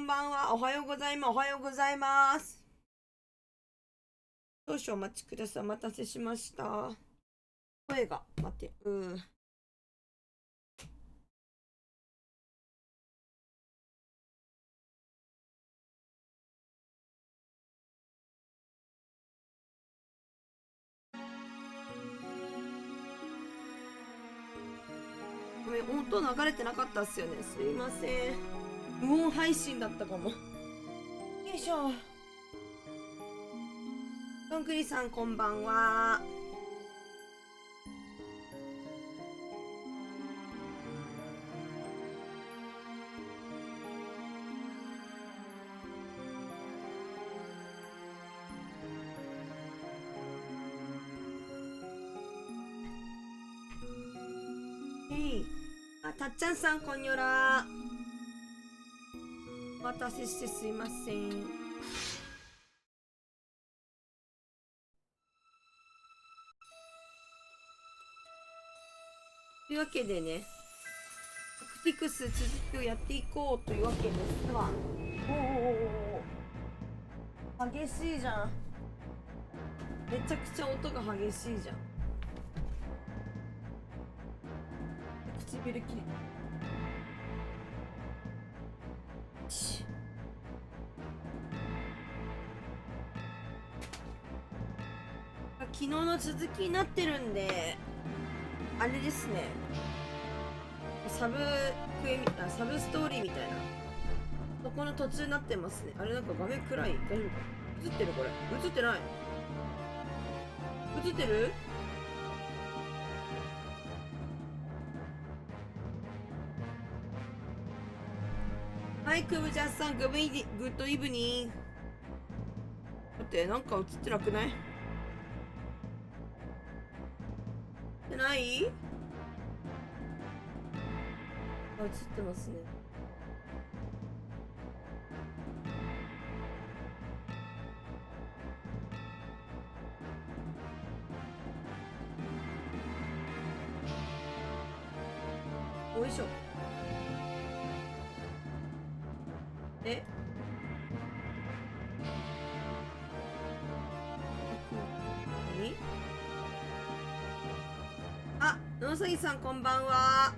んばんは。おはようございます。おはようございます。少々お待ちください。お待たせしました。声が、待って、ごめん、音流れてなかったっすよね。すいません。無音配信だったかも。よいしょ。どんぐりさん、こんばんは。あ、たっちゃんさん、こんにょら。お待たせしてすいません。というわけでね、タクティクス続きをやっていこうというわけですわ。お激しいじゃん。めちゃくちゃ音が激しいじゃん。唇切れ昨日の続きになってるんで、あれですね、サブストーリーみたいな、そこの途中になってますね。あれ、なんか画面暗い？大丈夫か？映ってる？これ映ってない？映ってる？はい、クブジャスさん、グッドイブニング。待って、なんか映ってなくない？映ってない？あ、映ってますね。よいしょ。え？何？あ、野崎さん、こんばんは。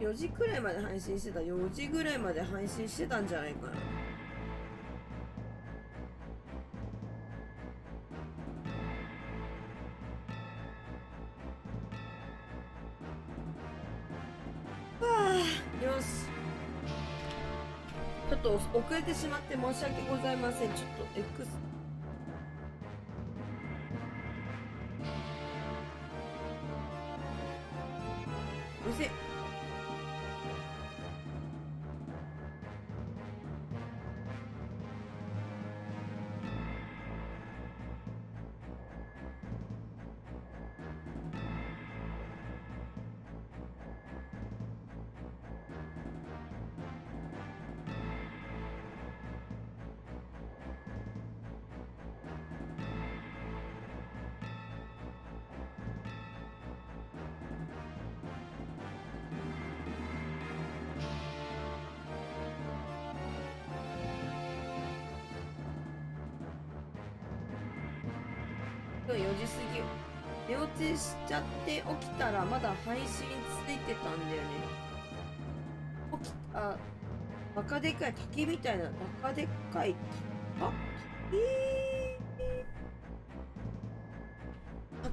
4時くらいまで配信してた。4時ぐらいまで配信してたんじゃないかな。よし。ちょっと遅れてしまって申し訳ございません。ちょっと X。うるせえ。4時過ぎ。寝落ちしちゃって起きたらまだ配信ついてたんだよね。起きた。バカでかい滝みたいな。バカでかい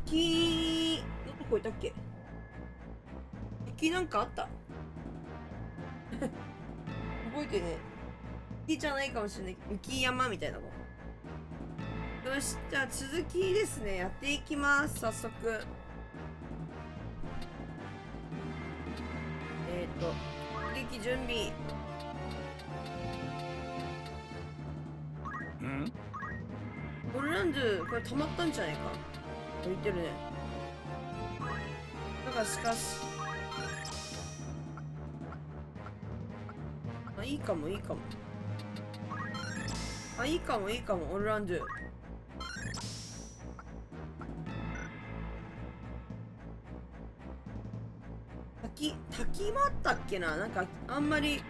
滝どこいたっけ？滝なんかあった？覚えてね。滝じゃないかもしれないけど、雪山みたいなもん。よし、じゃあ続きですね。やっていきます。早速。撃準備。オルランド、これ溜まったんじゃないか。浮いてるね。だがしかし。あ、いいかも、いいかも。あ、いいかも、いいかも、オルランド。雪もあったっけな。なんかあんまり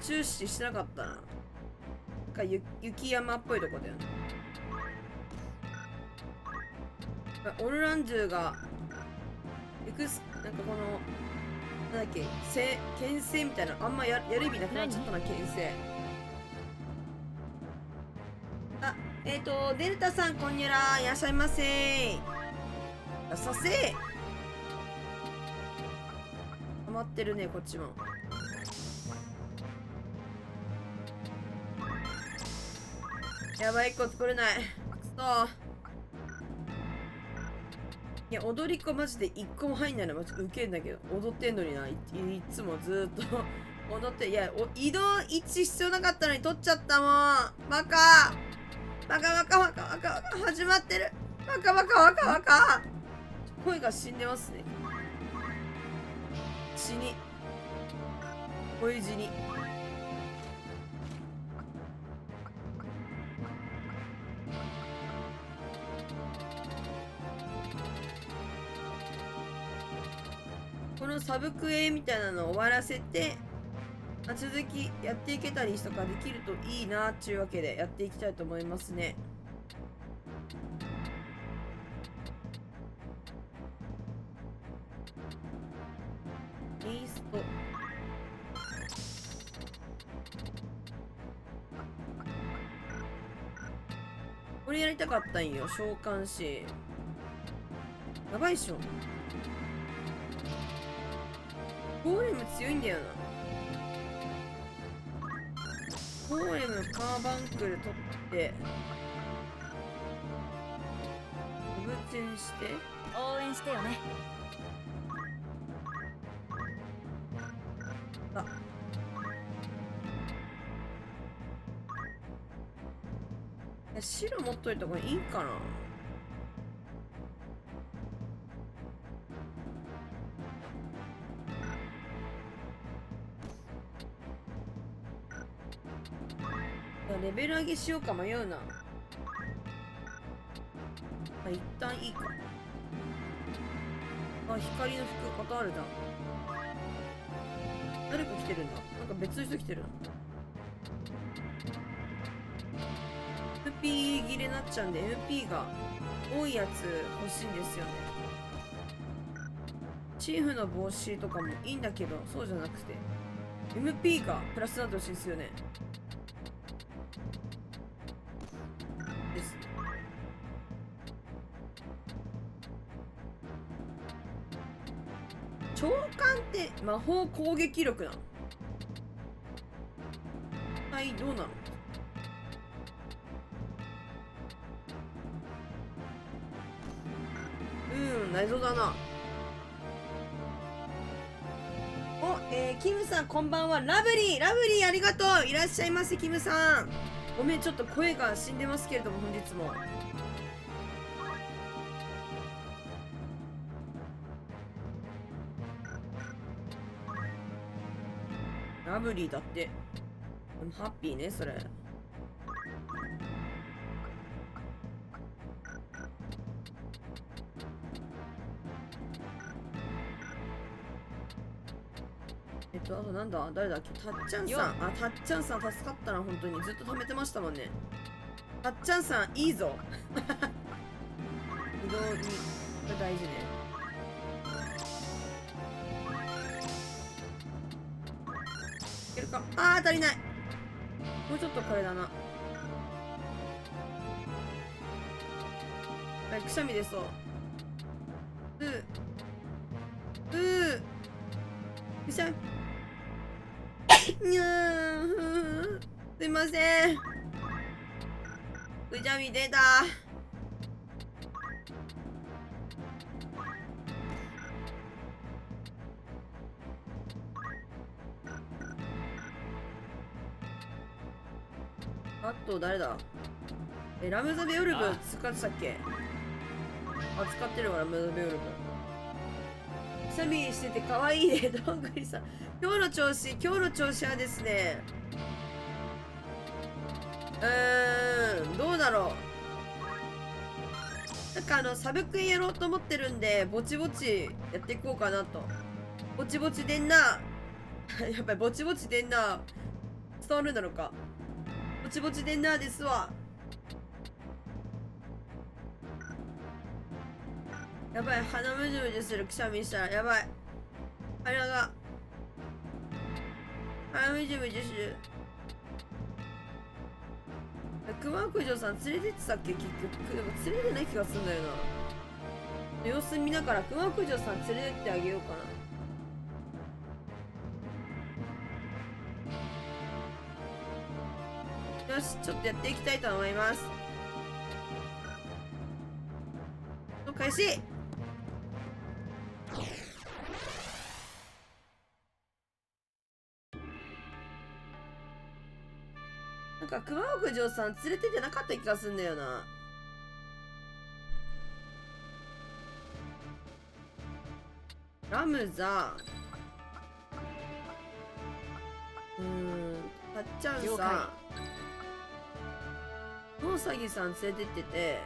注視してなかったな。なんか雪山っぽいとこだよね。オルランドゥがなんかこのなんだっけ牽制みたいなあんまやる意味なくなっちゃったな。牽制。あ、デルタさんこんにゃら、いらっしゃいませ。あ、させハマってるね、こっちも。やばい、1個作れない。くそ。いや、踊り子マジで1個も入んないのマジウケんだけど、踊ってんのにな。いつもずーっと踊って、いや、移動位置必要なかったのに取っちゃったもん。バカバカバカバカバカバカ始まってる。バカバカバカバカ。声が死んでますね。死に。声死に。このサブクエみたいなのを終わらせて、続きやっていけたりとかできるといいなっていうわけでやっていきたいと思いますね。イースト。これやりたかったんよ、召喚師。やばいっしょ。ゴーレム強いんだよな。ゴーレムカーバンクル取ってオブチェンして応援してよね。あ、白持っといた方がいいかな。レベル上げしようか迷うな。あ、一旦いいか。あ、光の服またあるじゃん。誰か来てるんだ。なんか別の人来てるな。MP 切れになっちゃうんで MP が多いやつ欲しいんですよね。チーフの帽子とかもいいんだけど、そうじゃなくて MP がプラスになってほしいですよね。ですね。召喚って魔法攻撃力なの？はい、どうなの？謎だな。お、キムさんこんばんは。ラブリーありがとう。いらっしゃいませ、キムさん。ごめん、ちょっと声が死んでますけれども、本日も。ラブリーだって。でもハッピーね、それ。あとなんだ誰だっけ、たっちゃんさん。あ、たっちゃんさん助かったな、本当に。ずっと貯めてましたもんね。たっちゃんさん、いいぞ。移動に、これ大事ね。いけるか。あー、足りない。もうちょっとこれだな。くしゃみ出そう。くしゃみ。にゃー、すいません。くしゃみ出た。あと誰だ？ラムザベオルブ使ってたっけ？あ、使ってるわ、ラムザベオルブ。くしゃみしてて可愛いね、どんぐりさん。今日の調子はですね、どうだろう。なんかサブクエやろうと思ってるんで、ぼちぼちやっていこうかなと。ぼちぼちでんな。やっぱりぼちぼちでんな。伝わるんだろうか。ぼちぼちでんなですわ。やばい、鼻むじゅむじゅする。くしゃみしたらやばい。鼻が鼻むじゅむじゅする。熊九条さん連れてってたっけ結局。でも連れてない気がするんだよな。様子見ながら熊九条さん連れてってあげようかな。よし、ちょっとやっていきたいと思います。開始。なんか熊九条さん連れてってなかった気がするんだよな。ラムザ、たっちゃんさん、ノウサギさん連れてってて、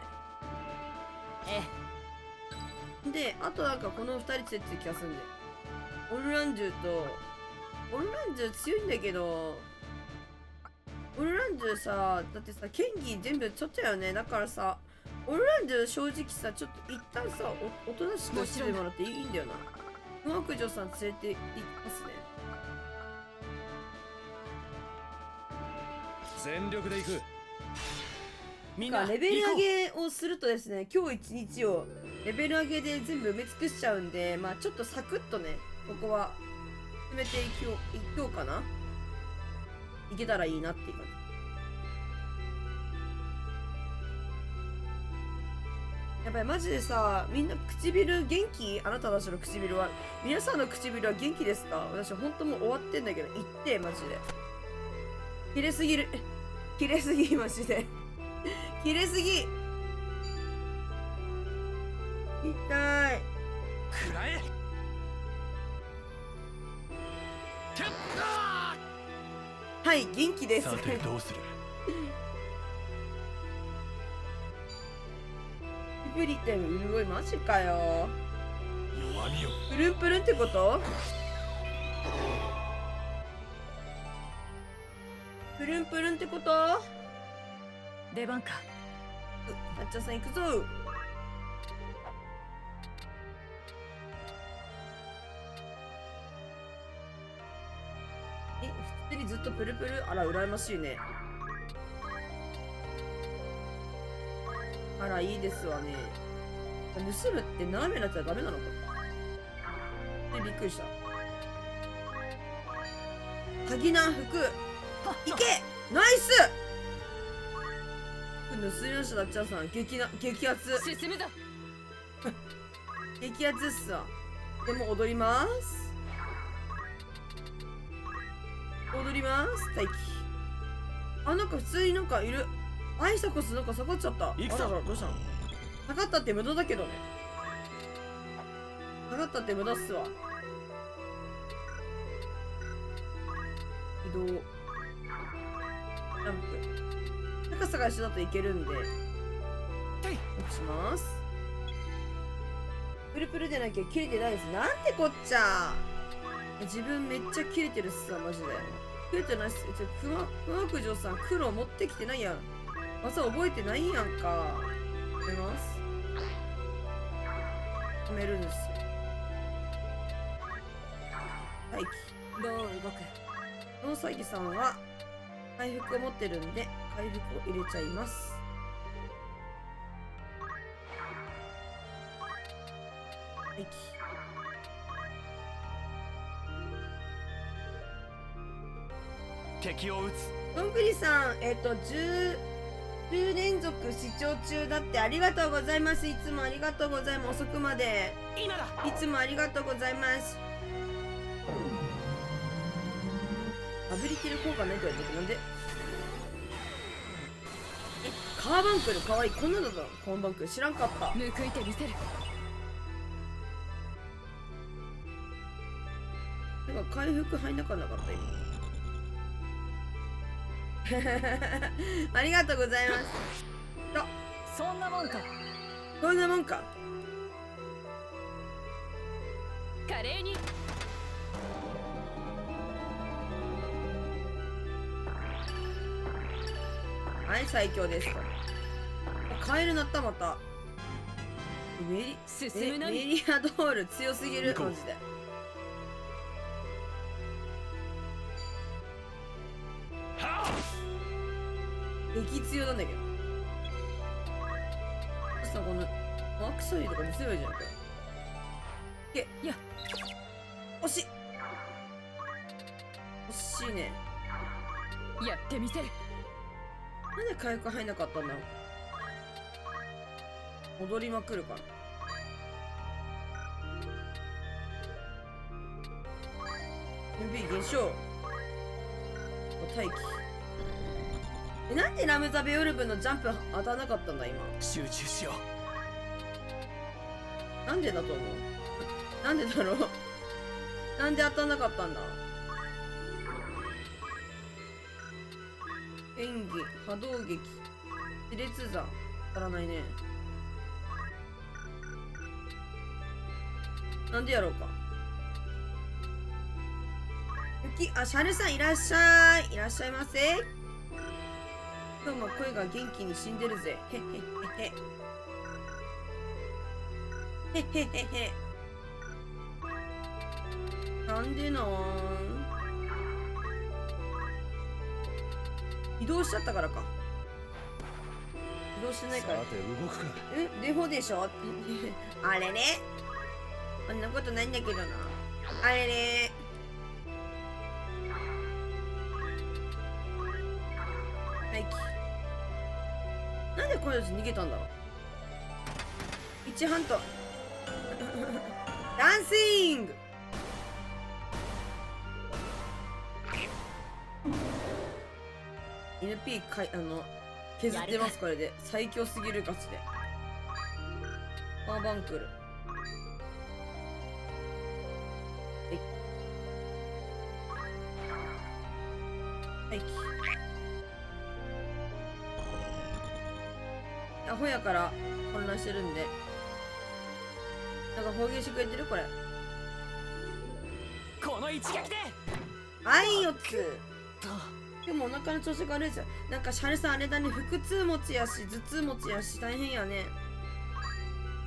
で、あとなんかこの2人連れてって気がするんだよ。オルランジュ強いんだけど、オルランジュさ、だってさ、剣技全部取っちゃうよね。だからさ、オルランジュ正直さ、ちょっと一旦さ、おとなしくしてもらっていいんだよな。熊九条さん連れて行きますね。全力で行く。みんなレベル上げをするとですね、今日一日をレベル上げで全部埋め尽くしちゃうんで、まあちょっとサクッとね、ここは進めていこうかな。いけたらいいなっていう感じ。やっぱりマジでさ、みんな唇元気？あなたたちの唇は、皆さんの唇は元気ですか？私ほんともう終わってんだけど、言ってマジで。切れすぎる。切れすぎマジで。切れすぎ。痛い。くらえ。はい、元気です。さてどうする？プリテン潤いマジかよ。弱みを。プルンプルンってこと？プルンプルンってこと？出番か。なっちゃんさん行くぞ。普通にずっとプルプル。あら羨ましいね。あらいいですわね。盗むって斜めなやつはダメなのか。でびっくりした。鍵な服いけ。ナイス。盗みました。なっちゃんさん激アツ。進むぞ。激アツっすわ。でも踊ります。踊ります。待機。あ、なんか普通になんかいる。アイサコスなんか下がっちゃった。あらら、どうしたの？下がったって無駄だけどね。下がったって無駄っすわ。移動。ジャンプ。高さが一緒だといけるんで。よくします。プルプルでなきゃ切れてないです。なんてこっちゃ。自分めっちゃ切れてるっすわ、マジで。切れてないっす。熊九条さん、黒持ってきてないやん。技覚えてないやんか。止めます。止めるんですよ。待機。どう動く？ノウサギさんは回復を持ってるんで、回復を入れちゃいます。待機。敵を撃つ。どんぐりさん、10連続視聴中だってありがとうございます。いつもありがとうございます。遅くまで。今だ。いつもありがとうございます。アブリキル効果ないと言われてなんで？カーバンクルかわいい。こんなのだ。カーバンクル知らんかった。報いてみせる。なんか回復入んなかった今。ありがとうございます。そんなもんか。こんなもんか。華麗に。はい最強ですと。カエルなったまた。メリアドール強すぎるマジで。激強なんだけど。そしたらこのアクサリーとか見せればいいじゃんこれ。いや惜しい惜しいね。やってみせる。なんで回復入んなかったんだろう。踊りまくるから。MP 減少。待機。なんでラムザベオルブのジャンプ当たらなかったんだ今。集中しよなんでだと思う。なんでだろう。なんで当たらなかったんだ。演技、波動撃、熾烈座、当たらないね。なんでやろうか。シャルさんいらっしゃい。いらっしゃいませ。今日も声が元気に死んでるぜ。へへへへ。へへへへ。なんでなん移動しちゃったからか。移動してないから。さて動くか。デフォでしょあれね。あんなことないんだけどな。あれね。はいなんでこのやつ逃げたんだろう。一ハントダンシング。NP 削ってます。これで最強すぎるガチで。パーバンクル。はいアホやから混乱してるんで。なんか放撃してくれてるこれ。この一撃で。はい4つ。でもお腹の調子が悪いじゃん。なんかシャルさんあれだね。腹痛持ちやし頭痛持ちやし大変やね。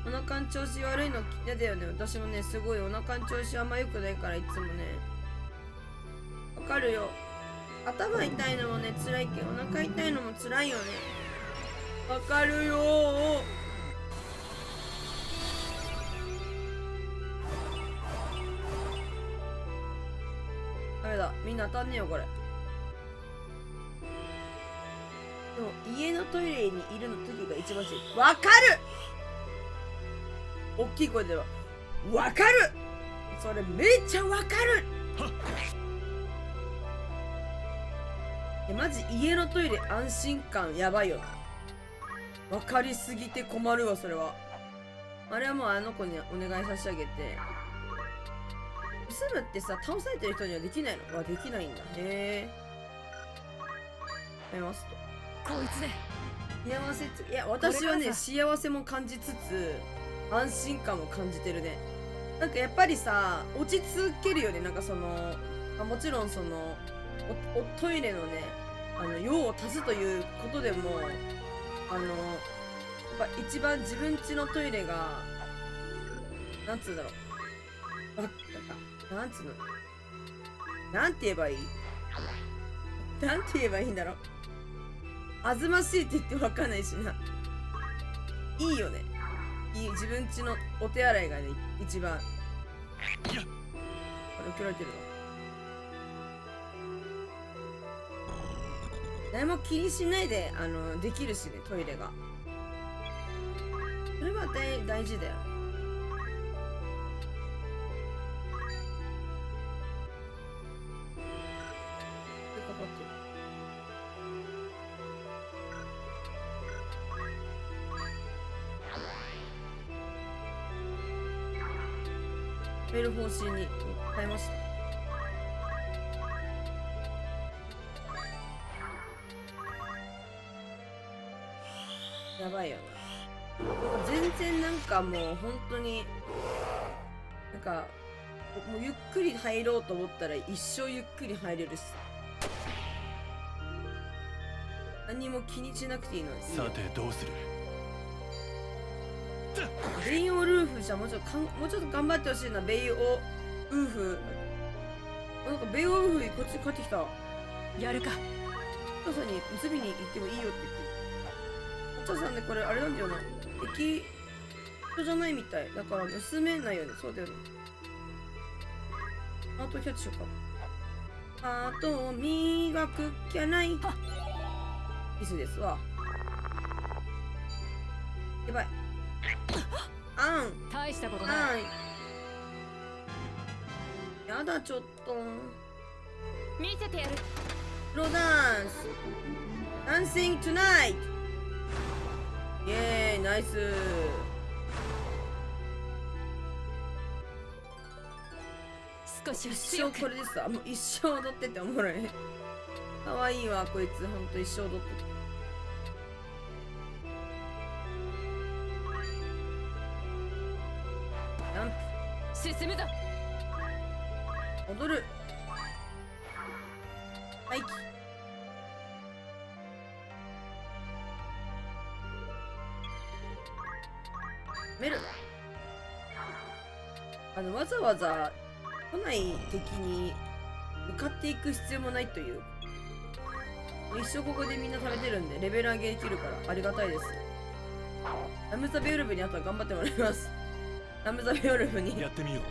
お腹の調子悪いの嫌だよね。私もねすごいお腹の調子あんま良くないからいつもね。わかるよ。頭痛いのもね辛いけどお腹痛いのも辛いよね。わかるよー。ダメだみんな当たんねえよこれ。でも家のトイレにいるの時が一番しい。わかる。大きい声ではわかる。それめっちゃわかる。マジ家のトイレ安心感やばいよな。わかりすぎて困るわそれは。あれはもうあの子にお願い差し上げて。スムってさ倒されてる人にはできないの。できないんだ。へえ。やめますと。こいつで幸せいや私はね幸せも感じつつ安心感も感じてるね。なんかやっぱりさ落ち着けるよね。なんかそのもちろんそのトイレのね用を足すということでもやっぱ一番自分家のトイレがなんつうんだろう。なんつうのなんて言えばいいなんて言えばいいんだろう。あずましいって言ってわかんないしな。いいよね。いい自分家のお手洗いがね一番。あれ受けられてるの。誰も気にしないでできるしねトイレが。それは大事だよ。メール方針に変えました。やばいよな。全然なんかもう本当になんかもうゆっくり入ろうと思ったら一生ゆっくり入れるし。何何も気にしなくていいの。さてどうする。ベイオルーフじゃもうちょっと頑張ってほしいな。ベイオウーフ。なんかベイオルーフこっち帰ってきた。やるか。お父さんに盗みに行ってもいいよって言って。お父さんね、これあれなんだよな。駅人じゃないみたい。だから盗めないよね。そうだよね。アートキャッチしようか。アートを磨くきゃない。ミスですわ。やばい。あん。大したことない。はい。やだ、ちょっと。見せてやる。プロダンス。Dancing tonight! イェーイ、ナイス。少しは一強く。生これでさ、もう一生踊ってておもろい。かわいいわ、こいつ。ほんと一生踊ってて。ジャン進むぞ。プ。踊る。はい。メル。わざわざ来ない敵に向かっていく必要もないという。一生ここでみんな食べてるんでレベル上げできるからありがたいです。ラムザベオルフにあとは頑張ってもらいます。ラムザベオルフにやってみよう。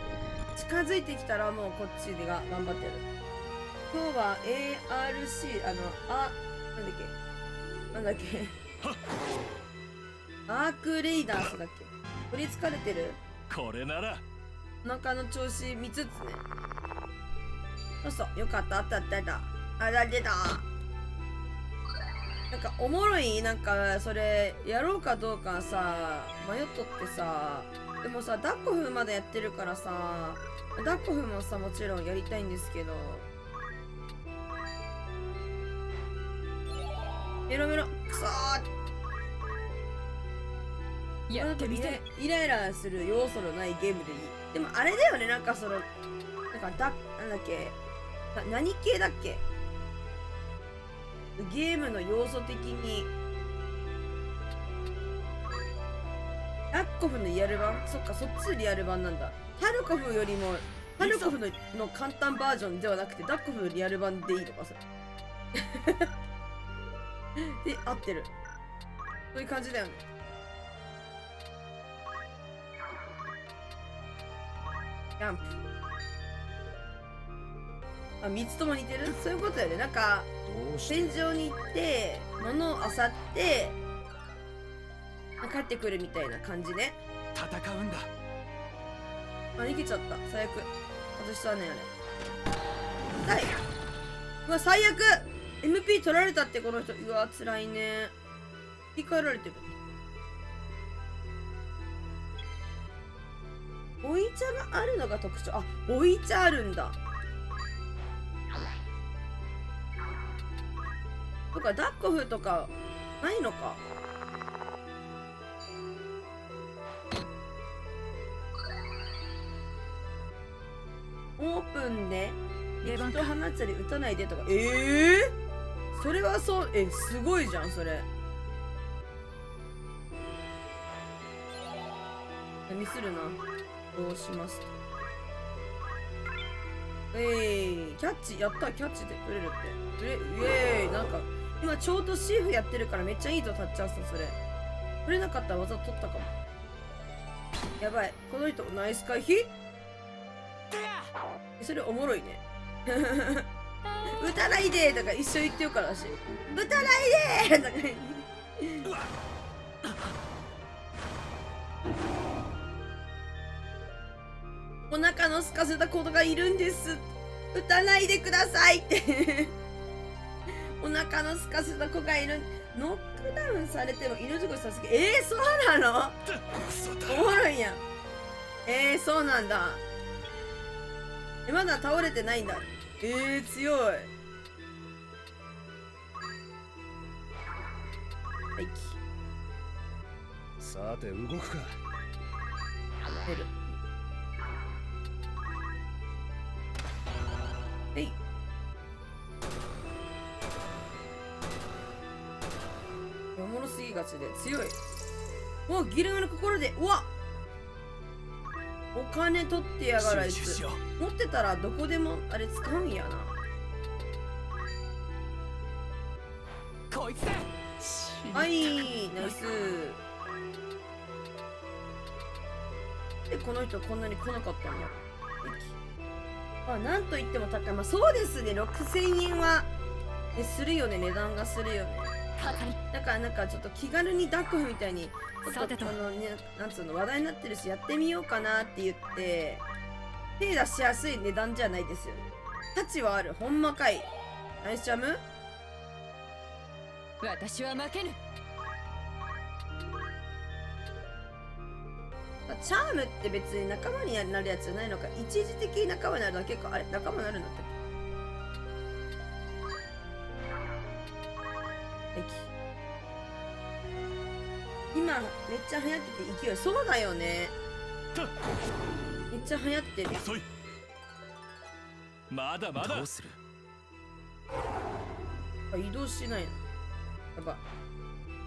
近づいてきたらもうこっちで頑張ってる。今日は ARC なんだっけアークレイダースだっけ。取りつかれてる。これならお腹の調子見つつね。そうそう、よかった。あったあったあった。あら出た。なんかおもろい。なんかそれやろうかどうかさ迷っとってさ。でもさダッコフまでやってるからさ、ダッコフもさもちろんやりたいんですけど、メロメロくそー。やってみせる。イライラする要素のないゲームでいい。でもあれだよね、なんかそのなんかなんだっけ何系だっけ、ゲームの要素的にタルコフのリアル版、そっか、そっちリアル版なんだ。タルコフよりもタルコフの簡単バージョンではなくてダッコフのリアル版でいいのかそれで合ってる。そういう感じだよね。ジャンプ。あ、3つとも似てる。そういうことだよね。なんかどうして戦場に行って物を漁って帰ってくるみたいな感じね。戦うんだ。あ、逃げちゃった。最悪。外したね、あれ。はい。うわ、最悪。 MP 取られたってこの人。うわ、辛いね。切り替えられてる。おい茶があるのが特徴。あ、おい茶あるんだ。とかダッコフとかないのか。オープンで人放ったり撃たないでとか。それはそう。すごいじゃんそれ。ミスるな。どうしますと。キャッチやった。キャッチで取れるってイエーイ。なんか今ちょうどシーフやってるからめっちゃいいとタッチャーさ。それ取れなかったら技取ったかも。やばい、この人ナイス回避。それおもろいね撃たないでとか一緒言ってよからし、撃たないでとかお腹の空かせた子がいるんです、撃たないでくださいってお腹の空かせた子がいる。ノックダウンされても命乞いさせて、そうなの。おもろいやん。そうなんだ。まだ倒れてないんだ。強い。はい。さて動くか。出る。はい。もろすぎがちで強い。おギルムの心で、うわお金取ってやがるあいつ。集中しよ持ってたらどこでもあれ使うんやな。う。こいつだ。はいナイス。でこの人こんなに来なかったんだ。まあなんといっても高い。まあそうですね、6000円はするよね、値段がするよね。だからなんかちょっと気軽に抱っこみたいにちょさてとっとなんつうの話題になってるしやってみようかなって言って手出しやすい値段じゃないですよね。価値はある。ほんまかい。ナイスチャム。私は負けぬ。チャームって別に仲間になるやつじゃないのか。一時的に仲間になるだけか。あれ仲間になるんだったっけ。今めっちゃ流行ってて勢い。そうだよね、めっちゃ流行ってる。遅い。まだまだ。どうする。移動しないのやば。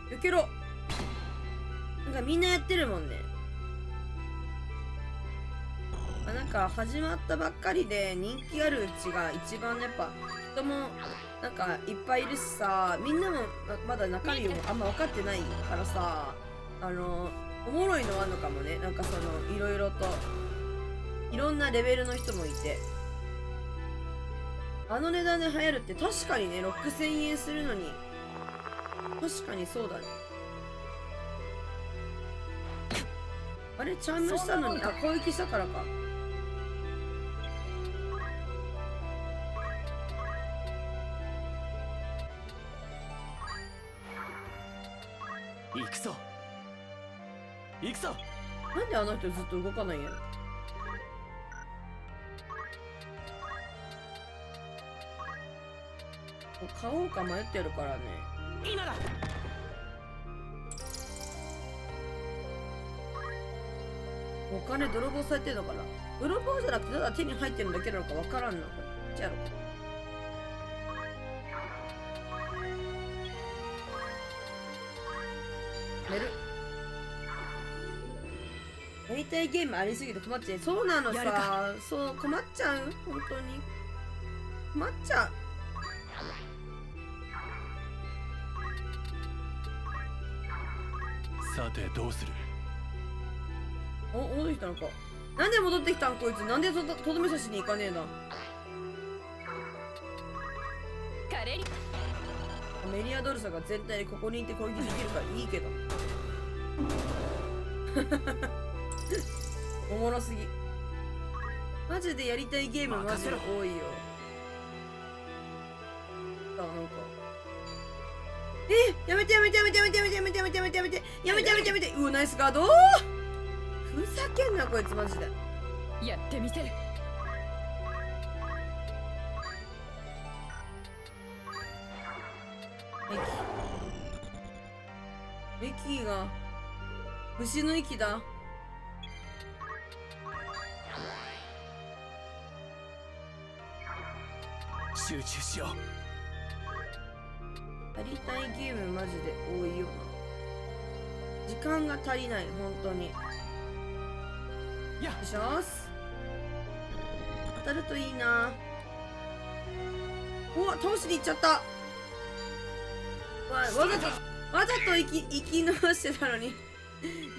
避けろ。なんかみんなやってるもんね。なんか始まったばっかりで人気あるうちが一番やっぱ人もなんかいっぱいいるしさ、みんなもまだ中身もあんま分かってないからさ、おもろいのはあるのかもね。なんかそのいろいろといろんなレベルの人もいて、あの値段で流行るって確かにね、6000円するのに確かにそうだね。あれチャームしたのに、あ攻撃したからか。行くぞ。行くぞ。なんであの人ずっと動かないんやろ。買おうか迷ってるからね。今だ。お金泥棒されてるのかな。泥棒じゃなくてただ手に入ってるだけなのかわからんな。これじゃあやろうか。寝る。やりたいゲームありすぎて困っちゃう。そうなのやるさ。そう困っちゃう。本当に困っちゃう。さてどうする。戻ってきたのか。なんで戻ってきたんこいつ。なんでとどめ刺しに行かねえな。カレリメリアドルサが全体でここにいて攻撃できるからいいけどおもろすぎ。マジでやりたいゲームマジで多いよ。なんかやめてやめてやめてやめてやめてやめてやめてやめてやめてやめてやめてやめて。うわナイスガード。ふざけんなこいつマジで。やってみせる。息が虫の息だ。集中しよやりたいゲームマジで多いよな。時間が足りない本当に。う。やよいしょーす。当たるといいな。お倒しに行っちゃった。わざと生き直してたのに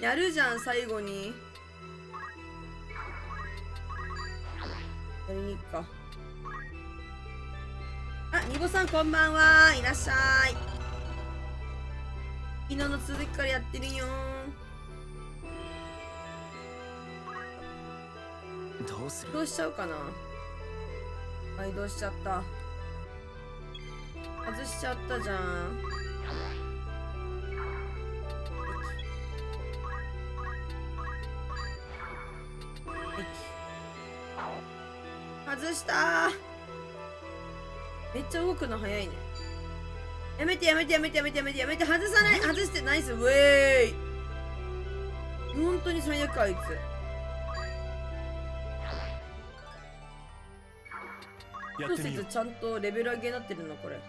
やるじゃん最後に。やりに行くか。あ、ニボさんこんばんは。いらっしゃい。昨日の続きからやってるよどうする。移動しちゃうかな。あ、移動しちゃった。外しちゃったじゃん。外したー。めっちゃ動くの早いね。やめてやめてやめてやめてやめてやめて。外さない。外してナイス。ウェーイ。本当に最悪あいつ。どうせやってみよう。ちゃんとレベル上げになってるのこれ。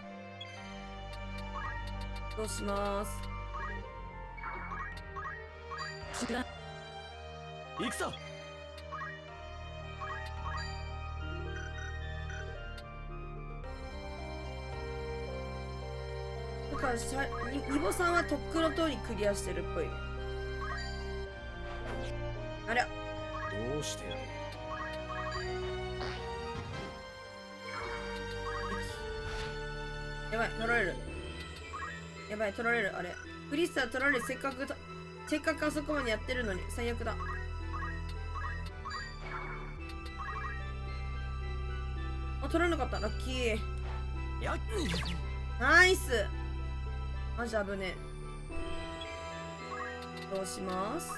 どうします。しくな。行くぞ。だからニボさんはとっくの通りクリアしてるっぽいね。あれ、どうしてやろやばい、取られる。やばい、取られる。あれ、クリスタル取られる。せっかくあそこまでやってるのに最悪だ。あ、取らなかった。ラッキー。う。やっ。ナイス。マジ危ねえ。どうします？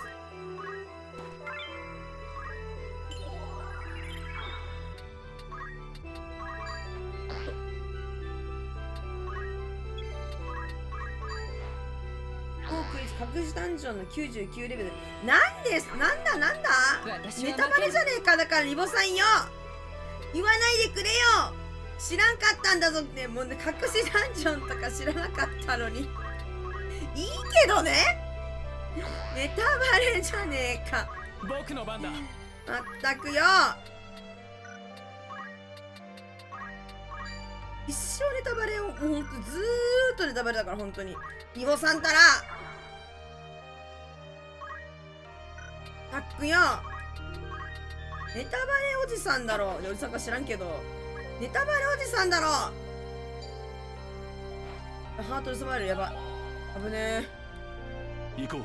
隠しダンジョンの99レベル。なんだ私はネタバレじゃねえか。だからリボさんよ、言わないでくれよ。知らんかったんだぞって。もうね、隠しダンジョンとか知らなかったのにいいけどね、ネタバレじゃねえか。僕の番だ。まったくよ、一生ネタバレを、もうほんとずーっとネタバレだから。本当にリボさんたらたっくよ、ネタバレおじさんだろ。おじさんか知らんけど、ネタバレおじさんだろ。ハート盗まれる。やばい、危ねえ。行こ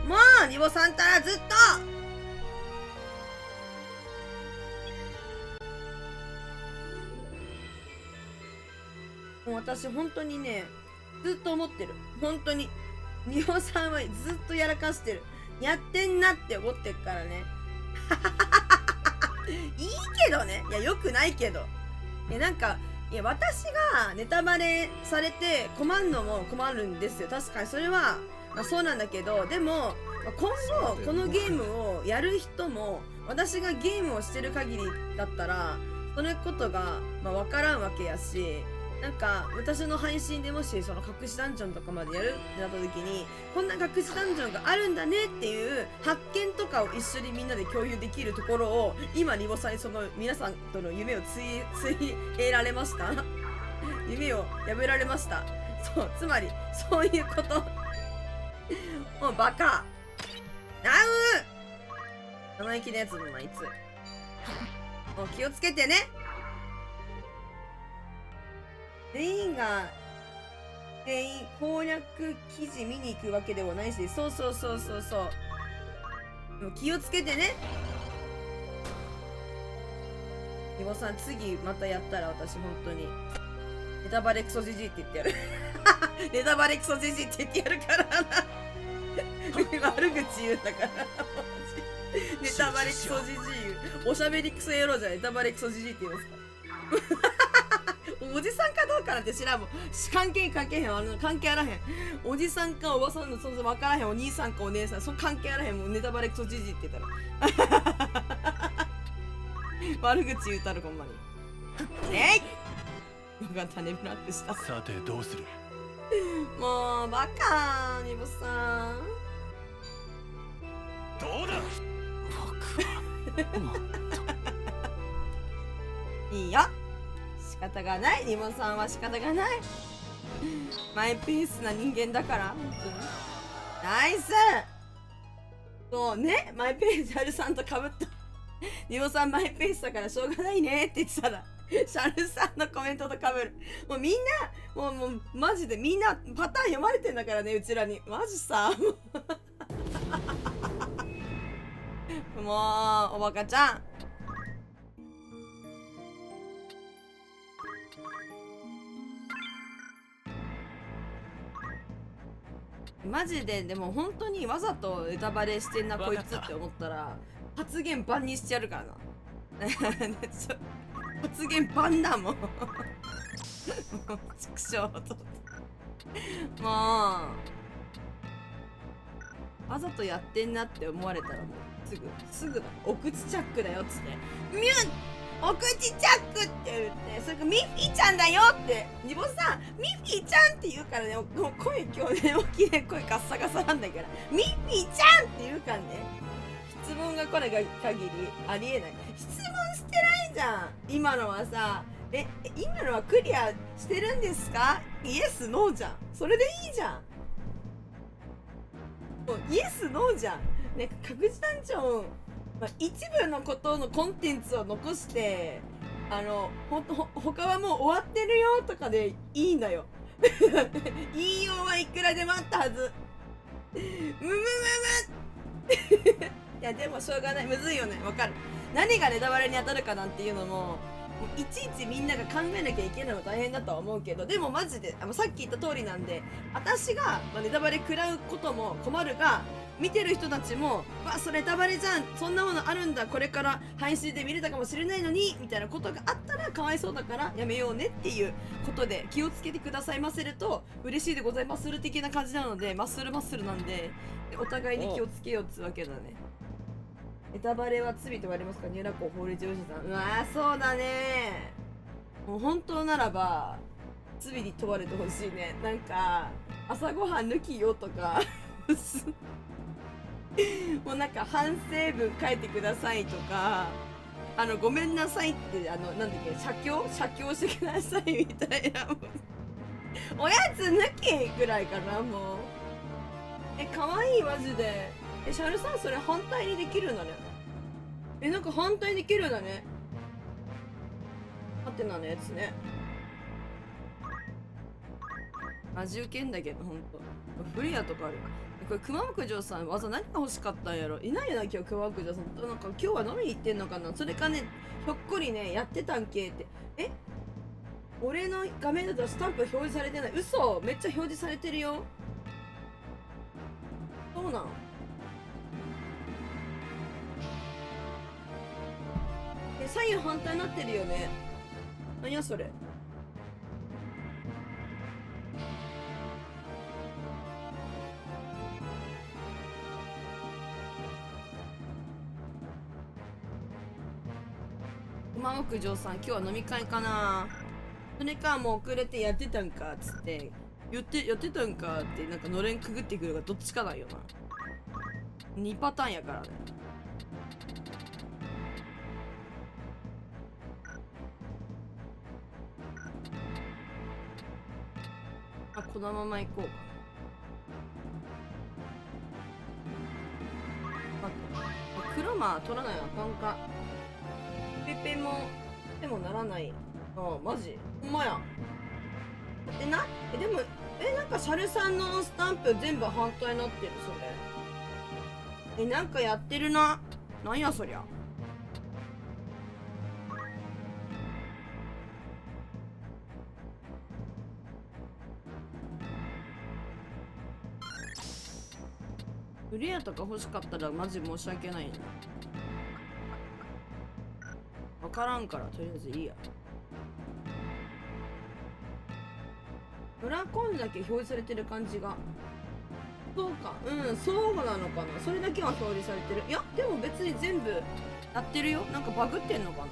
う。もうリボさんたらずっともう私本当にね、ずっと思ってる。本当にリボさんはずっとやらかしてる、やってんなって思ってるからねいいけどね。いや、よくないけど。なんか、いや、私がネタバレされて困るのも困るんですよ。確かにそれは、まあ、そうなんだけど、でも、今後このゲームをやる人も、私がゲームをしてる限りだったらそのことが、まあ、分からんわけやし、なんか私の配信でもしその隠しダンジョンとかまでやるってなった時に、こんな隠しダンジョンがあるんだねっていう発見とかを一緒にみんなで共有できるところを、今リボさんにその皆さんとの夢をついえられました夢を破られました。そう、つまりそういうこともうバカなう生意気なやつだな、あいつ。もう気をつけてね。全員攻略記事見に行くわけでもないし、そう。でも気をつけてね。リボさん、次またやったら私本当にネタバレクソジジイって言ってやるネタバレクソジジイって言ってやるからな悪口言うんだからネタバレクソジジイ言う。おしゃべりクソ野郎じゃない、ネタバレクソジジイって言うんですかおじさんかどうかなんて知らんもん。関係へん。関係あらへん。おじさんかおばさんの存在分からへん。お兄さんかお姉さん、そ関係あらへん。もうネタバレクソジジイって言ったら悪口言うたる、ほんまに。よかった、レベルアップした。さてどうする。もうバカー、ニボさん。どうだ。僕はもっといいよ、仕方がない。ニボさんは仕方がない。マイペースな人間だから。本当にナイス。そうね、マイペース、シャルさんとかぶったニボさんマイペースだからしょうがないねって言ってたら、シャルさんのコメントとかぶる。もうみんなもうマジでみんなパターン読まれてんだからね、うちらに。マジさもうおバカちゃん。マジで。でも本当にわざとネタバレしてんなこいつって思ったら発言バンにしてやるからな発言バンだもんもう畜生ともうわざとやってんなって思われたらもうすぐだ、お口チャックだよっつってミュンお口チャックって言ってそれからミッフィーちゃんだよってニボさんミッフィーちゃんって言うからねもう声今日ね大きいね声ガッサガサなんだからミッフィーちゃんって言うからね質問がこれが限りありえない質問してないじゃん今のはさ今のはクリアしてるんですかイエスノーじゃんそれでいいじゃんもうイエスノーじゃんね各自団長一部のことのコンテンツを残して他はもう終わってるよとかでいいのよ言いようはいくらでもあったはずむむむむいやでもしょうがないむずいよねわかる何がネタバレに当たるかなんていうのもいちいちみんなが考えなきゃいけないの大変だとは思うけどでもマジでさっき言った通りなんで私がネタバレ食らうことも困るが見てる人たちもわそれネタバレじゃんそんなものあるんだこれから配信で見れたかもしれないのにみたいなことがあったらかわいそうだからやめようねっていうことで気をつけてくださいませると嬉しいでございまする的な感じなのでマッスルなんでお互いに気をつけようっつうわけだねネタバレは罪と言われますかニューラコ法律上司さんうわーそうだねもう本当ならば罪に問われてほしいねなんか朝ごはん抜きよとかもうなんか反省文書いてくださいとかごめんなさいってなんだっけ写経してくださいみたいなおやつ抜きぐらいかなもうかわいいマジでシャルさんそれ反対にできるんだねなんか反対にできるんだねハテナのやつね味受けんだけどほんとフレアとかあるこれ熊牧場さん技何が欲しかったんやろいないよな今日熊牧場さんなんか今日は飲みに行ってんのかなそれかねひょっこりねやってたんけって俺の画面だとスタンプ表示されてない嘘めっちゃ表示されてるよそうなの左右反対になってるよね何やそれ熊牧場さん今日は飲み会かなそれかもう遅れてやってたんかっつってやってたんかってなんかのれんくぐってくるがどっちかなんよな2パターンやからねこのまま行こうか黒マ取らないあかんかペペもでもならないマジほんまやでもなんかシャルさんのスタンプ全部反対になってるそれなんかやってるななんやそりゃフレアとか欲しかったらマジ申し訳ないね分からんからとりあえずいいやドラコンだけ表示されてる感じがそうかそうなのかなそれだけは表示されてるいやでも別に全部やってるよなんかバグってんのか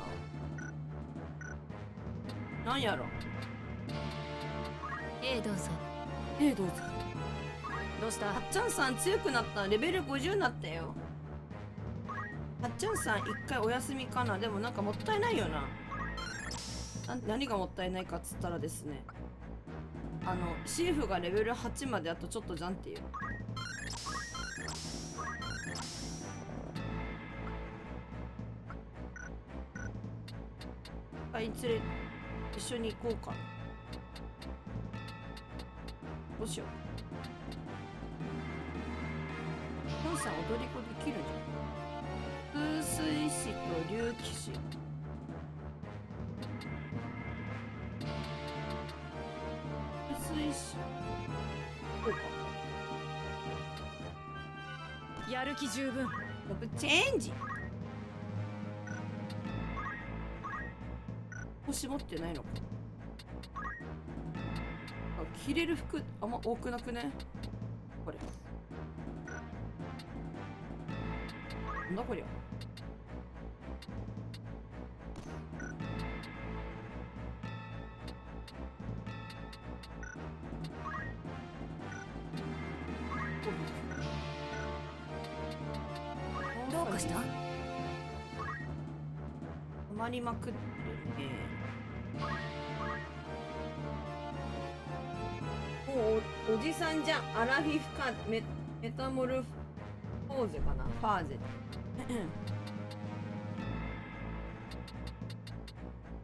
ななんやろどうぞどうぞどうしたはっちゃんさん強くなったレベル50になったよはっちゃんさん一回お休みかなでもなんかもったいないよな何がもったいないかっつったらですねシーフがレベル8まであとちょっとじゃんっていういつれ一緒に行こうかどうしようヨンさん踊り子できるじゃん風水師と竜騎士風水師こうかやる気十分チェンジ星持ってないのか着れる服あんま多くなくねこれなんだこりゃどうかした？たまりまくってるね。もうおじさんじゃん。アラフィフかメタモルフォーゼかな、ファーゼ。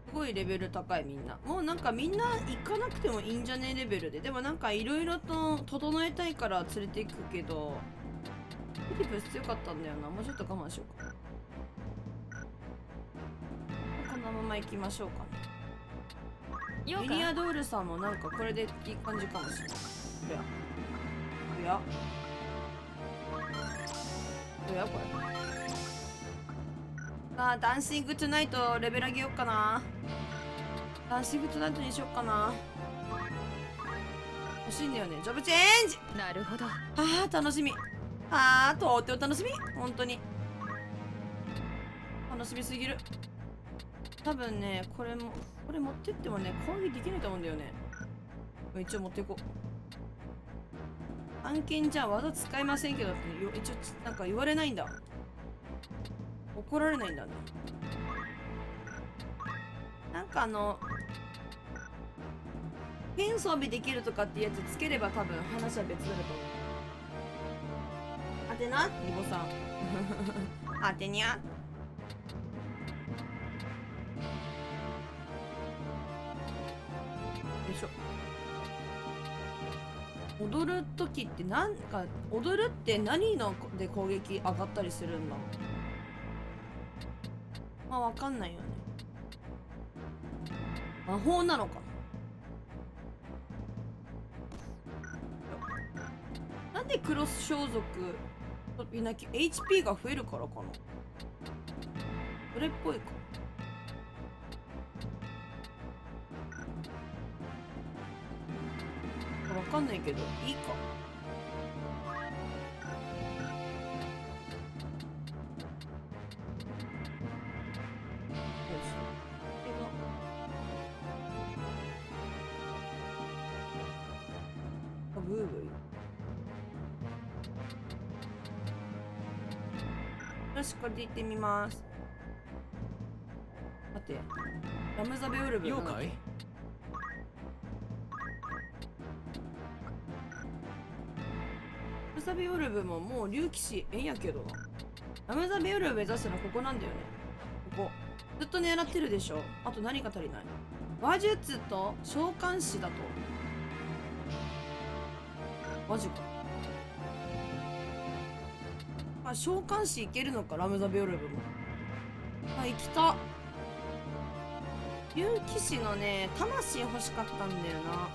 すごいレベル高い。みんなもうなんかみんな行かなくてもいいんじゃねレベルで。でもなんかいろいろと整えたいから連れて行くけど、フィリップス強かったんだよな。もうちょっと我慢しようか。このまま行きましょうかね。よミリアドールさんもなんかこれでいい感じかもしれない。おやおやこれ。あー、ダンシングトゥナイトレベル上げようかな。ダンシングトゥナイトにしようかな。欲しいんだよね。ジョブチェンジ。なるほど。あー楽しみ。あーとっても楽しみ。本当に楽しみすぎる。多分ね、これ持ってってもね、攻撃できないと思うんだよね。一応持っていこう。案件じゃ技使いませんけどって一応なんか言われないんだ。怒られないんだね。なんか変装備できるとかってやつつければ多分話は別だと思う。あてな、リボさん。あてにゃ。よいしょ。踊る時ってなんか踊るって何ので攻撃上がったりするんだ。まあわかんないよね。魔法なのかな。なんでクロス装束みんな HP が増えるからかな。それっぽいか。わかんないけどいいか。ブーブー。よし、これで行ってみます。待って、ラムザベウルブ。ようかい？ラムザベウルブももう竜騎士えんやけどな。ラムザベウルブ目指すのはここなんだよね。ここずっと狙ってるでしょ。あと何か足りない。話術と召喚師だと。マジか。あ、召喚師いけるのか、ラムザベオルブも。あ、生きた。竜騎士のね、魂欲しかったんだよな。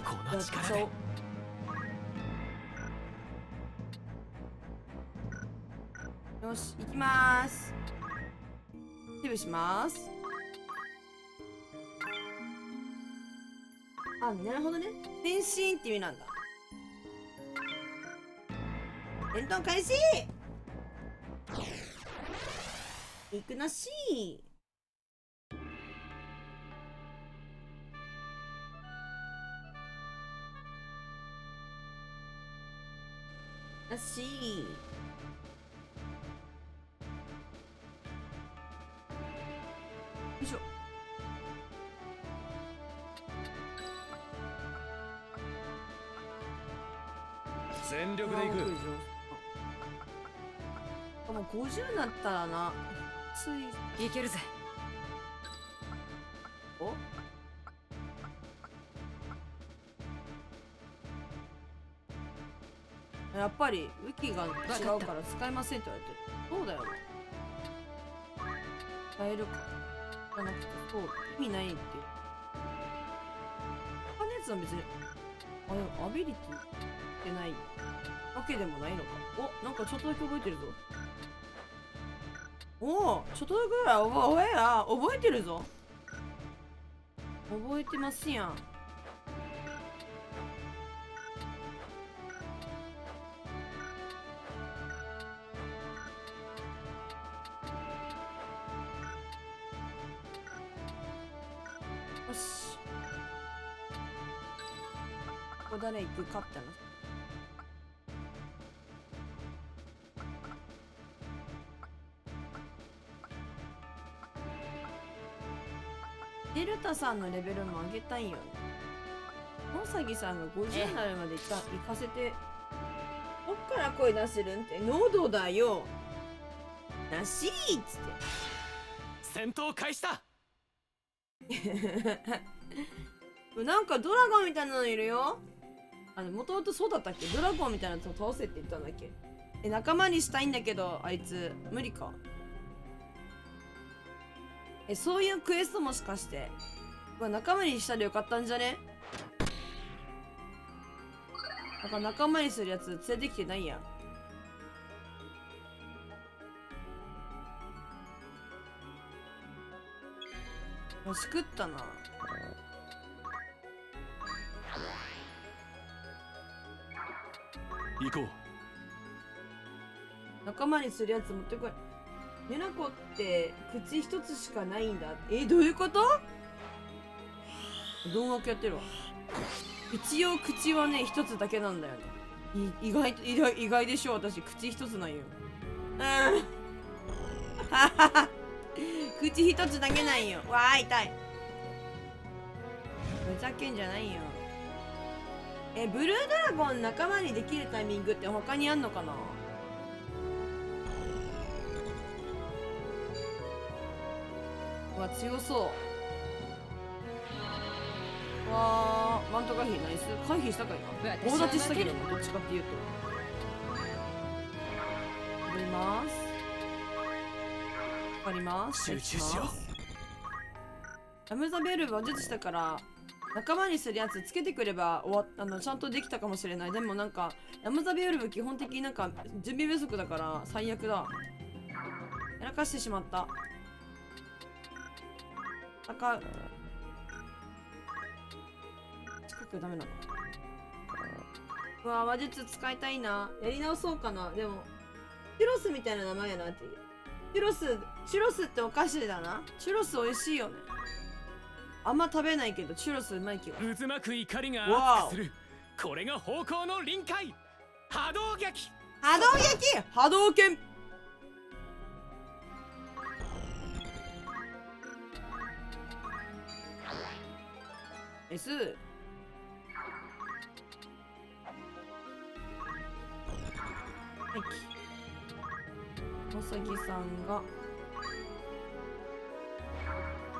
この力で。よし、行きまーす。セーブします。あ、なるほどね。変身って意味なんだ。戦闘開始。行くなしなし。よいしょ。全力で行く。あ、もう50になったらな。ついいけるぜ。おやっぱり武器が違うから使えませんって言われてる。そうだよね。使えるかじゃなくて、そう意味ないっていう。他のやつは別にでもアビリティってないわけでもないのか。お、なんかちょっとだけ覚えてるぞ。おお、ちょっとだけぐらい覚えてるぞ。覚えてますやん。よし。ここ誰行くかって話。デルタさんのレベルも上げたいんよね。野崎さんが50になるまで行かせて。どっから声出せるんって。喉だよ。らしいっつって。戦闘開始だ。なんかドラゴンみたいなのいるよ。もともとそうだったっけ。ドラゴンみたいなの倒せって言ったんだっけ。仲間にしたいんだけど、あいつ無理か。そういうクエストもしかして。仲間にしたらよかったんじゃね。なんか仲間にするやつ連れてきてないや。しくったな。行こう。仲間にするやつ持ってこい。ユナコって口一つしかないんだ。どういうこと？動画やってるわ。一応口はね一つだけなんだよね。意外でしょ。私口一つなんよ。口一つだけなんよ。わー痛い。ふざけんじゃないよ。ブルードラゴン仲間にできるタイミングって他にあんのかな。うわ強そう。わーマント回避ナイス。回避したか今。大立ちしたけどな、どっちかっていうと。戻ります。わかります。集中しよう。ラムザベル話術したから仲間にするやつつけてくればちゃんとできたかもしれない。でもなんかラムザベルブ基本的になんか準備不足だから最悪だ。やらかしてしまった。近くダメなの。うわ話術使いたいな。やり直そうかな。でもチュロスみたいな名前やなっていう。チュロスってお菓子だな。チュロス美味しいよね。あんま食べないけどチュロスうまい気が。渦巻く怒りが熱くする。これが方向の臨界。波動撃。波動拳。S。はい野崎さんが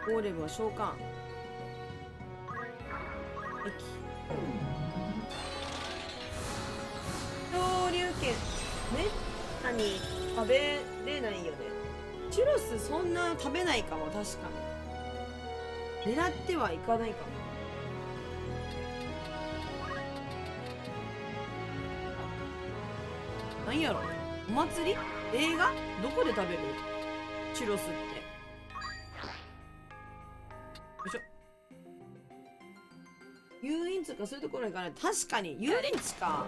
ゴーレムは召喚。恐竜剣めったに食べれないよね。チュロスそんな食べないかも。確かに狙ってはいかないかも。何やろお祭り映画どこで食べるチュロスって。よいしょ。遊園地とかそういうところに行かない。確かに遊園地か。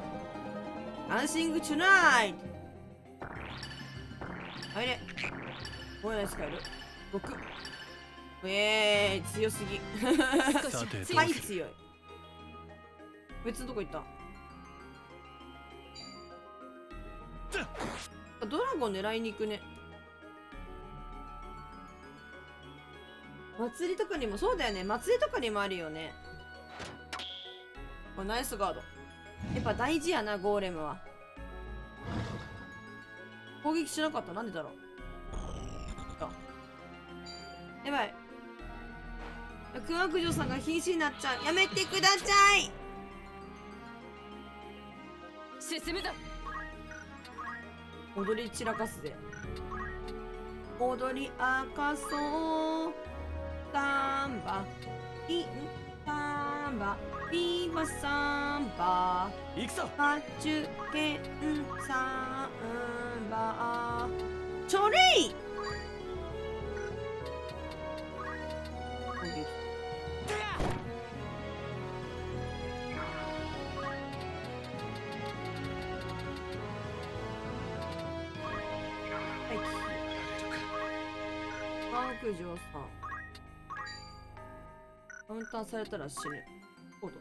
ダンシングチュナイト。あれもうやつ使える6。強すぎ。はい強い。別のとこ行った。ドラゴン狙いに行くね。祭りとかにもそうだよね。祭りとかにもあるよね。これナイスガード。やっぱ大事やなゴーレムは。攻撃しなかった。なんでだろう。やばい。空白女さんが瀕死になっちゃう。やめてください。進むぞ。踊り散らかすぜ。踊り明かそう。サンバサンバビバサンバ行くぞ。パチュケンサンバチョレイ。白状さんカウンターされたら死ぬ。コード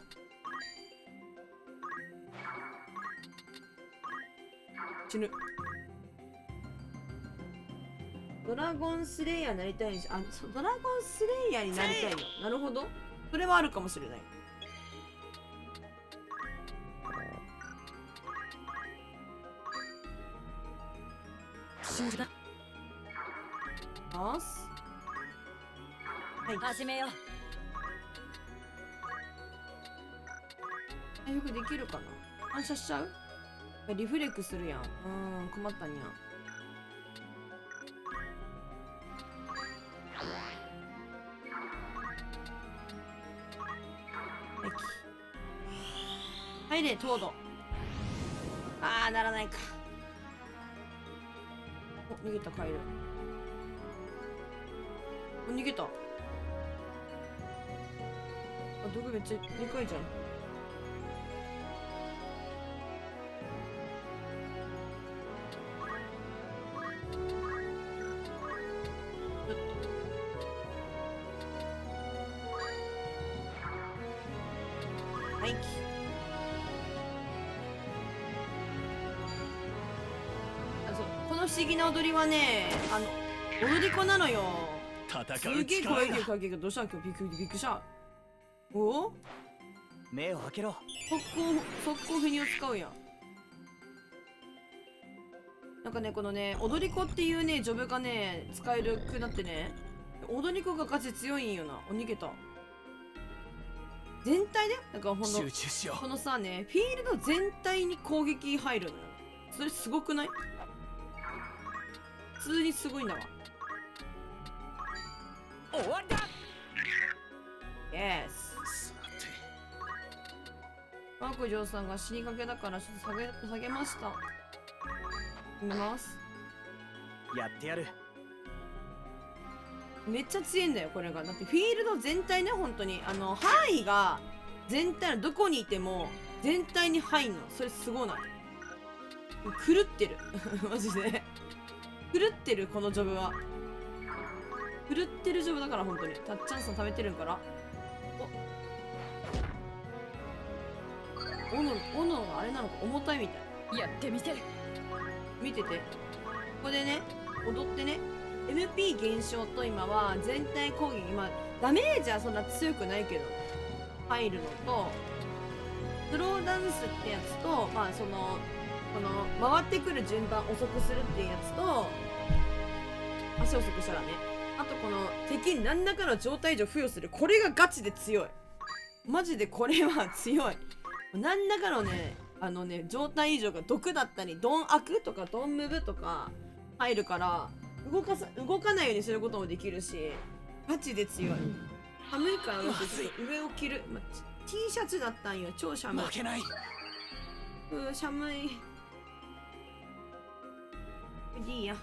死ぬ。ドラゴンスレイヤーになりたいんじゃ、あ、そう、ドラゴンスレイヤーになりたいの。なるほど。それはあるかもしれない。シュールだ。ます。はい。始めよう。回復できるかな。反射しちゃう？リフレックするやん。困ったにゃ。入れ、糖度。ああ、ならないか。お、逃げた、カエル。お、逃げた。あ、毒めっちゃでかいじゃん。はい。この不思議な踊りはね、踊り子なのよ。すげえ怖いけど、どうした？今日びっくりした。お？目を開けろ。速攻フェニを使うやん。なんかね、このね、踊り子っていうね、ジョブがね、使えるくなってね、踊り子がガチ強いんよな。お、逃げた。全体でなんかほんとこのさね、フィールド全体に攻撃入るのよ。それすごくない？普通にすごいんだわ。終わりだ。イエス。マーコ嬢さんが死にかけだからちょっと下げました。見ます。やってやる。めっちゃ強いんだよこれが。だってフィールド全体ね、本当に範囲が全体のどこにいても全体に入んの。それすごない？狂ってるマジで狂ってる。このジョブは狂ってるジョブだから。本当にたっちゃんさん食べてるんから。斧があれなのか、重たいみたい。やってみせる。見てて、ここでね踊ってね、 MP 減少と今は全体攻撃、まあダメージはそんな強くないけど入るのと、スローダンスってやつと、まあこの回ってくる順番遅くするっていうやつと、足遅くしたらね、あとこの敵に何らかの状態以上付与する、これがガチで強い。マジでこれは強い。何らかのね、状態以上が毒だったり、ドンアクとかドンムブとか入るから、動かないようにすることもできるし、ガチで強い。寒いからちょっと上を着る、T シャツだったんよ。超寒い。負けない。寒い。いいや。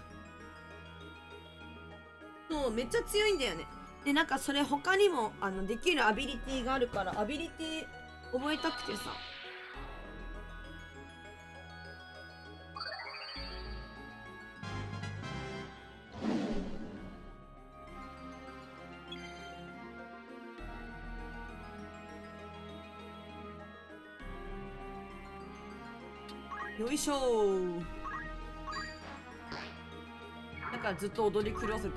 そう、めっちゃ強いんだよね。で、なんかそれ他にもできるアビリティがあるから、アビリティ覚えたくてさ。よいしょー。だからずっと踊り狂わせてる。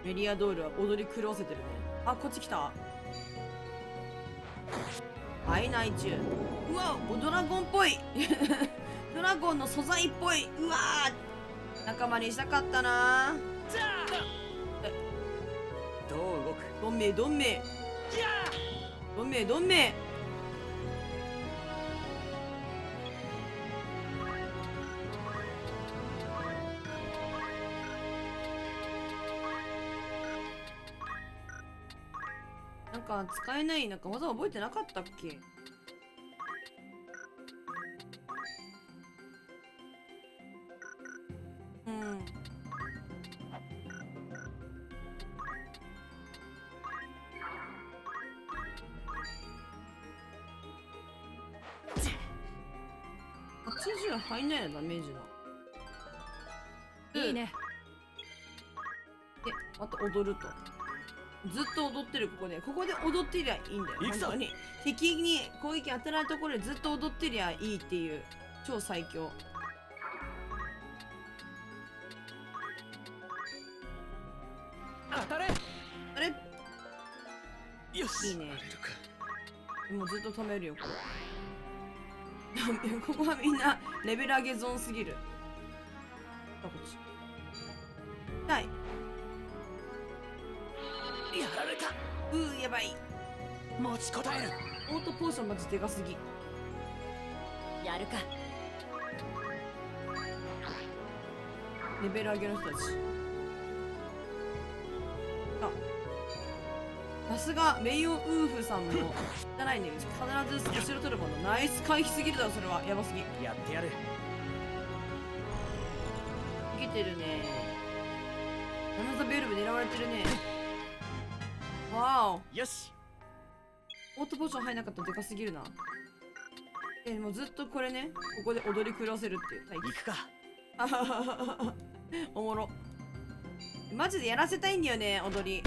メリアドールは踊り狂わせてるね。あ、こっち来た。会えない中。うわ、ドラゴンっぽいドラゴンの素材っぽい。うわー、仲間にしたかったなー。どう動く？どんめいどんめいどんめいどんめい。なんか使えない、なんか技覚えてなかったっけ？うん。80入んないよ、ダメージの。いいね。で、また踊ると。ずっと踊ってる。ここで踊ってりゃいいんだよ。本当に敵に攻撃当てられたところでずっと踊ってりゃいいっていう超最強。よしいいね。あれるかもうずっと止めるよこれここはみんなレベル上げゾーンすぎる。あ、こっち痛い。やられた。やばい。持ちこたえる。オートポーションマジでかすぎ。やるか。レベル上げの人たち。さすがメイオンウーフさんも汚いね。必ず後ろ取るもの。ナイス回避すぎるだろそれは。やばすぎ。やってやる。いけてるね。ナナザベルブ狙われてるね。わお。よし。オートポーション入んなかったらでかすぎるな。もうずっとこれね、ここで踊り狂わせるっていうタイプ。行くか。あははははおもろ。マジでやらせたいんだよね、踊り。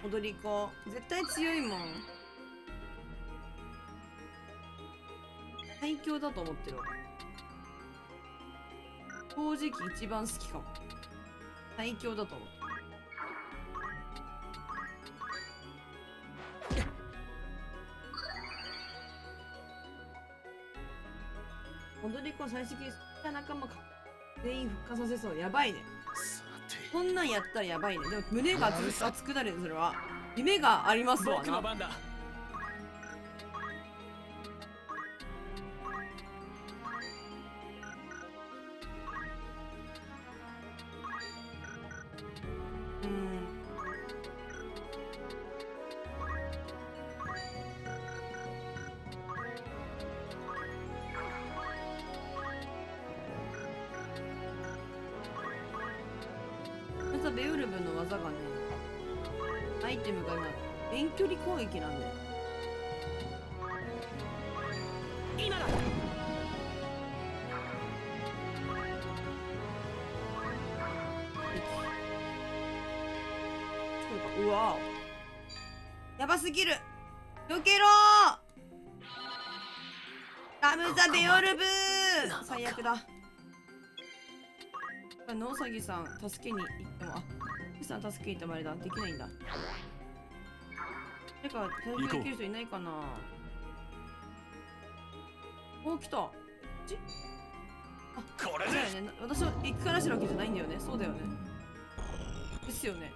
踊り子。絶対強いもん。最強だと思ってる。正直一番好きかも。最強だと思ってる。踊り子最終的に仲間か全員復活させそう。やばいね。さてこんなんやったらやばいね。でも胸が熱くなるね、それは。夢がありますわな。僕の番だ。またベウルブの技がね、アイテムが今遠距離攻撃なんだよ。今だ。うわお、やばすぎる。避けろー。ラムザベオルブー。最悪だ。ノウサギさん助けに行っても、キさん助けに行ってもあれだ、できないんだ。誰か助けできる人いないかな。お、来た。あ、これでそうだよね。私は行くからしいわけじゃないんだよね。そうだよね。ですよね。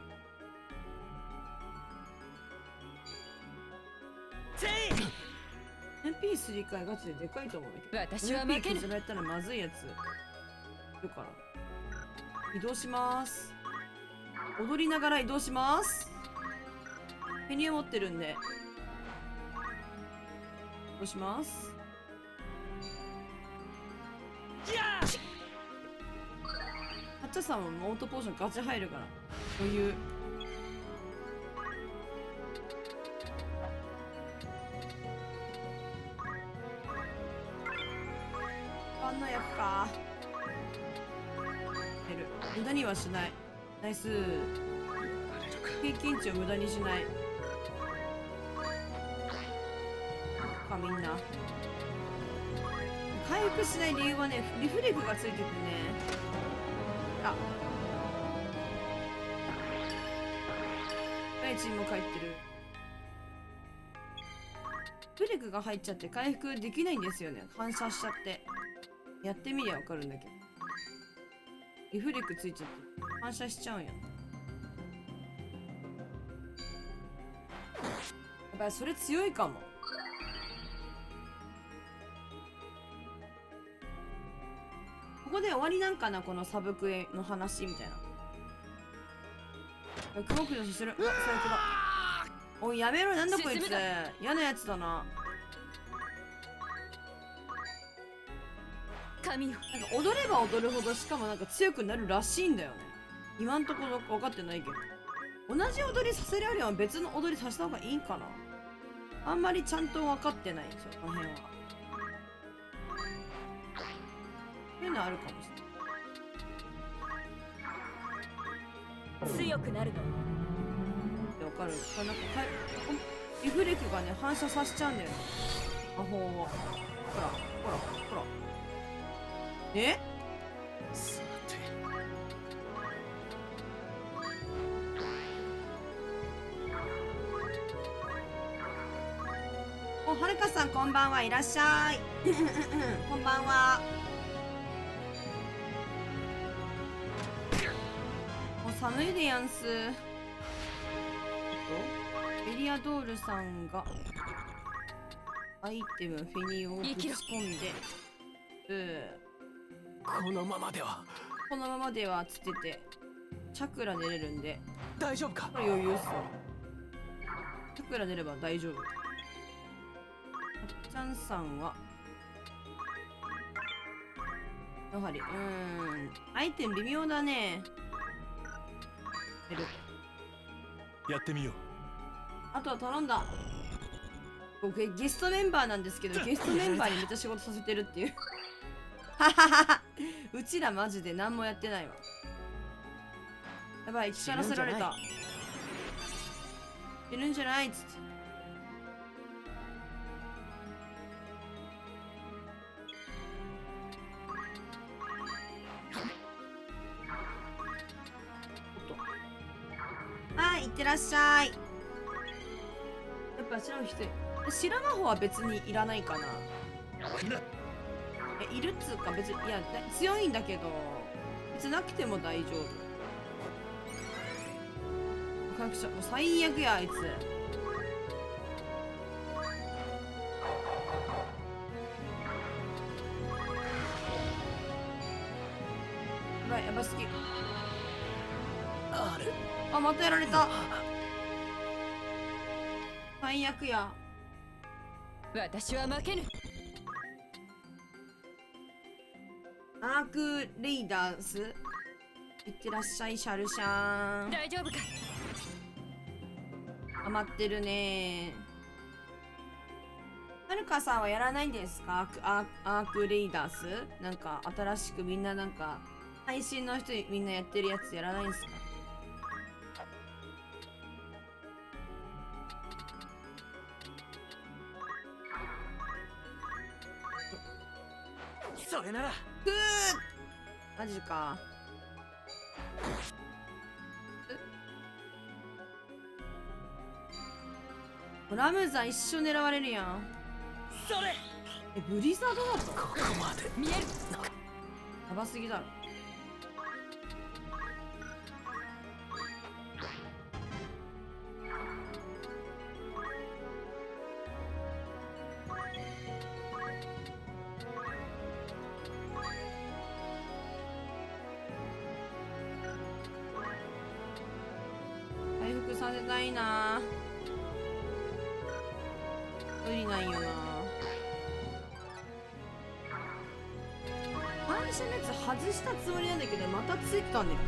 MP3 回ガチででかいと思うんだけど。私は負け MP る。削られたらまずいやついるから。移動します。踊りながら移動します。ペニを持ってるんで移動します。ハッチャさんもオートポーションガチ入るから余裕。あんな役か。無駄にはしない。ナイス。経験値を無駄にしないか。みんな回復しない理由はね、リフレクがついててね。あ、第チームも帰ってる。リフレクが入っちゃって回復できないんですよね。反射しちゃって。やってみりゃわかるんだけど、リフレクついちゃって反射しちゃうんや。やっぱりそれ強いかも。ここで終わりなんかな、このサブクエの話みたいな。雲駆除させる。うわ、最悪だ。おいやめろ。なんだこいつ、嫌なやつだな。神よ。なんか踊れば踊るほど、しかもなんか強くなるらしいんだよね。今んところ分かってないけど、同じ踊りさせるよりは別の踊りさせた方がいいんかな。あんまりちゃんと分かってない、その辺は。そういうのあるかもしれない。強くなるの。分かる。なんかリフレクがね、反射させちゃうんだよね、魔法を。ほらほらほら。え、さてはるかさんこんばんはいらっしゃいこんばんは。もう寒いでやんす。エリアドールさんがアイテムフェニをぶち込んで、このままではこのままではつっててチャクラ寝れるんで、大丈夫か。これ余裕っすよ。チャクラ寝れば大丈夫。ちゃんさんはやはりアイテム微妙だね。やってみよう。あとは頼んだ。僕ゲストメンバーなんですけど、ゲストメンバーにめっちゃ仕事させてるっていううちらマジで何もやってないわ。やばい、力らせられた。いるんじゃないっつって。はい、いってらっしゃい。やっぱ白の人、白魔法は別にいらないかな。いるっつうか別に、いや強いんだけど別になくても大丈夫。科学者もう最悪やあいつ。やばい、やばすぎ。あれあ、またやられた。最悪や。私は負けぬ。アークレイダースいってらっしゃい。シャルシャン大丈夫か。余ってるね。はるかさんはやらないんですか？アークレイダースなんか新しくみんななんか配信の人みんなやってるやつやらないんですか？それならふーマジか。ラムザ一生狙われるやん。それブリザードだとここまで見える。やばすぎだろ。回復させたいな。無理ないよな。反射のやつ外したつもりなんだけどまたついてたんだよ。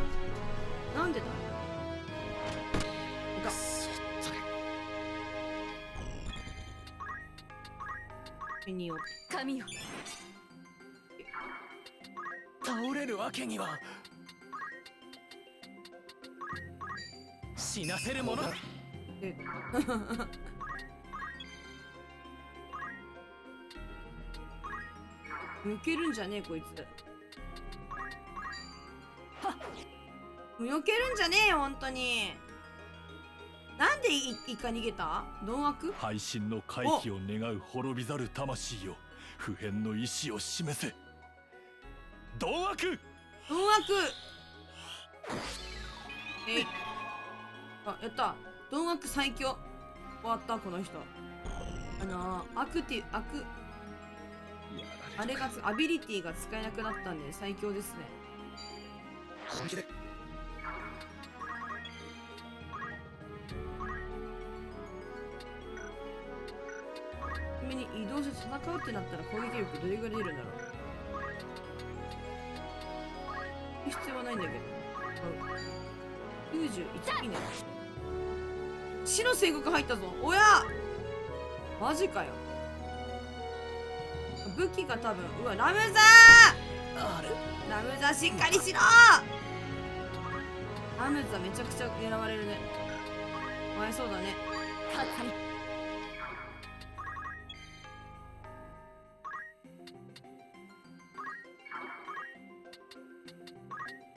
なんでだ。いた。ミニオン神よ。倒れるわけには。死なせるものだ。で抜けるんじゃねえこいつ。避けるんじゃねえよ本当に。なんで一回逃げた？鈍悪？配信の回帰を願う滅びざる魂よ、普遍の意志を示せ。鈍悪。鈍悪。あ、やった。鈍悪最強。終わったこの人。アクティアクあれがアビリティが使えなくなったんで最強ですね。本気でちなみに移動して戦うってなったら攻撃力どれぐらい出るんだろう。必要はないんだけど。91いいね。死の聖国入ったぞ。おやマジかよ。武器が多分うわラムザあれーラムザーしっかりしろ。ラムザーめちゃくちゃ狙われるね。かわいそうだね。勝つに。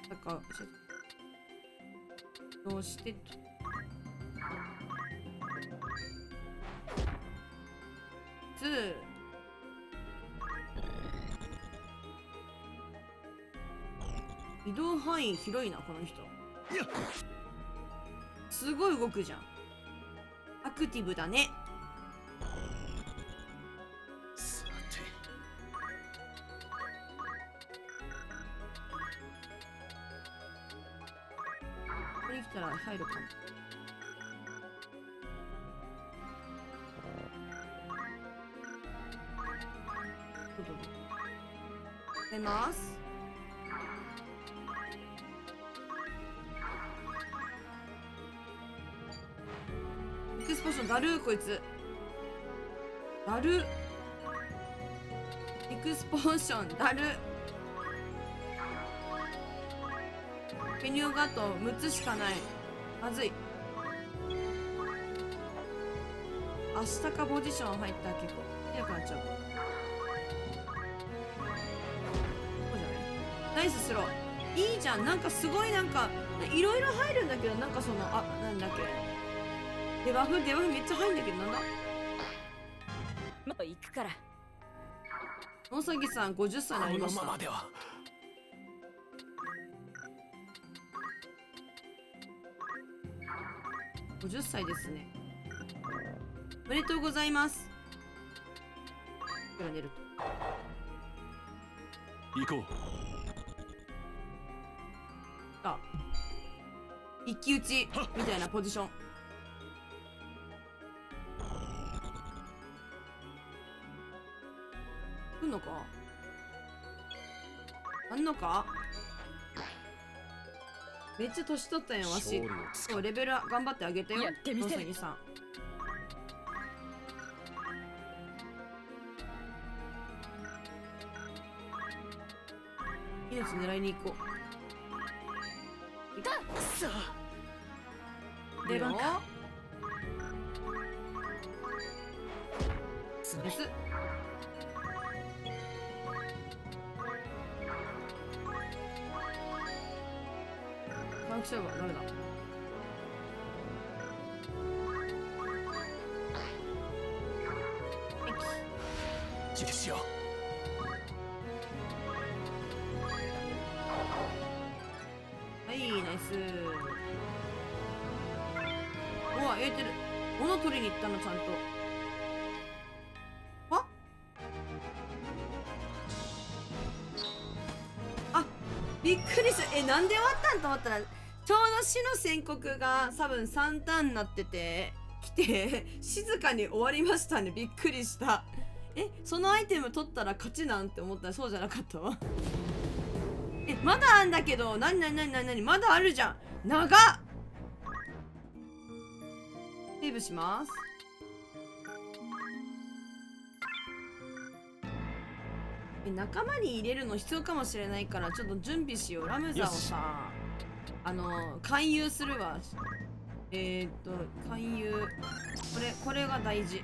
なんかどうしてと移動範囲広いなこの人。すごい動くじゃん。アクティブだね。さてここに来たら入るかも。どうぞ。出ます。エクスポーションだるーこいつ。だる。エクスポーションだる。メニューがあと6つしかない。まずい。明日かポジション入ったら結構強くなっちゃう。こうじゃない？ナイススロー。いいじゃん。なんかすごいなんかいろいろ入るんだけど、なんかそのなんだっけ、デバフめっちゃ入るんだけど、なんだ。もう行くから。野崎さん50歳になりました。このままでは。50歳ですね。おめでとうございます。これ寝ると。行こう。一騎打ちみたいなポジション。来んのか？あんのか？めっちゃ年取ったんやわし。そう、レベル頑張ってあげてよ。やってみせる野崎さん。命狙いに行こう。だくそ。出番か。それです。パンクショーはダメだ。自立しよはい、ナイス。うわ、ええてる。物取りに行ったの、ちゃんと。びっくりした。なんで終わったんと思ったら、ちょうど死の宣告が多分3ターンになってて、来て、静かに終わりましたね。びっくりした。そのアイテム取ったら勝ちなんて思ったらそうじゃなかったわ。まだあんだけど、なにまだあるじゃん。長っ。セーブします。仲間に入れるの必要かもしれないから、ちょっと準備しよう。ラムザをさ、勧誘するわ。勧誘。これが大事。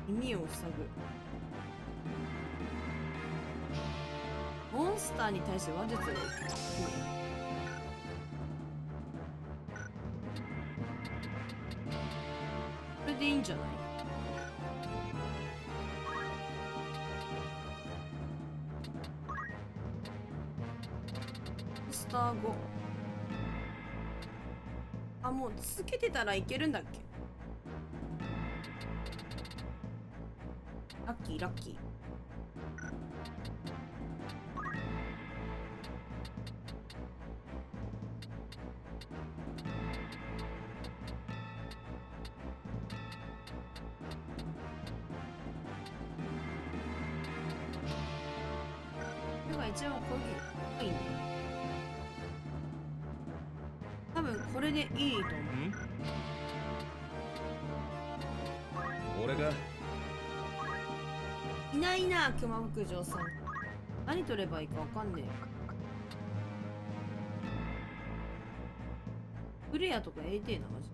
耳を塞ぐ。モンスターに対して話術を。これでいいんじゃない？スター5。もう続けてたらいけるんだっけ？ラッキーラッキー。これが一番攻撃がいいんだ。多分これでいいと思う。俺がいないな、熊牧場さん。何取ればいいかわかんねえ。フレアとかやりてえな、マジ。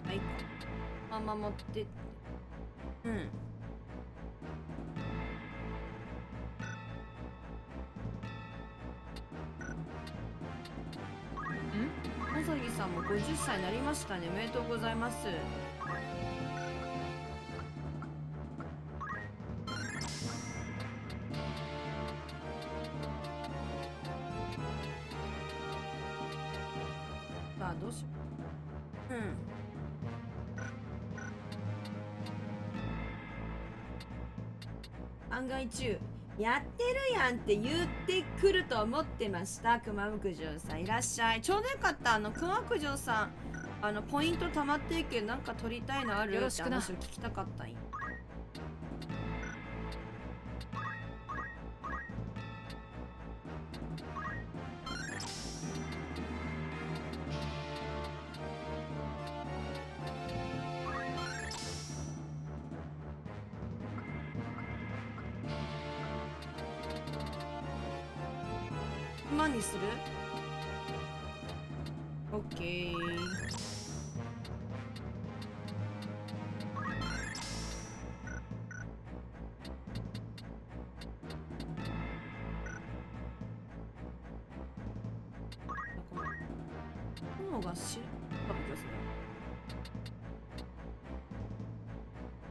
はいか。まあまあ持ってって。うん。さぎさんも50歳になりましたね。おめでとうございます。さあどうしよう。案外中やってるやんって言ってくると思ってました。熊牧場さんいらっしゃい。ちょうどよかった。熊牧場さんポイント貯まってるけどなんか取りたいのあるってよろしくな話を聞きたかったんよ。万にする？オッケー。炎が死ぬかったですね。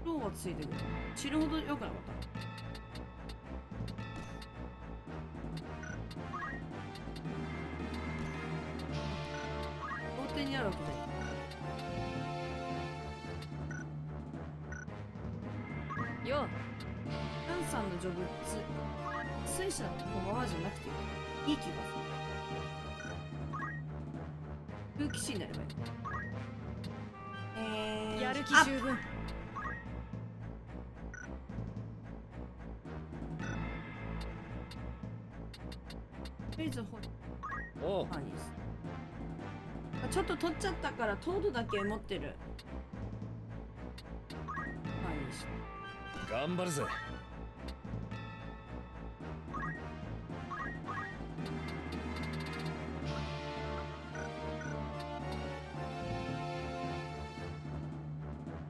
ローがついてくる。死ぬほど良くなかった。にあるわけでよダンさんのジョブ水車のままじゃなくていい気がする。空気士になればいい。やる気十分。とりあえずおう。ちょっと取っちゃったからトードだけ持ってる。頑張るぜ。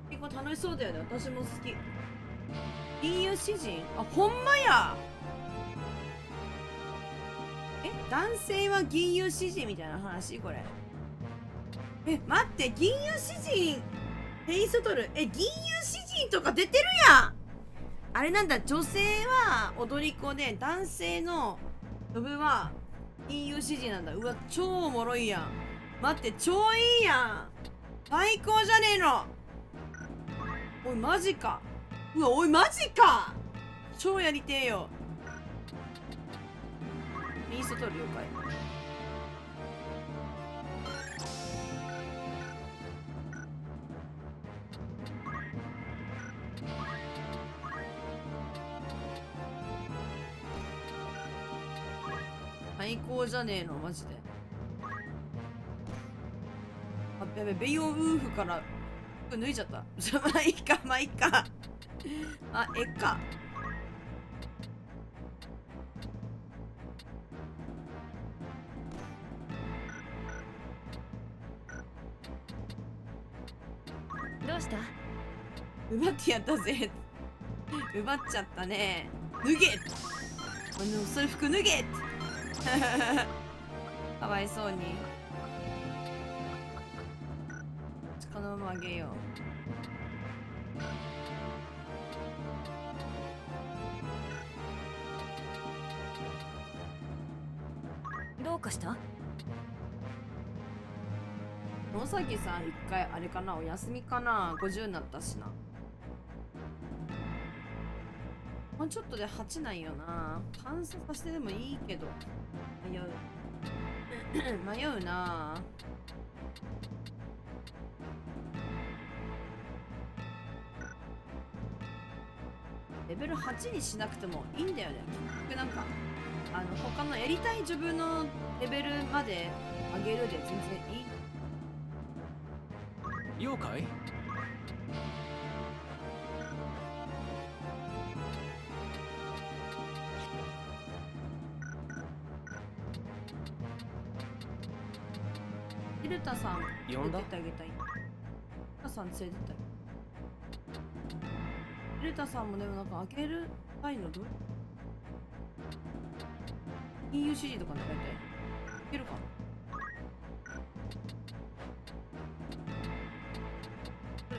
結構楽しそうだよね。私も好き。銀融詩人、あ、ほんまや。男性は銀融詩人みたいな話これ。待って、銀融詩人ペイストル、銀融詩人とか出てるやん。あれなんだ、女性は踊り子で男性のジョブは銀融詩人なんだ。うわ、超おもろいやん。待って、超いいやん。最高じゃねえの。おいマジか。うわ、おいマジか。超やりてえよ。ペイストル了解。最高じゃねえのマジで。あ、やべ、ベイオウーフから服脱いじゃった。まあいいか、まあいいか。あ、えっか。どうした？奪ってやったぜ。奪っちゃったね。脱げ。それ服脱げ。かわいそうに。このままあげよう。どうかした？野崎さん一回あれかな、お休みかな。50になったしな。もうちょっとで8なんよな。完走させてでもいいけど迷う。迷うな。レベル8にしなくてもいいんだよね。結局なんか他のやりたい自分のレベルまで上げるで全然いい。了解。ヒルタさん呼んだ連れてってあげたい。ヒルタさん連れてってあげたい。ヒルタさんもでもなんか開けるたいのどれ？金融指示とか狙いたい。いけるかな。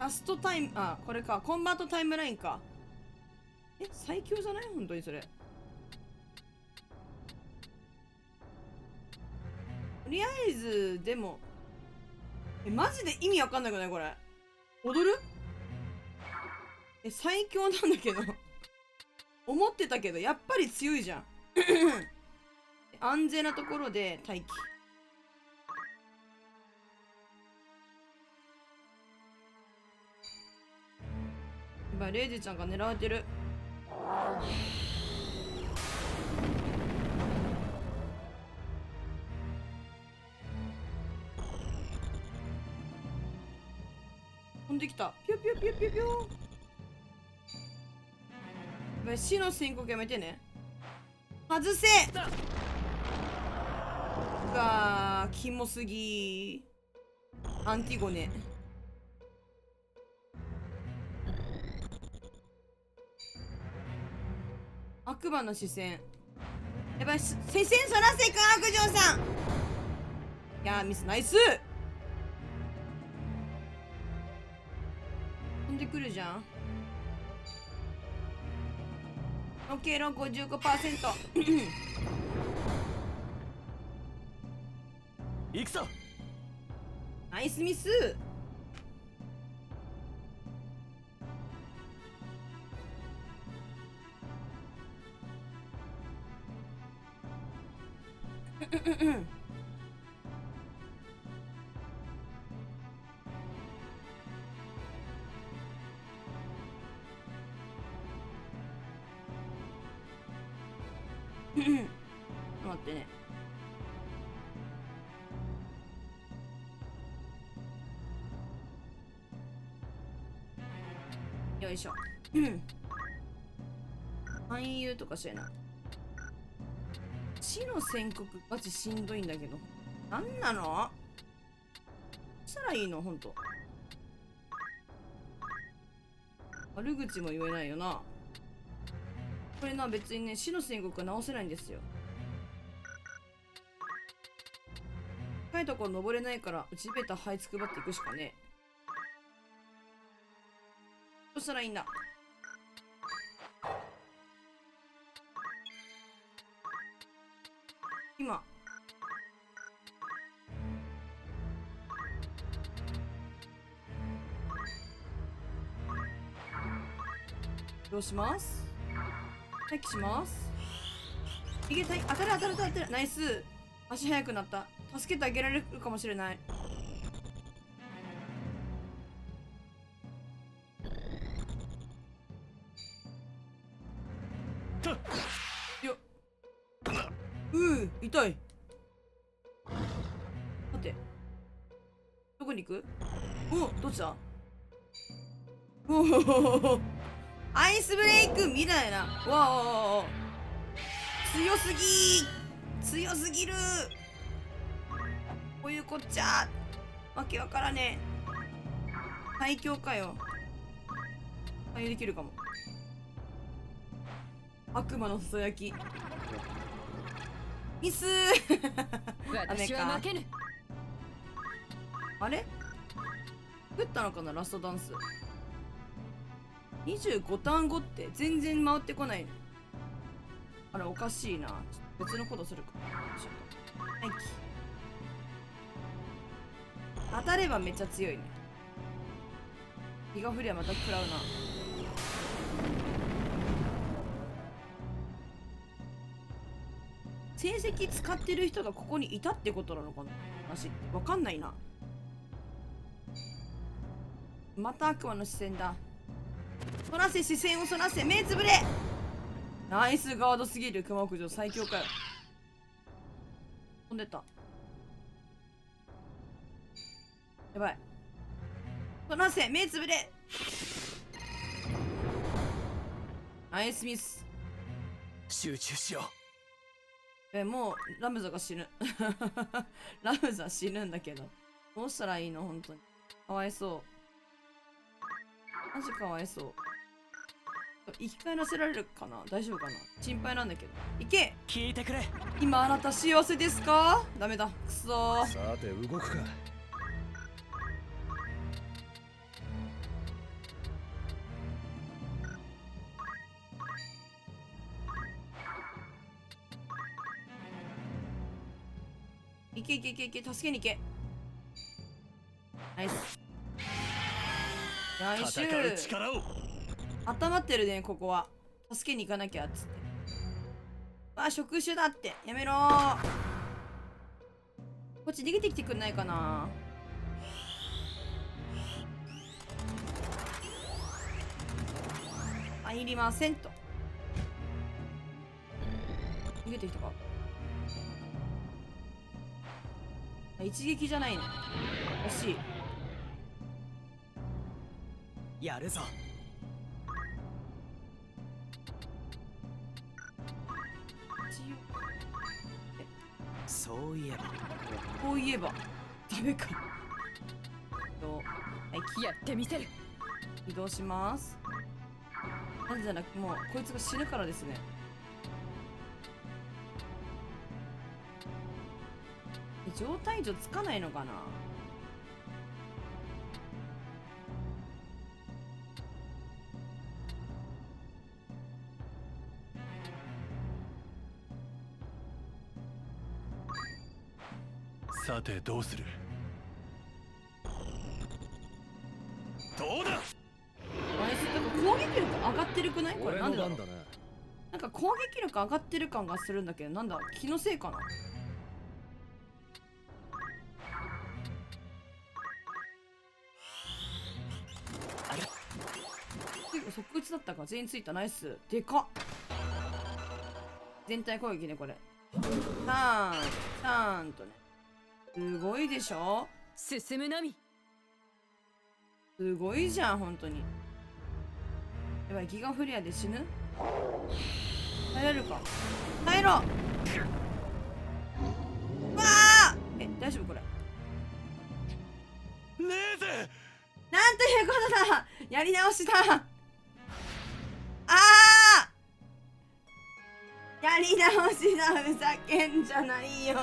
ラストタイム、あ、これか。コンバートタイムラインか。え、最強じゃない本当にそれ。とりあえず、でも。え、マジで意味わかんなくないこれ。踊る？え、最強なんだけど。思ってたけど、やっぱり強いじゃん。安全なところで待機。やばい、レイジちゃんが狙われてる。飛んできた。ピュピュピュピュピュ。やばい、死の宣告やめてね。外せ。うわー、キモすぎー。アンティゴネ。悪魔の視線。やばい、視線そらせか、悪女さん。いやー、ミスナイス。飛んでくるじゃん。オッケー、55%。行くぞ。ナイスミス。待ってね。よいしょ。勧誘とかしてな。死の宣告マジしんどいんだけど。なんなの？どうしたらいいのほんと。悪口も言えないよな。これな、別にね、死の宣告は直せないんですよ。高いところ登れないから、地べた這いつくばっていくしかねえ。どうしたらいいんだ。今。どうします？待機します。逃げたい。当たる当たる当たる当たる。ナイス。足速くなった。助けてあげられるかもしれない。よっ。痛い。待って。どこに行く？お、どっちだ？おお。アイスブレイクみたいな。わお、強すぎー、強すぎる。こういうこっちゃ。わけわからねえ。最強かよ。対応できるかも。悪魔のささやき。ミスー。私は負けぬ。あれ食ったのかな、ラストダンス。25ターン後って全然回ってこないね。あれおかしいな。ちょっと別のことするか。ちょっと。はい。当たればめっちゃ強いね。気が降りゃまた食らうな。成績使ってる人がここにいたってことなのかな。話ってわかんないな。また悪魔の視線だ。そらせ、視線をそらせ、目つぶれ。ナイスガードすぎる。熊屋上最強かよ。飛んでった。やばい。そらせ、目つぶれ。ナイスミス。集中しよもうラムザが死ぬ。ラムザ死ぬんだけど。どうしたらいいの本当に。かわいそう。マジかわいそう。生き返らせられるかな。大丈夫かな。心配なんだけど。いけ。う。聞いてくれ。今あなた幸せですか？ダメだ。くそー。さて動くか。いけいけいけいけ、助けに行け。ナイスナイス。戦う力を。温まってるね、ここは。助けに行かなきゃっつって。あ、触手だって。やめろー。こっち逃げてきてくんないかな。入りませんと。逃げてきたか。あ、一撃じゃないね。惜しい。やるぞ。そういえばこういえばダメか。はい、やってみせる。移動します。なぜならもうこいつが死ぬからですね。状態上つかないのかな。さてどうする。どうだ。ナイス。なんか攻撃力上がってるくない？これなんでだろう。なんか攻撃力上がってる感がするんだけど、なんだ気のせいかな。結構即打ちだったか。全員ついた。ナイス。でかっ。全体攻撃ねこれ。ターンとね。すごいでしょ。進むのみ。すごいじゃん本当に。やばい、ギガフレアで死ぬ。耐えられるか。耐えろ。わあ、大丈夫これ。レーゼ。なんということだ。やり直しだ。やり直しだ。ふざけんじゃないよ。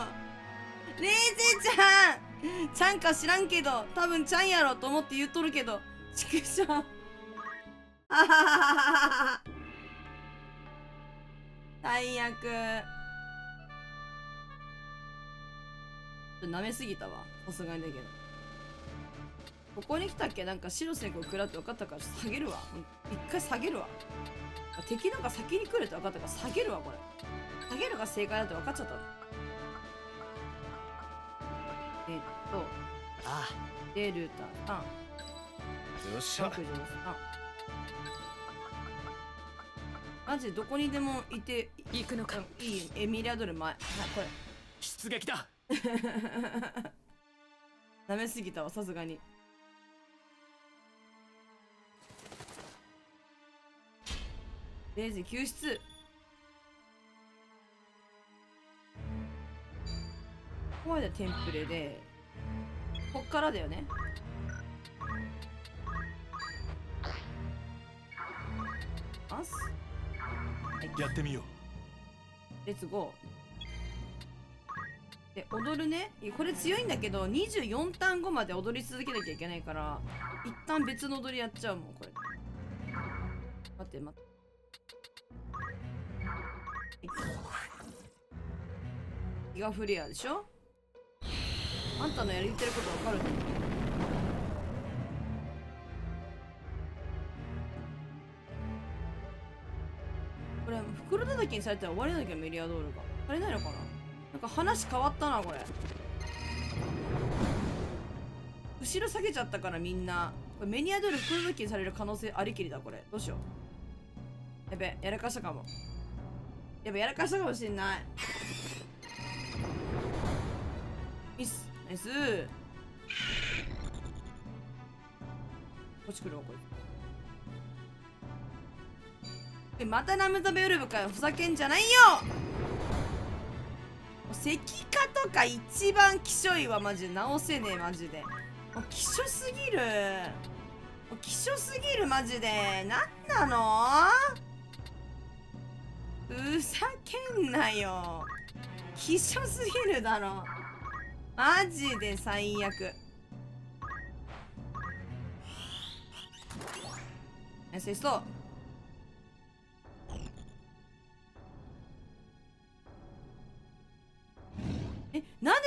レーゼちゃん。ちゃんか知らんけど、多分ちゃんやろと思って言っとるけど。ちくしょう。あはははは。最悪。ちょっと舐めすぎたわ。さすがにだけど。ここに来たっけ。なんか白線こう食らって分かったから下げるわ。一回下げるわ。敵なんか先に来るって分かったから下げるわ。これ下げるが正解だって分かっちゃった。あデルタ3。あ、よっしゃ。63。マジでどこにでもいて行くのか。いい。エミリアドル前。はい、これ出撃だ。舐めすぎたわさすがに。レイジ救出。ここまでテンプレで、こっからだよね。ます。やってみよレッツゴー。で踊るね。これ強いんだけど24ターン後まで踊り続けなきゃいけないから、一旦別の踊りやっちゃうもんこれ。待って待って。ギガフレアでしょ。あんたのやりてることわかるね。これ袋叩きにされたら終わりなんだけど、メリアドールが足りないのかな。なんか話変わったなこれ。後ろ下げちゃったからみんな。これメニアドール袋叩きにされる可能性ありきりだ。これどうしよう。やべ、やらかしたかも。やべ、やらかしたかもしんない。ミス。ナイス。こっち来るわこれ。またナムザベヨルブかよ。ふざけんじゃないよ。石化とか一番きしょいわマジで。直せねえマジで。もうきしょすぎる。もうきしょすぎるマジで。なんなの。ふざけんなよ。きしょすぎるだろマジで。最悪。ナイスそう。なんで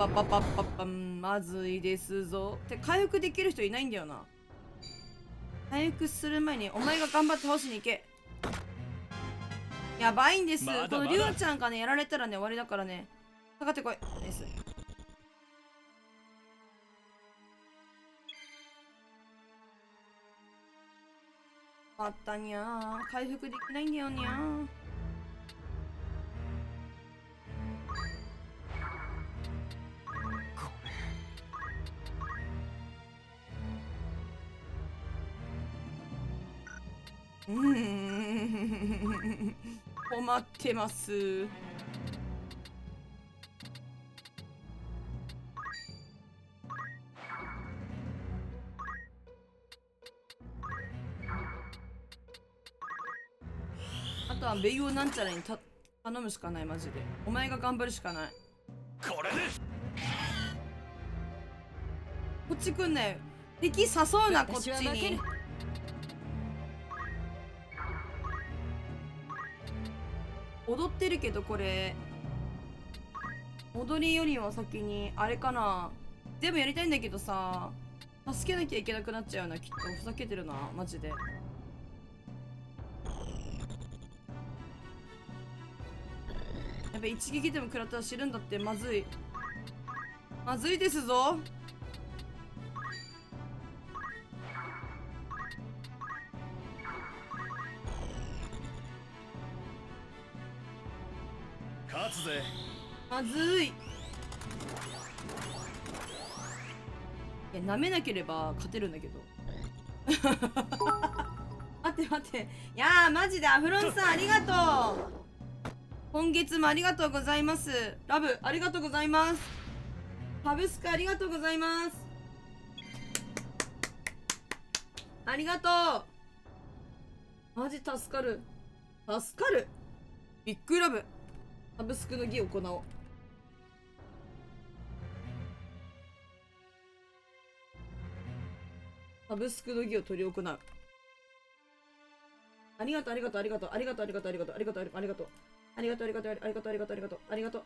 パパパパパン、まずいですぞ。って回復できる人いないんだよな。回復する前にお前が頑張って倒しに行け。やばいんです。まだまだこのリュウちゃんがねやられたらね終わりだからね。かかってこい。です。あったにゃー。回復できないんだよにゃー。困ってます。とはベイオなんちゃらに頼むしかない。マジでお前が頑張るしかない。これでこっち来んなよ。敵誘うなこっちに。踊ってるけどこれ踊りよりも先にあれかな。全部やりたいんだけどさ、助けなきゃいけなくなっちゃうな。きっとふざけてるなマジで。やべ、一撃でも食らったら死ぬんだって。まずいまずいですぞ。勝つぜ。まずい。いや、舐めなければ勝てるんだけど。待って待って。いやー、マジでアフロンさんありがとう。今月もありがとうございます。ラブありがとうございます。パブスクありがとうございます。ありがとう。マジ助かる。助かる。ビッグラブ。サブスクの儀を行おう。サブスクの儀を執り行う。ありがとうありがとうありがとうありがとうありがとうありがとうありがとうありがとうありがとうありがとうありがとうありがとうありがとうありがとう。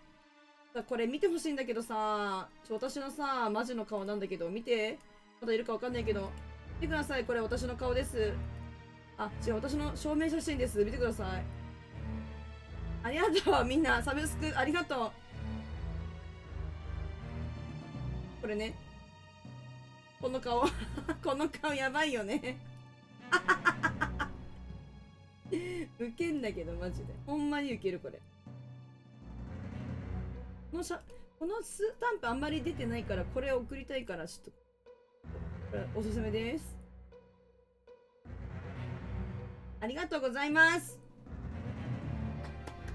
これ見てほしいんだけどさ、私のさマジの顔なんだけど、見て。まだいるかわかんないけど見てください。これ私の顔です。あ、違う、私の証明写真です。見てください。ありがとうみんな、サブスクありがとう。これね、この顔この顔やばいよねウケんだけどマジでほんまにウケる。これこのスタンプあんまり出てないから、これを送りたいからちょっとこれおすすめです。ありがとうございます。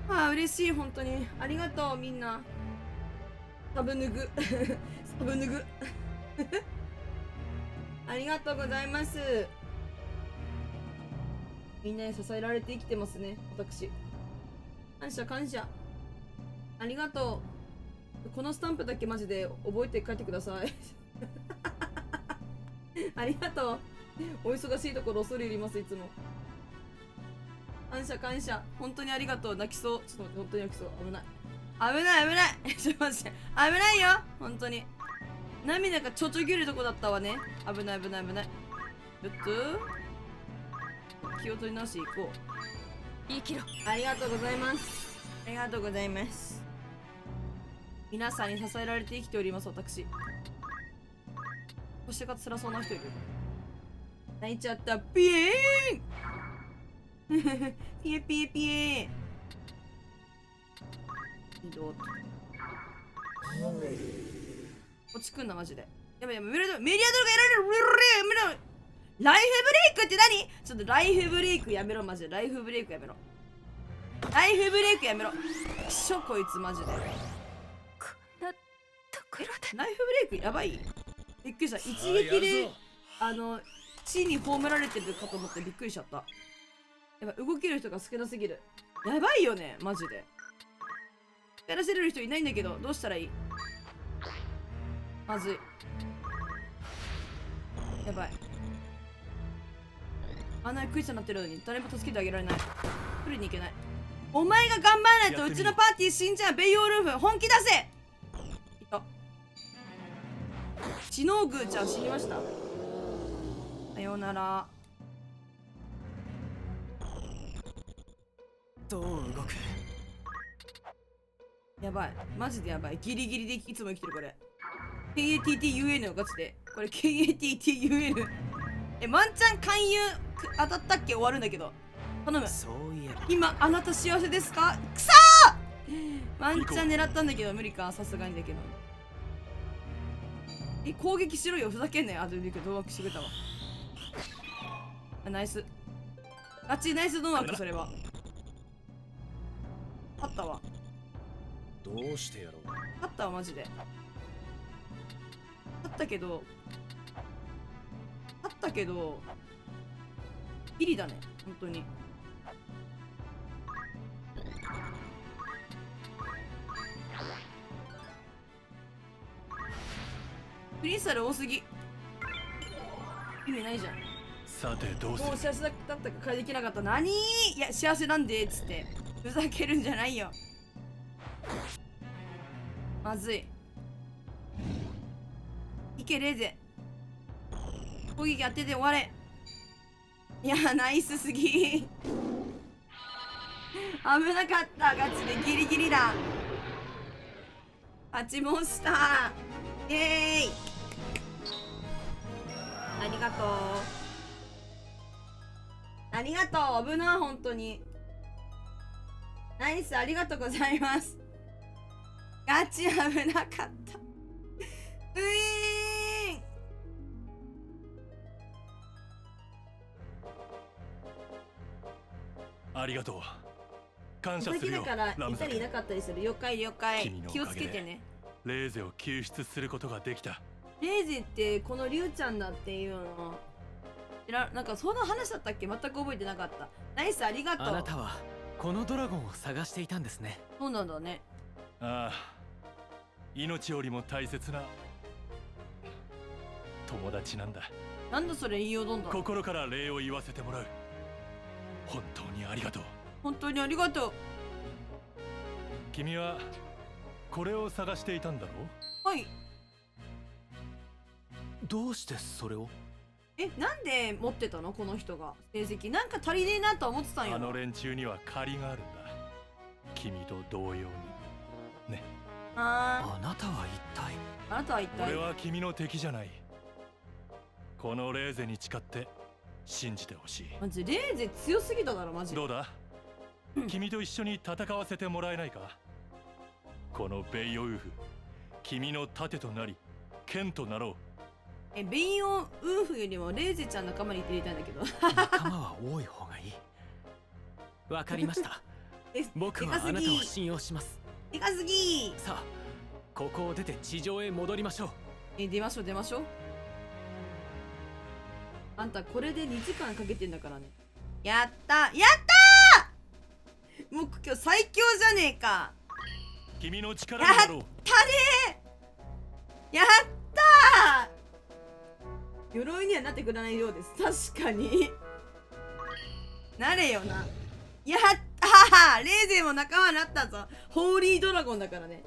ああ、嬉しい。本当にありがとうみんな。サブ脱ぐサブ脱ぐありがとうございます。みんなに支えられて生きてますね私。感謝感謝。ありがとう。このスタンプだけマジで覚えて帰ってくださいありがとう。お忙しいところ恐れ入ります。いつも感謝感謝。本当にありがとう。泣きそう。ちょっと待って、本当に泣きそう。危ない危ない危ないちょっと待って、危ないよ本当に。涙がちょちょぎるとこだったわね。危ない危ない危ない。ちょっと気を取り直していこう。生きろ。ありがとうございます。ありがとうございます。皆さんに支えられて生きております私。腰が辛そうな人いる。泣いちゃった。ピエーンピエピエピエ移動とこっち来んなマジで。やばいやばい。メディアドルがやられる。ライフブレイクって何？ちょっとライフブレイクやめろマジで。ライフブレイクやめろ。ライフブレイクやめろ。きしょこいつマジで。こんなところで。ライフブレイクやばい。びっくりした。一撃で地に葬られてるかと思ってびっくりしちゃった。やばい、動ける人が少なすぎる。やばいよねマジで。やらせれる人いないんだけどどうしたらいい。まずい。やばい。あんなにクイズになってるのに誰も助けてあげられない。取りに行けない。お前が頑張らないとうちのパーティー死んじゃう。ベイオールーフ本気出せ。いた。知能宮ちゃん死にました。さようなら。どう動く。やばいマジでやばい。ギリギリでいつも生きてるこれ。KATTUN のガチでこれ KATTUN ワンチャン勧誘当たったっけ。終わるんだけど頼む。そういえば今あなた幸せですか。くそー。ワンチャン狙ったんだけど無理か。さすがにだけど攻撃しろよふざけんなよ。あとでドーワークしてくれたわ。ナイスガチナイスドーワーク。それは勝ったわ。どうしてやろう。勝ったわマジで。勝ったけどギリだね本当に。クリスタル多すぎ。意味ないじゃん。さてどうする。もう幸せだったか借りできなかった。何？いや幸せなんでっつってふざけるんじゃないよ。まずい。いけレーゼ。攻撃当てて終われ。いやナイスすぎ。危なかった。ガチでギリギリだ。勝ちました。イエーイ。ありがとう。ありがとう。危な、本当に。ナイス、ありがとうございます。ガチ危なかった。ういーん。ありがとう。感謝するよ。先だからラムザ君いたりいなかったりする。了解了解君。のお気をかげでつけてね。レーゼを救出することができた。レイゼってこのリュウちゃんだっていうの。なんかそんな話だったっけ？全く覚えてなかった。ナイス、ありがとう。あなたはこのドラゴンを探していたんですね。そうなんだね。ああ、命よりも大切な友達なんだ。なんだそれ言いよどんだ。心から礼を言わせてもらう。本当にありがとう。本当にありがとう。君はこれを探していたんだろう。はい。どうしてそれを？なんで持ってたのこの人が成績。なんか足りねえなとは思ってたんよな。あの連中には借りがあるんだ。君と同様にね。ああなたは一体？あなたは一体。俺は君の敵じゃない。このレーゼに誓って信じてほしい。マジレーゼ強すぎただろマジで。どうだ、君と一緒に戦わせてもらえないか。このベイオウーフ、君の盾となり剣となろう。ベイオウーフよりもレーゼちゃん仲間に入れたいんだけど。仲間は多い方がいい。わかりました。僕はあなたを信用します。でかすぎ。さあ、ここを出て地上へ戻りましょう。出ましょう出ましょう。あんたこれで2時間かけてんだからね。やったやったー。もう今日最強じゃねえか。君の力になろう。やったー。鎧にはなってくれないようです。確かになれよな。やったー。レーゼも仲間になったぞ。ホーリードラゴンだからね。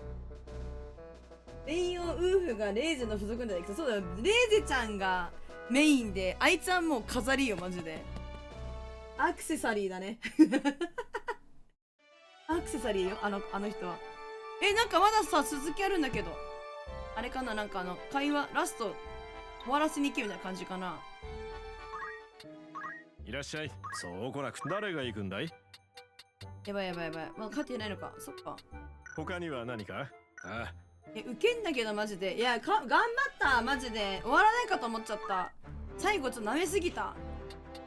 レイオウーフがレーゼの付属なんだけど、そうだよ、レーゼちゃんがメインで、あいつはもう飾りよマジで。アクセサリーだねアクセサリーよあの人は。なんかまださ続きあるんだけど、あれかな、なんか会話ラスト終わらせに行けみたいな感じかな。いらっしゃい。そうこなく誰が行くんだい？やばいやばいやばい、まだ勝ってないのか。そっか。他には何か？ああ、ウケんだけどマジで。いや頑張ったマジで。終わらないかと思っちゃった。最後ちょっと舐めすぎた。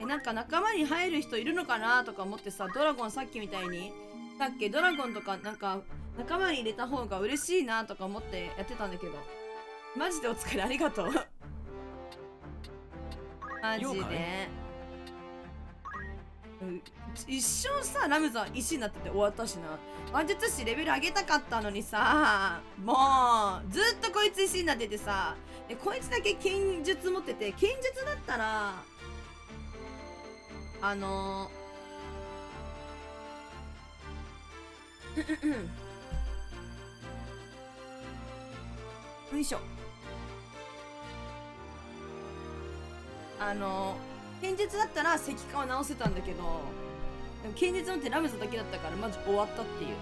なんか仲間に入る人いるのかなとか思ってさ、ドラゴンさっきみたいにだっけ、ドラゴンとかなんか仲間に入れた方が嬉しいなとか思ってやってたんだけど、マジでお疲れありがとうマジで。一瞬さラムザ石になってて終わったしな。魔術師レベル上げたかったのにさ、もうずっとこいつ石になっててさ、こいつだけ剣術持ってて、剣術だったらよいしょ。剣術だったら石化は直せたんだけど、でも剣術持ってラムザだけだったからマジ終わったっていう。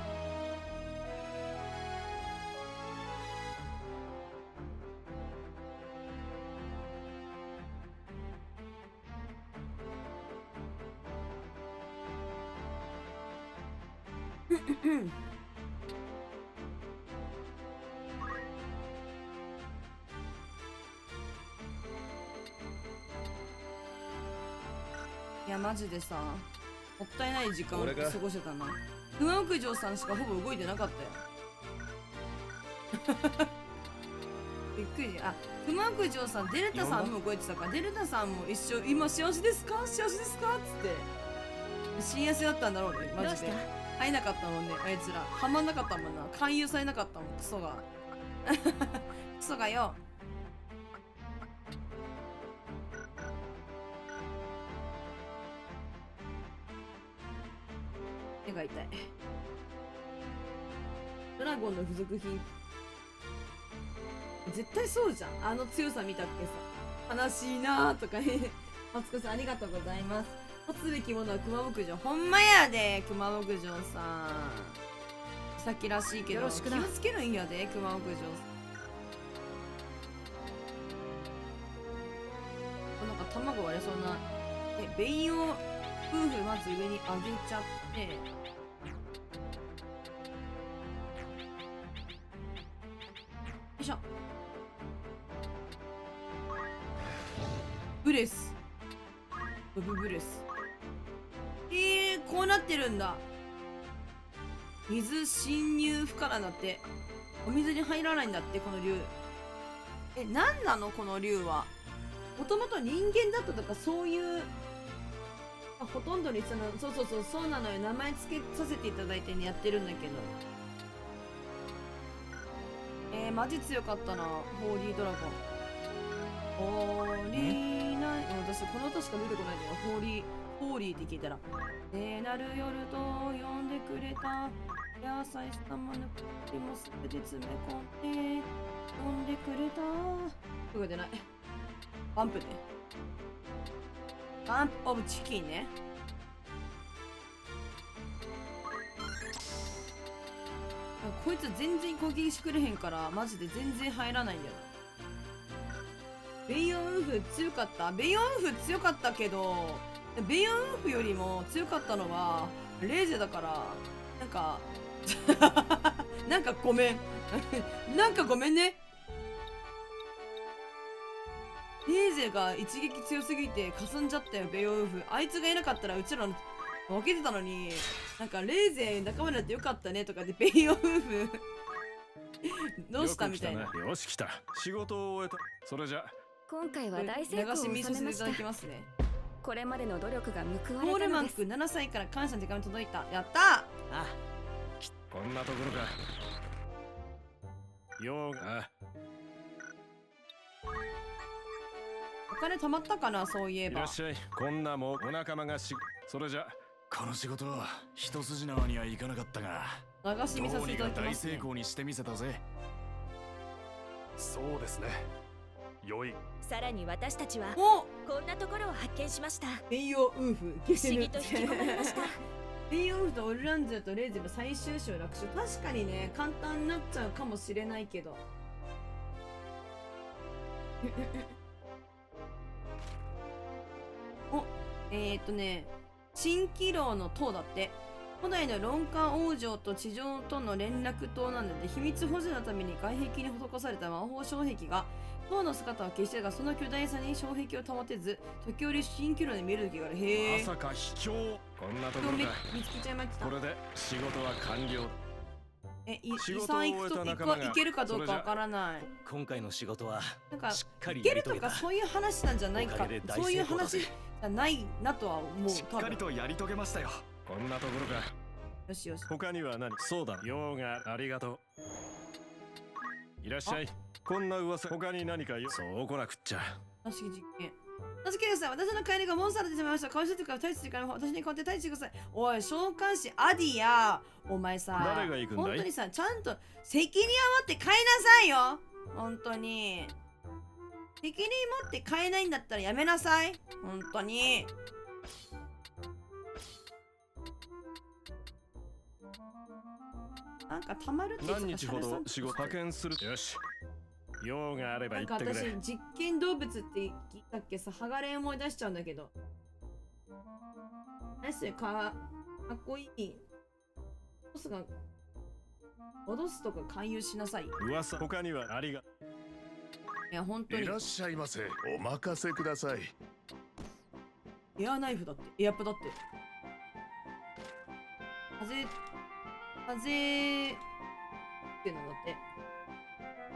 いやマジでさ、もったいない時間を過ごしてたな。熊屋上さんしかほぼ動いてなかったよびっくり。熊屋上さん、デルタさんも動いてたから、デルタさんも一緒、今幸せですか幸せですかっつって幸せだったんだろうねマジで。入んなかったもんねあいつら。はまんなかったもんな。勧誘されなかったもんクソがクソがよ。手が痛い。ドラゴンの付属品。絶対そうじゃん。あの強さ見たっけさ。悲しいなーとかね。マツコさんありがとうございます。持つべきものは熊牧場。ほんまやで、熊牧場さん。先らしいけど、よろしくな気をつけるんやで、熊牧場さん。なんか卵割れそうな。ベイヨウ夫婦まず上に上げちゃって。よいしょ。ブレス。ブレス。こうなってるんだ。水侵入不可なんだって。お水に入らないんだって、この竜。何なのこの竜は。もともと人間だったとかそういう、ほとんどにそうなのよ。名前つけさせていただいてね、やってるんだけど。マジ強かったな、ホーリードラゴン。ホーリーナイト、私この音しか出てこないんだよ。ホーリーって聞いたら。聖なる夜と呼んでくれた。野菜様の口もすべて詰め込んで、呼んでくれた。声が出ない。バンプね。バンプオブチキンね。こいつ全然攻撃してくれへんから、マジで全然入らないんだよ。ベイヨンウルフ強かった。ベイヨンウルフ強かったけど、ベイヨンウルフよりも強かったのはレーゼだから、なんかなんかごめんなんかごめんね。レーゼが一撃強すぎて霞んじゃったよ、ベイヨンウルフ。あいつがいなかったらうちらの分けてたのに、なんかレーゼ仲間になってよかったねとかでベイヨンウルフどうしたみたいな。よし来た。仕事を終えた。それじゃ今回は大成功を収め流し見させてましたいただき。ますね。これまでの努力が報わホールマンれたのです。君7歳から感謝の手紙届いた。やったあこんなところか。ようが。お金貯まったかな、そういえば。いらっしゃい。こんなもんお仲間がそれじゃこの仕事は一筋縄にはいかなかったが、流し見させていただき大ます、ね。成功にしてみせたぜ。そうですね。良い。さらに私たちはお、こんなところを発見しました。ベイヨウルフ不思議と引き込まれました。ベイヨウルフとオルランズとレイゼの最終章楽勝。確かにね、簡単になっちゃうかもしれないけど。お、蜃気楼の塔だって。古代のロンカ王女と地上との連絡塔なんだって。秘密保持のために外壁に施された魔法障壁が塔の姿を消してるが、その巨大さに障壁を保てず、時折蜃気楼で見える時がある。へえ。まさか秘境。こんなところ見か。つけちゃいました。これで仕事は完了。遺仕事を産行くと終えた仲間が行けるかどうかわからない。今回の仕事はなんかしっかり行けるやり遂げた。とかそういう話なんじゃないかおかげで。大そういう成功だぜ話じゃないなとは思う。しっかりとやり遂げましたよ。こんなところか。よしよし。他には何？そうだ。ようがありがとう。いらっしゃい。こんな噂他に何かよ。そう来なくっちゃ。話実験。助けてください。私の帰りがモンスターで出てしまいました。顔してくから退治してください。私に代わって退治してください。おい、召喚師アディや。お前さ、誰が行くんだい？本当にさ、ちゃんと責任を持って帰りなさいよ。本当に。責任持って帰れないんだったらやめなさい。本当に。なんかたまるって言って何日ほたど仕事派遣する。よし。用があればなんか言ってくれ。私実験動物って言ったっけさ、ハガレン思い出しちゃうんだけど。ナイスかっこいい。ボスが脅すとか勧誘しなさい。噂他にはありが。いや本当にいらっしゃいませ。お任せください。エアナイフだって、エアプだって。風ってのだって。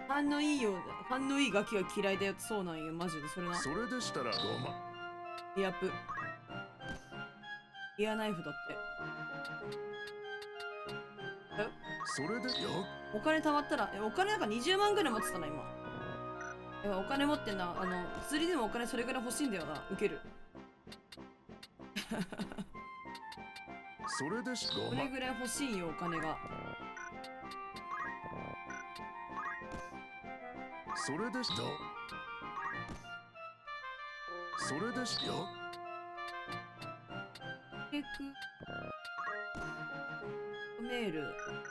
勘のいいようだ。勘のいいガキは嫌いだよってそうなんよ、マジで。それな。それでしたらどうも。エアプ。エアナイフだって。それでよ。お金貯まったら、お金なんか20万ぐらい持ってたな、今。お金持ってんな。釣りでもお金それぐらい欲しいんだよな。ウケる。それでしこれぐらい欲しいよ、お金が。それでしどそれでしよメール。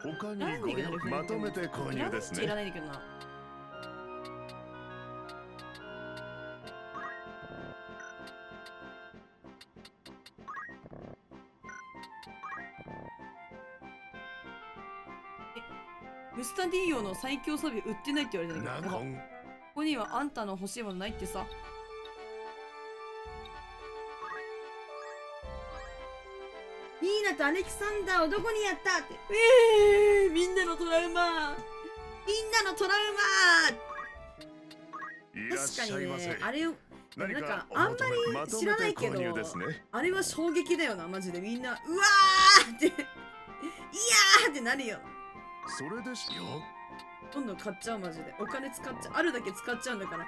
他にご用まとめて購入ですね。いらないんだけどな。ムスタディーヨの最強装備売ってないって言われてるけど、ここにはあんたの欲しいものないってさ。ニーナとアレキサンダーをどこにやったって。みんなのトラウマ、みんなのトラウマ。いらっしゃいませ。確かにね、あれを何なんかかあんまり知らないけど、あれは衝撃だよな、マジで。みんなうわーっていやーってなるよ。それでしよどんどん買っちゃう、マジで。お金使っちゃう、あるだけ使っちゃうんだから。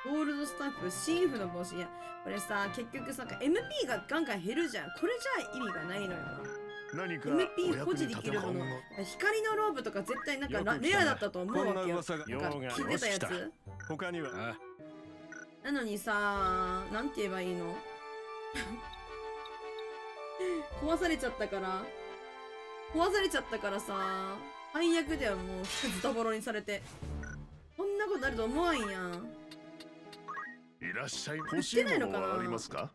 ゴールドスタンプ、シンフの帽子。いや、これさ、結局さ、MP がガンガン減るじゃん。これじゃあ意味がないのよな。何か MP 保持できるもの。光のローブとか絶対なんかレアだったと思うわけよ。なんか聞いてたやつ。他にはなのにさ、なんて言えばいいの壊されちゃったからさ、最悪だよ、もうズタボロにされて。こんなことあると思わんやん。いらっしゃい。欲しいものはありますか？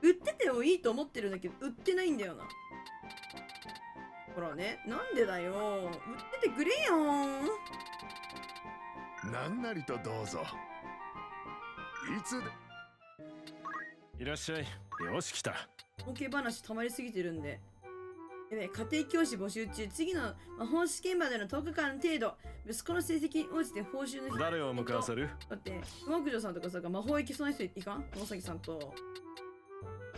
売っててもいいと思ってるんだけど、売ってないんだよな。ほらね、なんでだよ。売っててくれよ。なんなりとどうぞ。いつでいらっしゃい。よし来た。儲け話たまりすぎてるんで。家庭教師募集中。次の魔法試験までの10日間程度。息子の成績に応じて報酬の誰を向かわせる？だって熊九条さんとかさ、魔法行きそうな人いかん？野崎さんと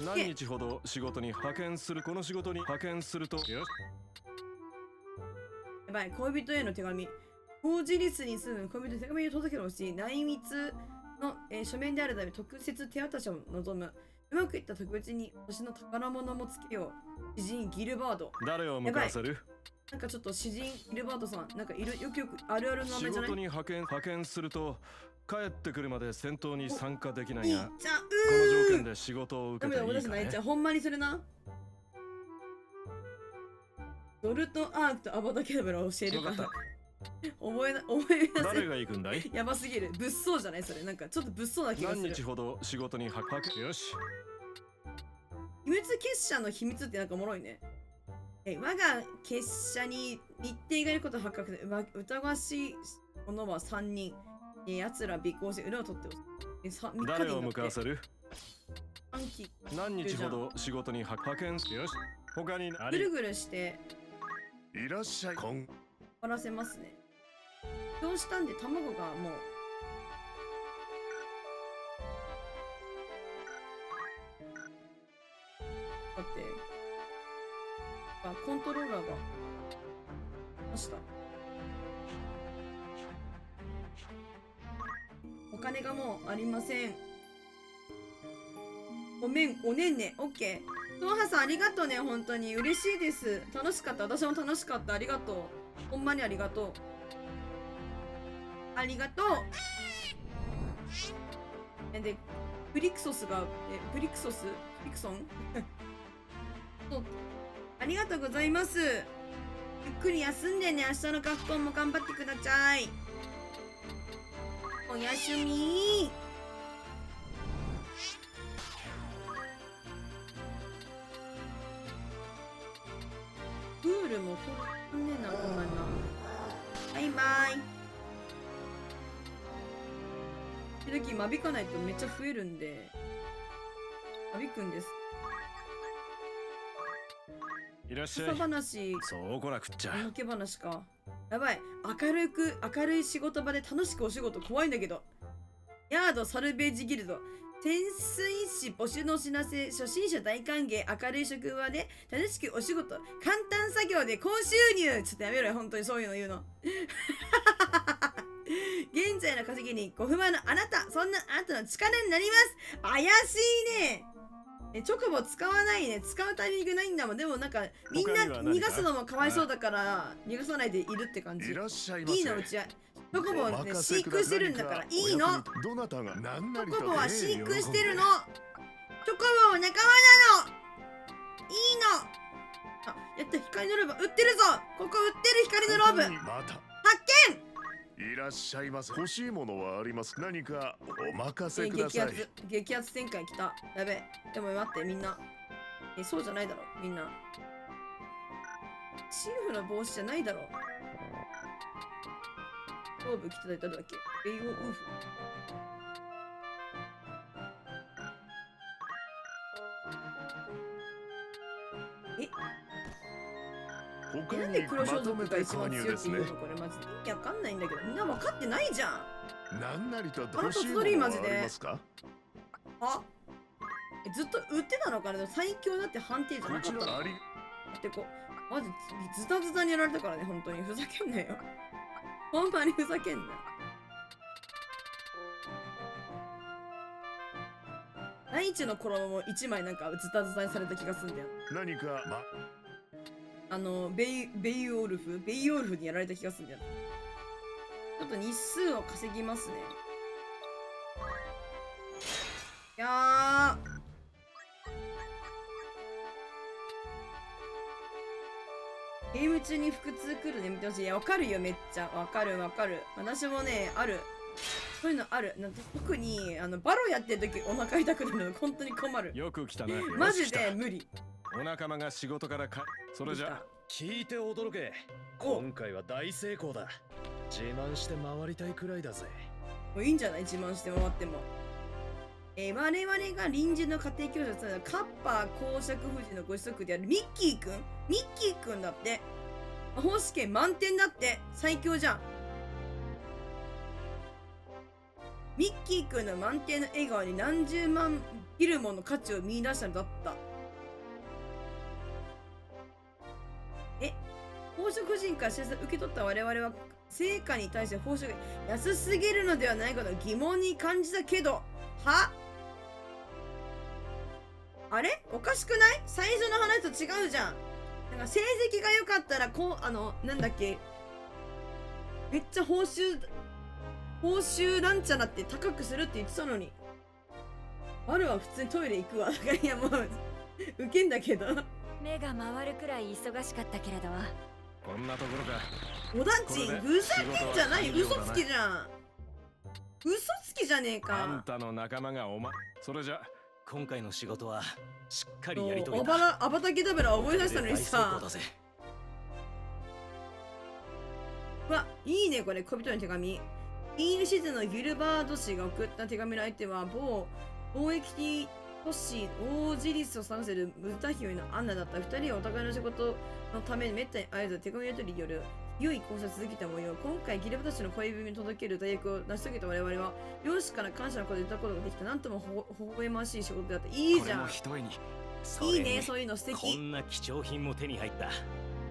何日ほど仕事に派遣する。この仕事に派遣するとよし。やばい、恋人への手紙。法事率に住む恋人に手紙を届けてほしい。内密の、書面であるため特設手渡しを望む。うまくいった特別に私の宝物もつけよう。詩人ギルバード。誰を向かわせる？なんかちょっと詩人ギルバードさん、なんかいる、よくあるあるの名前じゃない？仕事に派遣すると帰ってくるまで戦闘に参加できないが、この条件で仕事を受けていいかね？ダメだ、ほんまにそれな。ドルトアークとアバタケダブラを教えるから。覚えな誰が行くんだい？やばすぎる。物騒じゃないそれ。なんかちょっと物騒な気がする。何日ほど仕事に派遣。よし。秘密結社の秘密ってなんかおもろいね。我が結社に日程がいることを発覚で疑わしい者は3人。奴ら尾行して裏を取ってほしい。誰を向かわせる？何日ほど仕事に派遣。よし。他にぐるぐるしていらっしゃい。終わらせますね。そうしたんで卵がもうだってコントローラーがました。お金がもうありません。ごめん、おねんね。オッケー。トーハさんありがとうね。本当に嬉しいです。楽しかった。私も楽しかった。ありがとう。ほんまにありがとう。ありがとう。で、ブリクソンそうありがとうございます。ゆっくり休んでね。明日の学校も頑張ってください。おやすみ。プールも飛んでんな、こんなんな。バイバイ。時々間引かないとめっちゃ増えるんで、間引くんです。いらっしゃい。朝話、そうこなくっちゃ。抜け話か。やばい。明るい仕事場で楽しくお仕事怖いんだけど。ヤードサルベージギルド。潜水士募集のお知らせ。初心者大歓迎。明るい職場で楽しくお仕事。簡単作業で高収入。ちょっとやめろよ。本当にそういうの言うの。現在の稼ぎにご不満のあなた。そんなあなたの力になります。怪しいね。チョコボ使わないね。使うタイミングないんだもん。でもなんかみんな逃がすのもかわいそうだから逃がさないでいるって感じ。いらっしゃいませ。いいのうちはチョコボをね飼育してるんだからいいの。どなたが何チなりとョコボは飼育してるの。チョコボは仲間なの。いいの。あ、やった、光のローブ売ってるぞ。ここ売ってる光のローブ。また発見。いらっしゃいませ。欲しいものはあります。何かお任せください。激アツ展開きた。やべえ。でも待ってみんな。そうじゃないだろみんな。チーフの帽子じゃないだろ。ローブ着てた誰だっけ？ベイオウフ。なんで黒装束が一番強いって言うのこれマジで意味わかんないんだけど、みんな分かってないじゃん。何なりと欲しいものはありますか？あ、ずっと売ってたのかな。でも最強だって判定じゃなかったの。だってこうマジズタズタにやられたからね。本当にふざけんなよ。ほんまにふざけんな。第一の衣も一枚なんかズタズタにされた気がするんだよ。何かベイオルフにやられた気がするんだよ。ちょっと日数を稼ぎますね。いやゲーム中に腹痛くるね。見てほしい。いや、わかるよ、めっちゃ。わかる。私もね、ある。そういうのある。なんか特に、バロやってる時お腹痛くなるの、本当に困る。よく来たね。マジで無理。お仲間が仕事からそれじゃ。聞いて驚け。今回は大成功だ。自慢して回りたいくらいだぜ。もういいんじゃない？自慢して回っても。我々が臨時の家庭教師を務めたカッパー公爵夫人のご子息であるミッキーくんだって。魔法試験満点だって。最強じゃん。ミッキーくんの満点の笑顔に何十万ギルモンの価値を見出したのだった。宝飾夫人から診察受け取った我々は成果に対して報酬が安すぎるのではないかと疑問に感じたけど、は？あれ？おかしくない？最初の話と違うじゃん。なんか成績が良かったらなんだっけ、めっちゃ報酬なんちゃらって高くするって言ってたのに、あるは普通にトイレ行くわ。だからいやもうウケんだけど目が回るくらい忙しかったけれど、こんなところか。おだんちんふざけんじゃない。嘘つきじゃん。嘘つきじゃねえか。あんたの仲間がそれじゃ今回の仕事はしっかりやり遂げた。アバタケダブラ思い出したのにさ。うわ、いいねこれ。小人の手紙。イールシズのギルバード氏が送った手紙の相手は貿易都市オージリスを探せる歌姫のアンナだった。二人はお互いの仕事のためにめったに会えず手紙やり取りによる良い交渉を続けた模様。今回ギルバード氏の恋文に届ける大役を成し遂げた我々は漁師から感謝のことを言ったことができた。なんとも微笑ましい仕事だった。いいじゃん。いいね、そういうの素敵。こんな貴重品も手に入った。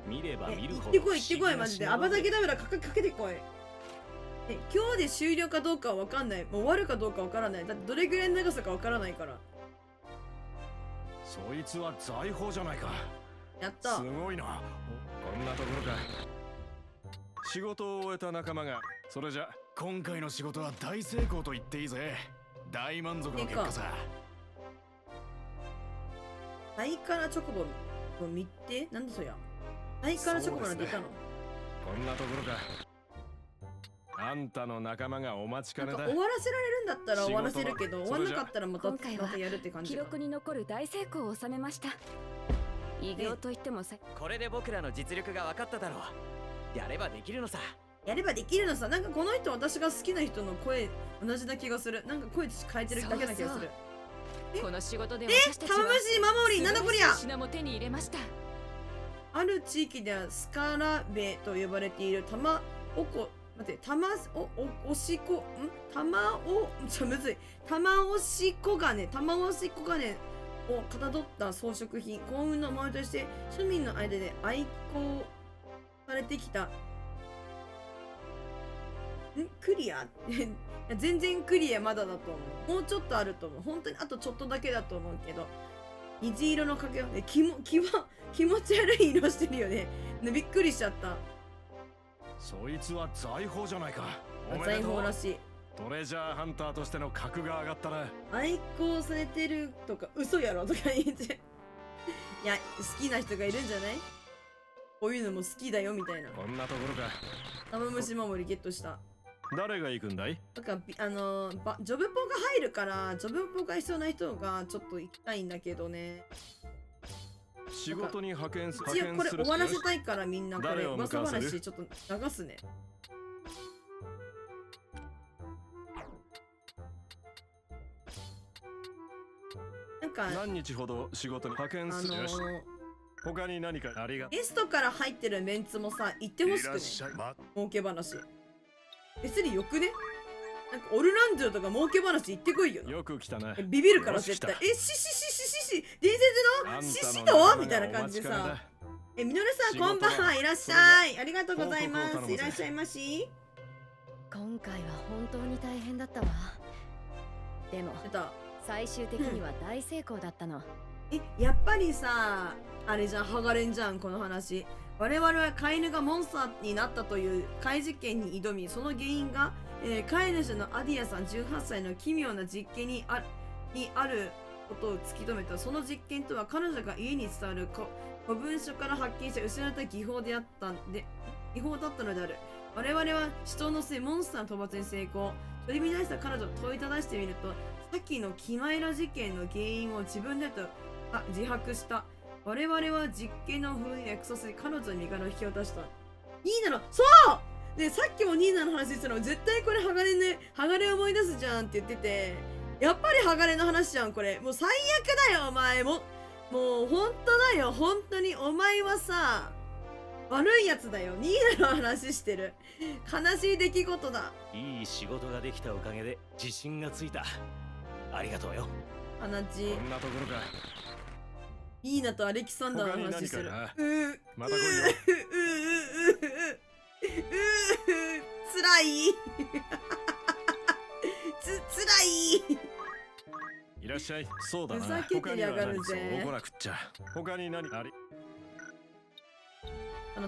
見れば見るほど。行ってこいマジで。アバタケダブラかけてこい。今日で終了かどうかは分かんない。もう終わるかどうか分からない。だってどれぐらいの長さか分からないから。そいつは財宝じゃないか。やった。すごいな。こんなところか。仕事を終えた仲間が、それじゃ今回の仕事は大成功と言っていいぜ。大満足の結果さ。ハイカラチョコボの見て、なんだそりゃ。ハイカラチョコボなんていたの？こんなところか。あんたの仲間がお待ちかねだ。終わらせられるんだったら終わらせるけど、終わんなかったらまたやるって感じ。記録に残る大成功を収めました。偉業と言ってもこれで僕らの実力が分かっただろう。やればできるのさ。なんかこの人、私が好きな人の声同じな気がする。なんか声変えてるだけな気がする。この仕事で私たちはタマムシ守り、なんだこりゃ。品も手に入れました。ある地域ではスカラベと呼ばれている玉押し子金をかたどった装飾品、幸運のお守りとして庶民の間で愛好されてきた。クリア全然クリアまだだと思う。もうちょっとあると思う。本当にあとちょっとだけだと思うけど、虹色の掛け気持ち悪い色してるよね。びっくりしちゃった。そいつは財宝じゃないか。おめで財とう。宝らしい。トレジャーハンターとしての格が上がったな。愛好されてるとか嘘やろとか言っていや好きな人がいるんじゃない？こういうのも好きだよみたいな。こんなところか。玉虫守りゲットした。誰が行くんだい？だからジョブポが入るからジョブポが必要な人がちょっと行きたいんだけどね。仕事に派遣する。一応これ終わらせたいからみんなこれ誰を向か噂わせる？話ちょっと流すね。なんか何日ほど仕事に派遣する。よし他に何かありがとゲストから入ってるメンツもさ言ってほしくね。儲け話別によくね。なんかオルランドとか儲け話言ってこいよな。よく来たな。ビビるから絶対。よし伝説のシシドみたいな感じでさ。みのるさんこんばんはいらっしゃい。ありがとうございます。いらっしゃいまし。今回は本当に大変だったわ。でも出た。最終的には大成功だったの。やっぱりさあれじゃん、ハガレンじゃんこの話。我々は飼い犬がモンスターになったという怪実験に挑み、その原因が、飼い主のアディアさん18歳の奇妙な実験にあることを突き止めた。その実験とは彼女が家に伝わる古文書から発見した失われた技法だったのである。我々は死闘の末モンスターの討伐に成功。取り乱した彼女を問いただしてみると、さっきのキマイラ事件の原因を自分でと自白した。我々は実験の封印を約束し彼女の身柄を引き渡した。ニーナのそうね、さっきもニーナの話してたの絶対これハガレね、ハガレ思い出すじゃんって言ってて、やっぱりハガレの話じゃんこれ。もう最悪だよお前もう本当だよ本当に。お前はさ悪いやつだよ。ニーナの話してる。悲しい出来事だ。いい仕事ができたおかげで自信がついた。ありがとうよ。話こんなところか。ニーナとアレキサンダーの話してる。また来いよ。つらいつらい。いらっしゃい。そうだな。ふざけてやがるぜ。そうこなくっちゃ。他に何あり？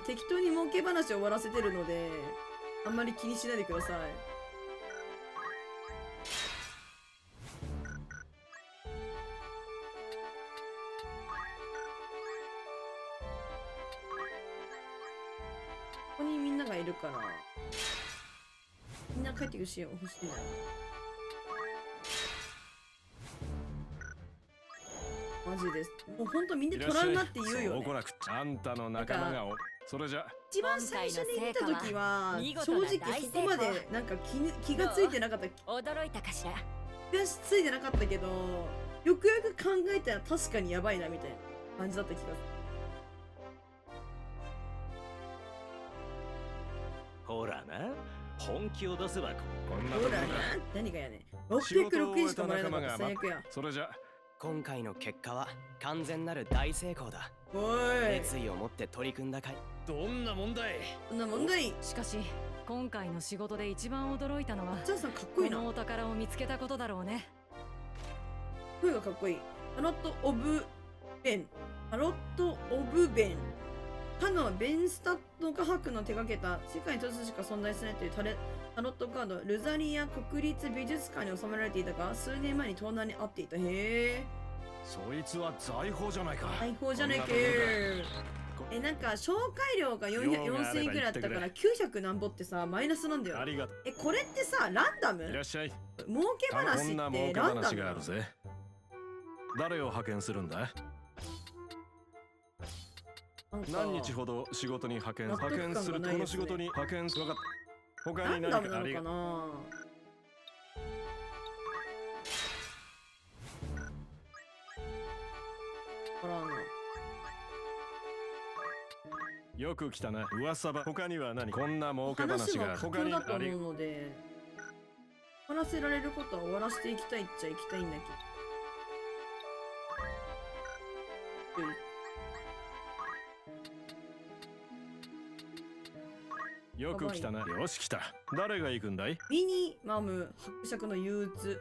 適当に儲け話を終わらせてるのであんまり気にしないでください。ここにみんながいるからみんな帰ってほしいよ。欲しいな。マジです。もうほんとみんなトラウマって言うよね。あんたの仲間がそれじゃ一番最初に見た時は正直そこまでなんか気がついてなかった。驚いたかしら。気がついてなかったけど、よくよく考えたら確かにやばいなみたいな感じだった気がする。ほらな、本気を出せばこんなほらな、何がやねん。606円しかもらえなかった最悪や。それじゃ今回の結果は完全なる大成功だ。おい、熱意を持って取り組んだかい。どんな問題？そんな問題。しかし今回の仕事で一番驚いたのはジャンさんかっこいいな。このお宝を見つけたことだろうね。声がかっこいい。タロット・オブ・ベン。タロット・オブ・ベン。かのベンスタッド画伯の手掛けた世界に一つしか存在しないというタロットカード、ルザリア国立美術館に収められていたが、数年前に盗難に遭っていた。へえ。そいつは財宝じゃないか。財宝じゃねえけ。なんか紹介料が4000円ぐらいあったから900なんぼってさマイナスなんだよ。ありがとう。これってさランダム？いらっしゃい。儲け話ってランダムがあるぜ。誰を派遣するんだ？何日ほど仕事に派遣する。この仕事に派遣する。他に何かありがとう。よく来たな。噂ば他には何？こんな儲け話が他にだと思うので、終わらせられることは終わらせていきたいっちゃいきたいんだけど。よく来たな。よし来た。誰が行くんだい？ミニマム伯爵の憂鬱。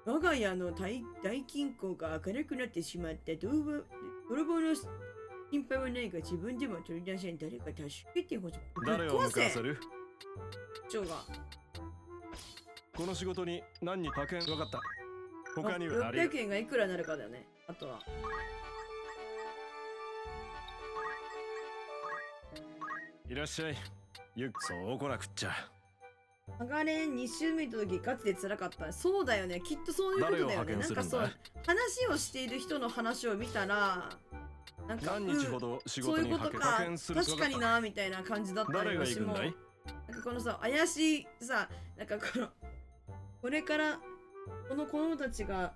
我が家の大金庫が明るくなってしまった泥棒の心配はないが自分でも取り出せん。誰か助けてほしい。誰を向かわせる？長がこの仕事に何人派遣？分かった。他にはありがと600円がいくらになるかだよね。あとはいらっしゃい。そう来なくっちゃ。ハガレン2週目の時ガチで辛かった。そうだよね。きっとそういうことだよね。誰を派遣するんだ？なんかそう話をしている人の話を見たらなんか何日ほど仕事に派遣する？確かになみたいな感じだったり誰が行くんだい？なんかこのさ怪しいさなんかこれからこの子供たちが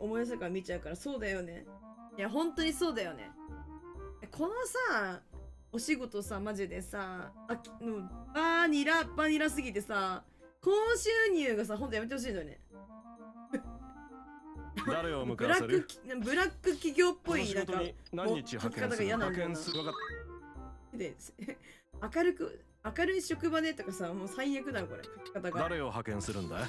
思い出すから見ちゃうからそうだよね。いや本当にそうだよね。このさお仕事さマジでさバニラすぎてさ高収入がさほんとやめてほしいのよね。誰を向かわせる？ブラック企業っぽいなんか何日派遣する？派遣する。で明るい職場でとかさもう最悪だよこれ書き方が。誰を派遣するんだ？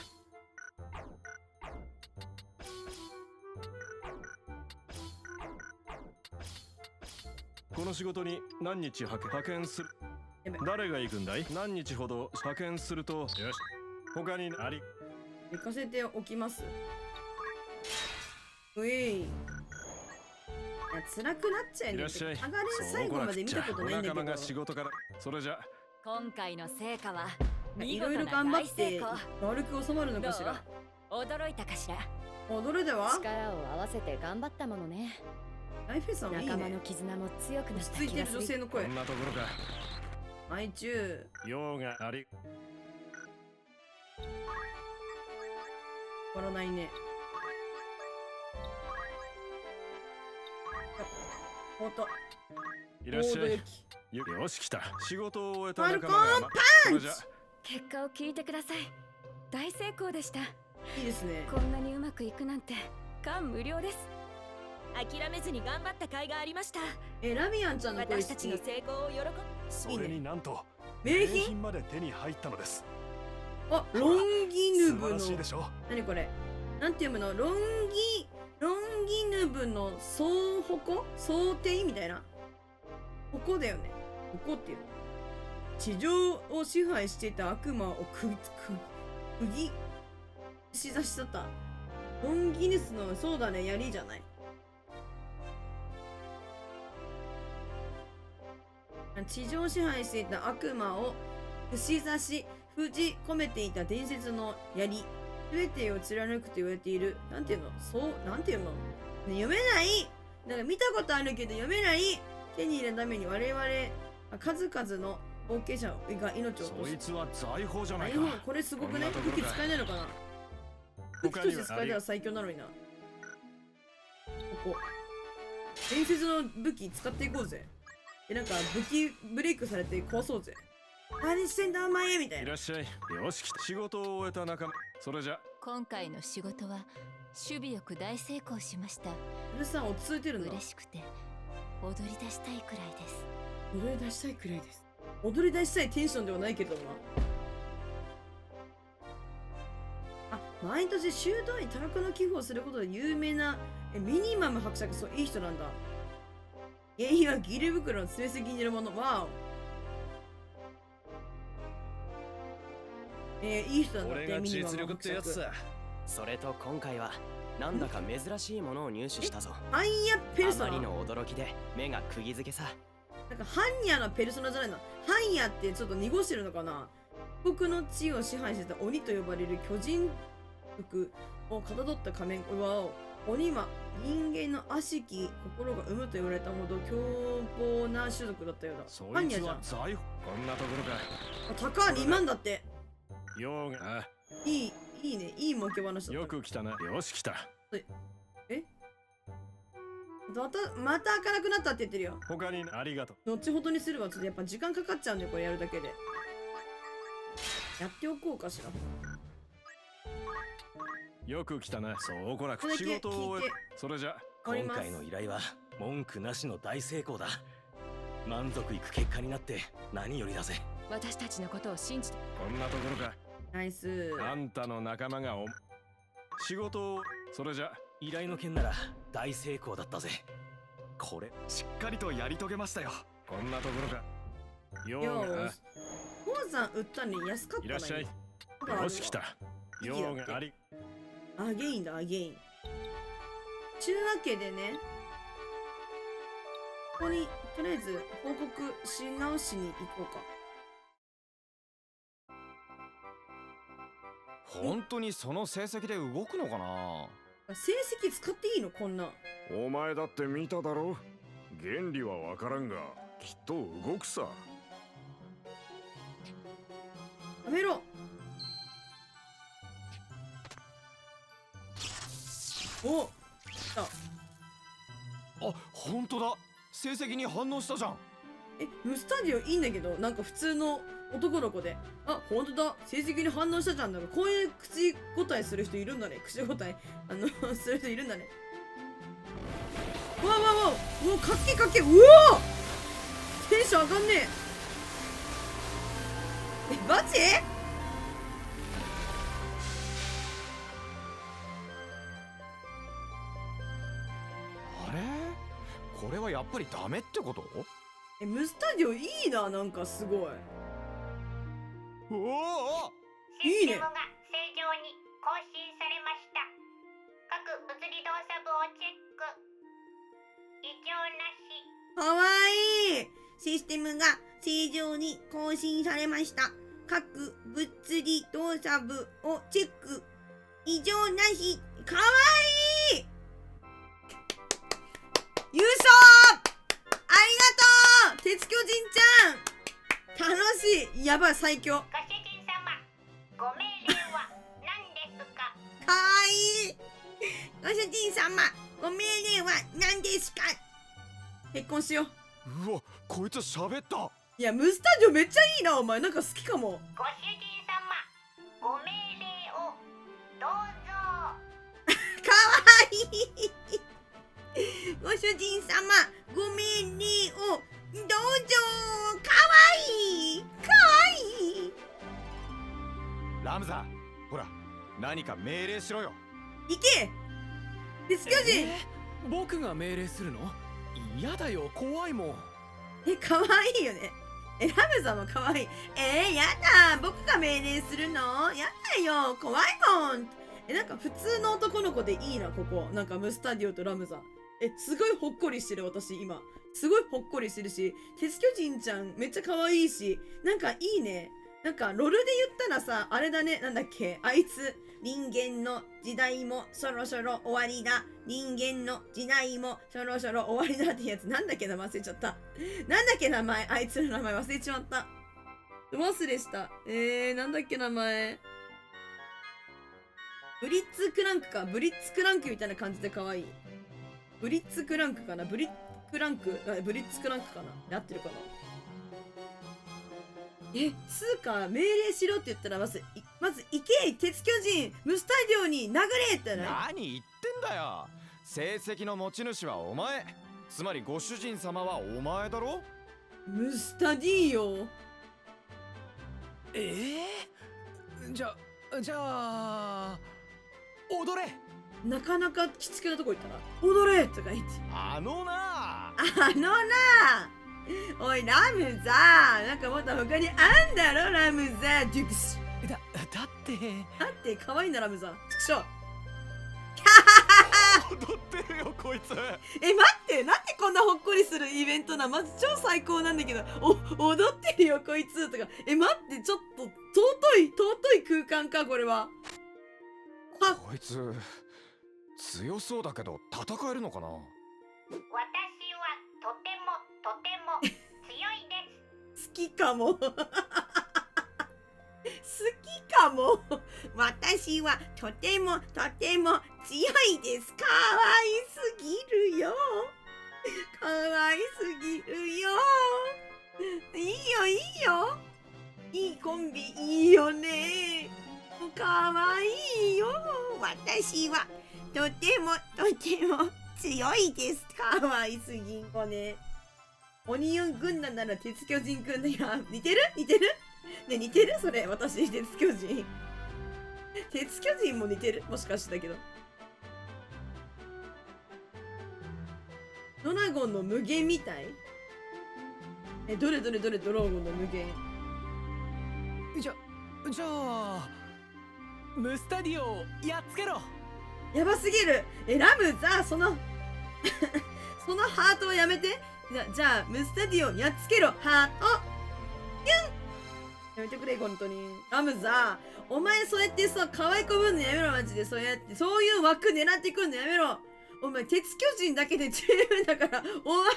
この仕事に何日派遣する？誰が行くんだい？何日ほど派遣するとよし。他にあり行かせておきます。うい。いや辛くなっちゃうね。いらっしゃい。ハガレン最後まで見たことないんだけど。仲間が仕事から。それじゃ今回の成果は見いろいろ事な頑張っ大成て功。悪く収まるのかしら。驚いたかしら。驚いたわ。力を合わせて頑張ったものね。ライフェイさんはいいね仲間の。絆も強くなった落ち着いてる気がする。女性の声こん。なところか。はいチュー。用があり。終わらないね。おっと。いらっしゃい。ボード行きよし来た。仕事を終えたファルコン仲間がパンチそれじゃ結果を聞いてください。大成功でした。いいですね。こんなにうまくいくなんて感無量です。諦めずに頑張った甲斐がありました。ラミアンちゃんの声私たちの成功を喜ぶ。それになんと名品まで手に入ったのです。あ、ロンギヌブの素晴らしいでしょ。何これなんて読むのロンギヌブの総矛総定みたいな矛だよね。矛っていうの地上を支配していた悪魔を釘し出しちゃった。ロンギヌスのそうだね槍じゃない。地上を支配していた悪魔を串刺し封じ込めていた伝説の槍全てを貫くと言われている。なんていうのそうなんていうの、ね、読めない。なんか見たことあるけど読めない。手に入れるために我々数々の冒険者が命を落とす。そいつは財宝じゃないか。これすごくね。武器使えないのかな。武器として使えたら最強なのにな。ここ伝説の武器使っていこうぜ。なんか武器ブレイクされて壊そうぜ。何してんだお前みたいな。いらっしゃい。よし来た。仕事を終えた仲間。それじゃ今回の仕事は守備よく大成功しました。うるさん落ち着いてるんだ。嬉しくて踊り出したいくらいです。踊り出したいくらいです。踊り出したいテンションではないけどな。あ、毎年修道院多額の寄付をすることで有名なミニマム伯爵。そういい人なんだ。原因はギル袋の詰めすぎにいるもの。わお。いい人なんだって。俺がミニマム実力ってやつさ。それと今回はなんだか珍しいものを入手したぞ。ハンヤペルソナ。あまりの驚きで目が釘付けさ。なんかハンヤのペルソナじゃないの。ハンヤってちょっと濁してるのかな。異国の地を支配してた鬼と呼ばれる巨人服をかたどった仮面。鬼は人間の悪しき心が生むと言われたほど凶暴な種族だったようだ。そハンヤじゃん。いつは財宝。こんなところか。高2万だって。用がいいね。いい儲け話だった。よく来たな。よし来た。また明るくなったって言ってるよ。他にありがとう。後ほどにするわ。ちょっとやっぱ時間かかっちゃうんでこれやるだけで。やっておこうかしら。よく来たな。そう来なくこれだけ仕事を終え聞いてそれじゃ終わります。今回の依頼は文句なしの大成功だ。満足いく結果になって何よりだぜ。私たちのことを信じて。こんなところか。ナイス。あんたの仲間が仕事をそれじゃ依頼の件なら大成功だったぜ。これしっかりとやり遂げましたよ。こんなところか。よようがーし。鉱山売ったのに安かったな。いらっしゃい。今よし来た。ようがあり。アゲインだ、アゲイン。ちゅうわけでね、ここにとりあえず報告し直しに行こうか。本当にその成績で動くのかな。成績使っていいのこんな。お前だって見ただろ。原理はわからんがきっと動くさ。やめろ。お、来た。あ、本当だ。成績に反応したじゃん。ムスタディオいいんだけど、なんか普通の男の子で、あ、本当だ、成績に反応したじゃんだろ。こういう口答えする人いるんだね。口答えする人いるんだね。わわわわ、うわ、かっけかっけ、うわテンション上がんねえ。マジ？あれ、これはやっぱりダメってこと？ムスタディオいいな、なんかすごい。おお、いいね。システムが正常に更新されました。各物理動作部をチェック。異常なし。かわいい。システムが正常に更新されました。各物理動作部をチェック。異常なし。かわいい。優勝ありがとう鉄巨人ちゃん。楽しい。やばい、最強。ご主人様、ご命令は何ですか？かわいい。ご主人様、ご命令は何ですか？結婚しよう。うわ、こいつ喋った。いや、ムスタジオめっちゃいいな、お前。なんか好きかも。ご主人様、ご命令をどうぞ。かわいい。ご主人様、ご命令をどうぞ。かわいい。かわいい。ラムザ、ほら、何か命令しろよ。行け鉄巨人。僕が命令するの？嫌だよ、怖いもん。かわいいよね。ラムさんもかわいい。やだ、僕が命令するの？やだよ、怖いもん。なんか普通の男の子でいいな、ここ。なんかムスタディオとラムザ。すごいほっこりしてる、私今。すごいほっこりしてるし、鉄巨人ちゃんめっちゃ可愛いし、なんかいいね。なんかロールで言ったらさ、あれだね、なんだっけ、あいつ、人間の時代もそろそろ終わりだ。人間の時代もそろそろ終わりだってやつ、なんだっけ名前忘れちゃった。なんだっけ名前、あいつの名前忘れちまった。忘れした。なんだっけ名前。ブリッツクランクか。ブリッツクランクみたいな感じで可愛い。ブリッツクランクかな。ブリックランク、ブリッツクランクかな。で合ってるかな。つうか命令しろって言ったらまず行け鉄巨人ムスタディオに殴れってね。何言ってんだよ。成績の持ち主はお前。つまりご主人様はお前だろ。ムスタディオ。じゃあ踊れ。なかなかきつけなとこ行ったら踊れとか言って。あのなおいラムザなんかもっと他にあんだろラムザデュクス。だって可愛いなラムザ。ちくしょう。踊ってるよこいつ。待ってなんでこんなほっこりするイベントな。まず超最高なんだけど踊ってるよこいつとか。待ってちょっと尊い空間かこれは。こいつ強そうだけど戦えるのかな。私はとても強いです。好きかも好きかも。私はとても強いです。かわいすぎるよ。かわいすぎるよ。いいよ。いいコンビいいよね。かわいいよ。私はとても強いです。かわいすぎんこね。オニオン軍団なら鉄巨人くんだよ。似てるね、似てるそれ私鉄巨人。鉄巨人も似てる、もしかしてだけど。ドラゴンの無限みたい。どれドラゴンの無限。じゃあムスタディオをやっつけろ。やばすぎる。ラムザ、そのそのハートをやめて。じゃあムスタディオやっつけろ、ハートキュン。やめてくれ本当に。ラムザ、お前そうやってさ可愛い子ぶんのやめろ、マジで。そうやってそういう枠狙ってくんのやめろ。お前鉄巨人だけで十分だから、お前は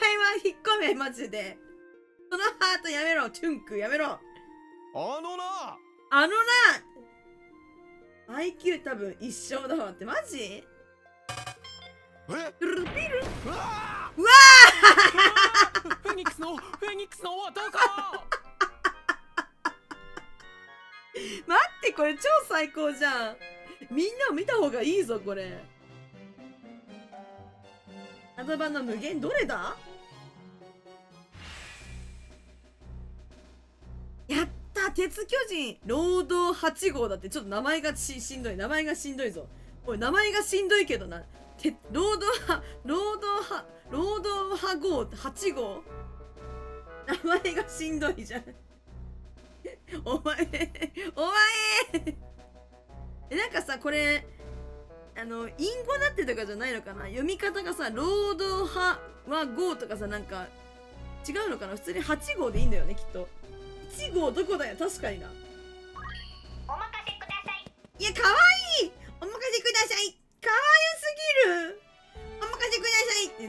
引っ込め、マジで。そのハートやめろ、チュンクやめろ。あのな IQ 多分一緒だわって、マジ？え？ルルピル。うわうわフェニックスのはどこ？待って、これ超最高じゃん。みんな見た方がいいぞこれ。アドバンの無限どれだ？やった鉄巨人労働8号だって。ちょっと名前がしんどい。名前がしんどいぞ。おい、名前がしんどいけどな。労働派号8号。名前がしんどいじゃん。お前なんかさ、これ隠語なってとかじゃないのかな。読み方がさ、労働派は5とかさ、なんか違うのかな。普通に8号でいいんだよね、きっと。1号どこだよ、確かにな。お任せください。いや、かわいい。お任せください。かわゆすぎる。お任せくださいって。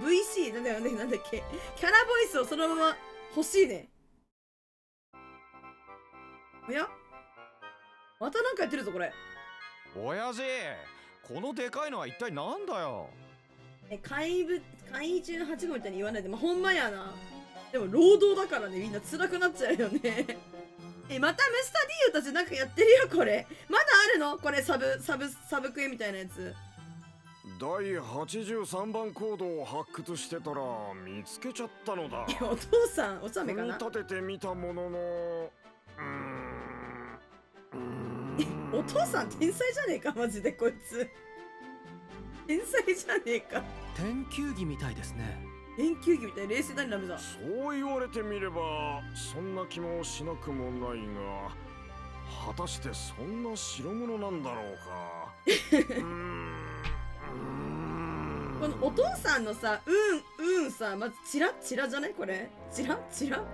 VC なんだっけ。キャラボイスをそのまま欲しいね。おや、またなんかやってるぞこれ。親父、このでかいのは一体なんだよ。怪獣8号みたいに言わないで。まあ、ほんまやな。でも労働だからね、みんな辛くなっちゃうよね。またムスタディオたちなんかやってるよこれ。まだあるのこれ。サブクエみたいなやつ。第83番コードを発掘してたら見つけちゃったのだ。お父さんお茶目かな。組み立ててみたものの、お父さん天才じゃねえか、マジでこいつ。天才じゃねえか。天球儀みたいですね。天球儀みたい。冷静だね、ラムザ。そう言われてみればそんな気もしなくもないが、果たしてそんな代物なんだろうか。このお父さんのさ、さ、まずチラじゃないこれ。チラチラ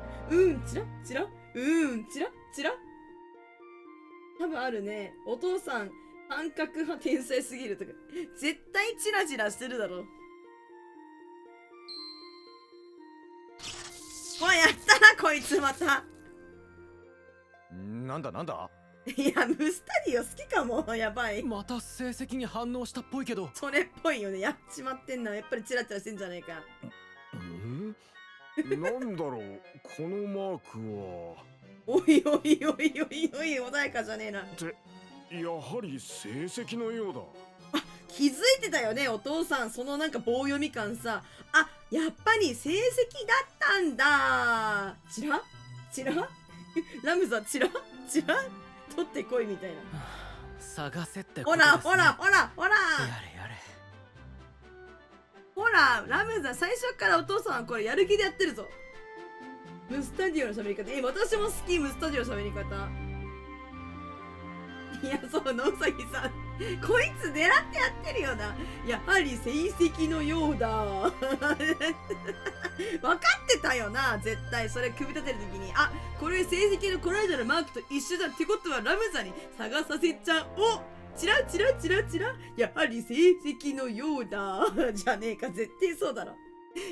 多分あるね。お父さん感覚派天才すぎるとか。絶対チラチラしてるだろ。わ、やったなこいつまた。なんだいや、ムスタディオ好きかも。やばい。また成績に反応したっぽいけど。それっぽいよね。やっちまってんな。やっぱりチラチラしてんじゃねえか。なんだろうこのマークは。おい、穏やかじゃねえな。ってやはり成績のようだ。気づいてたよねお父さん。そのなんか棒読み感さ。あ、やっぱり成績だったんだ。チララムザチラ取ってこいみたいな。探せってことですね。ほらやれほら、ラムザ最初からお父さんはこれやる気でやってるぞ。ムスタディオの喋り方。私も好き、ムスタディオの喋り方。いや、そう、野うさぎさん。こいつ狙ってやってるよな。やはり成績のようだ。分かってたよな、絶対。それ組み立てるときに。あ、これ成績のこの間のマークと一緒だってことはラムザに探させちゃお。チラ。やはり成績のようだ。じゃねえか、絶対そうだろ。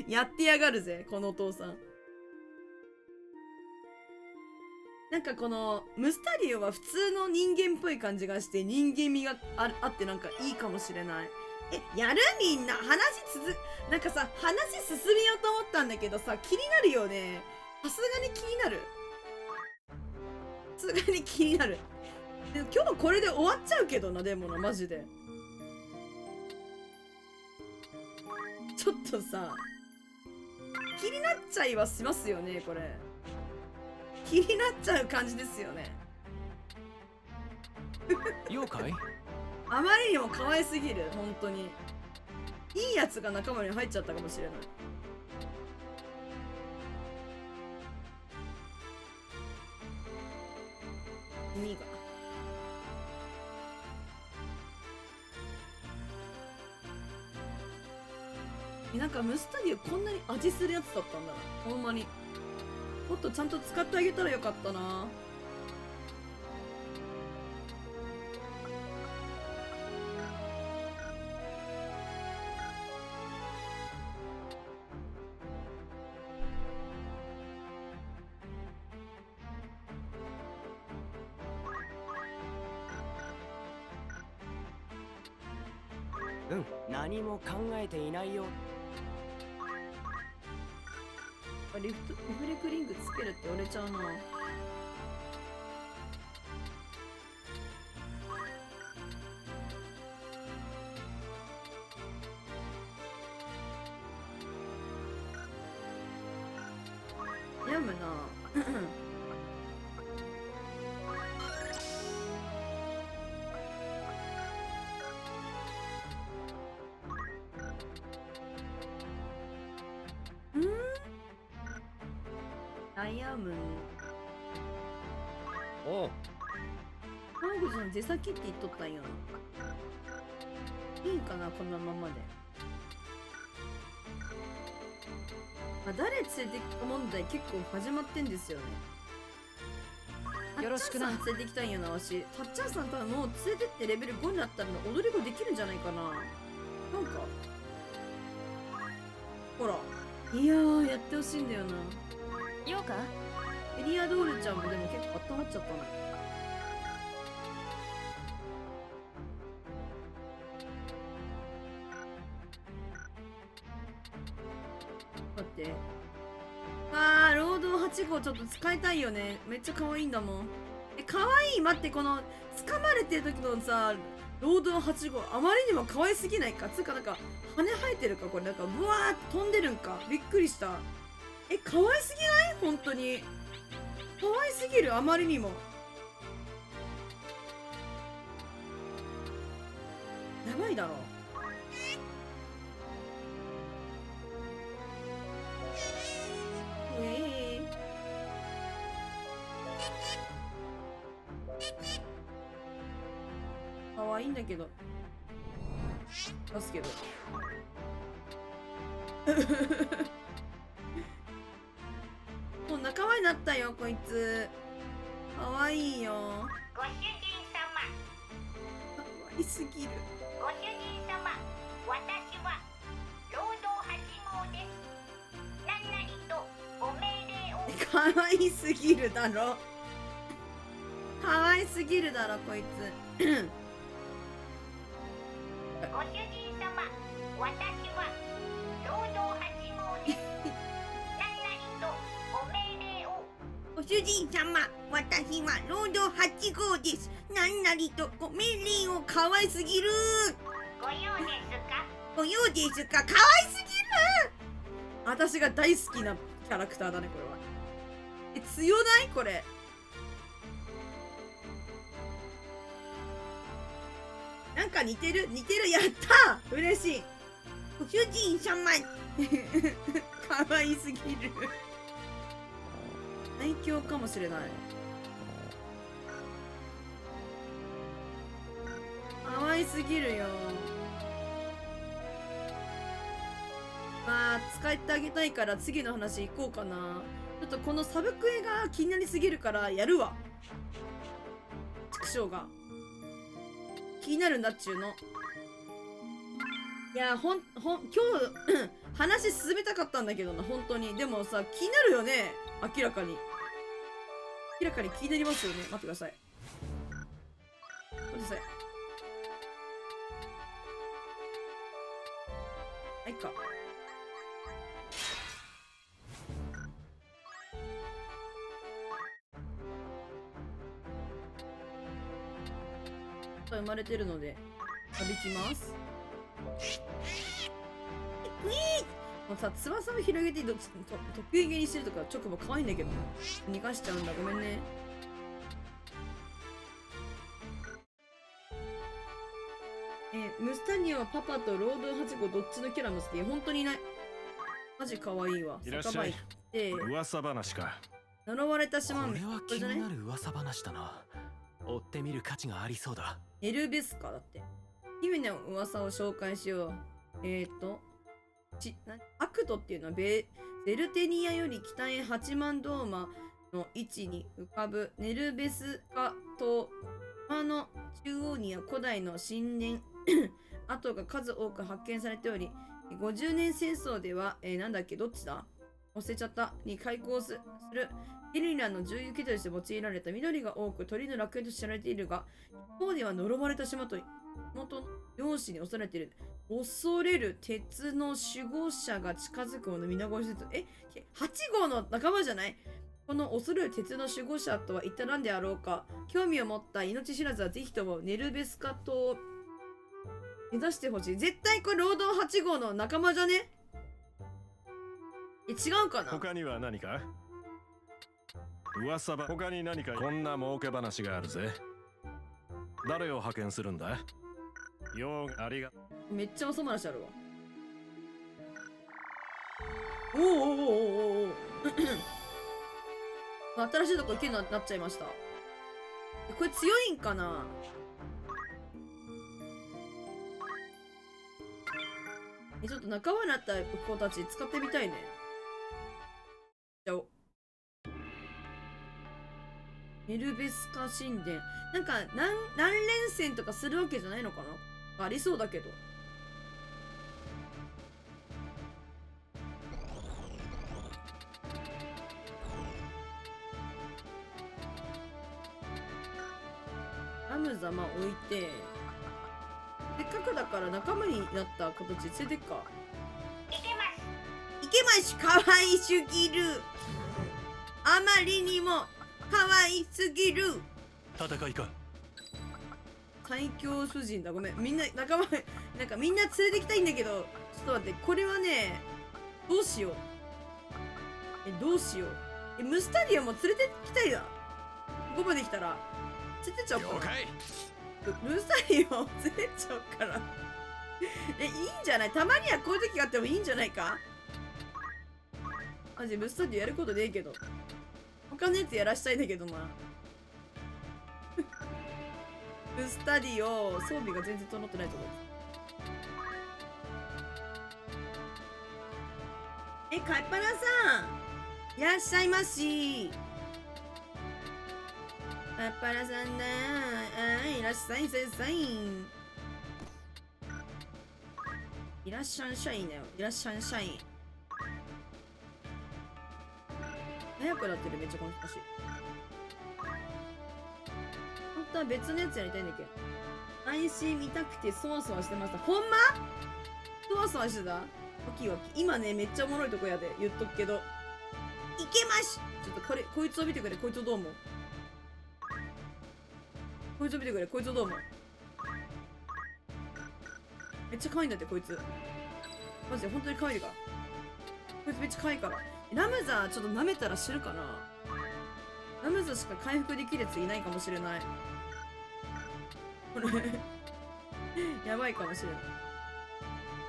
やってやがるぜ、このお父さん。なんかこのムスタディオは普通の人間っぽい感じがして、人間味があってなんかいいかもしれない。やるみんな。なんかさ、話進めようと思ったんだけどさ、気になるよね。さすがに気になる。でも今日はこれで終わっちゃうけどな。でもな、マジでちょっとさ気になっちゃいはしますよね。これ気になっちゃう感じですよね。妖怪？あまりにも可愛すぎる、本当に。いいやつが仲間に入っちゃったかもしれない。耳が。なんかムスタディオこんなに味するやつだったんだな、ほんまに。もっとちゃんと使ってあげたらよかったな。何も考えていないよ。リフレクリングつけるって折れちゃうな。やむな。悩む。おう。韓国の出先って言っとったんよ。いいかな、このままで。まあ、誰連れてきた問題結構始まってんですよね。よろしくな。タッチャーさん連れてきたんよな、わし。タッチャーさんただもう連れてってレベル5になったら踊り子できるんじゃないかな。なんか。ほら。いやー、やってほしいんだよな。ようか？エリアドールちゃんもでも結構温まっちゃったな。待って。あー、労働8号ちょっと使いたいよね。めっちゃ可愛いんだもん。可愛い。待って、この掴まれてる時のさ、労働8号あまりにも可愛すぎないか。つうかなんか羽生えてるか、これなんかブワーって飛んでるんか。びっくりした。可愛すぎない？本当に可愛すぎる、あまりにも。やばいだろ。可愛いんだけど。出すけど。もう仲間になったよ、こいつ。かわいいよ。ご主人様。かわいすぎる。ご主人様、私は労働8号です。何々とご命令を。かわいすぎるだろ。かわいすぎるだろ、こいつ。ご主人様、私は労働8号です。何々とご命令を。ご主人様、私は労働8号です。何々とご命令を。かわいすぎる。ご用ですか？ご用ですか？かわいすぎる。私が大好きなキャラクターだね、これは。強ないこれ。なんか似てる似てる。やったー、嬉しい。ご主人様。かわいすぎる。最強かもしれない。かわいすぎるよ。まあ使ってあげたいから次の話行こうかな。ちょっとこのサブクエが気になりすぎるからやるわ。畜生が気になるんだっちゅうの。いや今日話進めたかったんだけどな、本当に。でもさ、気になるよね。明らかに気になりますよね。待ってください。待ってください。はいか。生まれてるので食べきます。もうさ、翼を広げて得意げにしてるとかチョコボ可愛いんだけど逃がしちゃうんだ。ごめんね。ムスタニアはパパとロード8号どっちのキャラも好き。本当にいない。マジ可愛いわ。いらっしゃい。噂話か。呪われた島。これは気になる噂話だな。追ってみる価値がありそうだ。エルベスカだって。姫の噂を紹介しよう。アクトっていうのはゼルテニアより北へ8万ドーマの位置に浮かぶネルベスカ島。島の中央には古代の神殿跡が数多く発見されており、50年戦争では、なんだっけ、どっちだ忘れちゃった。に開港するゲリラの重油基として用いられた緑が多く鳥の楽園として知られているが、一方では呪われた島と元の漁師に恐れている。恐れる鉄の守護者が近づくもの皆殺し説。8号の仲間じゃない？この恐れる鉄の守護者とは一体何であろうか。興味を持った命知らずはぜひともネルベスカ島を目指してほしい。絶対これロード8号の仲間じゃね？違うかな？他には何か？噂他に何かこんな儲け話があるぜ。誰を派遣するんだ？ありが。めっちゃおそ話あるわ。おお新しいとこ行けるようになっちゃいました。これ強いんかな？ちょっと仲間になった子たち使ってみたいね。じゃあメルベスカ神殿。なんか何連戦とかするわけじゃないのかな？ありそうだけど。ラムザマ置いて、せっかくだから仲間になった形連れてっか。いけますかわいすぎる。あまりにもかわいすぎる。戦いか。最強主人だ。ごめん、みんな仲間なんかみんな連れてきたいんだけど、ちょっと待って、これはね、どうしよう。どうしよう。ムスタリアも連れてきたいな。ここまで来たら連れてっちゃおうかな。ムスタリアを連れてっちゃおうからいいんじゃない？たまにはこういう時があってもいいんじゃないか。マジムスタリアやることねえけど、他のやつやらしたいんだけどなムスタリオ装備が全然整ってないと思う。カイパラさんいらっしゃいまし。カイパラさんだいらっしゃいせさい。いらっしゃいシャインだよ。いらっしゃいシャイン。早くなってる。めっちゃこの人しい。本当は別のやつやりたいんだけど、配信見たくてそわそわしてました。ほんま？そわそわしてた？ワキワキ。今ね、めっちゃおもろいとこやで。言っとくけど。いけまし！ちょっとこいつを見てくれ。こいつをどう思う？こいつを見てくれ。こいつをどう思う？めっちゃ可愛いんだって、こいつ。マジで本当に可愛いから。こいつめっちゃ可愛いから。ラムザちょっと舐めたら知るかな。ラムザしか回復できるやついないかもしれない。これやばいかもしれない。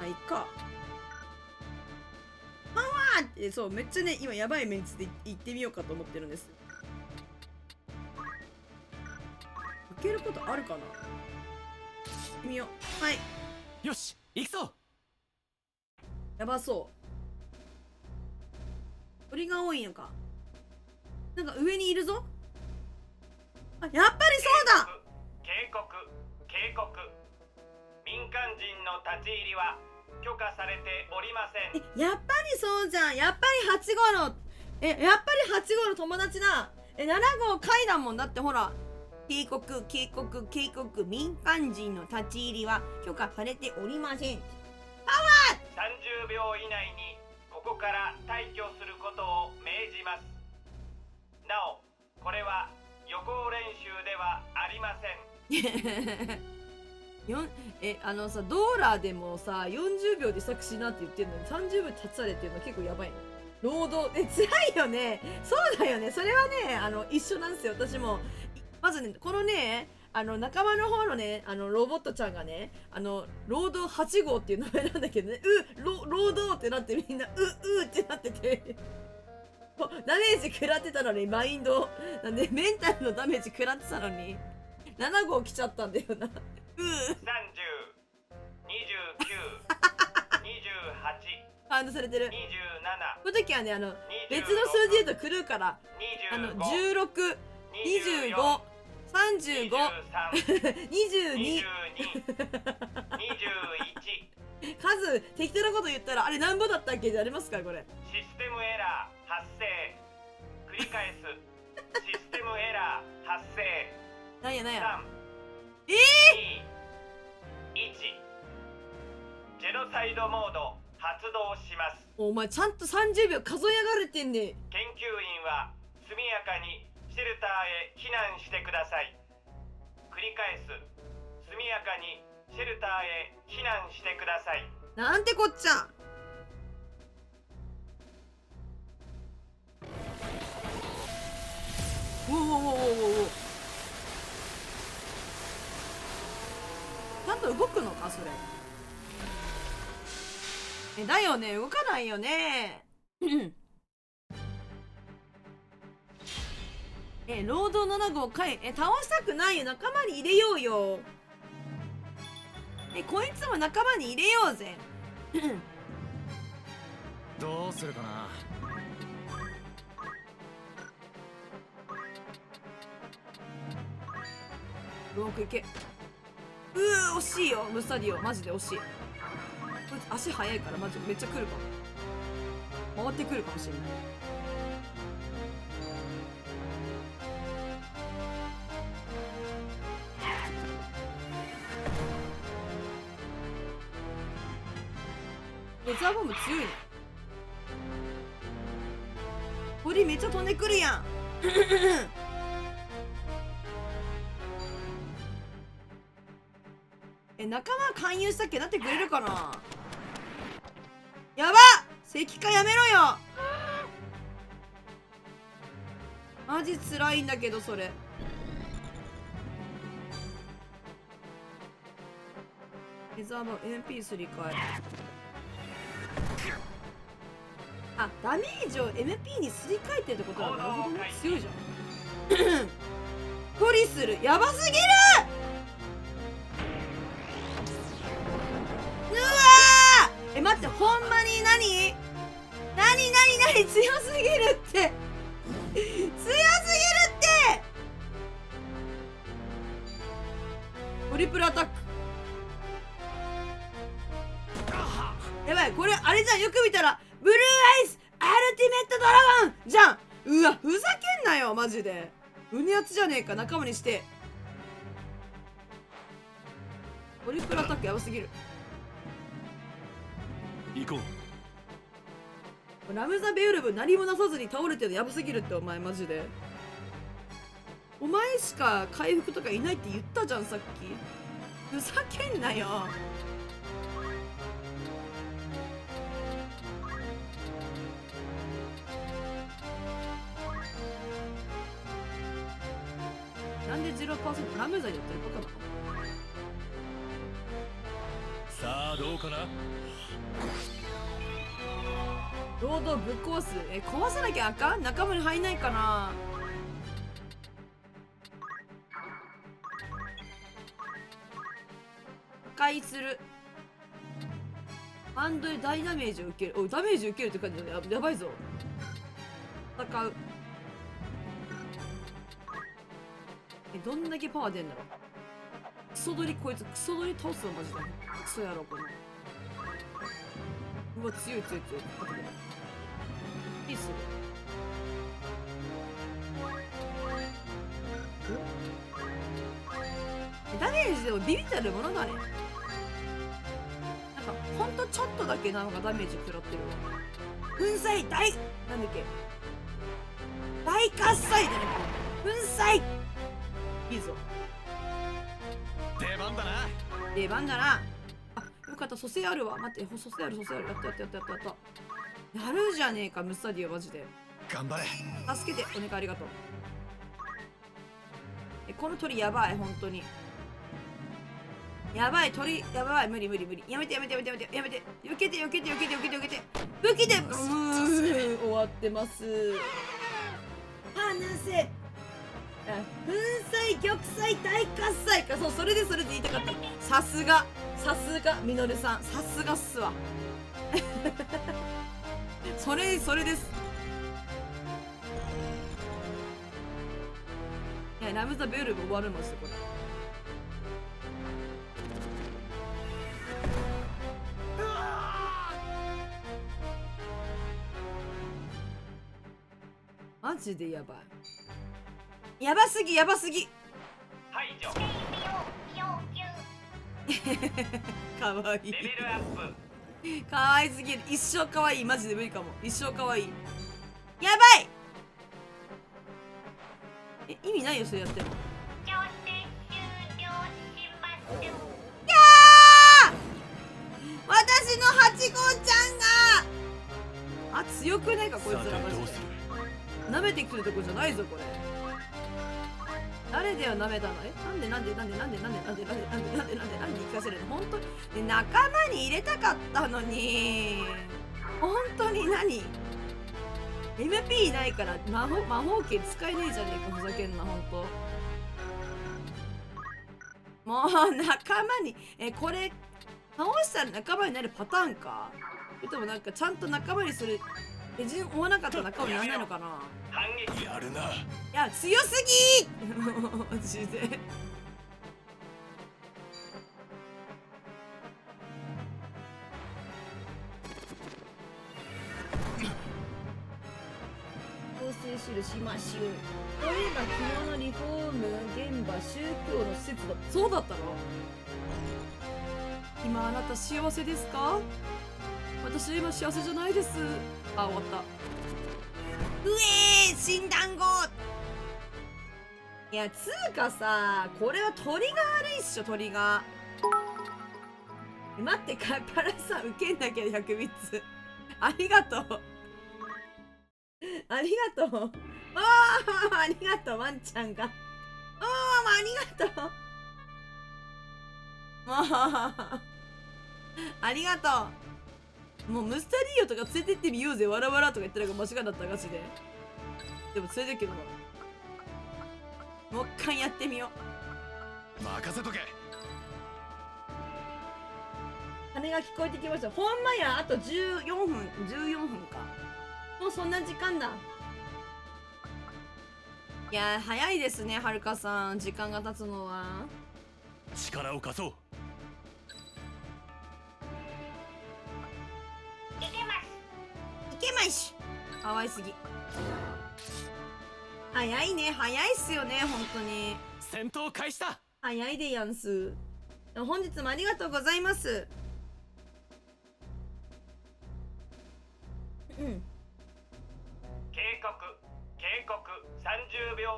あ、いっか。パワーって、そう、めっちゃね、今やばいメンツで行ってみようかと思ってるんです。いけることあるかな。行ってみよう。はい。よし、行くぞ。やばそう。鳥が多いのか。なんか上にいるぞ。あ、やっぱりそうだ。警告。民間人の立ち入りは許可されておりません。やっぱりそうじゃん。やっぱり8号のやっぱり8号の友達だ。7号階段もんだって。ほら、警告。民間人の立ち入りは許可されておりません。パワー！30秒以内にここから退去することを命じます。なお、これは予行練習ではありません。さ、ドーラーでもさ、40秒で作詞なんて言ってるのに30秒経つされっていうのは結構やばいね。労働辛いよね。そうだよね。それはね、一緒なんですよ。私もまずね、このね、仲間の方のね、ロボットちゃんがね、労働8号っていう名前なんだけどね、労働ってなってみんな、ってなってて、ダメージ食らってたのに、マインド、なんで、メンタルのダメージ食らってたのに、7号来ちゃったんだよな。30、29、28、カウントされてる。27。この時はね、別の数字で言うと狂うから、16、25、35、22、数、適当なこと言ったら、あれ何ぼだったっけじゃありますかこれ。システムエラー発生。繰り返す。システムエラー発生。なんや。3、2、1。ジェノサイドモード発動します。お前ちゃんと30秒数えやがれてんね。研究員は速やかにシェルターへ避難してください。繰り返す。速やかにシェルターへ避難してください。なんてこっちゃ。おちゃんと動くのかそれ。だよね、動かないよね。労働7号倒したくないよ。仲間に入れようよ。こいつも仲間に入れようぜ。どうするかな。ロークいけ。惜しいよムスタディオ、マジで惜しい。こいつ足速いからマジめっちゃ来るかも。回ってくるかもしれない。レザーボム強いね。鳥めっちゃ飛んでくるやん。仲間勧誘したっけなってくれるかな。やばっ、石化やめろよ。マジ辛いんだけどそれ。レザーボム MP すり替え。あ、ダメージを MP にすり替えてるってことだ。なるほどね、強いじゃん。トリスルやばすぎる。うわー、待って、ほんまに何強すぎるって強すぎるってトリプルアタック。やばい、これあれじゃん、よく見たらブルーアイスアルティメットドラゴンじゃん。うわ、ふざけんなよマジで。胸熱じゃねえか、仲間にして。トリプルアタックやばすぎる。行こう。ラムザ・ベヨルブ何もなさずに倒れてるのやばすぎるって。お前マジでお前しか回復とかいないって言ったじゃんさっき。ふざけんなよ。なんで 0% ラムザにやってるバカなの。さあどうかな。労働ぶっ壊す。壊さなきゃあかん。仲間に入んないかな。破壊する。バンドで大ダメージを受ける。お、ダメージ受けるって感じだ。やばいぞ。戦う。どんだけパワー出んだろう。クソ取り、こいつクソ取り倒すのマジで。クソやろこの。うわ、強い。いいっすよ。ダメージでもビビたるものだね。なんかほんとちょっとだけなんかダメージ食らってるわ。粉砕大なんだっけ、大喝采じゃなくて粉砕。いいぞ、出番だな。出番だな。あ、よかった、蘇生あるわ。待って、蘇生ある。やった。やるじゃねえかムスタディオマジで。頑張れ。助けて、お願いありがとう。この鳥やばい、本当に。やばい、鳥、やばい、無理無理無理。やめてやめてやめてやめてやめて。避けて避けて避けて避けて避けて。武器で終わってます。離せ。粉砕、玉砕、大喝采か。そう、それで言いたかった。さすがミノルさん、さすがっすわ。それです。いや、ラムザベルも終わるのですよ、これ。マジでやばい。やばすぎ。排除。かわいい。レベルアップ。かわいすぎる。一生かわいい。マジで無理かも。一生かわいい。やばい。意味ないよ、それやっても。私の8号ちゃんが強くないかこいつらマジで。舐めてくるとこじゃないぞこれ。誰では舐めたの？なんで聞かせるの？本当に仲間に入れたかったのに。本当に何？ MP いないから魔法剣使えねえじゃねえか。ふざけんな本当。もう仲間にこれ倒したら仲間になるパターンか。それともなんかちゃんと仲間にする手順追わなかったら仲間にならないのかな。反撃やるな。いや強すぎーマジで。構成種しましょう。そういえば昨日のリフォーム現場宗教の施設だ。そうだったの？今あなた幸せですか？私今幸せじゃないです。あ、終わった。うえー診断後。いやつうかさ、これは鳥が悪いっしょ。鳥が待って、カパラさん受けんだけど100ビッツありがとうありがとう。ありがとうワンちゃんが。ありがとう。もうありがとう。もうムスタリーヨとか連れてってみようぜ。わらわらとか言ってるのが間違いだったガチで。でも連れてけどな。もう一回やってみよう。任せとけ。鐘が聞こえてきました。ほんまや。あと14分か。もうそんな時間だ。いや早いですねはるかさん。時間が経つのは。力を貸そう。いけますかわいすぎ。早いね。早いっすよね本当に。戦闘開始だ。早いでやんす。本日もありがとうございます。警告30秒30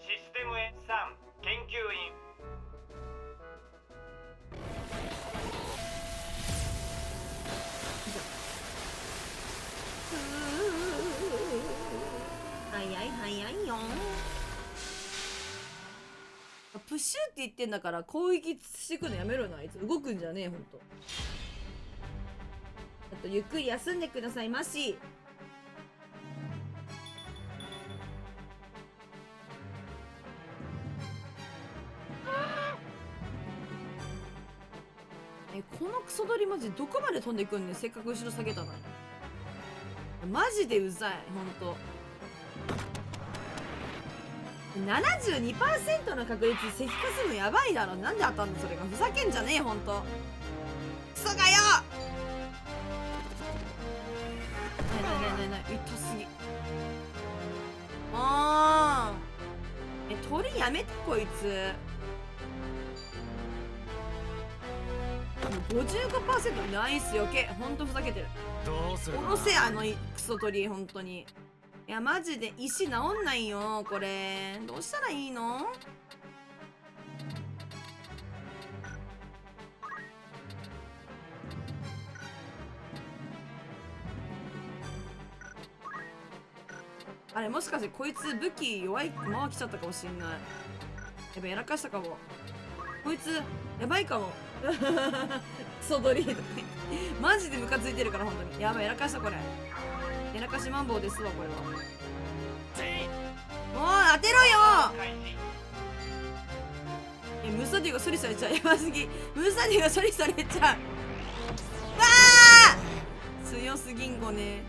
システムへ3研究員。早いよ。プッシュって言ってんだから攻撃してくのやめろな。あいつ動くんじゃねえほんと。あとゆっくり休んでくださいまし。このクソ鳥マジどこまで飛んでいくんねん。せっかく後ろ下げたのに。マジでうざいほんと。72% の確率石化するのやばいだろ。なんで当たんのそれが。ふざけんじゃねえほんと。クソがよ。痛すぎ。鳥やめてこいつ。55% ナイスよけ。ほんとふざけてる。どうするかな。殺せあのクソ鳥ほんとに。いやマジで石治んないよこれ。どうしたらいいの？あれもしかしてこいつ武器弱いまま来ちゃったかもしんない。やべやらかしたかも。こいつやばいかも。クソドリーとか言ってマジでムカついてるから本当に。やばいやらかしたこれ。やらかしマンボウですわこれは。もう当てろよ。ムサディが処理されちゃう。やばすぎ。ムサディが処理されちゃう。わあ強すぎんごね。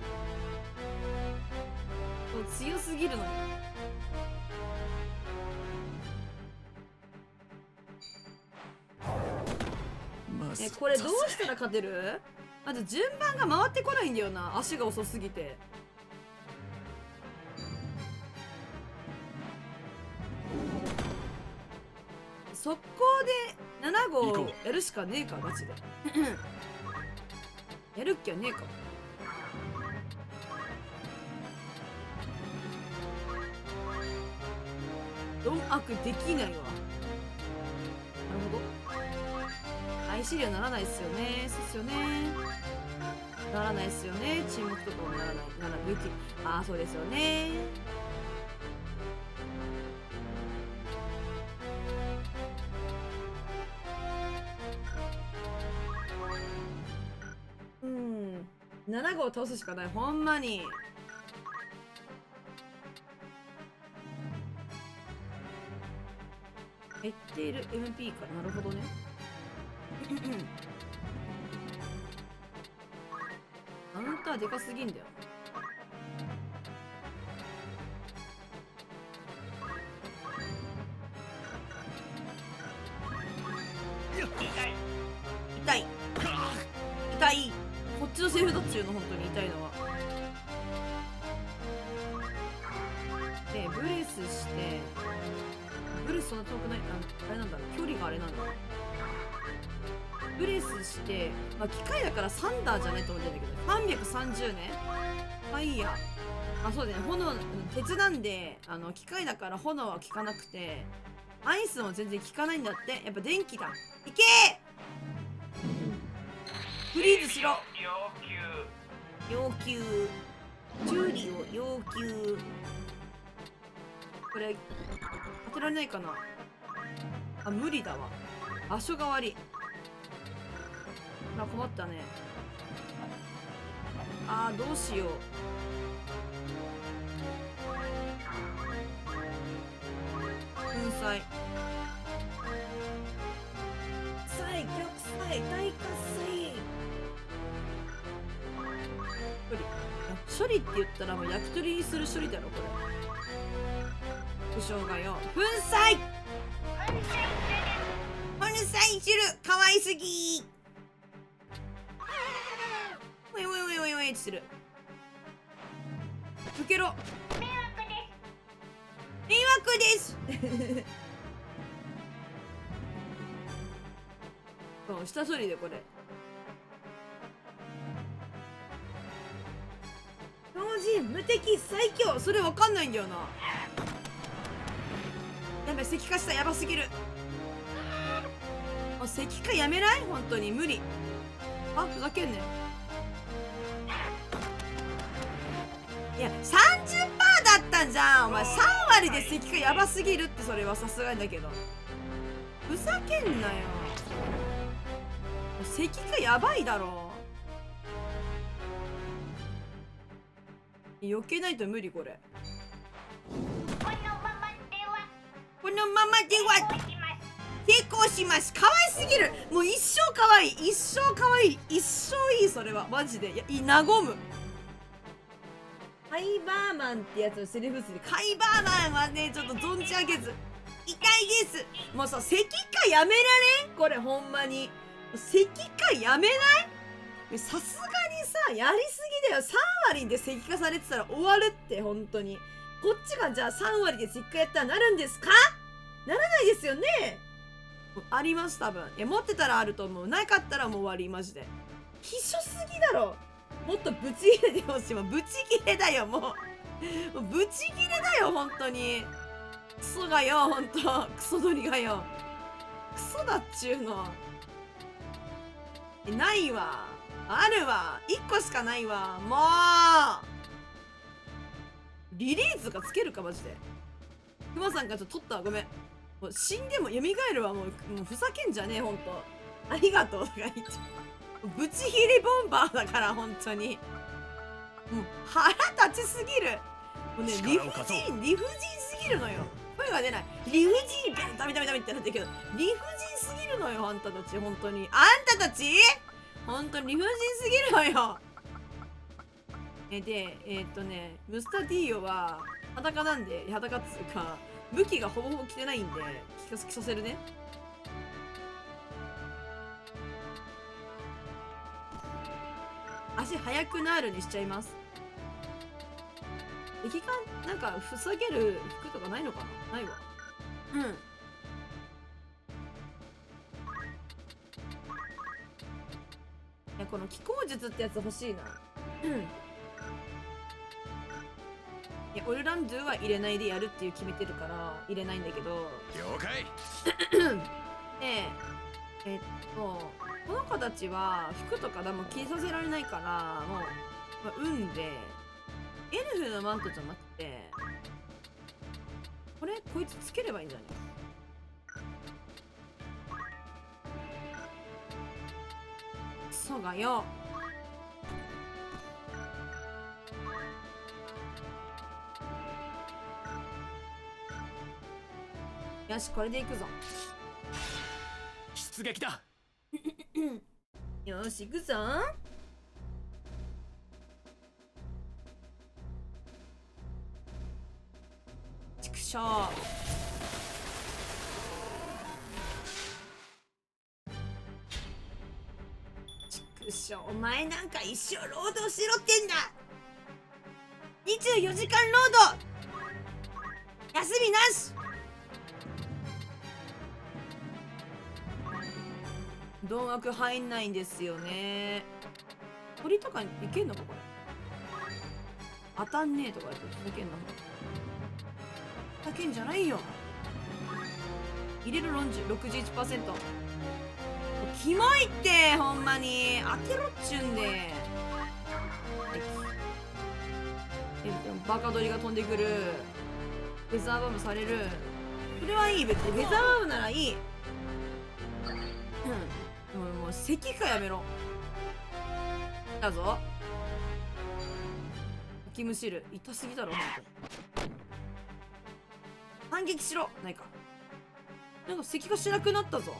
強すぎるのよ。これどうしたら勝てる？あと順番が回ってこないんだよな。足が遅すぎて。速攻で7号やるしかねえかマジで。やるっきゃねえか。ドンアクできないわ。なるほど。IC にはならないっすよね。そうっすよね。ならないっすよね。沈黙とかもならない。武器。ああ、そうですよね。7号を倒すしかない。ほんまに。減っている MP か。なるほどね。カウンターでかすぎんだよ。痛い痛い。こっちのセーフだっちゅうの。本当に痛いのは。でブレスして、ブレスそんな遠くない。あれなんだろう、距離があれなんだ。ブレスして、まあ、機械だからサンダーじゃねえと思ってんだけど、330ね。まあいいや。あ、そうだね。炎、鉄なんで、機械だから炎は効かなくて、アイスも全然効かないんだって。やっぱ電気だ。いけー！フリーズしろ。要求。修理を要求。これ、当てられないかな。あ、無理だわ。場所が悪い。あ、困ったね。あー、どうしよう。粉砕。最極彩大喝采。処理って言ったらもう焼き鳥にする処理だろこれ。不詳がよ。粉砕。粉砕する。かわいすぎ。おいおいおいおいおいってする。受けろ。迷惑です。そう、下処理でこれ。標準無敵最強。それわかんないんだよな。やべ、石化した。やばすぎる。あ、石化やめない？本当に無理。あ、ふざけんね。いや 30% だったんじゃん。お前3割で石化やばすぎるって。それはさすがにだけどふざけんなよ。石化やばいだろ。避けないと無理これ。このままでは成功します。可愛すぎる。もう一生可愛い。一生可愛い。一生いい。それはマジで。いや、和む。カイバーマンってやつのセリフ数で、カイバーマンはね、ちょっと存じ上げず痛いです。もうさ、石化やめられんこれ。ほんまに石化やめない？さすがにさ、やりすぎだよ。3割で石化されてたら終わるって。本当にこっちがじゃあ3割で石化やったらなるんですか？ならないですよね。あります多分。いや、持ってたらあると思う。なかったらもう終わり。マジで希少すぎだろ。もっとブチ切れてほしい。もうブチ切れだよ。もうブチ切れだよ本当に。クソがよ。本当クソ鳥がよ。クソだっちゅうの。ないわ。あるわ。1個しかないわ。もうリリースがつけるかマジで。クマさんからちょっと取ったわ。ごめん。もう死んでも蘇るわ。もうふざけんじゃねえ、ほんと。ありがとうとか言って。ブチヒリボンバーだから、ほんとに。もう腹立ちすぎる。もうね、理不尽すぎるのよ。声が出ない。理不尽ダメダメダメってなってるけど、理不尽すぎるのよ、あんたたち、ほんとに。あんたたちほんとに理不尽すぎるのよ。で、ムスタディーヨは裸なんで、裸っつうか、武器がほぼほぼ着てないんで、着させるね。足速くなるにしちゃいます。敵がなんか塞げる服とかないのかな。ないわ。うん。いや、この気候術ってやつ欲しいな。うん。いや、オルランドゥは入れないでやるっていう決めてるから入れないんだけど。了解。で、この子たちは服とかでも着させられないから、もう、運で、エルフのマントじゃなくて、これ、こいつつければいいんじゃない？そうがよ。よし、これでいくぞ。出撃だ。よし、行くぞ。ちくしょう。ちくしょう、お前なんか一生労働しろってんだ。24時間労働、休みなし。鈍悪入んないんですよね。鳥とかいけんのかこれ。当たんねえとかやっていけんの。だけんじゃないよ。入れる61%。キモいってほんまに当てろっちゅうんで。はい、バカ鳥が飛んでくる。フェザーバムされる。それはいい、別にフェザーバムならいい。もう咳かやめろ。だぞ。吐きむしる。痛すぎだろ、ほんとに。反撃しろ。ないか。なんか咳がしなくなったぞ。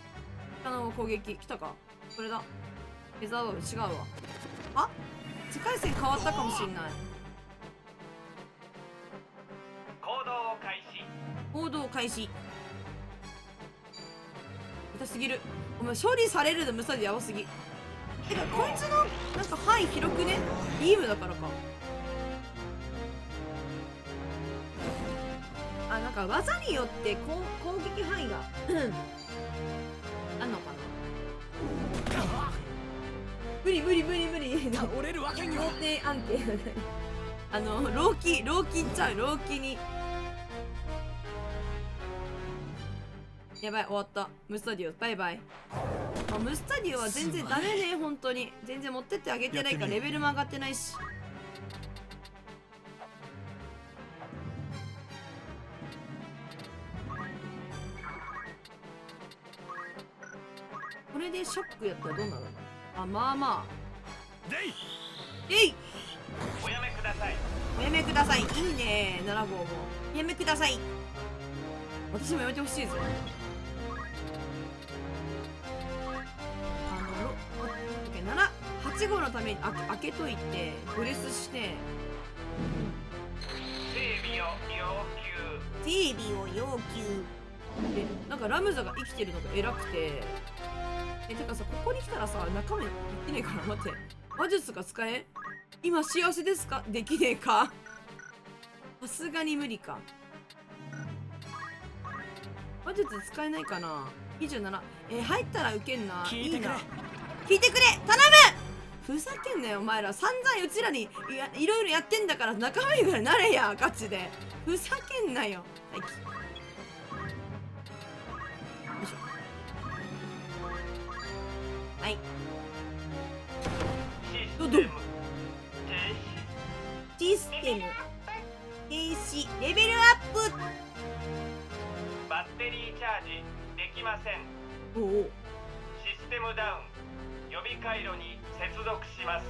攻撃。来たか。これだ。フェザーバブ違うわ。あ、世界線変わったかもしんない。行動開始。行動開始。痛すぎる。お前処理されるの無差でやばすぎ。てかこいつのなんか範囲広くね。ビームだからか。あ、なんか技によって攻撃範囲があんのかな。無理無理無理無理。倒れるわけには。法廷安定。ローキいっちゃう。ローキに。やばい、終わった。ムスタディオバイバイ。ムスタディオは全然ダメね。本当に全然持ってってあげてないからレベルも上がってないし。これでショックやったらどうなるの。あ、まあまあ。えいおやめください。おやめください。いいね。7号もおやめください。私もやめてほしいぞ。8号のために開けといてブレスして整備を要求で、なんかラムザが生きてるのが偉くて。てかさ、ここに来たらさ、中身できねえかな。待って、魔術が使え。今幸せですか。できねえか。さすがに無理か。魔術使えないかな。27。入ったらウケんな。いいな。聞いてくれ、頼む。ふざけんなよお前ら。散々うちらにいろいろやってんだから仲間にぐらいなれや。ガチでふざけんなよ。はい、よいしょ。はい、どうぞ。システム停止。レベルアップ。ババッテリーチャージできません。おお。システムダウン。予備回路に接続します。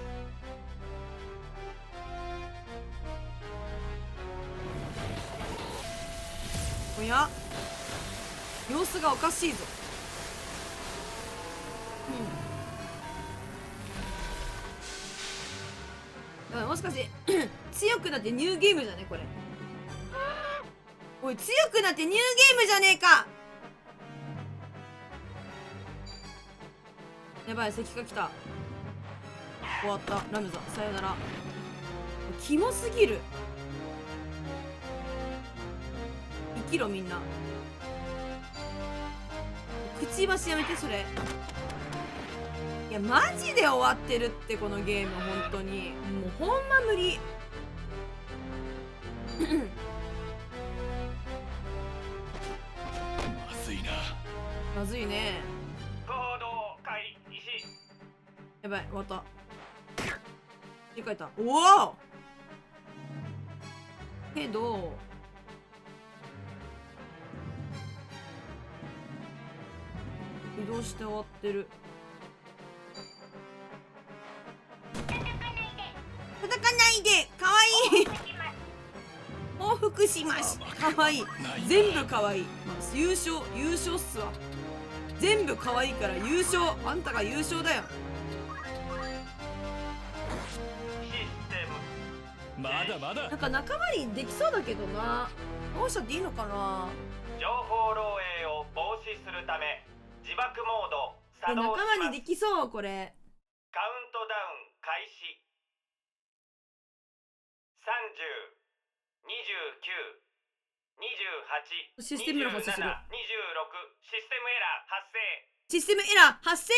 おや、様子がおかしいぞ。もしかして強くなってニューゲームじゃねこれ。おい、強くなってニューゲームじゃねえか。やばい、敵が来た。終わった。ラムザさよなら。キモすぎる。生きろみんな。くちばしやめてそれ。いやマジで終わってるってこのゲーム。本当にもうほんま無理。まずいな。まずいね。行動開始。やばい、終わった。家帰った。おお。けど移動して終わってる。叩かないで。かわいい。報復します。かわいい。全部かわいい。優勝っすわ。全部かわいいから優勝。あんたが優勝だよ。まだまだ。なんか仲間にできそうだけどな。どうしたっていいのかな。情報漏洩を防止するため自爆モード作動します。仲間にできそうこれ。カウントダウン開始。30、29、28、システムエラー発生する。27、26、システムエラー発生。システムエラー発生。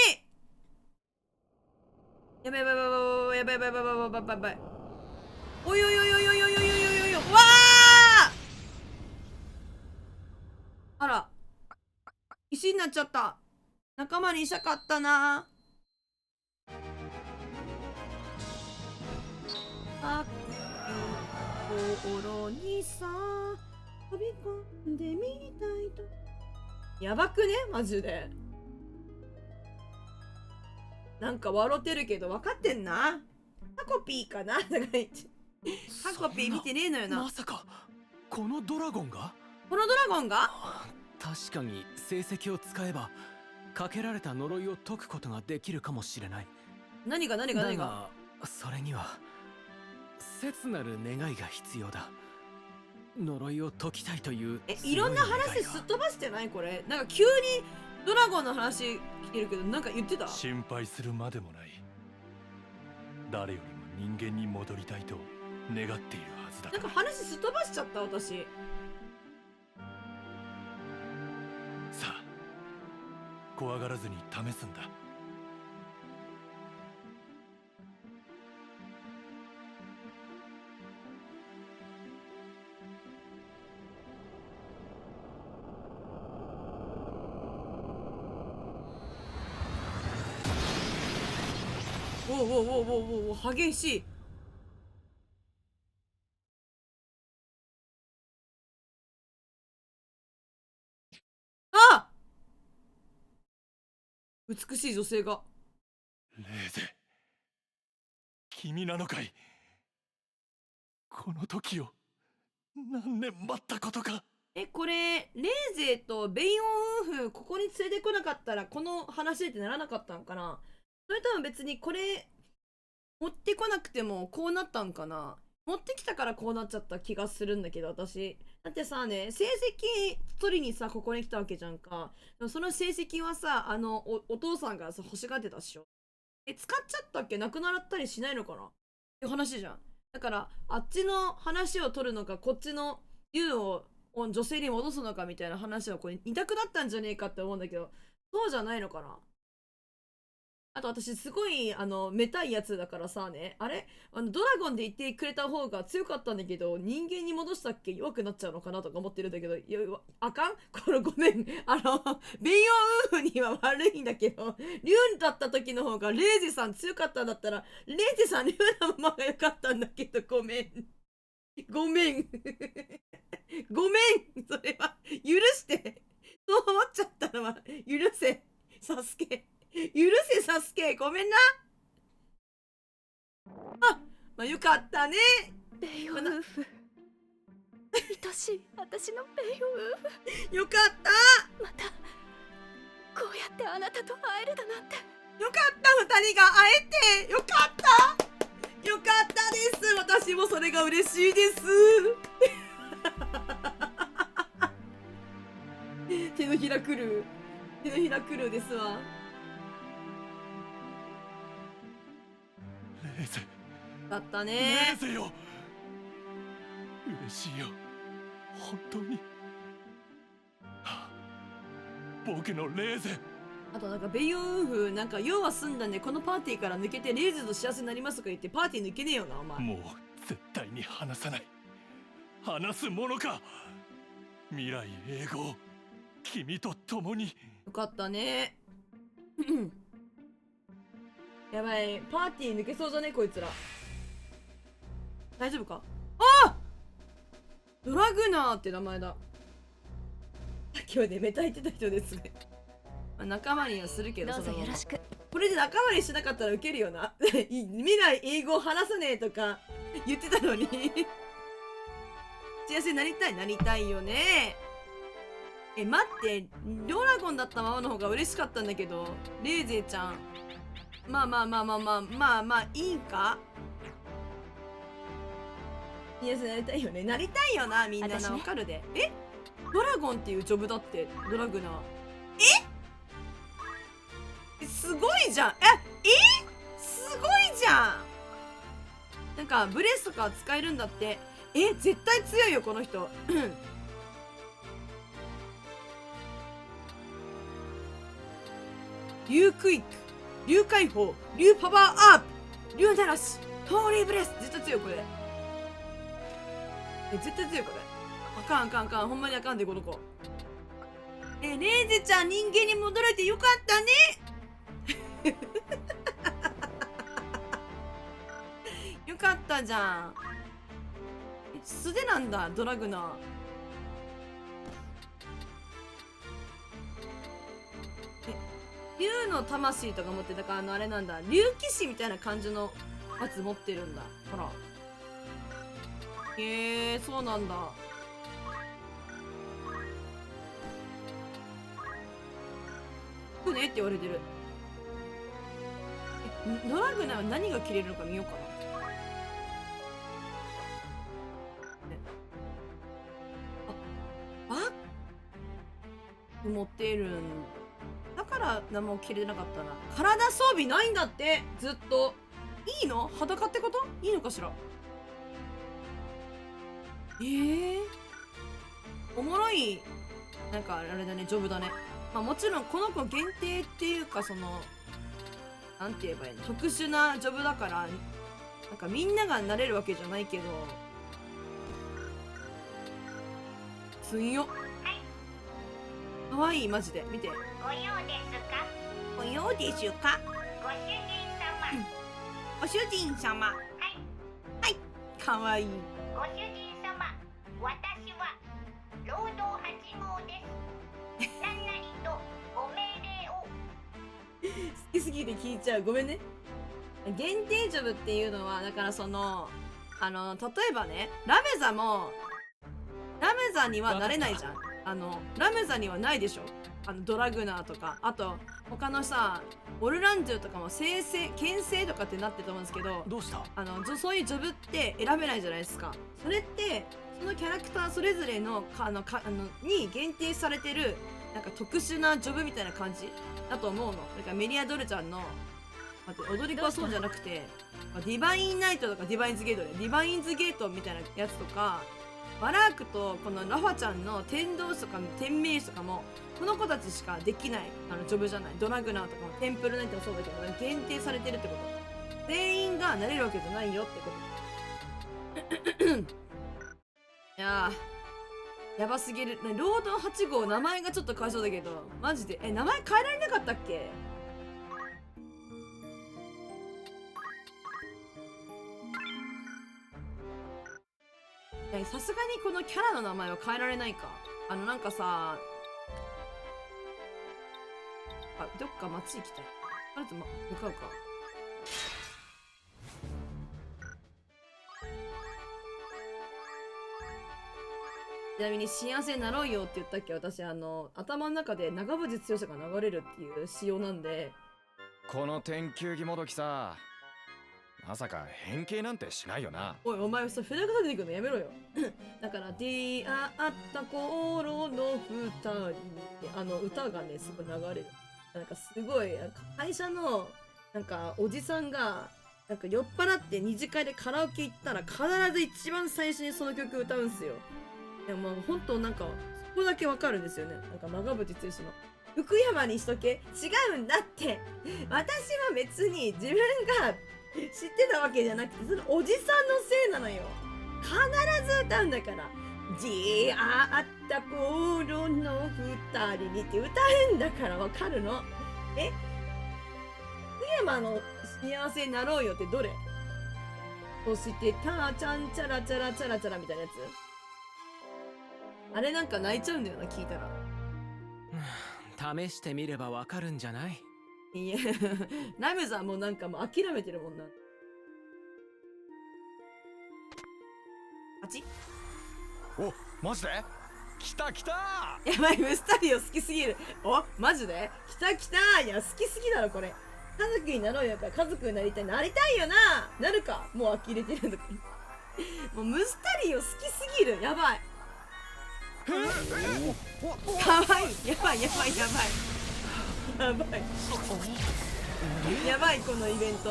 やばいやばいやばいやばいやばいやばいやばいやばいやばい。おいおいおいおいおいおいおいおいおいおい。わあ。あら。石になっちゃった。仲間にしたかったな。あ心にさ飛び込んでみたいと。やばくねマジで。なんか笑ってるけど分かってんな。タコピーかなとか言って。タコピー見てねえのよな。まさかこのドラゴンが？このドラゴンが？確かに成績を使えばかけられた呪いを解くことができるかもしれない。何が何が何が？それには切なる願いが必要だ。呪いを解きたいという。いろんな話すっ飛ばしてないこれ。なんか急にドラゴンの話来てるけど、なんか言ってた？心配するまでもない。誰よりも人間に戻りたいと願っているはずだ。なんか話すっ飛ばしちゃった私。さあ、怖がらずに試すんだ。おおおおおお激しい。あ、美しい女性が。レーゼ、君なのかい。この時を何年待ったことか。これレーゼとベイオンウーフここに連れてこなかったらこの話ってならなかったんかな。それとも別にこれ持ってこなくてもこうなったんかな。持ってきたからこうなっちゃった気がするんだけど私。だってさね、成績取りにさここに来たわけじゃんか。でもその成績はさお父さんがさ欲しがってたっしょ。使っちゃったっけ？なくなったりしないのかなって話じゃん。だからあっちの話を取るのかこっちの竜を女性に戻すのかみたいな話はこれ二択だったんじゃねえかって思うんだけど、そうじゃないのかな。あと私すごいめたいやつだからさね、あれドラゴンで言ってくれた方が強かったんだけど人間に戻したっけ弱くなっちゃうのかなとか思ってるんだけど、いやあかんこれごめん。ベイオンウーフには悪いんだけど、リュウだった時の方がレーゼさん強かったんだったらレーゼさんリュウなままが良かったんだけど、ごめんごめんごめん、それは許して。愛しい私のベイオウーフ。よかった。またこうやってあなたと会えるだなんて。よかった、二人が会えてよかった。よかったです。私もそれが嬉しいです。手のひらくる。手のひらくるですわ。レーゼ。だったね。レーゼよ。嬉しいよ。本当に。僕のレーゼ。あとなんかベイオウフなんか用は済んだんでこのパーティーから抜けてレーゼと幸せになりますとか言ってパーティー抜けねえよなお前。もう絶対に話さない。話すものか。未来永劫君と共に。よかったね。やばい、パーティー抜けそうじゃねこいつら。大丈夫か。あ、ドラグナーって名前だ。今日ねメタ言ってた人ですね。仲間にはするけど、どうぞよろしく。これで仲間にしなかったらウケるよな。未来英語話さねえとか言ってたのに。幸せになりたい、なりたいよね。待って、ドラゴンだったままの方が嬉しかったんだけど、レーゼちゃん。まあいいか。幸せになりたいよね。なりたいよな、みんなな、わかるで。ドラゴンっていうジョブだって、ドラグナー。すごいじゃん。すごいじゃん。なんかブレスとか使えるんだって。絶対強いよこの人。竜クイック、竜解放、竜パワーアップ、竜ならし、ホーリーブレス。絶対強いこれ。絶対強いこれ。あかんほんまにあかんでこの子。レーゼちゃん人間に戻れてよかったね。よかったじゃん。素手なんだドラグナー。竜の魂とか持ってたからあれなんだ。竜騎士みたいな感じのやつ持ってるんだ。ほら。そうなんだ。ねって言われてる。ドラグナーは何が切れるのか見ようかな。バッグ持ってるんだから何も切れなかったな。体装備ないんだってずっと。いいの？裸ってこと？いいのかしら。おもろい。なんかあれだね、ジョブだね。まあもちろんこの子限定っていうかそのなんて言えばいいの、特殊なジョブだからなんかみんながなれるわけじゃないけど。すんよ。かわいいマジで見て。ご用ですか？ご用でしゅか？ご主人様。ご主人様。はい。かわいい。ご主人様、私は労働8号です。何々とご命令を。好きすぎて聞いちゃう。ごめんね。限定ジョブっていうのはだからその例えばね、ラメザもラメザにはなれないじゃん。ラメザにはないでしょ。ドラグナーとか、あと他のさオルランドゥとかも牽制とかってなってると思うんですけど、どうした？そういうジョブって選べないじゃないですか。それってそのキャラクターそれぞれのに限定されてるなんか特殊なジョブみたいな感じだと思うの。だからメリアドルちゃんの踊り子はそうじゃなくて、ディバインナイトとかディバインズゲートでディバインズゲートみたいなやつとか、バラークとこのラファちゃんの天道師とか天命師とかもこの子たちしかできないジョブじゃない。ドラグナーとかもテンプルナイトもそうだけど限定されてるってこと。全員がなれるわけじゃないよってこと。いやーやばすぎる。労働8号名前がちょっとかわいそうだけどマジで名前変えられなかったっけ。さすがにこのキャラの名前は変えられないか。なんかさどっか街行きたい。あれと向かうか。ちなみに幸せになろうよって言ったっけ、私頭の中で長渕剛が流れるっていう仕様なんで。この天球儀もどきさ、まさか変形なんてしないよな。おい、お前それ筆が出てくるのやめろよ。だから出会った頃の二人って歌がねすごい流れる。なんかすごい会社のなんかおじさんがなんか酔っ払って二次会でカラオケ行ったら必ず一番最初にその曲歌うんすよ。でも本当なんかそこだけわかるんですよね。なんか長渕剛の福山にしとけ、違うんだって。私は別に自分が知ってたわけじゃなくて、そのおじさんのせいなのよ。必ず歌うんだから。出会った頃の二人にって歌うんだからわかるの。福山の幸せになろうよってどれ？そしてたーちゃんチャラチャラチャラチャラみたいなやつ。あれなんか泣いちゃうんだよな、聞いたら。試してみればわかるんじゃない？いや、ラムさんもなんかもう諦めてるもんな。あっち？お、マジで？来た来た！やばい、ムスタリオ好きすぎる。お、マジで？来た来た！いや、好きすぎだろ、これ。家族になろうよから、家族になりたい。なりたいよな！なるか。もう呆れてるのか。もうムスタリオ好きすぎる。やばい。かわいい。やばい、やばい、やばい。やばい。やばい、このイベント。ク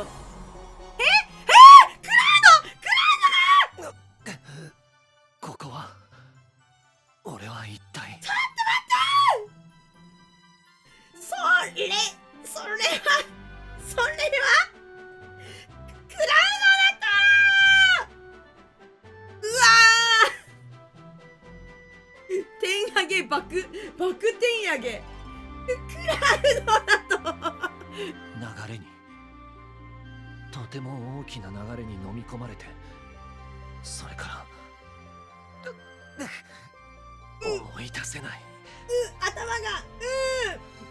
ラウドここは俺は一体。ちょっと待ってそれはクラウドだったうわー天上げ爆天上げクラウドだと流れに、とても大きな流れに飲み込まれて、それから思い出せない。頭が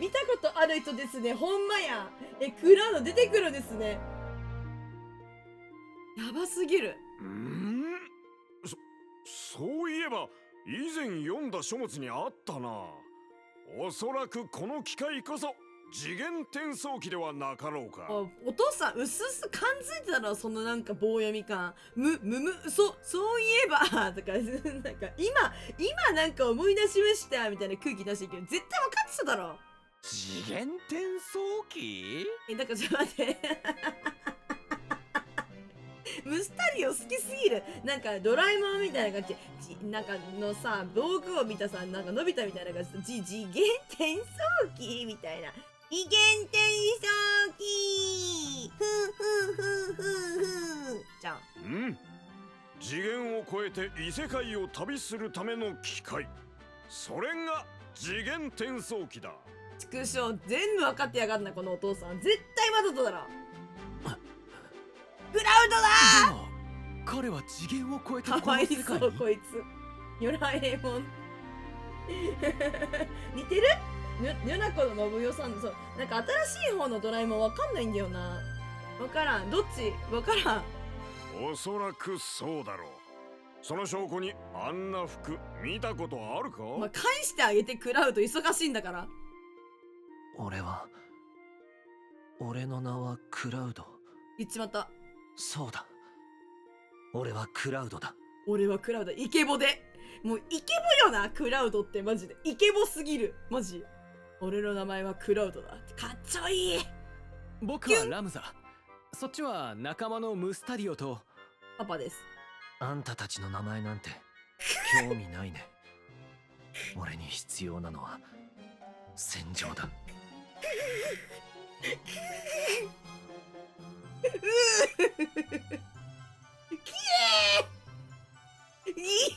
見たことある人ですね。ほんまや。クラウド出てくるんですね。やばすぎる。そういえば以前読んだ書物にあったな。おそらくこの機械こそ次元転送機ではなかろうか。お父さんうすうす感づいてたろ、そのなんか棒読み感。そういえばとかなんか今なんか思い出しましたみたいな空気出してるけど、絶対分かってただろ。次元転送機？だからちょっと待ってムスタリオ好きすぎる。なんかドラえもんみたいな感じ、なんかのさ道具を見たさ、なんかのび太みたいな感じ、次元転送機みたいな。次元転送機じゃん。次元を超えて異世界を旅するための機械、それが次元転送機だ。畜生、全部分かってやがんなこのお父さん。絶対わざとだろ。クラウドだー。でも彼は次元を超えてかわいこの世界に。そうこいつ。よらえもん似てる？ニョナコの信代さん。そう、なんか新しい方のドラえもんわかんないんだよな。わからん。どっち？わからん。おそらくそうだろう。その証拠にあんな服見たことあるか？まあ、返してあげて。クラウド忙しいんだから。俺の名はクラウド。言っちまった。そうだ、俺はクラウドだ。俺はクラウド。イケボで。もうイケボよなクラウドってマジで。イケボすぎるマジ。俺の名前はクラウドだ。かっちょいい。僕はラムザ。そっちは仲間のムスタリオとパパです。あんたたちの名前なんて興味ないね。俺に必要なのは戦場だ。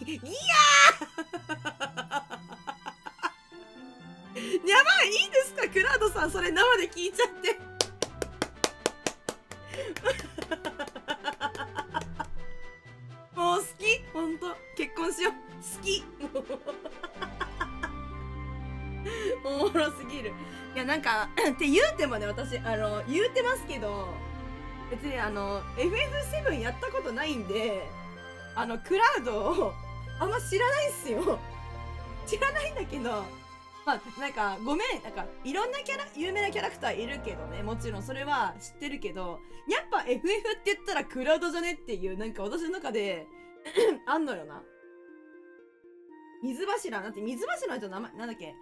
ギやばい。いいですかクラウドさん、それ生で聞いちゃってもう好き。ほんと結婚しよう。好きおもろすぎる。いやなんかって言うてもね、私言うてますけど、別にFF7 やったことないんで、クラウドをあんま知らないっすよ。知らないんだけど、まあなんかごめん、なんかいろんな有名なキャラクターいるけどね、もちろんそれは知ってるけど、やっぱ FF って言ったらクラウドじゃねっていう、なんか私の中であんのよな。水柱、だって水柱の人の名前なんだっけ、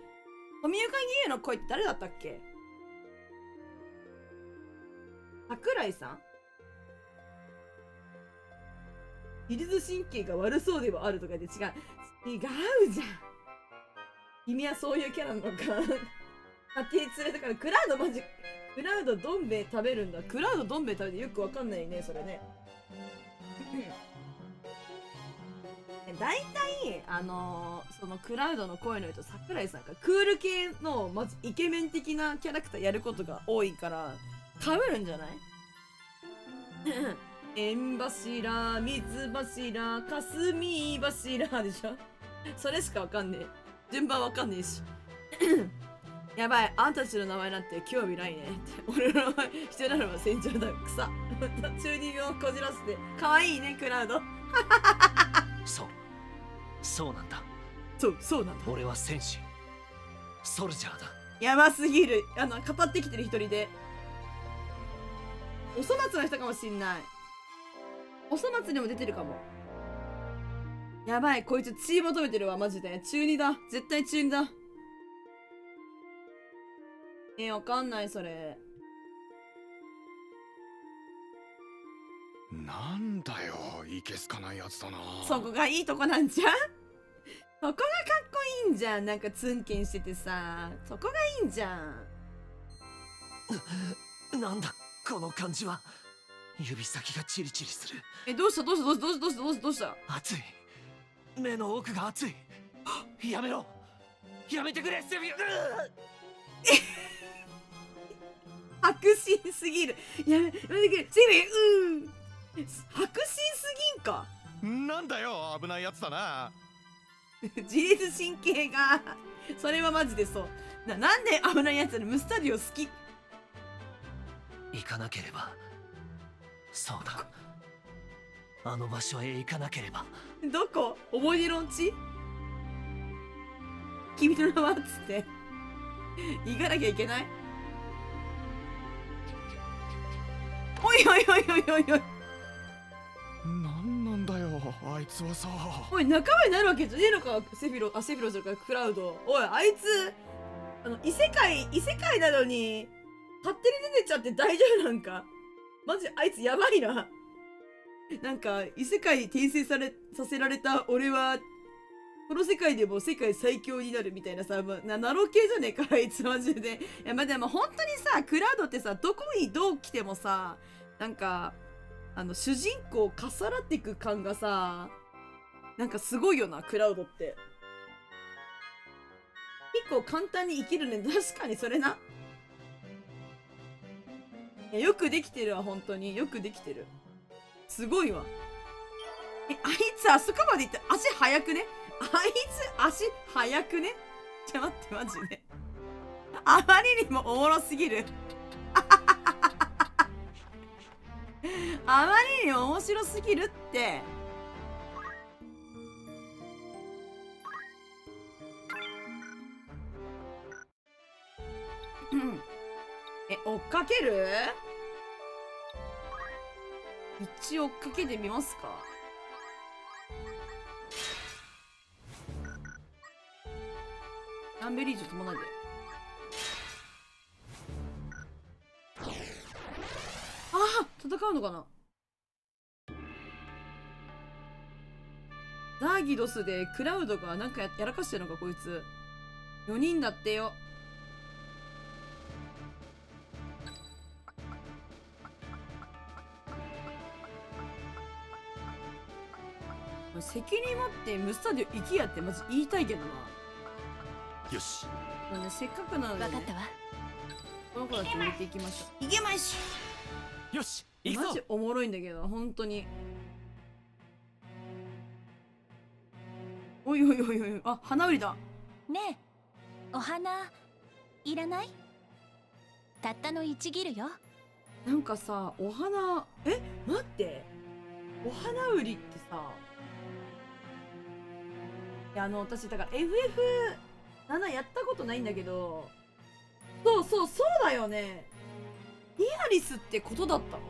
富岡義勇の声って誰だったっけ。桜井さん。自律神経が悪そうではあるとかで違うじゃん。君はそういうキャラなのか。家庭に連れてからクラウドマジ、クラウドどん兵衛食べるんだ。クラウドどん兵衛食べてよくわかんないね、それね。大体、そのクラウドの声の人、桜井さんがクール系の、まずイケメン的なキャラクターやることが多いから、被るんじゃない？縁柱、水柱、霞柱でしょ。それしかわかんねえ。順番わかんねえし。やばい、あんたたちの名前なんて興味ないねって。俺の名前、人ならば戦場だ、草。中二病こじらせて、かわいいね、クラウド。そうなんだ。そうなんだ。俺は戦士、ソルジャーだ。やばすぎる。語ってきてる一人で。おそ松の人かもしんない。おそ松にも出てるかも。やばい、こいつ血求めてるわ、マジで。中二だ。絶対中二だ。わかんない、それ。なんだよ、いけすかないやつだな。そこがいいとこなんじゃん。そこがかっこいいんじゃん。なんかツンケンしててさ、そこがいいんじゃん。なんだこの感じは。指先がチリチリする。どうした熱い。目の奥が熱い。やめろ、やめてくれ、セフィル。迫真すぎる。やめてくれ、セフィル。迫真すぎんか。なんだよ、危ないやつだな。自律神経が、それはマジでそう。なんで危ないやつなの。ムスタディオ好き。行かなければ。そうだ、あの場所へ行かなければ。どこ？思い出のうち？君の名はっつって行かなきゃいけない。おいおいおいおいおいおい、なんだよ、あいつはさ。おい、仲間になるわけじゃねえのか、セフィロじゃなくてクラウド。おい、あいつ異世界なのに勝手に出てっちゃって大丈夫なんか。マジあいつやばいな。なんか異世界に転生させられた俺はこの世界でも世界最強になるみたいなさ、ナロ系じゃねえかあいつマジで。いや、でも本当にさ、クラウドってさ、どこにどう来てもさ、なんか主人公をかさらっていく感がさ、なんかすごいよな、クラウドって。結構簡単に生きるね。確かにそれな。いや、よくできてるわ、本当によくできてる。すごいわ。あいつあそこまで行って足速くね。あいつ足速くね。ちょ待って、マジであまりにもおもろすぎるあまりにも面白すぎるって。追っかける？一応追っかけてみますか。ランベリージュ止まないで。ああ、戦うのかな。ザーギドスでクラウドがなんかやらかしてるのか、こいつ。4人だってよ。責任持ってムスタディオ行きやってマジ言いたいけどな。よし。せっかくなので、ね、分かったわ。この子たち入れていきましょう。いけましよし、行くぞ。マジおもろいんだけど、本当に。おいおいおいおい、あ、花売りだ。ねえ、お花いらない？たったの1ギルよ。なんかさ、お花、待って、お花売りってさ、や私だから FF7 やったことないんだけど、そうだよね。エアリスってことだったの？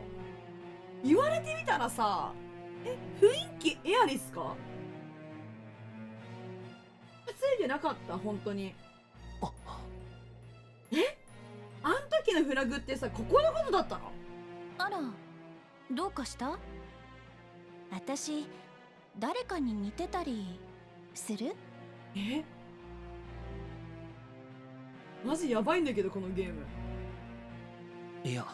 言われてみたらさ、雰囲気エアリスか？ついてなかった、本当に。あん時のフラグってさ、ここのことだったの？あら、どうかした？私誰かに似てたりする？マジやばいんだけどこのゲーム。いや、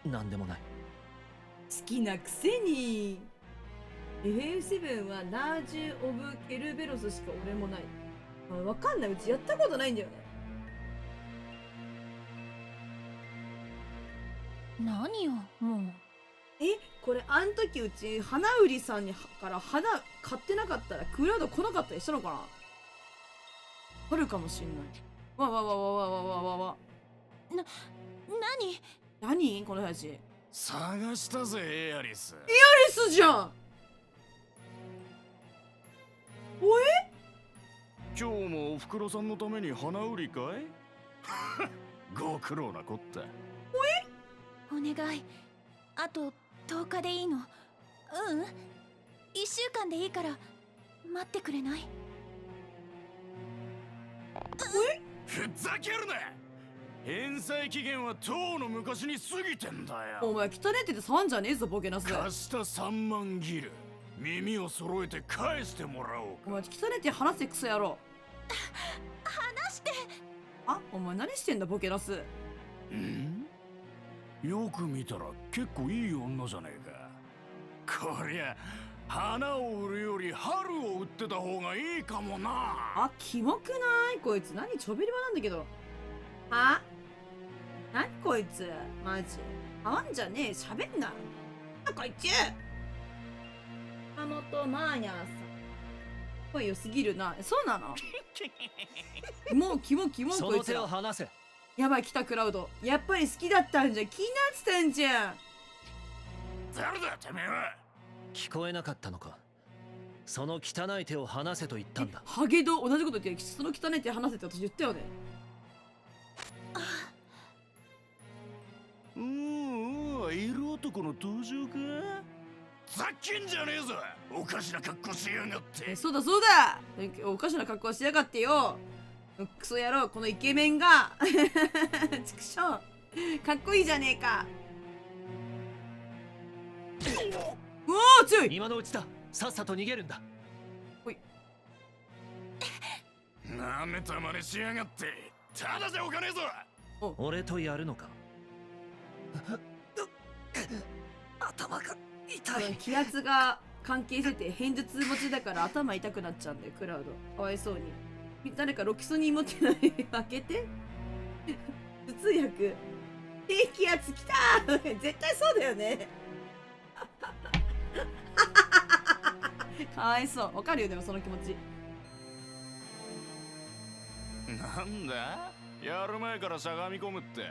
なんでもない。好きなくせに。 FF7 はラージュ・オブ・ケルベロスしか俺もない。わかんない、うちやったことないんだよね。何よもう。これあん時うち花売りさんにから花買ってなかったらクラウド来なかったりしたのかな？あるかもしんない。何この話。探したぜエアリス。エアリスじゃん。今日もおふくろさんのために花売りかい？ご苦労なこった。お願い、あと10日でいいの。1週間でいいから待ってくれない？ふざけるな。返済期限はとうの昔に過ぎてんだよ。お前汚ねってて触んじゃねえぞボケナス。貸した3万ギル、耳を揃えて返してもらおうか。お前汚ねって話せクソ野郎。話して。お前何してんだボケナス。よく見たら結構いい女じゃねえか。こりゃ花を売るより春を売ってた方がいいかもな。キモくない？こいつ何ちょびり場なんだけど。何こいつマジあわんじゃねえ、喋んな。こいつ山本マーニャーさん声良すぎるな。そうなの？もうキモこいつら。その手を離せ。やばい、来たクラウド。やっぱり好きだったんじゃん。気になってたんじゃん。誰だてめえは。聞こえなかったのか。その汚い手を離せと言ったんだ。ハゲド同じこと言って、その汚い手離せって私言ったよね。色男の登場か？ざっけんじゃねえぞ。おかしな格好しやがって。そうだおかしな格好しやがってよ。クソ野郎、このイケメンがちくしょうかっこいいじゃねえか。強い。今のうちだ。さっさと逃げるんだ。なめたまねしやがって。ただじゃおかねえぞ。俺とやるのか。頭が痛い。気圧が関係してて偏頭痛持ちだから頭痛くなっちゃうんだよクラウド。かわいそうに。誰かロキソニン持ってない？開けて。頭痛薬。低気圧きたー。絶対そうだよね。かわいそう。わかるよでもその気持ち。なんだ？やる前からしゃがみ込むって。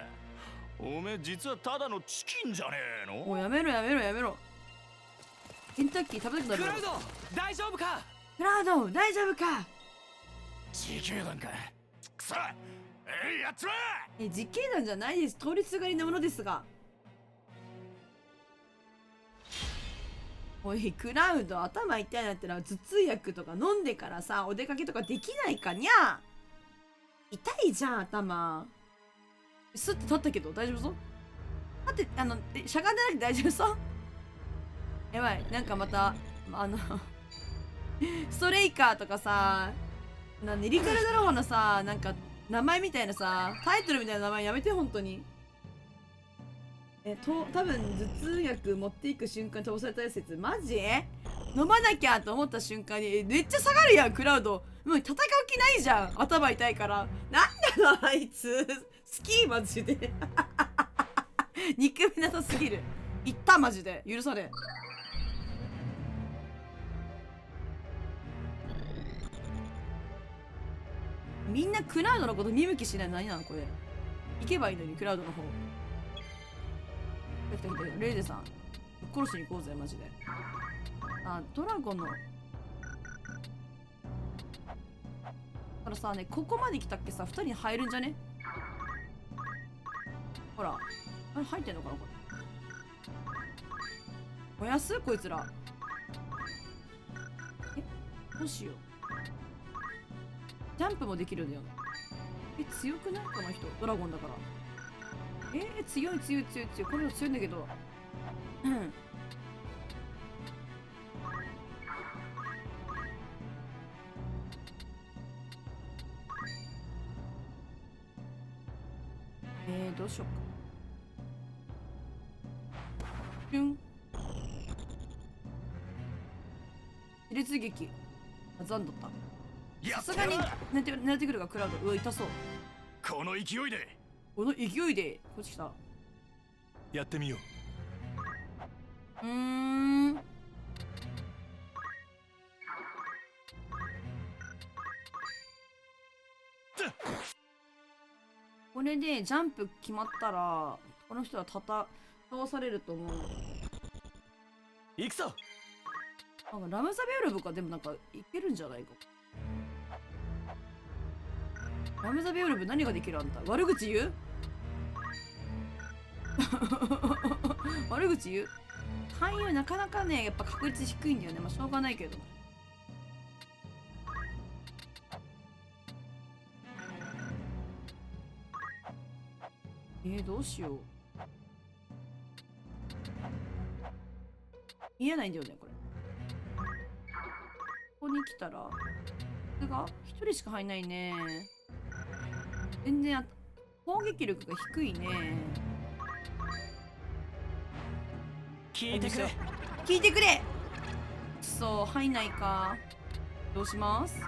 おめえ実はただのチキンじゃねえの？もうやめろ。ケンタッキー食べたくなる。クラウド大丈夫か？クラウド大丈夫か？自警団か。くそ。やっちまえ。自警団じゃないです。通りすがりのものですが。おいクラウド、頭痛いなってのは頭痛薬とか飲んでからさお出かけとかできないかにゃ。痛いじゃん頭。スッて立ったけど大丈夫そう？立ってしゃがんでなくて大丈夫そう？やばい、なんかまたストレイカーとかさネリカルダロハのさなんか名前みたいなさタイトルみたいな名前やめて本当に。多分頭痛薬持っていく瞬間に飛ばされたやつマジ？飲まなきゃと思った瞬間にめっちゃ下がるやんクラウド。もう戦う気ないじゃん頭痛いから。なんなのあいつ好きマジで。憎めなさすぎる。言ったマジで許されん。みんなクラウドのこと見向きしないの何なのこれ。行けばいいのにクラウドの方。来たレイジさん殺しに行こうぜマジで。ドラゴンのからさね、ここまで来たっけさ、2人に入るんじゃね？ほら、あれ入ってんのかなこれ。燃やすこいつら。どうしよう。ジャンプもできるんだよね。強くないこの人。ドラゴンだから。強い強い強い強い。この人強いんだけど。うん。どうしようか。ピュン。熾烈撃。あ、残だった。さすがに狙ってくるがクラウド。うわ、痛そう。この勢いで。この勢いで。こっち来た。やってみよう。これでジャンプ決まったらこの人は倒されると思う。行くぞ。ラムザベオルブか。でもなんかいけるんじゃないか。ラムザベオルブ何ができるあんた。悪口言う悪口言う。勧誘なかなかねやっぱ確率低いんだよね。まあしょうがないけど。どうしよう。見えないんだよねこれ。ここに来たらこれが1人しか入んないね。全然攻撃力が低いね。聞いてくれ。聞いてくれ。そう入んないか。どうします？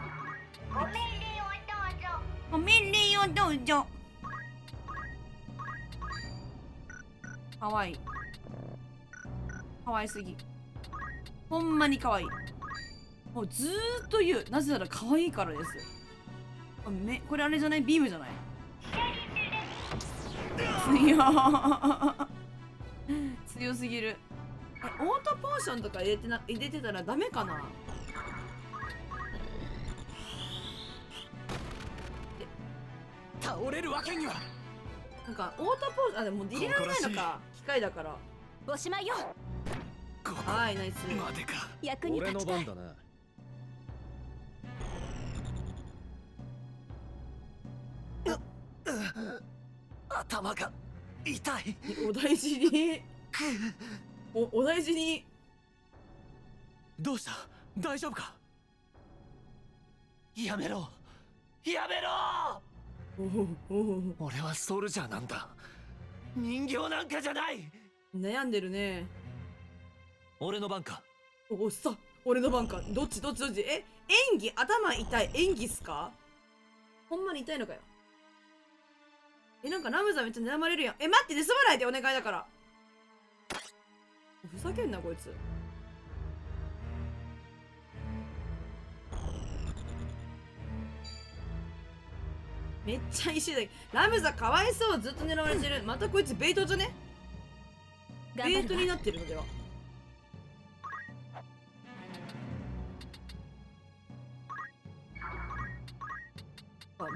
ご命令をどうぞ。ご命令をどうぞ。かわいい。かわいすぎ。ほんまにかわいい。もうずーっと言う。なぜならかわいいからです。これあれじゃない？ビームじゃない？強すぎる。オートポーションとか入れてたらダメかな？倒れるわけには。なんかオートポーション、あ、でも入れられないのか。機械だから。おしまいよ。はい、ナイス。までか。役に立ちたい。俺の番だな。頭が痛い。お大事に。お大事に。どうした？大丈夫か？やめろ。やめろ。俺はソルジャーなんだ。人形なんかじゃない。悩んでるね。俺の番か。おっさ、俺の番か。どっち？演技？頭痛い。演技っすか？ほんまに痛いのかよ。なんかラムザめっちゃ悩まれるやん。待って、盗まないでお願いだから。ふざけんなこいつ。めっちゃ石だ。ラムザかわいそう。ずっと狙われてる。またこいつベイトじゃね？ベイトになってるのでは。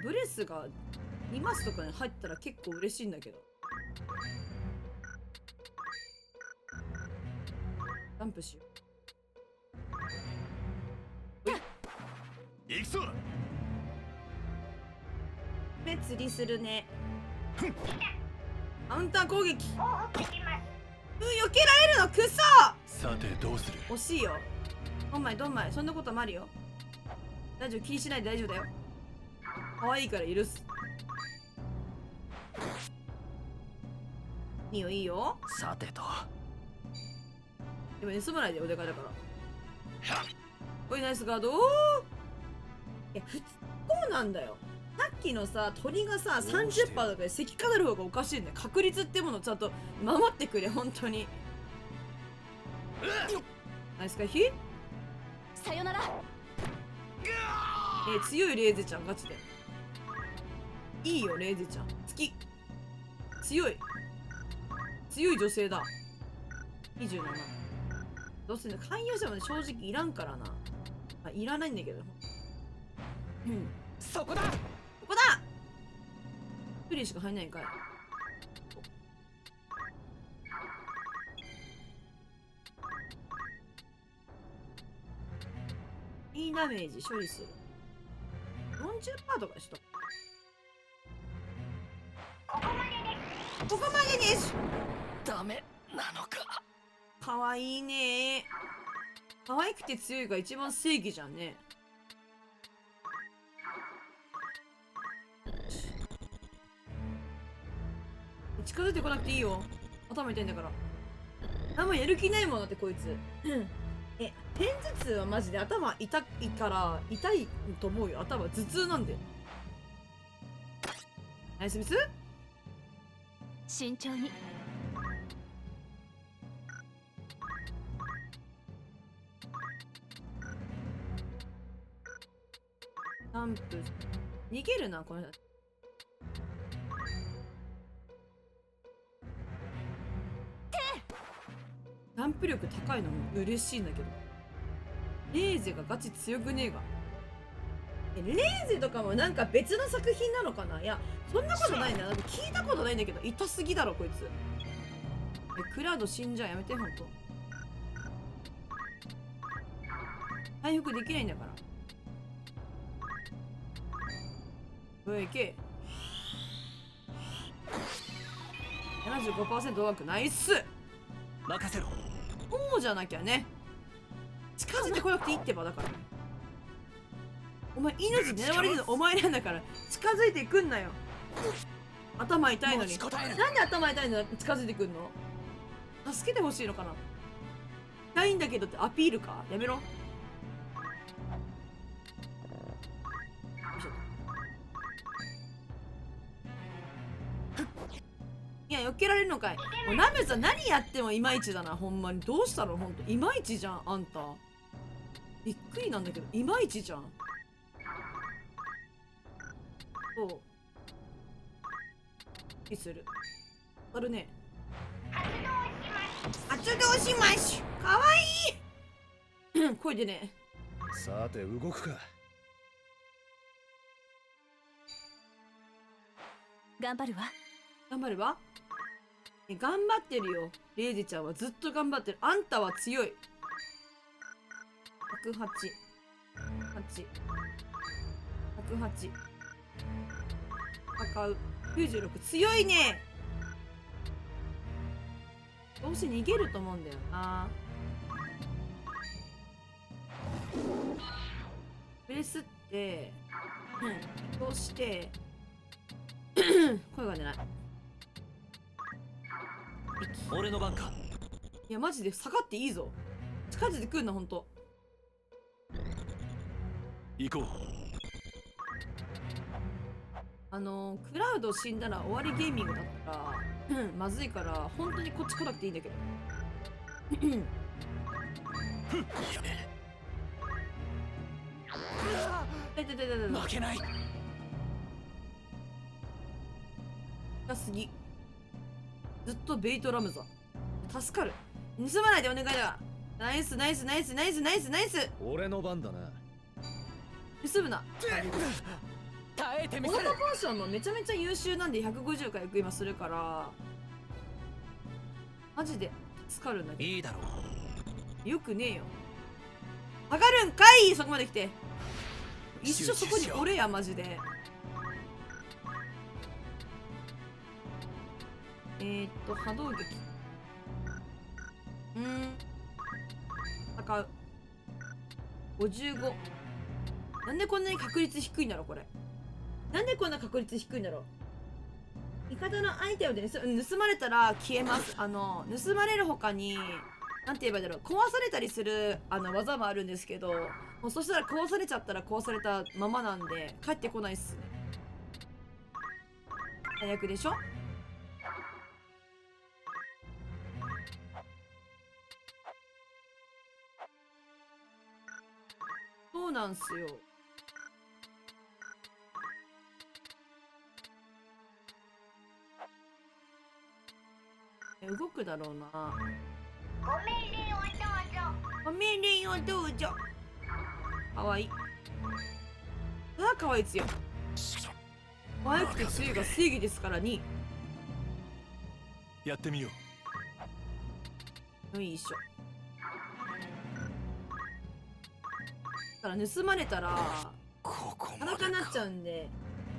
ブレスが2マスとかに入ったら結構嬉しいんだけど。ジャンプしよう。行くぞ。目釣りするね。カウンター攻撃。避けられるのくそ。さてどうする？惜しいよ。どんまいどんまい。そんなこともあるよ。大丈夫、気にしないで大丈夫だよ。可愛いから許す。いいよいいよ。さてと。でも盗まないでおでかいだから。おいナイスガード。いや普通こうなんだよ。さっきのさ鳥がさ 30% とかで石化なる方がおかしいんだよ。確率ってものをちゃんと守ってくれ本当に。ナイス回避。さよなら。強いレーゼちゃんガチでいいよ。レーゼちゃん好き。強い女性だ。27。どうせね勧誘者まで正直いらんからな。いらないんだけど。そこだ。ここだ。プリしか入んないんかい。いいダメージ処理する。40% とかでしょ。ここまでです。ここまでです。ダメなのか。かわいいね。可愛くて強いが一番正義じゃんね。近づいてこなくていいよ。頭痛いんだから。あんまやる気ないもんだってこいつ。片頭痛はマジで頭痛いから痛いと思うよ。頭頭痛なんだよ。ナイスミス。慎重に。ジャンプ逃げるなこの人。ジャンプ力高いのも嬉しいんだけど、レーゼがガチ強くねえが。レーゼとかもなんか別の作品なのかな。いやそんなことないんだよ。なんか聞いたことないんだけど痛すぎだろこいつ。クラウド死んじゃうやめてほんと。回復できないんだから。おいいけ。75% 枠ナイス。任せろ。こうじゃなきゃね。近づいてこなくていいってば。だからお前命狙われるのお前なんだから、近づいてくんなよ。頭痛いのに。なんで頭痛いの近づいてくんの。助けてほしいのかな。痛いんだけどってアピールか。やめろ。いや、避けられるのかい。もうナメさん何やってもいまいちだな。ほんまにどうしたの。ほんといまいちじゃんあんた。びっくりなんだけどいまいちじゃん。そういいするあるね。発動します。かわいい声でね。さて動くか。頑張るわ。頑張れば。頑張ってるよ。レイジちゃんはずっと頑張ってる。あんたは強い。108 108戦う。96強いね。どうせ逃げると思うんだよな。プレスってそうして声が出ない。俺の番か。いやマジで下がっていいぞ。近づいてくんなほんと。行こう。クラウド死んだら終わりゲーミングだったらまずいから本当にこっち来なくていいんだけど負けない。痛すぎ。ずっとベイトラムザ助かる。盗まないでお願いだ。ナイスナイスナイスナイスナイスナイス。俺の番だな。盗むな。耐えてみオーせる。トポーションもめちゃめちゃ優秀なんで150回今するからマジで助かるんだけど。いいだろう。よくねえよ。上がるんかい。そこまで来て一緒そこにおれやマジで。波動撃。戦う。55。なんでこんなに確率低いんだろこれ。なんでこんな確率低いんだろう。味方のアイテムで盗まれたら消えます。盗まれる他になんて言えばいいんだろう、壊されたりする技もあるんですけど、もうそしたら壊されちゃったら壊されたままなんで帰ってこないっすね。最悪でしょ。そうなんすよ。動くだろうな。ご命令をどうぞ。ご命令をどうぞ。かわいい。あ、可愛いつよ。可愛くて強いが正義ですからに。やってみよよいしょ。だから盗まれたら裸になっちゃうんで、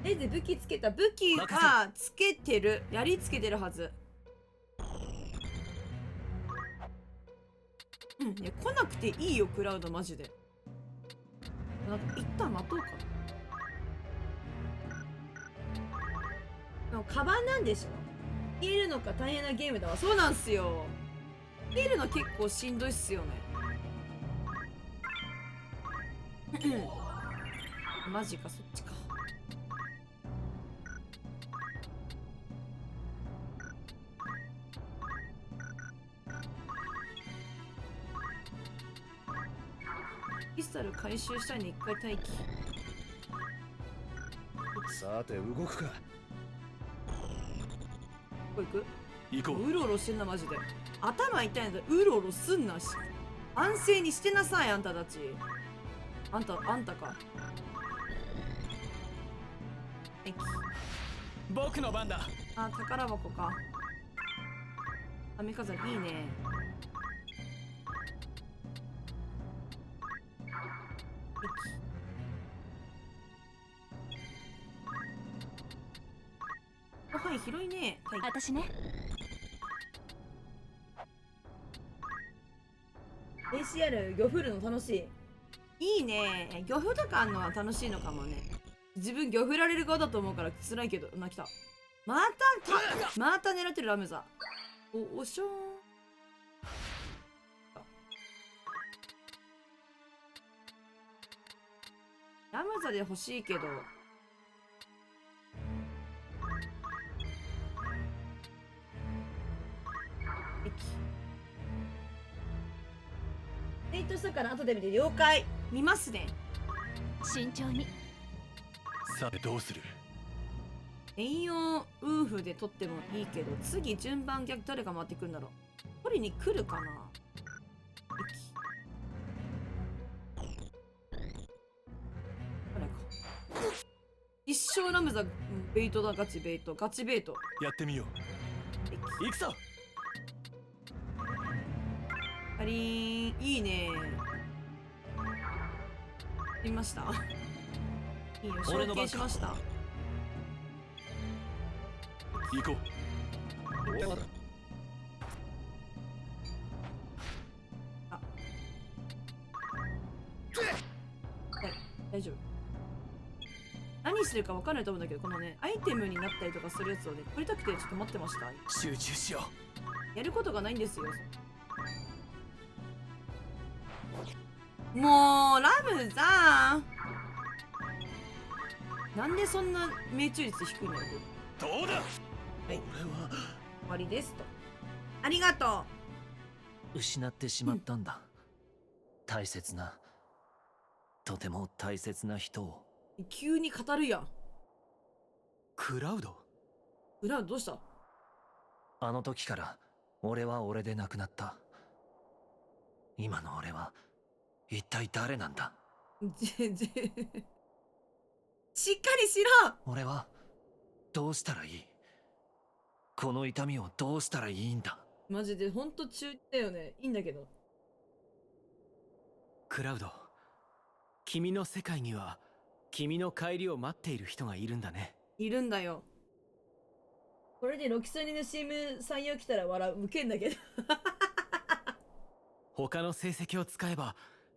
で武器つけた。武器はつけてる、槍つけてるはず。ね、来なくていいよクラウドマジで。なんか一旦待とうか。でもカバンなんでしょ。消えるのか大変なゲームだわ。そうなんすよ。消えるの結構しんどいっすよね。マジか、そっちか。クリスタル回収したいに一回待機。さて動くか。ここ行く？行こうろうろしてんなマジで。頭痛いんだ。うろうろすんなし。安静にしてなさいあんたたち。あんたか。僕の番だ。あ、宝箱か。雨飾りいいね。はい、広いね。私ね。ACR 魚フルの楽しい。いいね。魚フとかあんのは楽しいのかもね。自分魚フられる側だと思うから辛いけど。来た。また狙ってるラムザ。おしょーん。ラムザで欲しいけど。ツイートしたから後で見て。了解。見ますね。慎重に。さてどうする？専用ウーフで取ってもいいけど、次順番逆誰が回ってくるんだろう。取りに来るかな。誰か。一生ラムザベイトだ。ガチベイト。ガチベイト。やってみよう。行くぞ。ありーん、いいね。見ました。いいよ、承継しました。行こう。大丈夫。何するか分かんないと思うんだけど、このね、アイテムになったりとかするやつをね、取りたくてちょっと待ってました。集中しよやることがないんですよ。もうラムザー、なんでそんな命中率低いんだろう。どうだ。はい、終わりですと。ありがとう。失ってしまったんだ。大切な、とても大切な人を。急に語るやん。クラウド？クラウドどうした？あの時から俺は俺でなくなった。今の俺は一体誰なんだ？しっかりしろ。俺はどうしたらいい？この痛みをどうしたらいいんだ？マジでほんと中だよね。いいんだけど。クラウド、君の世界には君の帰りを待っている人がいるんだね。いるんだよ。これでロキソニンの CM 採用来たら笑う。ウケんだけど。他の成績を使えば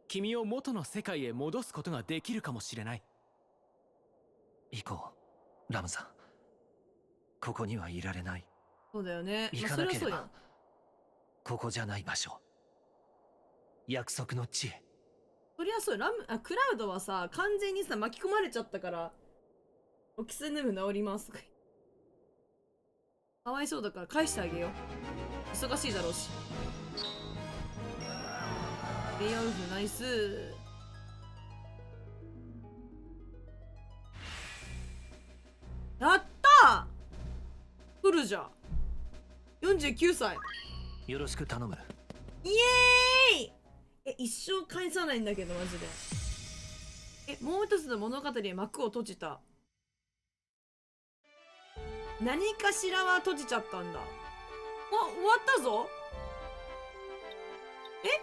君を元の世界へ戻すことができるかもしれない。行こう、ラムさん。ここにはいられない。そうだよね。行かなければ、ここじゃない場所。約束の地へ。そりゃそう。クラウドはさ、完全にさ巻き込まれちゃったから、ロキソニン治ります。かわいそうだから返してあげよう。忙しいだろうし。レイアウトナイス。やったー、フルじゃ。49歳。よろしく頼む。イエーイ。一生返さないんだけどマジで。もう一つの物語で幕を閉じた。何かしらは閉じちゃったんだ。終わったぞ。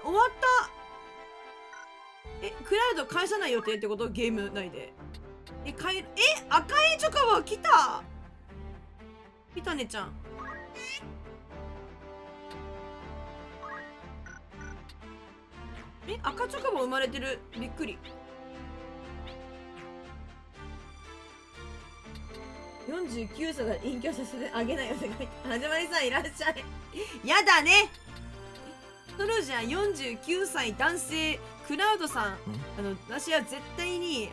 終わった。クラウド返さない予定ってこと？ゲーム内で。赤いチョコボ来た。来たねちゃん。赤チョコボ生まれてる。びっくり。49歳が隠居させてあげないよって書いて。始まりさんいらっしゃい。やだね。ソルジャー49歳男性クラウドさん。私は絶対に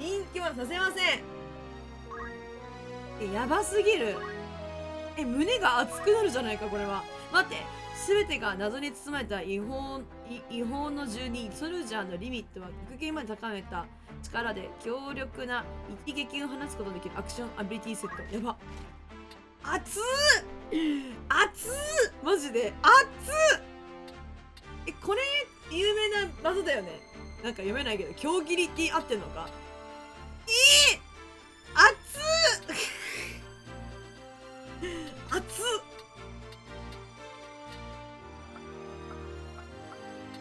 隠居はさせません。やばすぎる。胸が熱くなるじゃないかこれは。待って、全てが謎に包まれた違法の住人ソルジャーのリミットは極限まで高めた力で強力な一撃を放つことができるアクションアビリティセット。やば。熱マジで熱これ有名な技だよね。なんか読めないけど強ギリって合ってんのか。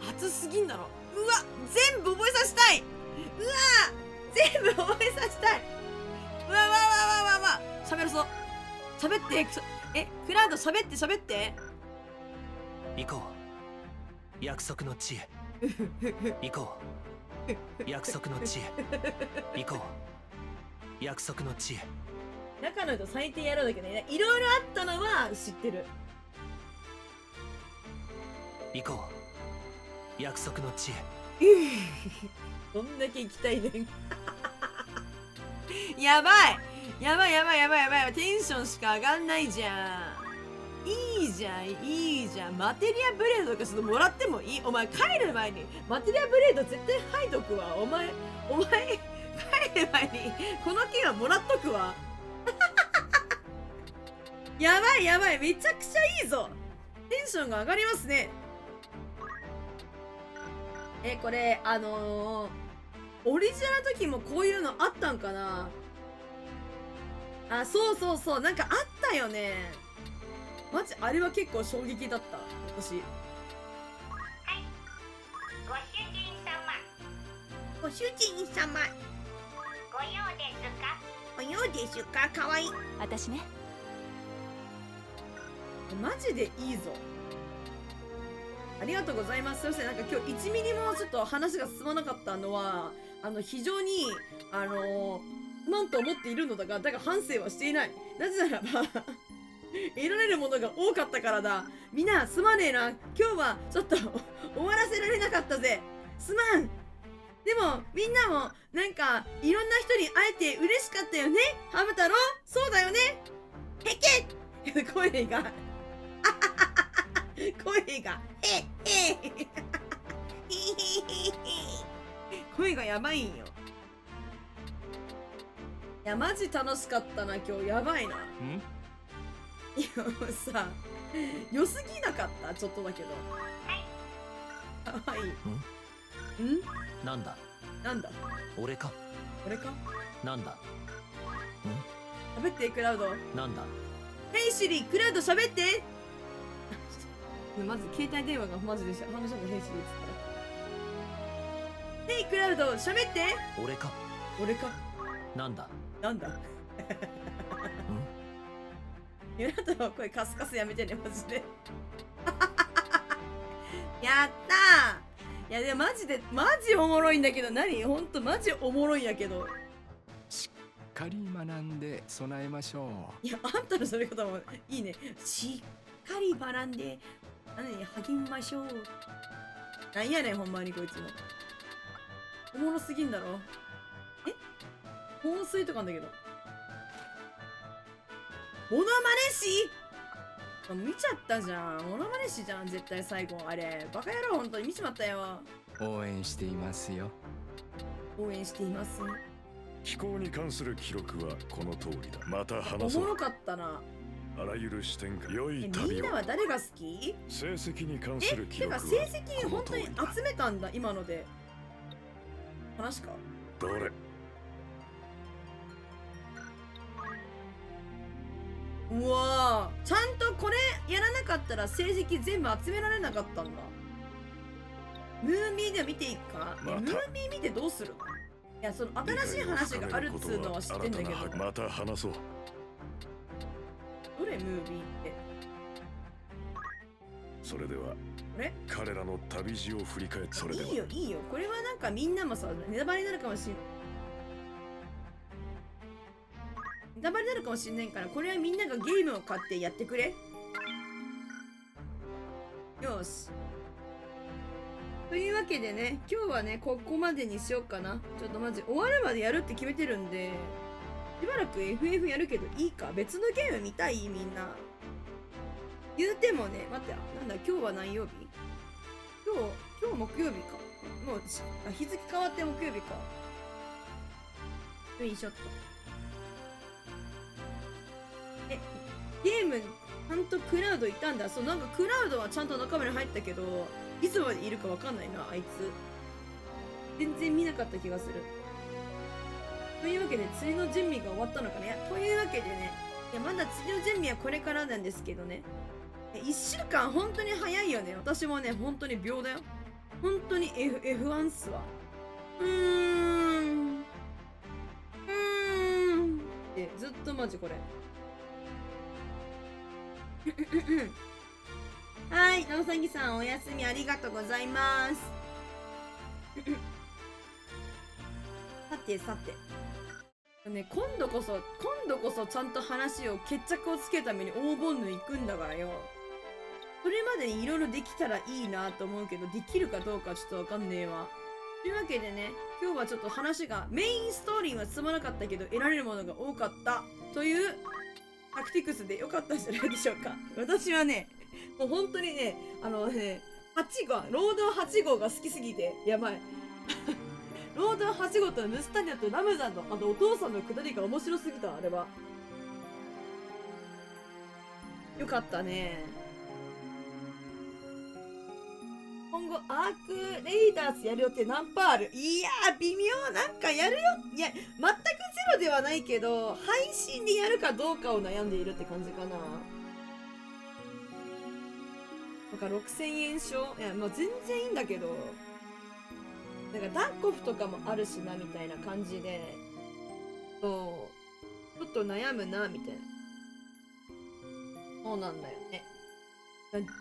熱すぎんだろ。うわ全部覚えさせたい。全部覚えさせたい。喋るぞ。喋って。クラウド喋って行こう。約束の地へ。行こう。約束の地へ。行こう。約束の地へ。中の人最低やろうだけどね。いろいろあったのは知ってる。行こう。約束の地へ。どんだけ行きたいねん。やばい。テンションしか上がんないじゃん。いいじゃん。マテリアブレードとかちょっともらってもいい？お前帰る前にマテリアブレード絶対吐いとくわ。お前帰る前にこの剣はもらっとくわ。やばい、めちゃくちゃいいぞ。テンションが上がりますね。これオリジナルの時もこういうのあったんかな。そうなんかあったよね。マジあれは結構衝撃だった私。ご主人様ご用ですか。かわいい。私ね。マジでいいぞ。ありがとうございます。すいません、なんか今日1ミリもちょっと話が進まなかったのは非常に不満と思っているのだが反省はしていない。なぜならば得られるものが多かったからだ。みんなすまねえな。今日はちょっと終わらせられなかったぜ。すまん。でもみんなもなんかいろんな人に会えて嬉しかったよね。ハム太郎、そうだよね。へけ声が声がやばいんよ。いやマジ楽しかったな今日。やばいな。いやもうさ良すぎなかった？ちょっとだけど。かわいい。なんだ俺かなんだ喋ってクラウド。なんだヘイシリクラウド喋って。まず携帯電話がマジで話したのヘイシリっつったら。ヘイクラウド喋って。俺かなんだユナとの声カスカスやめてねマジで。やったー。いやでもマジおもろいんだけど。ほんとマジおもろいんやけど。しっかり学んで備えましょう。いやあんたの喋り方もいいね。しっかり学んで励みましょう。なんやねんほんまにこいつも。おもろすぎんだろ。香水とかあんだけど。モノマネ師見ちゃったじゃん。モノマネ師じゃん絶対最後。あれバカ野郎。本当に見ちまったよ。応援していますよ。応援しています。飛行に関する記録はこの通りだ。また話そう。おもろかったな。あらゆる視点から良いみ旅を。んなは誰が好き？成績に関する記て録はか成績本当に集めたんだ今ので。話か。どれ？うわー、ちゃんとこれやらなかったら成績全部集められなかったんだ。ムーミーで見ていいか？ムーミー見てどうするの？いや、その新しい話があるっつうのは知ってんだけど。また話そう。どれムービーって？それではあれ？彼らの旅路を振り返って、それではいいよいいよ、これはなんかみんなもさ、ネタバレになるかもしんネタバレになるかもしんないから、これはみんながゲームを買ってやってくれ。よし。というわけでね、今日はね、ここまでにしようかな。ちょっとマジ終わるまでやるって決めてるんで、しばらく FF やるけどいいか？別のゲーム見たい？みんな。言うてもね、待って、なんだ、今日は何曜日？今日木曜日か。もう、日付変わって木曜日か。よいしょっと。ゲーム、ちゃんとクラウドいたんだ。そう、なんかクラウドはちゃんと仲間に入ったけど、いつまでいるかわかんないな、あいつ。全然見なかった気がする。というわけで、釣りの準備が終わったのかね。というわけでね、いや、まだ釣りの準備はこれからなんですけどね。1週間本当に早いよね。私もね、本当に秒だよ。本当に F1 っすわ。ってずっとマジこれ。はい、なおさぎさんお休みありがとうございます。さてさて。ね、今度こそちゃんと話を決着をつけるために黄金の行くんだからよ。それまでにいろいろできたらいいなと思うけど、できるかどうかちょっとわかんねえわ。というわけでね、今日はちょっと話が、メインストーリーは進まなかったけど、得られるものが多かったというタクティクスでよかったんじゃないでしょうか。私はね、もう本当にね、8号、労働8号が好きすぎて、やばい。労働8号とムスタニャとラムザンのお父さんのくだりが面白すぎた、あれは。よかったね。今後アークレイダースやる予定何パーある？いやー、微妙。なんかやるよ。いや、全くゼロではないけど、配信でやるかどうかを悩んでいるって感じかな。なんか6000円賞？いや、まあ全然いいんだけど、なんかダッコフとかもあるしな、みたいな感じで、そう、ちょっと悩むな、みたいな。そうなんだよね。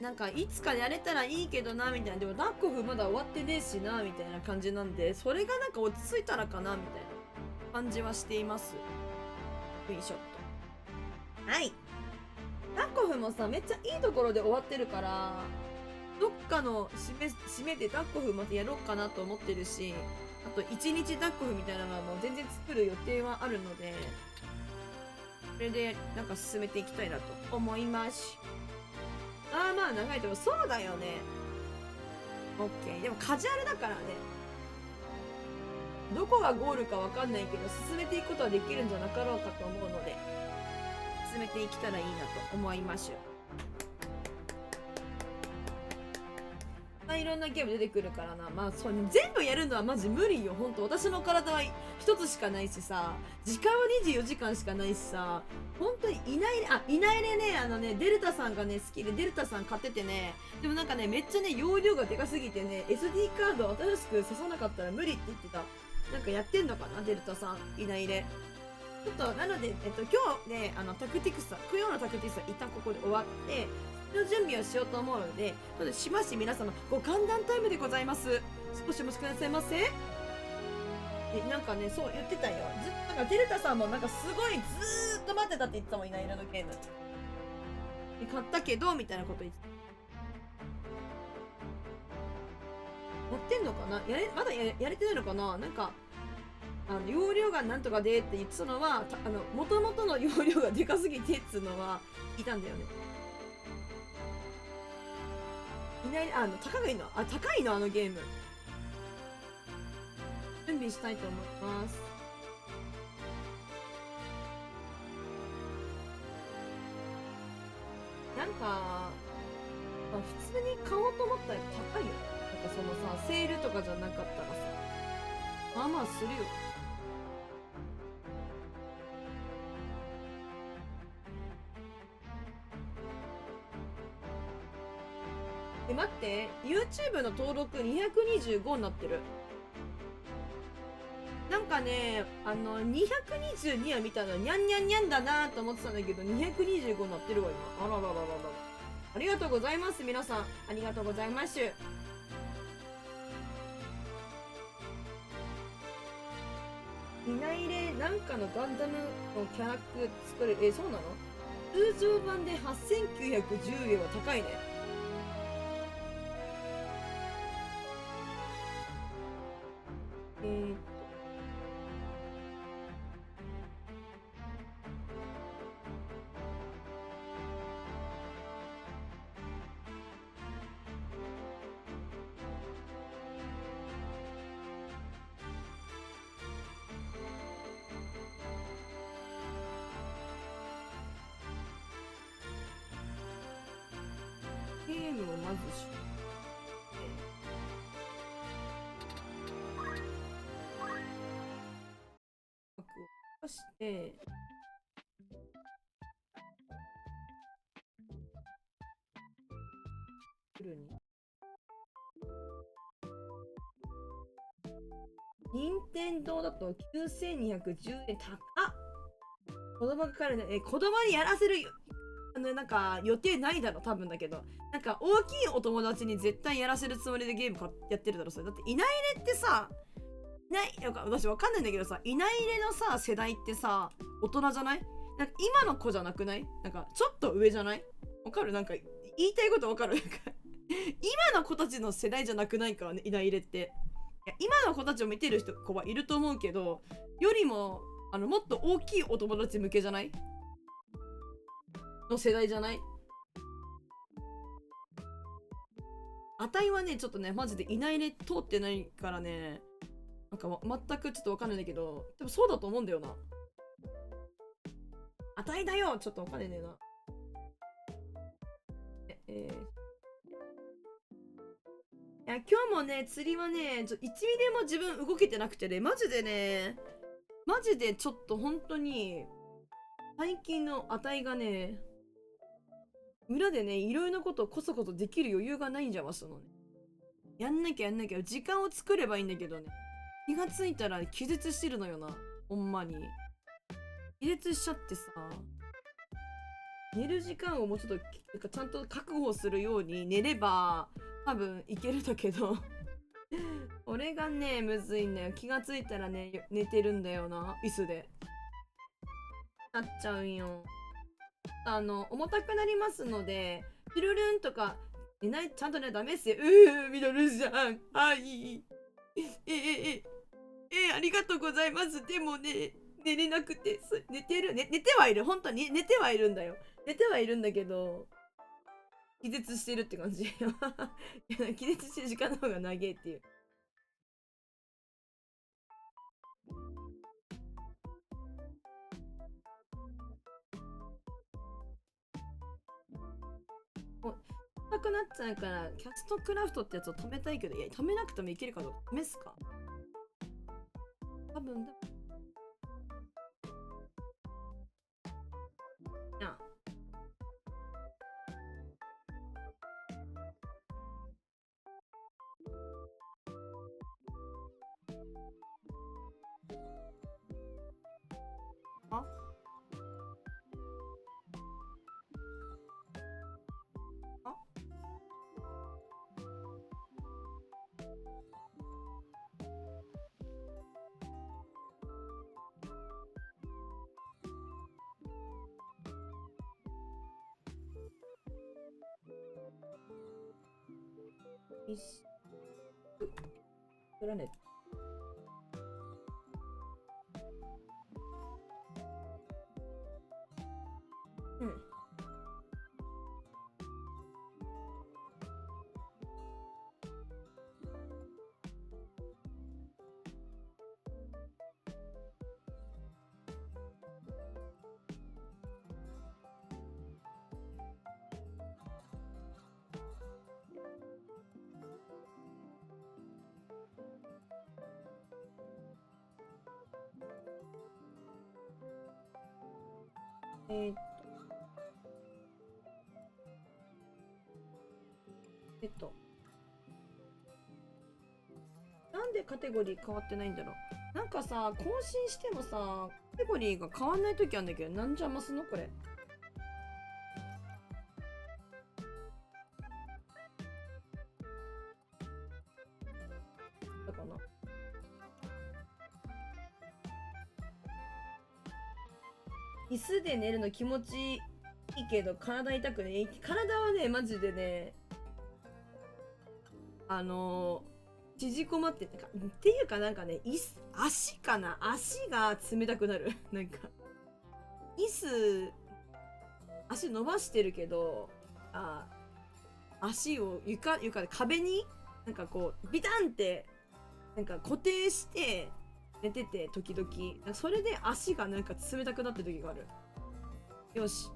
なんかいつかやれたらいいけどなみたいな。でもダッコフまだ終わってねえしなみたいな感じなんで、それがなんか落ち着いたらかなみたいな感じはしています。よいしょっと。はい。ダッコフもさ、めっちゃいいところで終わってるから、どっかの締めでダッコフまたやろうかなと思ってるし、あと1日ダッコフみたいなのはもう全然作る予定はあるので、それでなんか進めていきたいなと思います。まあ長いとこそうだよね。オッケー。でもカジュアルだからね。どこがゴールかわかんないけど進めていくことはできるんじゃなかろうかと思うので、進めていけたらいいなと思いましょう。いろんなゲーム出てくるからな。まあそう全部やるのはマジ無理よ。ほんと私の体は一つしかないしさ、時間は24時間しかないしさ、本当にいないでね、デルタさんがね好きでデルタさん買っててね、でもなんかねめっちゃね容量がでかすぎてね SD カードを新しく刺さなかったら無理って言ってた。なんかやってんのかなデルタさん。いないでちょっとなので今日ねタクティクスさん供養のタクティクスさん一旦ここで終わっての準備をしようと思うので、しばし皆様ご歓談タイムでございます。少しお待ちくださいませ。なんかねそう言ってたよ。なんかデルタさんもなんかすごいずーっと待ってたって言ってたもん。いないのゲーム買ったけどみたいなこと言ってやってんのかな。まだやれてないのかな。なんか容量がなんとかでって言ってたのは元々の容量がでかすぎてっつうのは聞いたんだよね。いない。高いのあのゲーム。準備したいと思います。まあ、普通に買おうと思ったら高いよ。なんかそのさ、セールとかじゃなかったらさ、まあまあするよ。待って、YouTube の登録225になってる。なんかね、222は見たのにゃんにゃんにゃんだなと思ってたんだけど、225になってるわ、今。あららららら。ありがとうございます、皆さん。ありがとうございます。いないれなんかのガンダムのキャラク作れる。そうなの？通常版で8910円は高いね。ゲームをまず出して、任天堂だと9210円高っ。子供がかかるね。子供にやらせるなんか予定ないだろ多分だけど、なんか大きいお友達に絶対やらせるつもりでゲームやってるだろそれ。だっていないれってさ、なんか私わかんないんだけどさ、いないれのさ世代ってさ大人じゃない？なんか今の子じゃなくない？なんかちょっと上じゃない？わかる？なんか言いたいことわかる？なんか今の子たちの世代じゃなくないかね、いないれって。いや今の子たちを見てる子はいると思うけど、よりももっと大きいお友達向けじゃないの世代じゃない？あたいはねちょっとねマジでいないれ通ってないからね、なんか全くちょっとわかんないんだけど、でもそうだと思うんだよな。あたいだよ、ちょっとわかんないんだよな。いや今日もね釣りはね1ミリも自分動けてなくてね、マジでちょっと本当に最近のあたいがね裏でねいろいろなことをこそこそできる余裕がないんじゃわすのね。やんなきゃ時間を作ればいいんだけどね、気がついたら気絶してるのよな。ほんまに気絶しちゃってさ、寝る時間をもうちょっとちゃんと確保するように寝れば多分いけるんだけどこれがねむずいんだよ。気がついたらね寝てるんだよな、椅子でなっちゃうんよ。重たくなりますのでピルルンとか寝ない、ちゃんとねダメっすよ。ミドルさん、はいありがとうございます。でもね寝れなくて寝てはいる、本当に寝てはいるんだよ。寝てはいるんだけど気絶してるって感じ気絶してる時間の方が長いっていう。高くなっちゃうからキャストクラフトってやつを止めたいけど、いや止めなくてもいけるかどうか試すか。多分だ。プラネット。えーっとなんでカテゴリー変わってないんだろう。なんかさ、更新してもさ、カテゴリーが変わんないときあるんだけど、なんじゃますのこれ。だかな。椅子で寝るの気持ちいいけど、体痛くね。体はね、マジでね、縮こまっててか、っていうかなんかね、足かな、足が冷たくなる。なんか、足伸ばしてるけど、足を床で壁に、なんかこう、ビタンって、なんか固定して寝てて、時々。それで足がなんか冷たくなってる時がある。よし。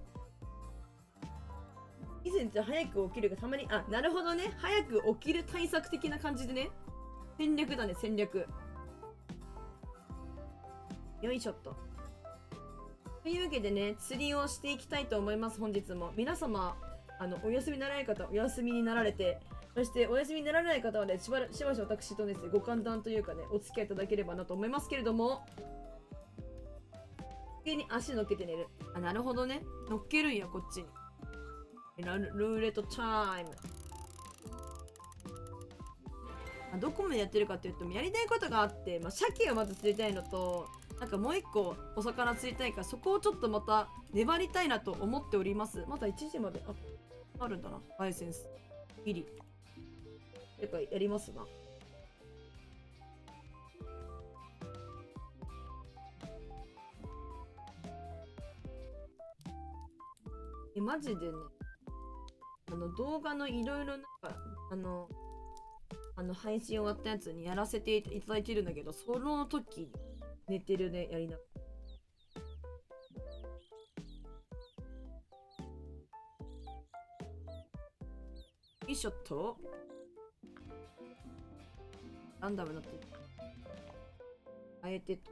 以前って早く起きるがたまに、なるほどね。早く起きる対策的な感じでね。戦略だね、戦略。よいしょっと。というわけでね、釣りをしていきたいと思います、本日も。皆様、お休みにならない方、お休みになられて、そしてお休みにならない方はね、しばし私とですね、ご歓談というかね、お付き合いいただければなと思いますけれども、上に足乗っけて寝る。なるほどね。乗っけるんや、こっちに。ルーレットタイム。どこまでやってるかっていうと、やりたいことがあって、鮭をまず釣りたいのと、なんかもう一個お魚釣りたいから、そこをちょっとまた粘りたいなと思っております。まだ1時まであるんだな、ライセンス。ギリ。てか、やりますな。マジでね、動画のいろいろなんか、配信終わったやつにやらせていただいてるんだけど、その時、寝てるね、やりながら。よいしょっと。ランダムになってる。あえてと。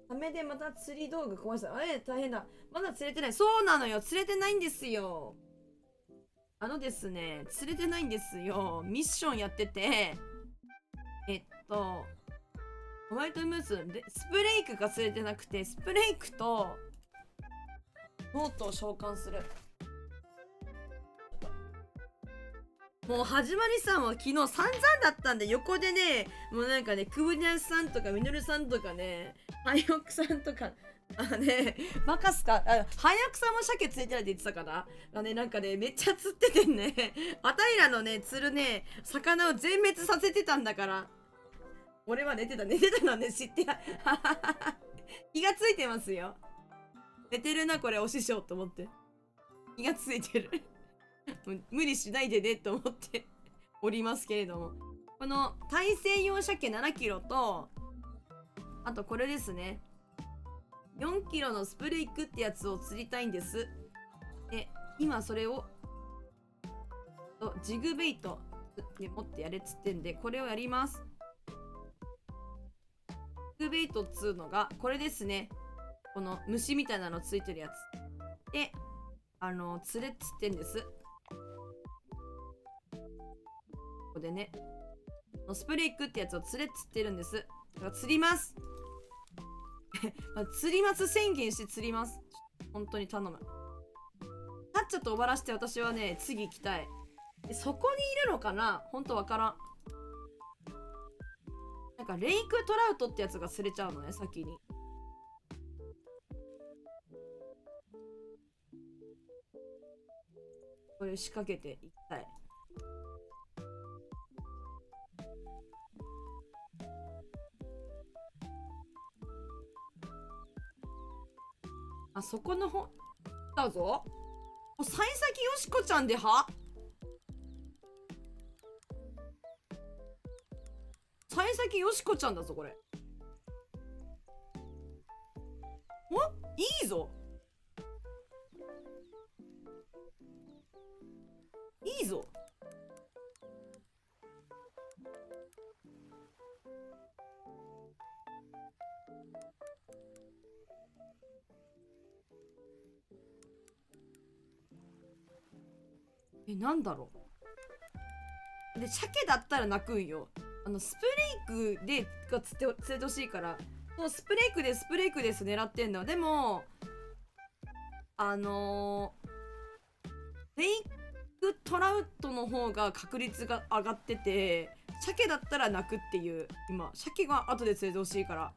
サメでまた釣り道具壊した。大変だ。まだ釣れてない。そうなのよ。釣れてないんですよ。ですね、釣れてないんですよ。ミッションやってて、ホワイトムース、スプレイクが釣れてなくて、スプレイクと、ノートを召喚する。もう始まりさんは昨日散々だったんで、横でね、もうなんかね、クブニャンさんとかミノルさんとかね、ハイオクさんとか、バカすか、ハイオクさんも鮭釣れてないって言ってたかな。なんかね、めっちゃ釣っててね、あたいらのね、釣るね、魚を全滅させてたんだから。俺は寝てたのね、知ってや。気がついてますよ。寝てるな、これ、お師匠と思って。気がついてる。無理しないでね、と思っておりますけれども。この、大西洋鮭7キロと、あとこれですね。4キロのスプレイクってやつを釣りたいんです。で、今それを、ジグベイトで持ってやれっつってんで、これをやります。ジグベイトっつうのが、これですね。この虫みたいなのついてるやつ。で、釣れっつってんです。ここでね、スプレイクってやつを釣れっつってるんです。だから釣ります。釣ります宣言して釣ります。本当に頼む。タッチャと終わらして私はね、次行きたい。そこにいるのかな？本当わからん。なんかレイクトラウトってやつが釣れちゃうのね、先に。これ仕掛けていきたい。そこのだぞ。幸先よしこちゃんでは幸先よしこちゃんだぞ、これ。いいぞ。いいぞ。なんだろう。で、鮭だったら泣くんよ。スプレイクでが釣れてほしいから、そう、スプレイクです狙ってんの。でも、フェイクトラウトの方が確率が上がってて、鮭だったら泣くっていう。今、鮭が後で釣れてほしいから。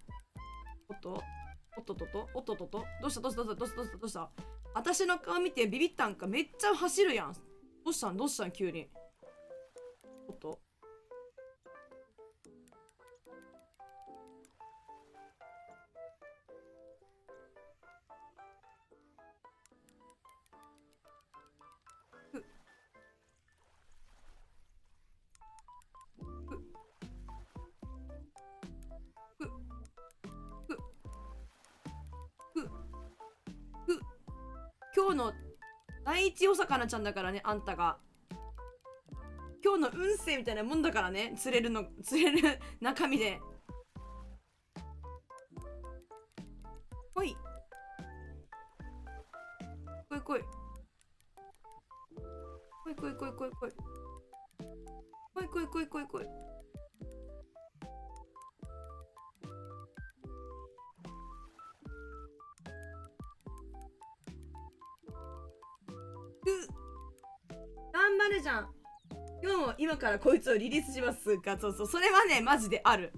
おっとどうした私の顔見てビビったんか。めっちゃ走るやん。どうしたん急に。おっと今日の第一お魚ちゃんだからね、あんたが。今日の運勢みたいなもんだからね、釣れる中身で。来い。来い。頑張るじゃん。今日も今からこいつをリリースしますか。そう、それはねマジである。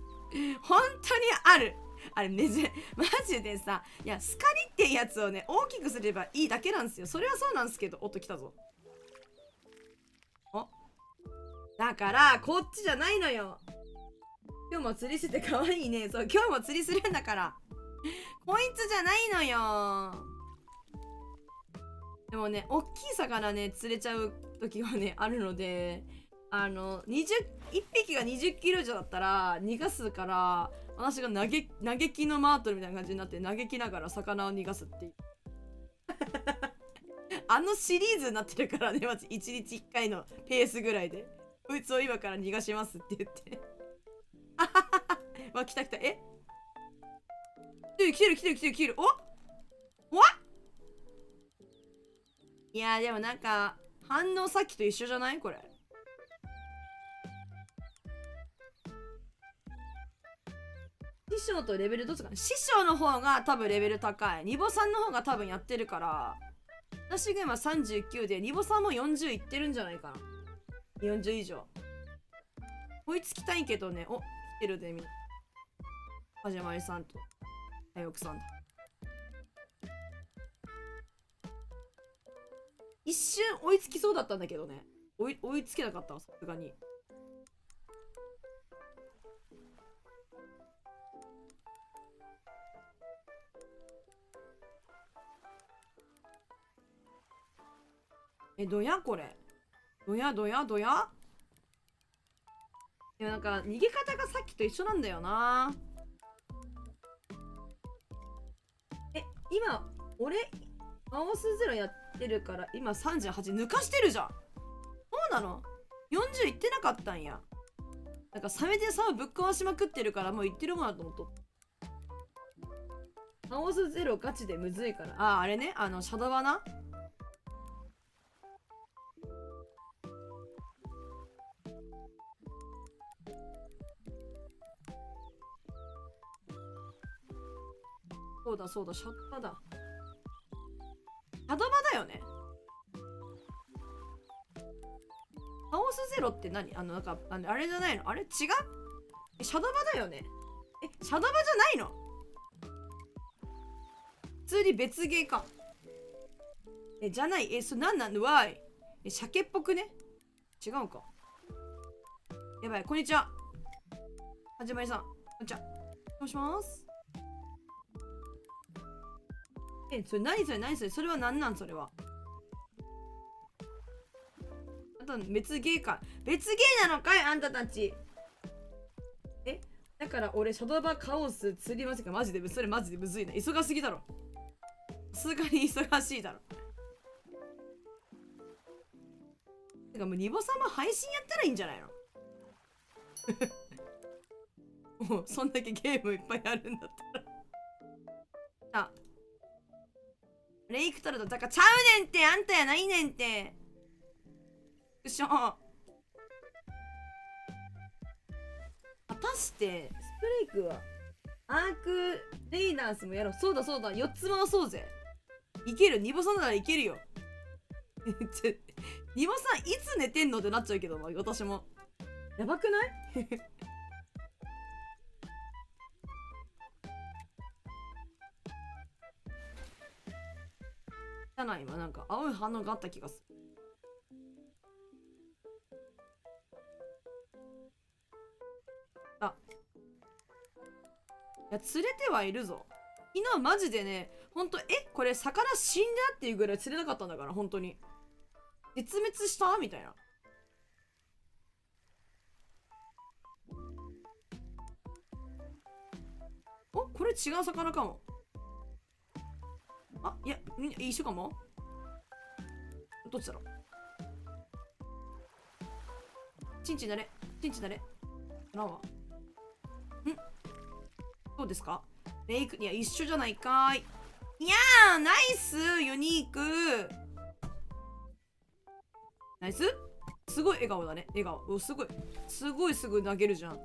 本当にある。あれね、マジでさ、いやスカリってやつをね大きくすればいいだけなんですよ。それはそうなんですけど。おっと来たぞ。だからこっちじゃないのよ。今日も釣りしてて可愛いね。そう、今日も釣りするんだから。こいつじゃないのよ。でもね、おっきい魚ね釣れちゃう時がねあるので、1匹が20キロ以上だったら逃がすから、私が投げキのマートルみたいな感じになって投げキながら魚を逃がすっていうシリーズになってるからね、マジ1日1回のペースぐらいでこいつを今から逃がしますって言ってわ、来た。来てる。おいやでもなんか反応さっきと一緒じゃないこれ。師匠とレベルどっちかな。師匠の方が多分レベル高い。ニボさんの方が多分やってるから、私が今39でニボさんも40いってるんじゃないかな。40以上追いつきたいけどね。お、来てるでみんな。はじまりさんと大奥さんだ。一瞬追いつきそうだったんだけどね。追いつけなかったわ、さすがに。どやこれ。どやでもなんか逃げ方がさっきと一緒なんだよな。今俺マオスゼロやってるから今38抜かしてるじゃん。そうなの ?40 いってなかったんや。なんかサメでさぶっ壊しまくってるからもういってるもんだと思っと。マオスゼロガチでむずいから。あれね、シャドバな。そうだ、シャドバだ。シャドバだよね。マオスゼロって何？なんか、あれじゃないの？あれ違う？シャドバだよね。シャドバじゃないの？普通に別ゲーか。じゃない。なんなんのわい。鮭っぽくね？違うか。やばい、こんにちは。はじまりさん。こんにちは。お願いします。それ何それそれは何なんそれは。あと別ゲーか。別ゲーなのかいあんたたち。だから俺シャドーバーカオス釣りませんか。マジでそれマジでむずいな。忙すぎだろ。さすがに忙しいだろ。てかもうニボ様配信やったらいいんじゃないのもうそんだけゲームいっぱいあるんだったら。レイクトルトだからちゃうねんって。あんたやないねんって。クション。果たしてスプレイクはアークレイダースもやろう。そうだそうだ、4つ回そうぜ。いける、ニボさんならいけるよ。ニボさんいつ寝てんのってなっちゃうけどな、私も。やばくない？じゃない、今なんか青い反応があった気がする。あ、いや釣れてはいるぞ。昨日マジでね、ほんとこれ魚死んだっていうぐらい釣れなかったんだから、本当に絶滅したみたいな。お、これ違う魚かも。あ、いや、一緒かも。どっちだろう。チンチンだれ、チンチンだれ。なわ。どうですかメイク。いや、一緒じゃないかーい。いやー、ナイスユニーク。ナイス。すごい笑顔だね、笑顔。すごい。すごいすぐ投げるじゃん。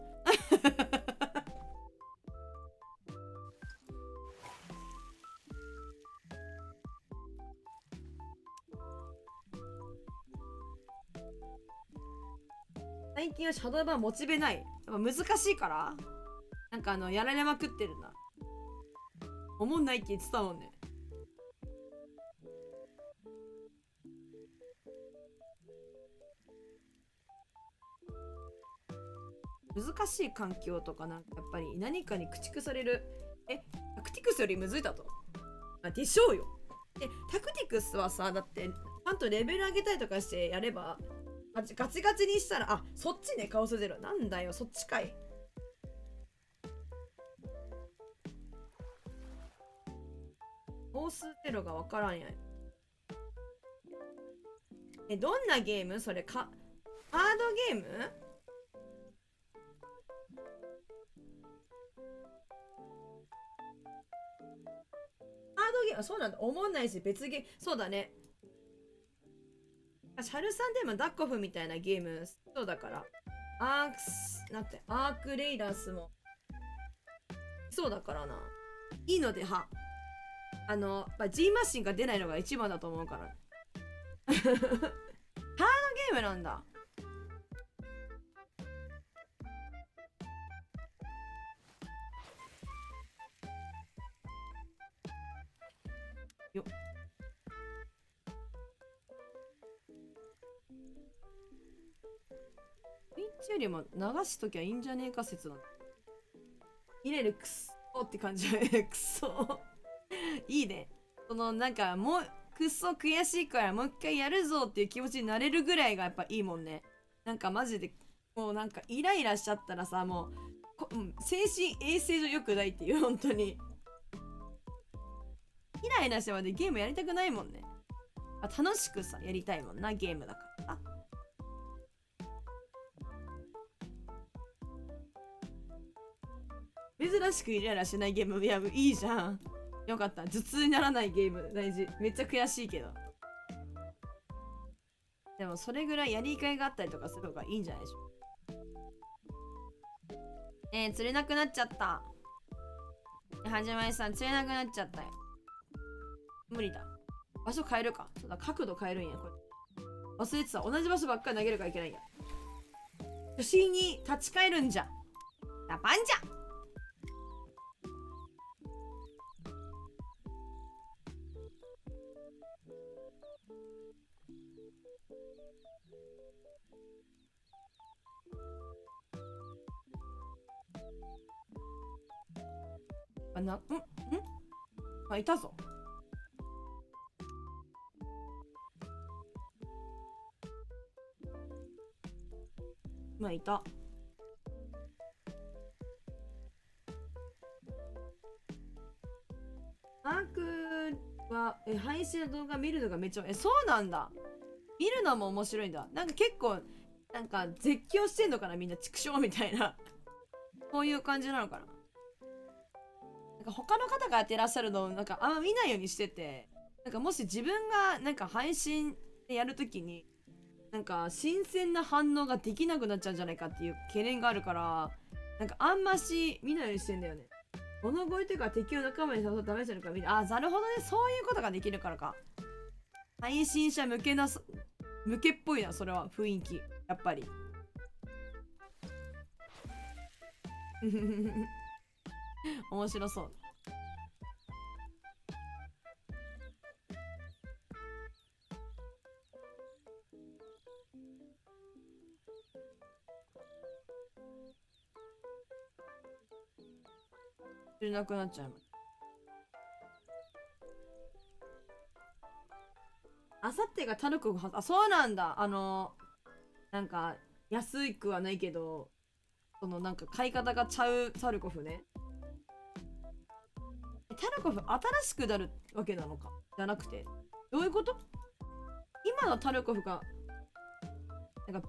最近はシャドーバーモチベない。やっぱ難しいからなんかやられまくってるんだ。おもんないって言ってたもんね。難しい環境とかなんかやっぱり何かに駆逐される。タクティクスよりむずいだと。でしょうよ。タクティクスはさ、だってちゃんとレベル上げたりとかしてやればガチガチにしたら、あ、そっちね、カオスゼロ。なんだよ、そっちかい。カオスゼロがわからんやん。どんなゲームそれカードゲーム？カードゲーム、そうなんだ。思んないし、別ゲーム、そうだね。シャルサンデーマンダッコフみたいなゲーム、そうだから。アークレイダースも。そうだからな。いいので、G マシンが出ないのが一番だと思うから。ハードゲームなんだ。よっ。ピンチよりも流しときゃいいんじゃねえか説なの。入れるクソって感じ。クソいいね。なんかもうクソ悔しいからもう一回やるぞっていう気持ちになれるぐらいがやっぱいいもんね。なんかマジでもうなんかイライラしちゃったらさ、もう精神衛生上良くないっていう。本当にイライラしてまでゲームやりたくないもんね。楽しくさやりたいもんな、ゲームだから。珍しくイライラしないゲーム。いや、いいじゃん。よかった。頭痛にならないゲーム大事。めっちゃ悔しいけど。でもそれぐらいやりがいがあったりとかする方がいいんじゃないでしょう。釣れなくなっちゃった。はじまりさん、釣れなくなっちゃったよ。無理だ。場所変えるか。そうだ、角度変えるんや、これ。忘れてた。同じ場所ばっかり投げるからいけないんや。初心に立ち返るんじゃ。ラパンじゃ。いたぞ。いた。アークは配信の動画見るのがめっちゃそうなんだ。見るのも面白いんだ。なんか結構なんか絶叫してんのかな、みんな畜生みたいな。こういう感じなのかな。なんか他の方がやってらっしゃるのをなんかあんま見ないようにしてて、なんかもし自分がなんか配信でやるときになんか新鮮な反応ができなくなっちゃうんじゃないかっていう懸念があるから、なんかあんまし見ないようにしてんだよね。物乞いというか敵を仲間に誘うためにから見る。あ、なるほどね。そういうことができるからか。配信者向けっぽいな、それは雰囲気。やっぱり。面白そう。なくなっちゃいます。あさってがタルコフ、あ、そうなんだ。なんか安くはないけど、そのなんか買い方がちゃうタルコフね。タルコフ新しくなるわけなのかじゃなくて、どういうこと？今のタルコフがなんか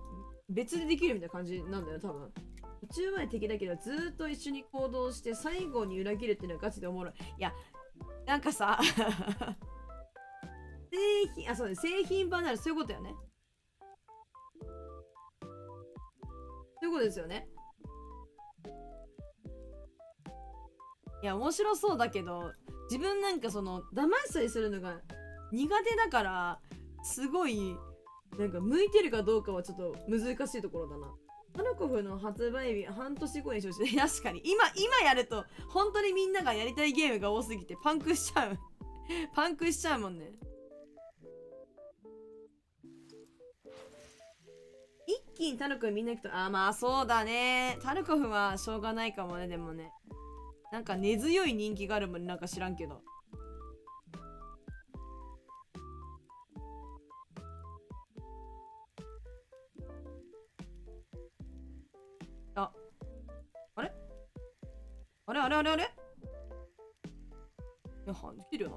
別でできるみたいな感じなんだよ多分。途中まで敵だけどずーっと一緒に行動して最後に裏切るっていうのはガチでおもろい。いやなんかさそうね、製品版ならそういうことよね。そういうことですよね。いや面白そうだけど、自分なんかその騙したりするのが苦手だから、すごいなんか向いてるかどうかはちょっと難しいところだな。タルコフの発売日半年後にしようして、確かに今やると本当にみんながやりたいゲームが多すぎてパンクしちゃうパンクしちゃうもんね。一気にタルコフみんな行くと、あ、まあそうだね、タルコフはしょうがないかもね。でもね、なんか根強い人気があるもん、なんか知らんけど。あ、あれあれあれあれあれ、いや、できるよな。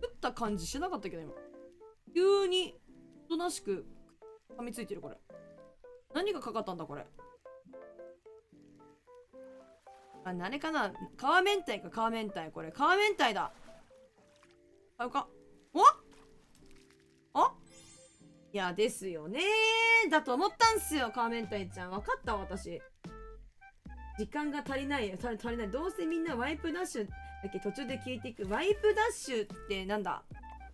打った感じしなかったけど今。急におとなしく噛みついてる。これ何がかかったんだこれ。あ、あれかな、皮明太か。皮明太、これ皮明太だ。買うか。おいやですよねー、だと思ったんすよ。皮明太ちゃん分かった。私時間が足りないよ。足りない。どうせみんなワイプダッシュだけ途中で聞いていく。ワイプダッシュってなんだ、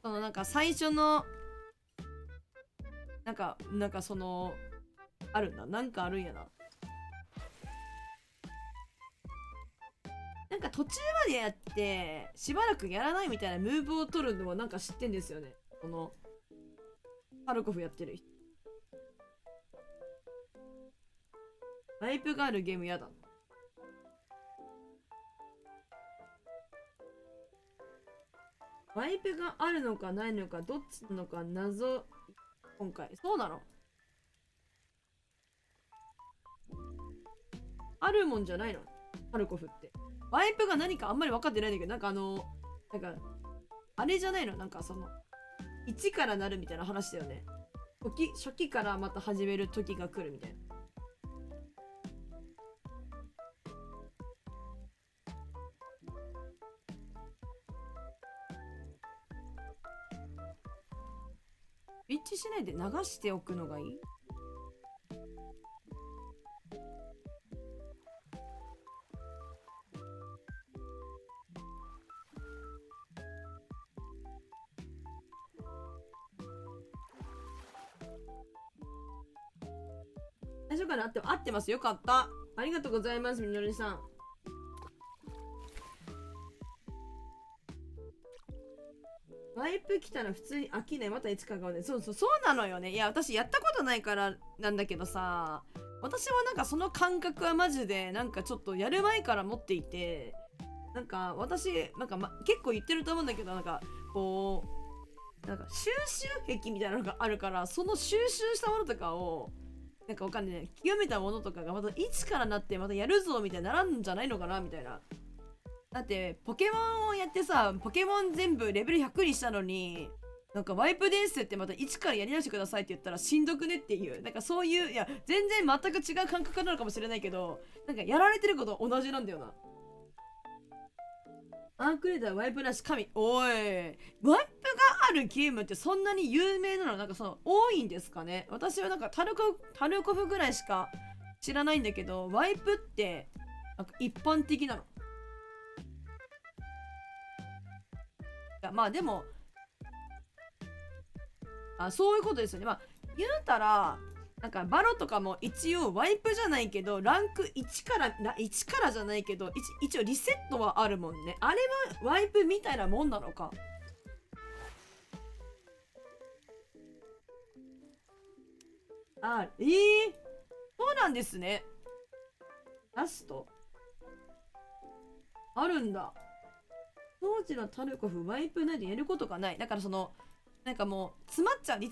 そのなんか最初のなんかそのあるんだ、なんかあるんやな。なんか途中までやってしばらくやらないみたいなムーブを取るのはなんか知ってんですよね、このタルコフやってる人。ワイプがあるゲームやだ。ワイプがあるのかないのかどっちなのか謎。今回そうなの、あるもんじゃないのタルコフって。ワイプが何かあんまり分かってないんだけど、なんかなんかあれじゃないの、なんかその1からなるみたいな話だよね。初期からまた始める時が来るみたいな。スイッチしないで流しておくのがいい。最初から合ってます。よかった。ありがとうございます、みのりさん。ワイプ来たら普通に飽きない。またいつかがね。そうなのよね。いや、私やったことないからなんだけどさ、私はなんかその感覚はマジでなんかちょっとやる前から持っていて、なんか私なんか、結構言ってると思うんだけど、なんかこうなんか収集癖みたいなのがあるから、その収集したものとかをなんかわかんない、極めたものとかがまた一からなってまたやるぞみたいにならんじゃないのかなみたいな。だってポケモンをやってさ、ポケモン全部レベル100にしたのに、なんかワイプですってまた一からやり直してくださいって言ったらしんどくねっていう、なんかそういう、いや全然全く違う感覚なのかもしれないけど、なんかやられてること同じなんだよな。アークレーダーワイプなし神。おい。ワイプがあるゲームってそんなに有名なのなんかその多いんですかね。私はなんかタルコフぐらいしか知らないんだけど、ワイプってなんか一般的なの。まあでも、そういうことですよね。まあ言うたら、なんかバロとかも一応ワイプじゃないけど、ランク1からじゃないけど、一応リセットはあるもんね。あれはワイプみたいなもんなのか。そうなんですね。ラストあるんだ。当時のタルコフワイプないでやることがない。だからその、なんかもう、煮詰まっちゃうみ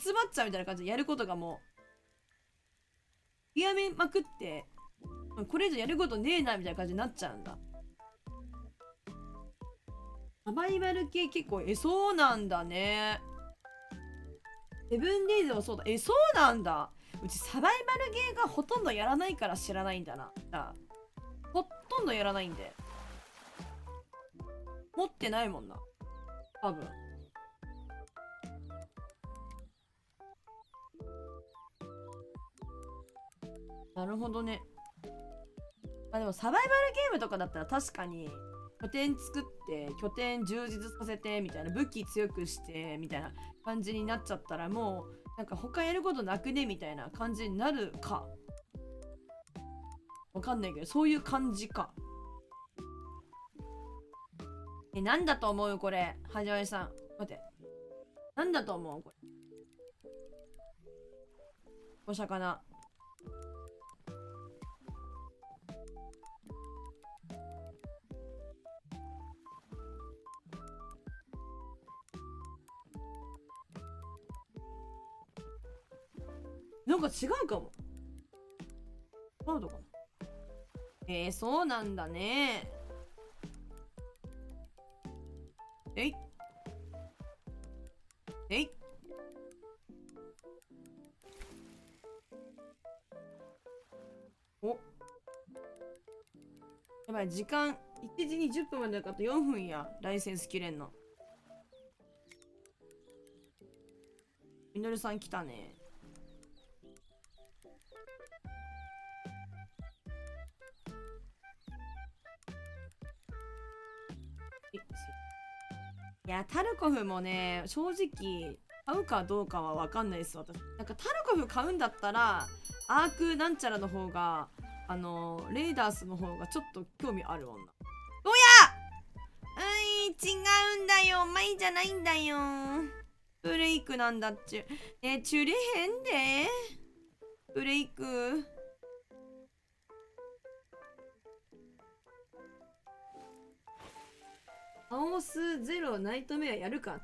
たいな感じでやることがもう、極めまくって、これ以上やることねえなみたいな感じになっちゃうんだ。サバイバル系結構、そうなんだね。セブンデイズもそうだ。そうなんだ。うちサバイバルゲーがほとんどやらないから知らないんだな。ほとんどやらないんで。持ってないもんな。多分。なるほどね。でもサバイバルゲームとかだったら確かに拠点作って拠点充実させてみたいな、武器強くしてみたいな感じになっちゃったらもうなんか他やることなくねみたいな感じになるかわかんないけど、そういう感じか。なんだと思うこれ。はじまりさん待って、なんだと思うこれ。お魚なんか違うかも。カードかな。そうなんだね。えいお、やばい、時間1時に10分までだからあと4分や。ライセンス切れんの。みのるさん来たね。いや、タルコフもね、正直買うかどうかは分かんないです。私なんかタルコフ買うんだったらアークなんちゃらの方がレイダースの方がちょっと興味ある女。どうや違うんだよ。前じゃないんだよ。ブレイクなんだっちゅ。チュレへんでブレイク。カオスゼロナイトメアやるか。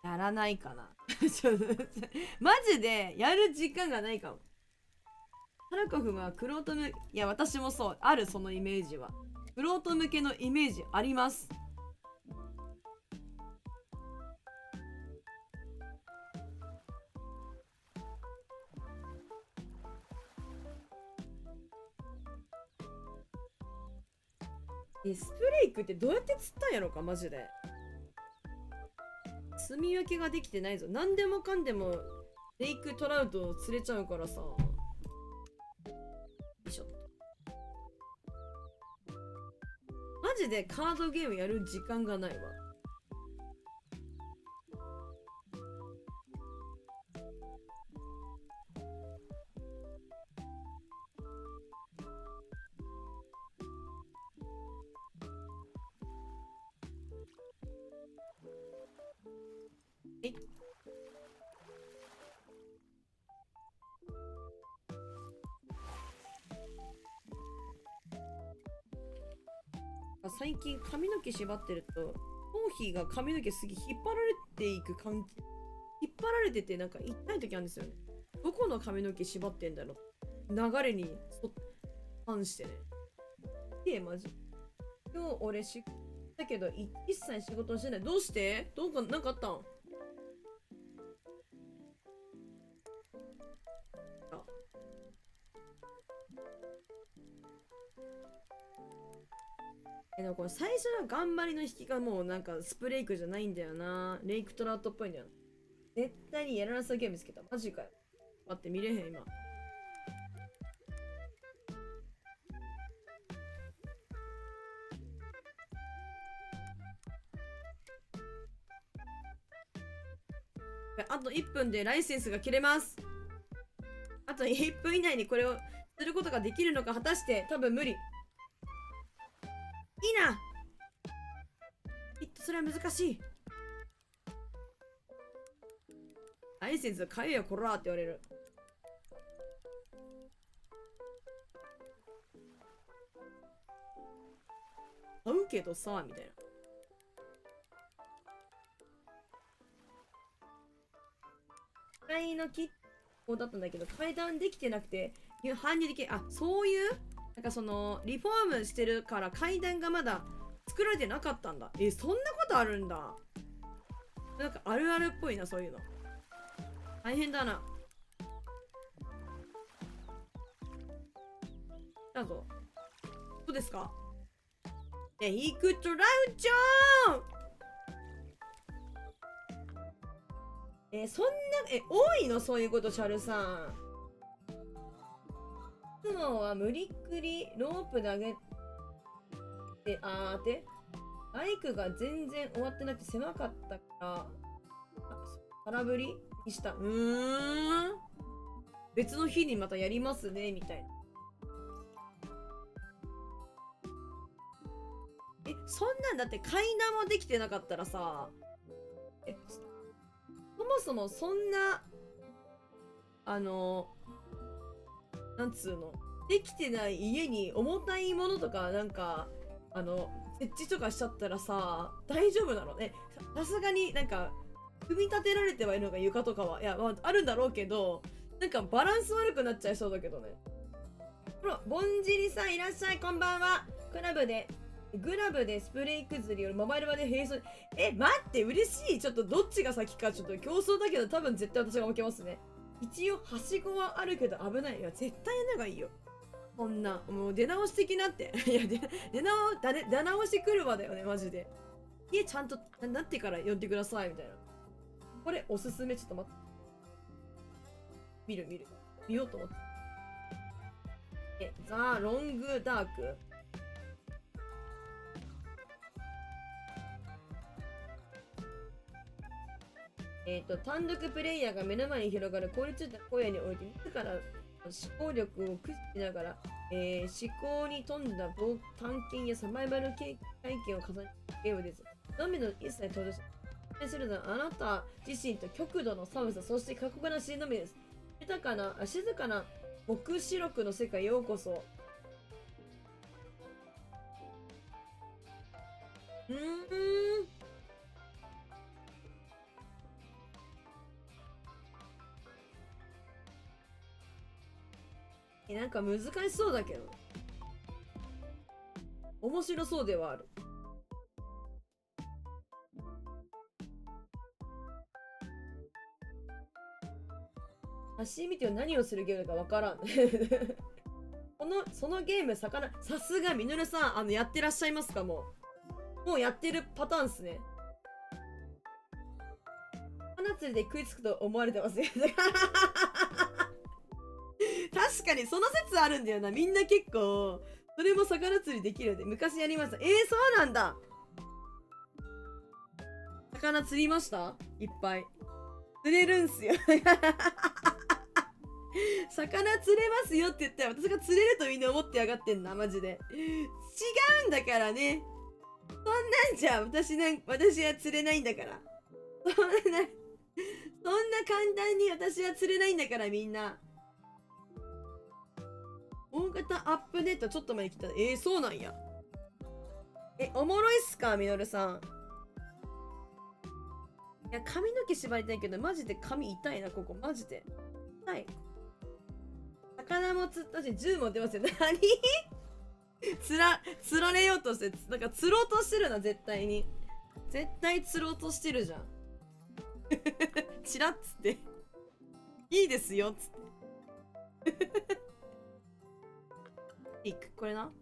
やらないかな。マジでやる時間がないかも。タルコフはクロート向け、いや私もそう、ある。そのイメージはクロート向けのイメージあります。スプレイクってどうやって釣ったんやろかマジで。積み分けができてないぞ。何でもかんでもレイクトラウト釣れちゃうからさ。よいしょ。マジでカードゲームやる時間がないわ。最近髪の毛縛ってると頭皮が髪の毛すぎ引っ張られていく感じ、引っ張られててなんか痛い時あるんですよね。どこの髪の毛縛ってんだろう、流れに反してね。マジ今日俺だけど一切仕事してない。どうして？なんかあったん？でもこれ最初の頑張りの引きがもうなんかスプレイクじゃないんだよな。レイクトラウトっぽいんだよな。絶対にやらなさゲーム見つけた。マジかよ。待って見れへん今。あと1分でライセンスが切れます。あと1分以内にこれをすることができるのか果たして多分無理。いいな。きっとそれは難しい。ライセンス買えよこらーって言われる。買うけどさみたいな。階のキットだったんだけど階段できてなくて搬入できない。あ、そういうなんかそのリフォームしてるから階段がまだ作られてなかったんだ。そんなことあるんだ。なんかあるあるっぽいな、そういうの。大変だな。だぞ。どうですか？いくとラウチョーン。そんな、多いのそういうこと、シャルさん。いつもは無理っくりロープ投げて、バイクが全然終わってなくて狭かったから、空振りにした。別の日にまたやりますね、みたいな。そんなんだって階段もできてなかったらさ、そもそもそんな、なんつうの、できてない家に重たいものとか、なんか、設置とかしちゃったらさ、大丈夫なのね。さすがになんか、組み立てられてはいるのが床とかは。いや、まあ、あるんだろうけど、なんかバランス悪くなっちゃいそうだけどね。ほら、ぼんじりさんいらっしゃい、こんばんは。グラブでスプレー崩りよりモバイル場で並走。待って、嬉しい。ちょっとどっちが先か、ちょっと競争だけど、多分絶対私が負けますね。一応、はしごはあるけど危ない。いや、絶対やんながいいよ。こんな、もう出直し的なって。いや、出直し来るわだよね、マジで。家ちゃんとなってから呼んでください、みたいな。これ、おすすめ、ちょっと待って。見ようと思って。ザ・ロング・ダーク。単独プレイヤーが目の前に広がる凍りついた荒野において自ら思考力を駆使しながら、思考に富んだ探検やサバイバル体験を重ねるゲームです。ゾンビの一切登場しするのはあなた自身と極度の寒さ、そして過酷なしんどみです。静かな黙示録の世界へようこそ。なんか難しそうだけど面白そうではある。足見て何をするゲームだかわからんそのゲームさすがみのるさんやってらっしゃいますか？もうやってるパターンっすね。魚釣りで食いつくと思われてますよ確かにその説あるんだよな。みんな結構それも魚釣りできるんで昔やりました。そうなんだ。魚釣りました？いっぱい釣れるんすよ魚釣れますよって言ったら私が釣れるとみんな思ってやがってんな。マジで違うんだからね。そんなんじゃ私は釣れないんだから。そんな簡単に私は釣れないんだから。みんな大型アップデートちょっと前に来た。そうなんや。おもろいっすかみのるさん。いや、髪の毛縛りたいけどマジで髪痛いな。ここマジで痛い。魚も釣ったし銃も出ますよ。何釣られようとしてなんか釣ろうとしてるな。絶対釣ろうとしてるじゃんチラッつっていいですよっつってこれな。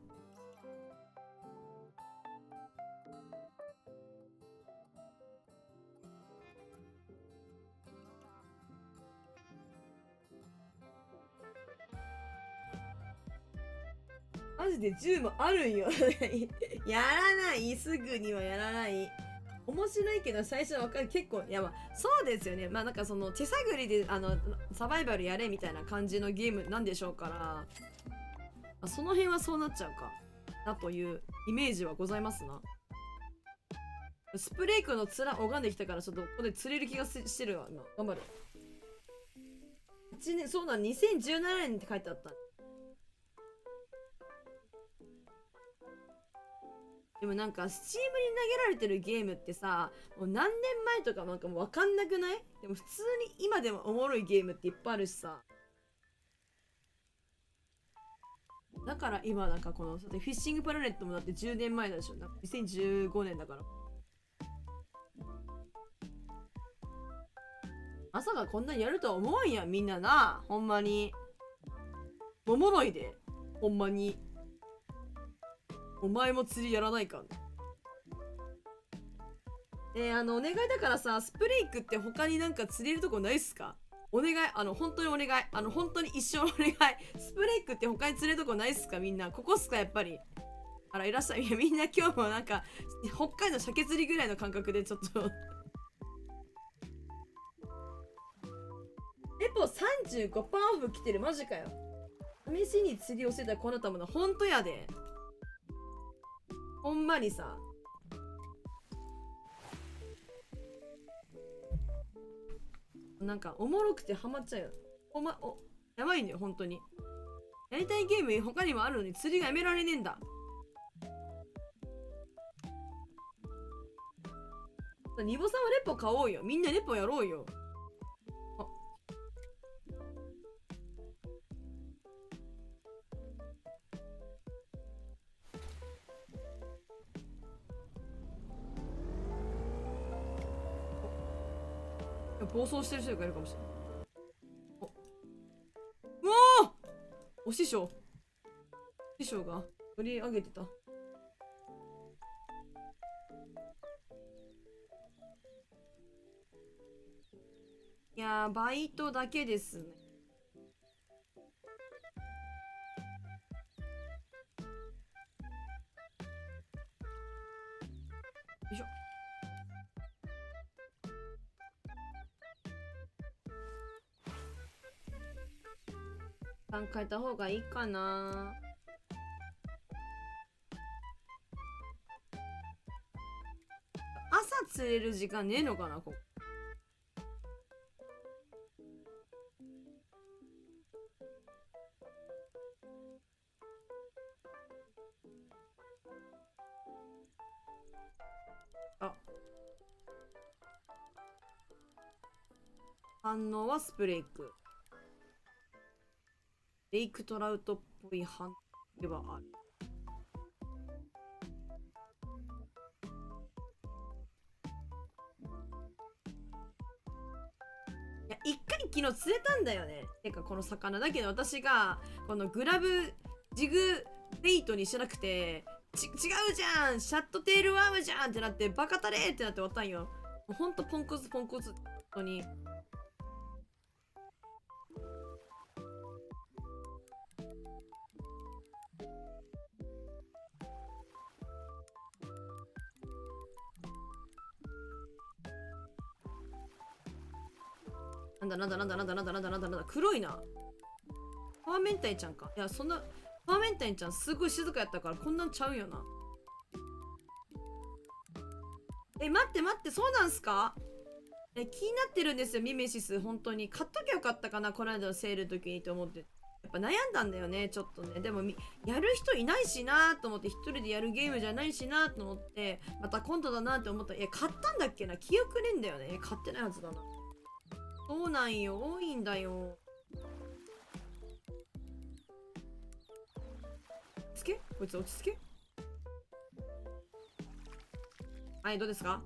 マジで10もあるんよ。やらない。すぐにはやらない。面白いけど最初はわかる。結構、いやまあ、そうですよね。まあなんかその手探りでサバイバルやれみたいな感じのゲームなんでしょうから、まあ、その辺はそうなっちゃうか。だというイメージはございますな。スプレークの面拝んできたからちょっとここで釣れる気がしてるわ。頑張る。1年、そうだ、2017年って書いてあった。でもなんか、スチームに投げられてるゲームってさ、もう何年前とかなんかもうわかんなくない？でも普通に今でもおもろいゲームっていっぱいあるしさ。だから今なんかこの、フィッシングプラネットもだって10年前だでしょ。なんか2015年だから。まさかこんなにやるとは思うんや、みんなな。ほんまに。おもろいで。ほんまに。お前も釣りやらないか。お願いだからさ、スプレイクって他になんか釣れるとこないっすか？お願い、本当にお願い。本当に一生お願い。スプレイクって他に釣れるとこないっすかみんな。ここっすかやっぱり。あら、いらっしゃい。いや、みんな今日もなんか、北海道鮭釣りぐらいの感覚でちょっと。レポ35%オフ来てる。マジかよ。試しに釣りをしてたこのたもの、ほんとやで。ほんまにさ。なんか、おもろくてハマっちゃうよ。やばいんだよ、ほんとに。やりたいゲーム他にもあるのに釣りがやめられねえんだ。ニボさんはレポ買おうよ。みんなレポやろうよ。暴走してる人がいるかもしれない。うわお師匠が取り上げてた。いやー、バイトだけですね。よいしょ。変えた方がいいかな。朝釣れる時間ねえのかなここ。あ、反応はスプレーク。レイクトラウトっぽい反応ではある。いや、一回昨日釣れたんだよね。てかこの魚だけど、私がこのグラブジグベイトにしなくて違うじゃん、シャットテールワームじゃんってなって、バカタレーってなって終わったんよ。もうほんとポンコツ本当に。なんだ黒いな。パワーメンタイちゃんか。いや、そんなパワーメンタイちゃんすごい静かやったからこんなんちゃうよな。待って、そうなんすか？気になってるんですよ、ミメシス。本当に買っときゃよかったかな、この間のセールの時にと思って。やっぱ悩んだんだよね、ちょっとね。でもやる人いないしなと思って、一人でやるゲームじゃないしなと思って、また今度だなって思ったら、買ったんだっけな、記憶ねえんだよね。買ってないはずだな。そうなんよ、多いんだよ。こいつ落ち着け。はい、どうですか？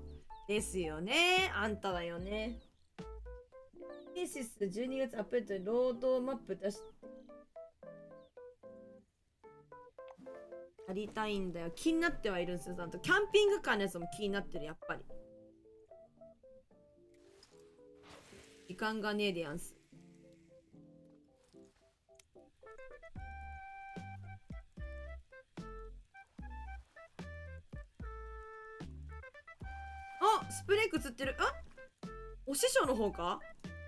ですよね。あんただよね。ケーシス12月アップデートでロードマップ出しやりたいんだよ。気になってはいるんですよ。あとキャンピングカーのやつも気になってる、やっぱり。時間がねえでやんす。あ、スプレーク釣ってる。あ、お師匠の方か。釣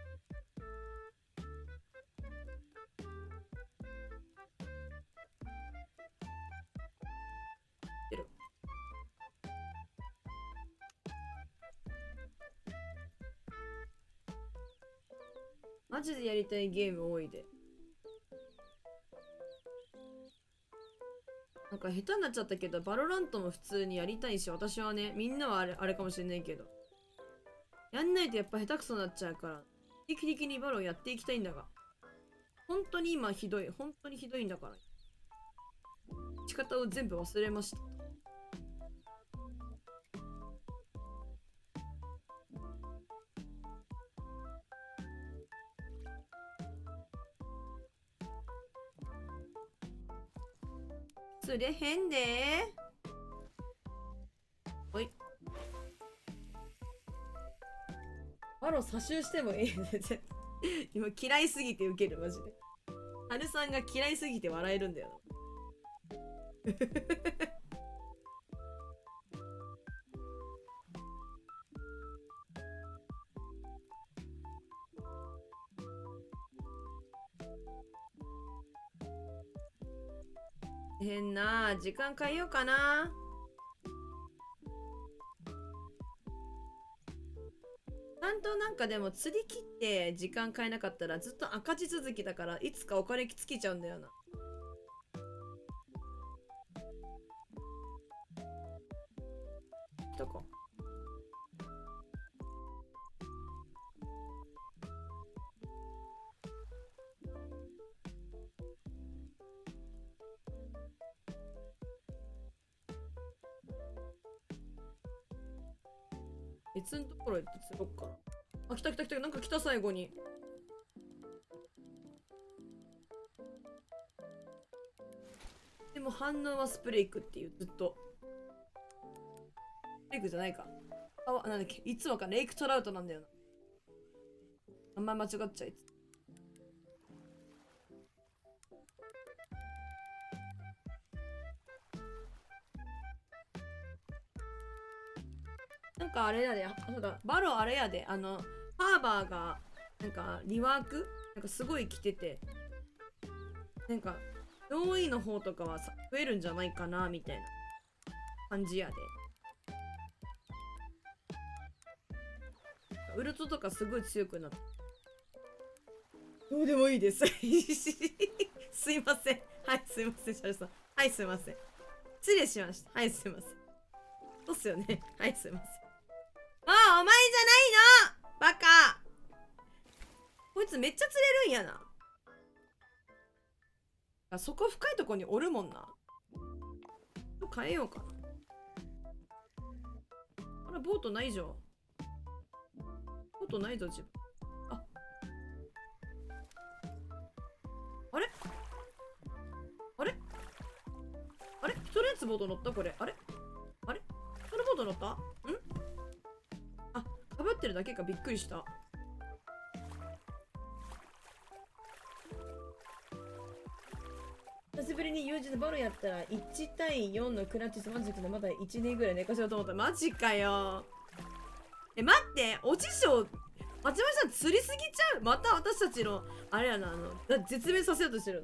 ってる。マジでやりたいゲーム多いで。なんか下手になっちゃったけど、バロラントも普通にやりたいし、私はね、みんなはあれかもしれないけど。やんないとやっぱ下手くそになっちゃうから、定期的にバロやっていきたいんだが。本当に今ひどい。本当にひどいんだから。仕方を全部忘れました。釣れへんでー。おい。バロ差集してもいい。今嫌いすぎてウケる、マジで。ハルさんが嫌いすぎて笑えるんだよな。変な時間変えようかな。ちゃんとなんかでも釣り切って時間変えなかったらずっと赤字続きだから、いつかお金尽きちゃうんだよな。来たか。別のところ行って釣ろっかな。あ、来た来た来た。なんか来た、最後に。でも反応はスプレークっていう、ずっと。スプレークじゃないか。あ、なんだっけ。いつもか、レイクトラウトなんだよな。あんま間違っちゃいつ。なんかあれやで、そうだ、バロあれやで、ハーバーが、なんかリワークなんかすごい来てて、なんか、上位の方とかはさ増えるんじゃないかな、みたいな感じやで。ウルトとかすごい強くなった。どうでもいいです。すいません。はい、すいません、シャルさん。はい、すいません。失礼しました。はい、すいません。そうっすよね。はい、すいません。ああ、お前じゃないのバカ。こいつめっちゃ釣れるんやな。あ、そこ深いとこにおるもんな。変えようかな。あら、ボートないじゃん。ボートないぞ、自分。あ。あれあれあれ、人のやつボート乗ったこれ。あれあれ、人のボート乗った？ん？あ、かぶってるだけか、びっくりした。久しぶりに友人のバロやったら1対4のクラッチスマジックでまだ1年ぐらい寝かしようと思った。マジかよ。待って、お師匠町山さん釣りすぎちゃう。また私たちのあれやな、絶命させようとしてる。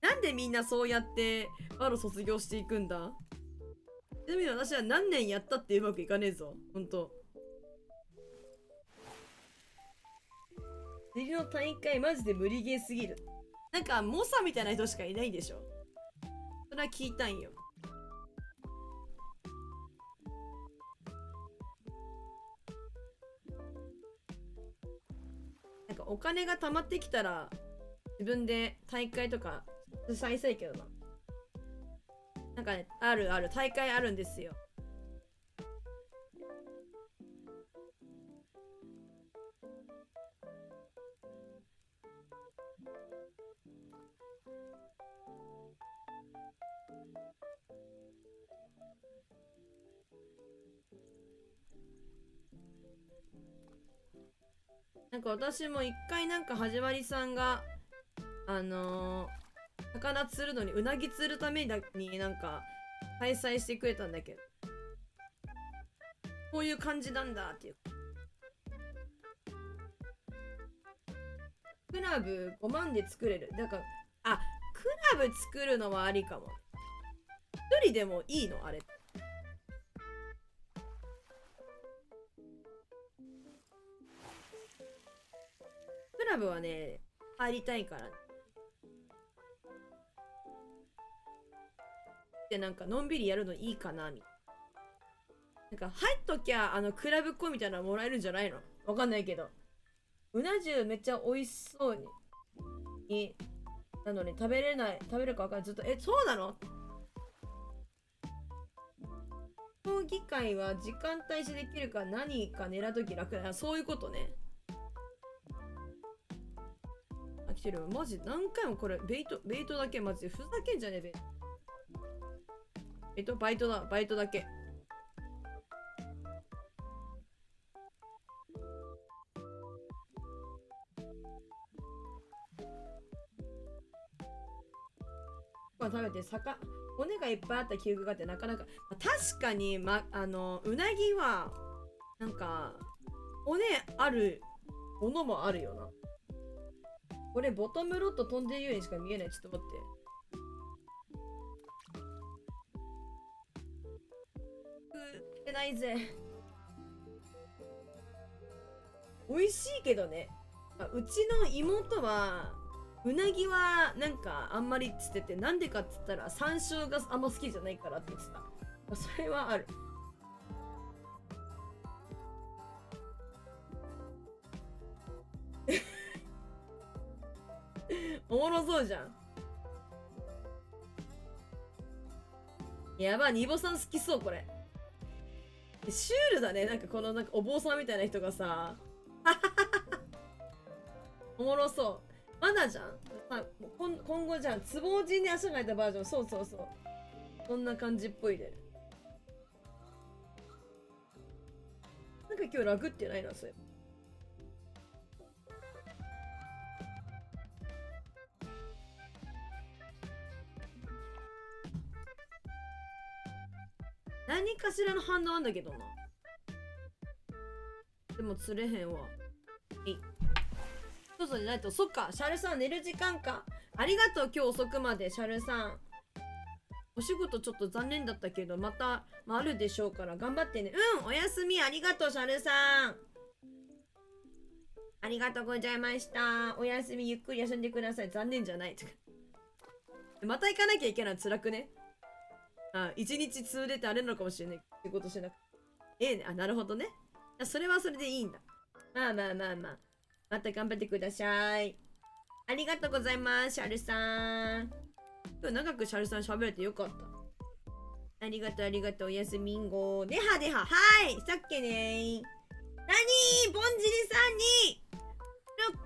なんでみんなそうやってバロ卒業していくんだ。ちなみに私は何年やったってうまくいかねえぞ、ほんと。釣りの大会マジで無理ゲーすぎる。なんか猛者みたいな人しかいないでしょ。それは聞いたんよ。なんかお金が貯まってきたら自分で大会とか主催したいけどな。なんかね、ある大会あるんですよ。なんか私も一回なんか始まりさんが魚釣るのにうなぎ釣るためになんか開催してくれたんだけど、こういう感じなんだっていう。クラブ5万で作れる。だから、あ、クラブ作るのはありかも。一人でもいいのあれ。クラブはね、入りたいから。で、なんかのんびりやるのいいかなみたいな。なんか入っときゃ、クラブコインみたいなのもらえるんじゃないの？わかんないけど。うな重めっちゃ美味しそうになのに食べれるか分かんない。ずっとそうなの？競技会は時間帯指定できるから何か狙うとき楽だ。そういうことね。あ、来てる。マジ何回もこれベイトだけマジでふざけんじゃねえべ。バイトだけ。食べて骨がいっぱいあった記憶があってなかなか、確かに、うなぎはなんか骨あるものもあるよな。これボトムロット飛んでるようにしか見えない。ちょっと待って。食ってないぜ。美味しいけどね。うちの妹はうなぎはなんかあんまりっつってて、なんでかっつったら山椒があんま好きじゃないからって言ってた。それはある。おもろそうじゃん。やばい、ニボさん好きそうこれ。シュールだね。なんかこのなんかお坊さんみたいな人がさおもろそう。まだじゃん。今後じゃん。つぼおじに足が入ったバージョン。そう。こんな感じっぽいで。なんか今日ラグってないな、それ。何かしらの反応あんだけどな。でも釣れへんわ。外にないと。そっか、シャルさん寝る時間か。ありがとう、今日遅くまで、シャルさん。お仕事ちょっと残念だったけど、また、あるでしょうから頑張ってね。おやすみ。ありがとう、シャルさん。ありがとうございました。おやすみ。ゆっくり休んでください。残念じゃない。また行かなきゃいけないの辛くね。一日通でてあれなのかもしれない。仕事しなくて。ね。なるほどね。それはそれでいいんだ。まあ。また頑張ってください。ありがとうございます、シャルさん。今日長くシャルさん喋れてよかった。ありがとう、おやすみんご。では。はい、さっけねー。なにー、ぼんじりさんに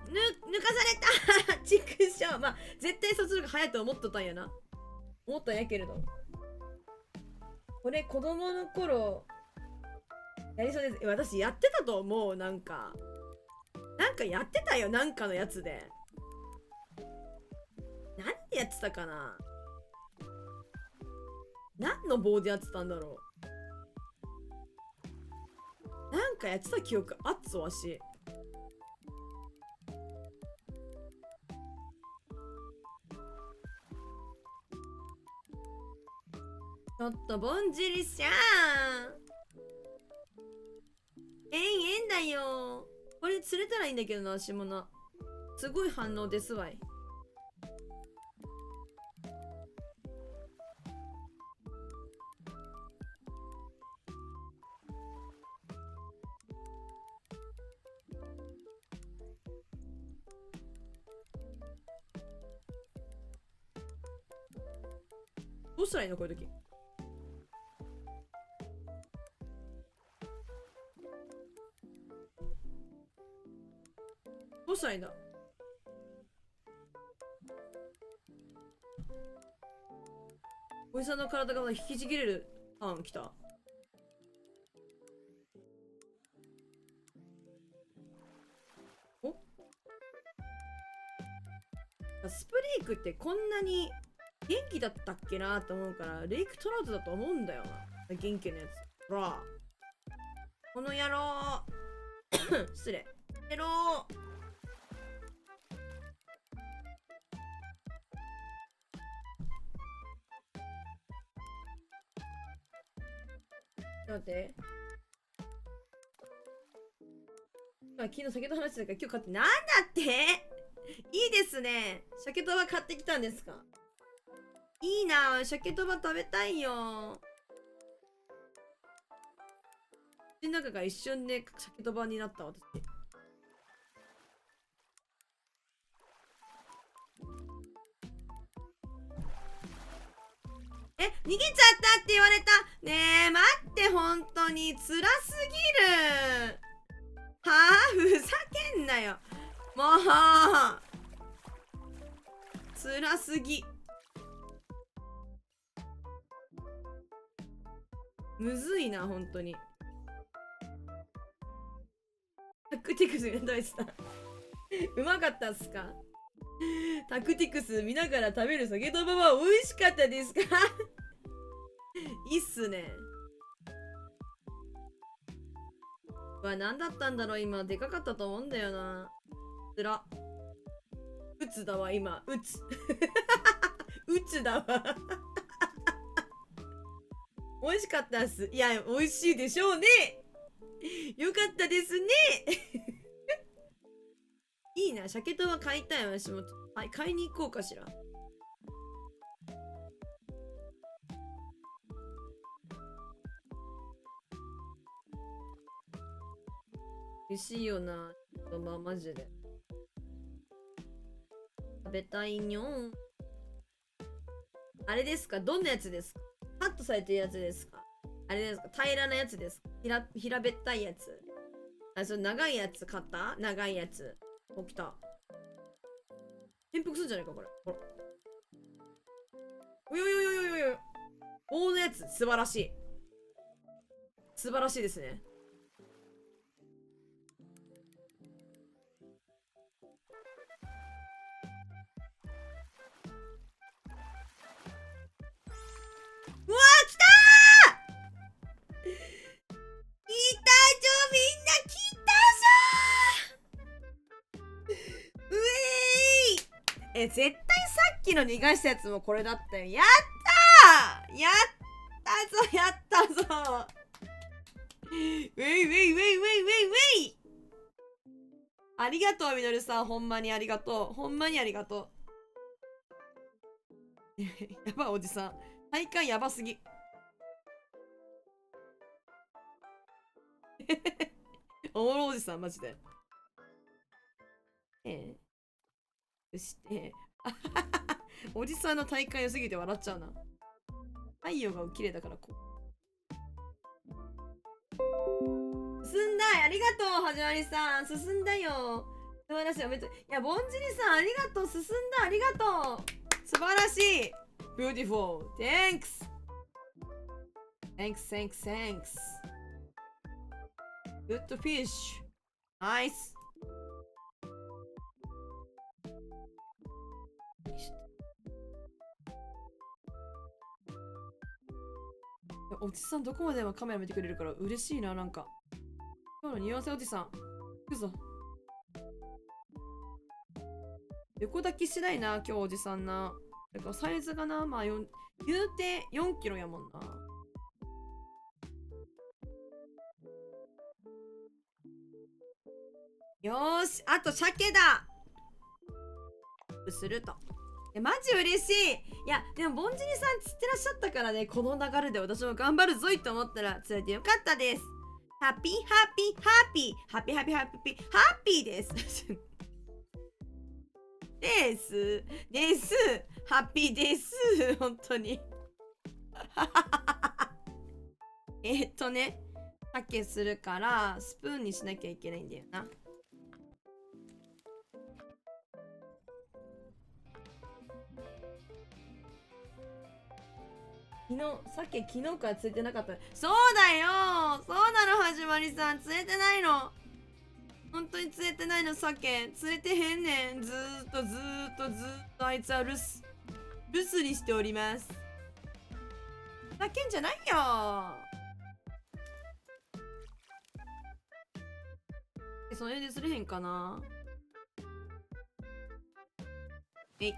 抜かされたちくしょう。まあ、絶対卒業が早いと思っとったんやな。思ったんやけれど。これ、子供の頃、やりそうです。私やってたと思う。なんかやってたよ。なんかのやつで。何でやってたかな。何の棒でやってたんだろう。なんかやってた記憶あっつわし。ちょっとぼんじりしゃー。えんだよ。これ釣れたらいいんだけどな、下な。すごい反応ですわい。どうしたらいいのこういう時。どうしたらいいんだ。おじさんの体が引きちぎれるターン来た。おスプレイクってこんなに元気だったっけなと思うから、レイクトラウトだと思うんだよな。元気なやつ。ほら。この野郎失礼。野郎待って。昨日酒と話してたから今日買って、なんだっていいですね。鮭とば買ってきたんですか？いいな、鮭とば食べたいよ。口の中が一瞬で鮭とばになった私。逃げちゃったって言われた。ねえ、待って、本当に辛すぎる。はあ、ふざけんなよ。もう辛すぎ。むずいな、本当に。タクティクスがどうでした？うまかったっすか？タクティクス見ながら食べる酒とばは美味しかったですか？いいっすね。うわ、なんだったんだろう、今。でかかったと思うんだよな。つら。うつだわ、今。うつ。うつだわ。美味しかったっす。いや、美味しいでしょうね。よかったですね。いいな、鮭とば買いたい、私も。はい、買いに行こうかしら。美味しいよな、まあマジで。食べたいにょん。あれですか？どんなやつですか？カットされてるやつですか？あれですか？平らなやつですか？平べったいやつ。あ、それ長いやつ買った？長いやつ。お、来た。転覆するんじゃないかこれ。ほら。およよよよよよ。棒のやつ、素晴らしい。素晴らしいですね。うわー、来たー！いたじょ、みんな来たじょー！うえーい！絶対さっきの逃がしたやつもこれだったよ。やったー！やったぞ、やったぞ！ウェイウェイウェイウェイウェイウェイ！ありがとう、みのるさん。ほんまにありがとう。ほんまにありがとう。やばい、おじさん。体感やばすぎ。おもろおじさん、マジで。そして、おじさんの体感良すぎて笑っちゃうな。太陽が綺麗だからこう。進んだ、ありがとう、はじまりさん。進んだよ。素晴らしい。おめでとう。いや、ぼんじりさん、ありがとう。進んだ、ありがとう。素晴らしい。Beautiful. Thanks. Thanks, thanks, thanks. Good fish. Nice. おじさんどこまでもカメラ見てくれるから嬉しいな、なんか。今日の匂わせおじさん。行くぞ。横抱きしないな、今日おじさんな。だからサイズがな、まあ言うて4キロやもんな。よーし、あと鮭だ。すると。マジ嬉しい。いや、でもぼんじりさん釣ってらっしゃったからね、この流れで私も頑張るぞいと思ったら釣れてよかったです。ハッピーハッピーハッピーハッピーハッピーハッピーハッピーですですハッピーです本当にね、鮭するからスプーンにしなきゃいけないんだよな。鮭昨日から釣れてなかった。そうだよ、そうなの、はじまりさん釣れてないの。本当に釣れてないの、鮭。釣れてへんねん。ずーっとあいつは留守にしております。だけんじゃないよ。その辺で釣れへんかな。えい。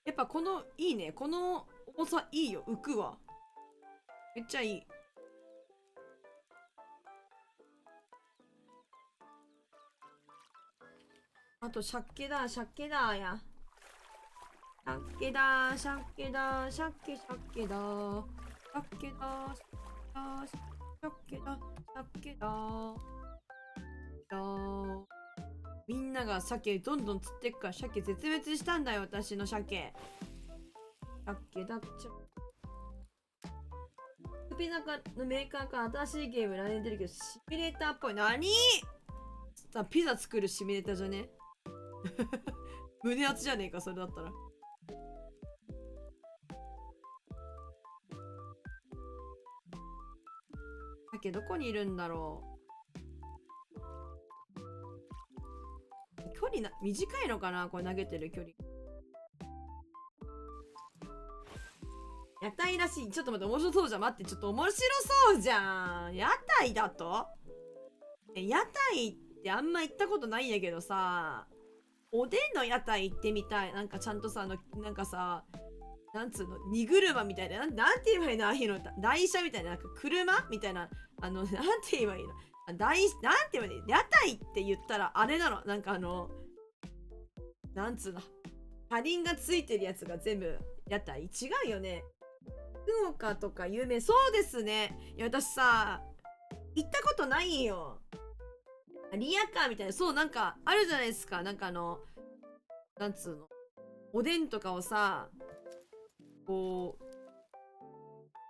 やっぱこのいいね、この重さいいよ、浮くわ。めっちゃいい。あと鮭だや。鮭だ。鮭だ。みんなが鮭どんどん釣ってっから鮭絶滅したんだよ、私の鮭。鮭だっちゃ。スピナカのメーカーから新しいゲーム来年出るけど、シミュレーターっぽい。何？ピザ作るシミュレーターじゃね？胸熱じゃねえか、それだったら。鮭どこにいるんだろう。距離短いのかな、これ投げてる距離。屋台らしい。ちょっと待って、面白そうじゃん。待って、ちょっと面白そうじゃん。屋台だと？屋台ってあんま行ったことないんやけどさ、おでんの屋台行ってみたい。なんかちゃんとさ、なんかさ、なんつうの、荷車みたいな、なんて言えばいいの、ああいうの、台車みたいな、なんか車みたいな、なんて言えばいいの、なんて言えばいいの、屋台って言ったらあれなの、なんかなんつうの、車輪がついてるやつが全部屋台。違うよね。福岡とか有名。そうですね。いや、私さ、行ったことないよ。リアカーみたいな、そう、なんかあるじゃないですか。なんかなんつうの、おでんとかをさ、こう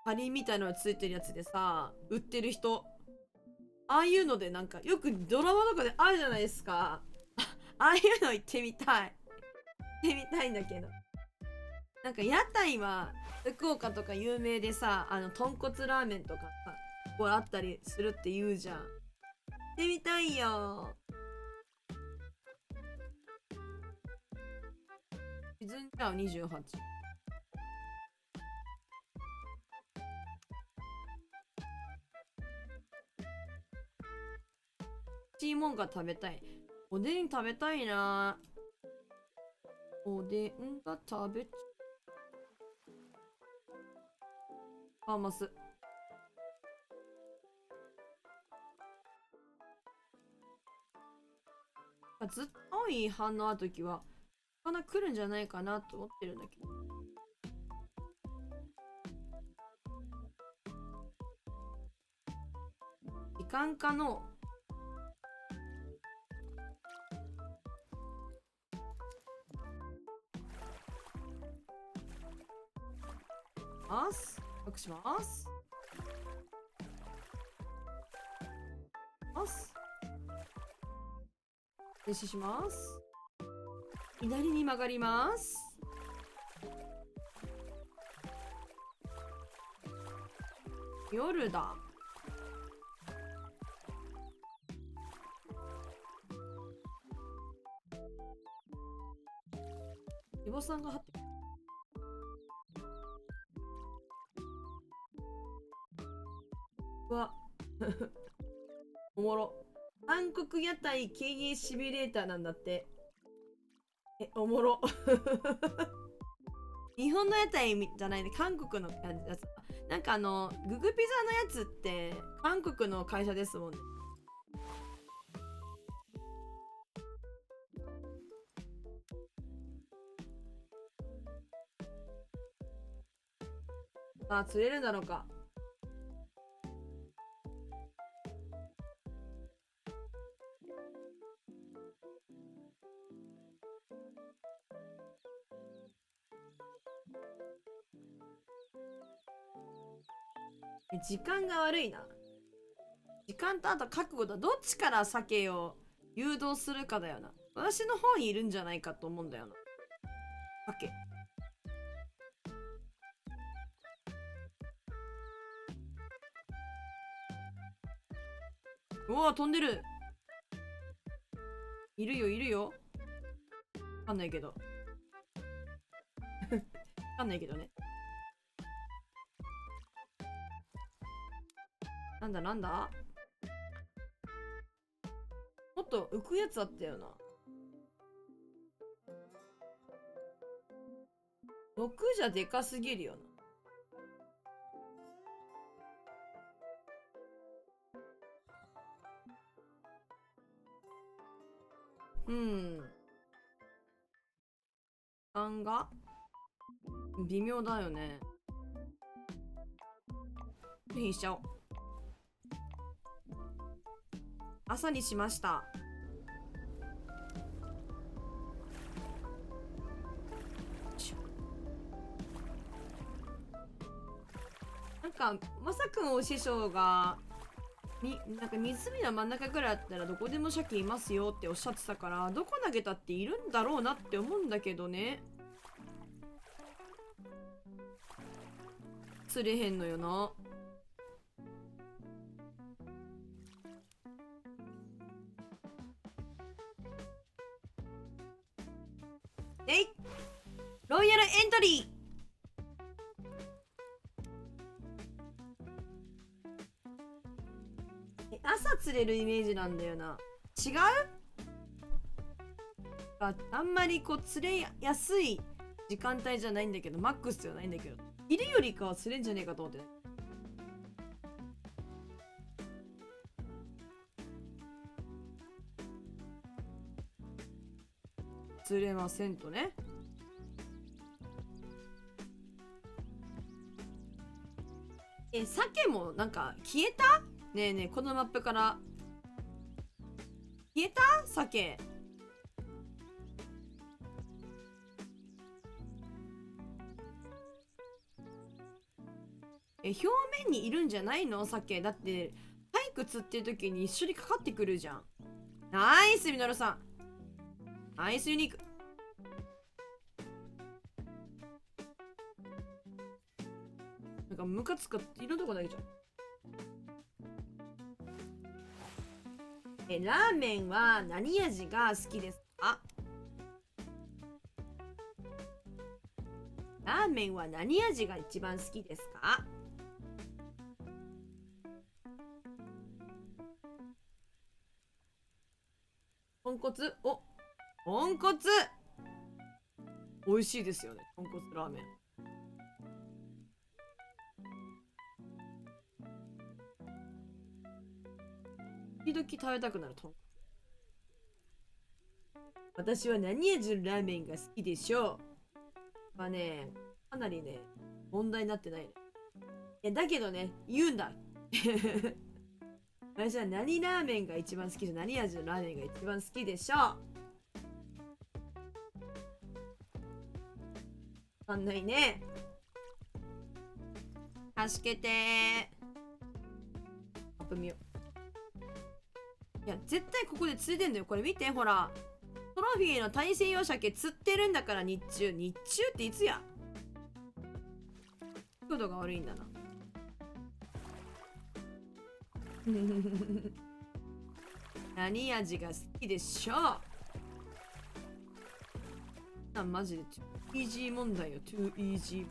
車輪みたいなのがついてるやつでさ売ってる人、ああいうのでなんかよくドラマとかであるじゃないですか。ああいうの行ってみたいんだけど、なんか屋台は福岡とか有名でさ、豚骨ラーメンとかさこうあったりするって言うじゃん。行ってみたいよ。沈んじゃう。28。チーモンが食べたい。おでん食べたいな。おでんが食べちゃあ、ます。ずっと青い反応あるときは魚来るんじゃないかなと思ってるんだけど。時間かのバックします。停止します。左に曲がります。夜だ。リボさんが張ってる。うわおもろ。韓国屋台経営シミュレーターなんだって。おもろ日本の屋台じゃないね、韓国の感じだ。なんかググピザのやつって韓国の会社ですもんね。さあ釣れるんだろうか。時間が悪いな。時間とあと覚悟だ。どっちから鮭を誘導するかだよな。私の方にいるんじゃないかと思うんだよな。オッケー。うわ、飛んでる。いるよ、いるよ。わかんないけど。わかんないけどね。なんだなんだ、もっと浮くやつあったよな。6じゃでかすぎるよな。3が微妙だよね。にしちゃおう。朝にしました。なんかまさくんお師匠がなんか湖の真ん中ぐらいあったらどこでも鮭いますよっておっしゃってたから、どこ投げたっているんだろうなって思うんだけどね。釣れへんのよな。えい、ロイヤルエントリー。朝釣れるイメージなんだよな。違う？あんまりこう釣れやすい時間帯じゃないんだけど、マックスじゃないんだけど、いるよりかは釣れんじゃねえかと思ってね。釣れませんとね。鮭もなんか消えた？ねえねえ、このマップから消えた？鮭。表面にいるんじゃないの？鮭だって早く釣ってる時に一緒にかかってくるじゃん。ナイスミノルさん、ナイスユニーク。なんかムカつくいろんなとこ投げちゃう。ラーメンは何味が好きですか？ラーメンは何味が一番好きですか？豚骨、お、豚骨美味しいですよね、豚骨ラーメン。時々食べたくなる豚骨。私は何味のラーメンが好きでしょう。まあね、かなりね、問題になってないね。いや、だけどね、言うんだ。私は何ラーメンが一番好きで、何味のラーメンが一番好きでしょう。わかんないね。助けてー。アップ見よう。いや、絶対ここで釣れてんだよ。これ見て、ほら。トロフィーの大西洋鮭釣ってるんだから、日中。日中っていつや？速度が悪いんだな。何味が好きでしょう？マジでイージー問題よ。too easy。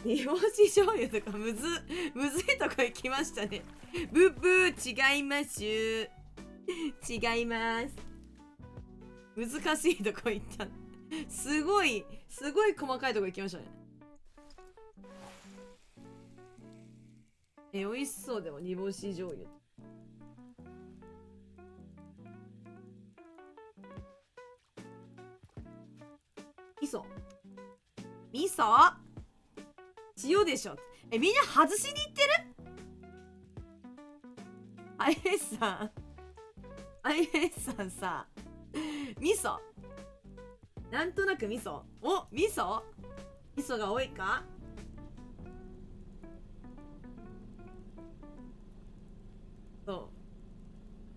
煮干し醤油とかむずいとこ行きましたね。ブブー、違います。違います。難しいとこ行った。すごい細かいとこ行きましたね。美味しそう。でも煮干し醤油。味噌塩でしょ。みんな外しに行ってる？アイエスさんさ、味噌なんとなく味噌が多いか？そう。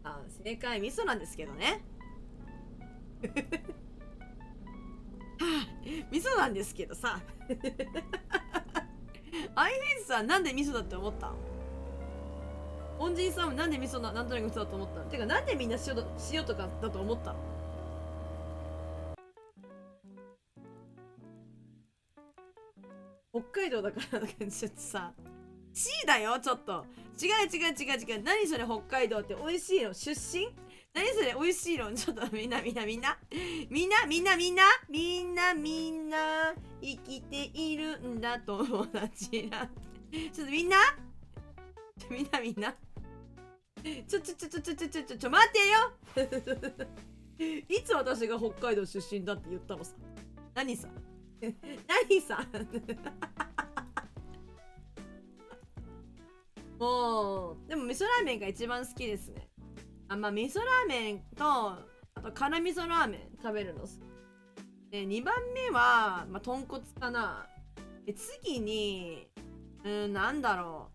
あ、す正解味噌なんですけどね。はあ、味噌なんですけどさ。アイフェイスさんなんで味噌だって思ったん？恩人さんもなんで味噌な、なんとなく味噌だと思ったの？てかなんでみんな塩とかだと思ったの？北海道だからちょっとさ C だよちょっと違う何それ北海道って美味しいの出身何それ美味しいのちょっとみんな生きているんだ友達らちょっとみんなちょ待ってよいつ私が北海道出身だって言ったのさ何さもうでも味噌ラーメンが一番好きですね。まあ味噌ラーメンとあと辛味噌ラーメン食べるので2番目はまあ豚骨かな。で次になんだろ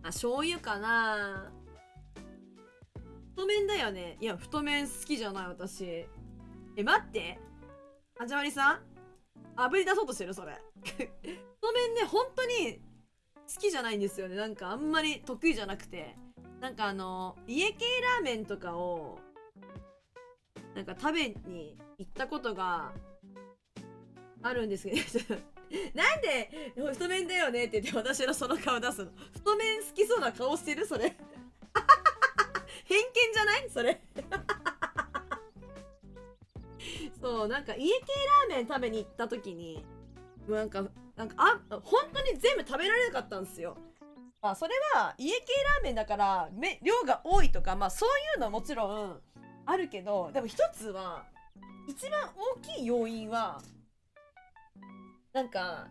う醤油かな。太麺だよね。いや太麺好きじゃない私。待って始まりさん炙り出そうとしてるそれ太麺ね本当に好きじゃないんですよね。なんかあんまり得意じゃなくてなんか家系ラーメンとかをなんか食べに行ったことがあるんですけどなんで太麺だよねって言って私のその顔出すの。太麺好きそうな顔してるそれ偏見じゃないそれそうなんか家系ラーメン食べに行った時になんか本当に全部食べられなかったんですよ。まあそれは家系ラーメンだから量が多いとかまあそういうのはもちろんあるけどでも一つは一番大きい要因はなんか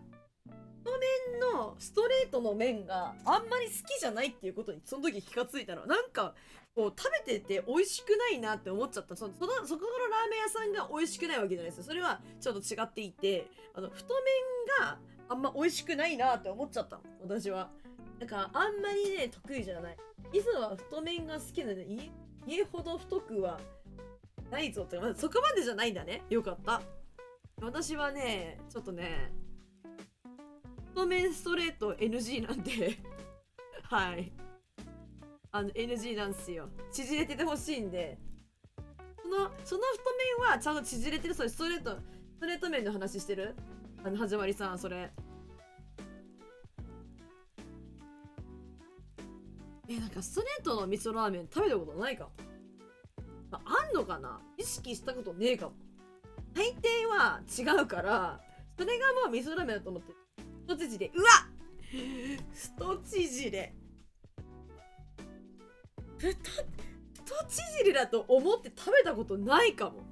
太麺のストレートの麺があんまり好きじゃないっていうことにその時気がついたの。なんかこう食べてて美味しくないなって思っちゃった。そこのラーメン屋さんが美味しくないわけじゃないですよ。それはちょっと違っていて太麺があんま美味しくないなって思っちゃったの私は。なんかあんまりね得意じゃない。いつは太麺が好きなので家ほど太くはないぞって、まあ、そこまでじゃないんだね。よかった。私はねちょっとね太麺ストレート NG なんではいNG なんですよ。縮れててほしいんでその太麺はちゃんと縮れてる。それストレート麺の話してる始まりさんそれなんかストレートの味噌ラーメン食べたことないかも。あんのかな意識したことねえかも。大抵は違うからそれがもう味噌ラーメンだと思って太縮れうわっ太縮れ太縮れだと思って食べたことないかも。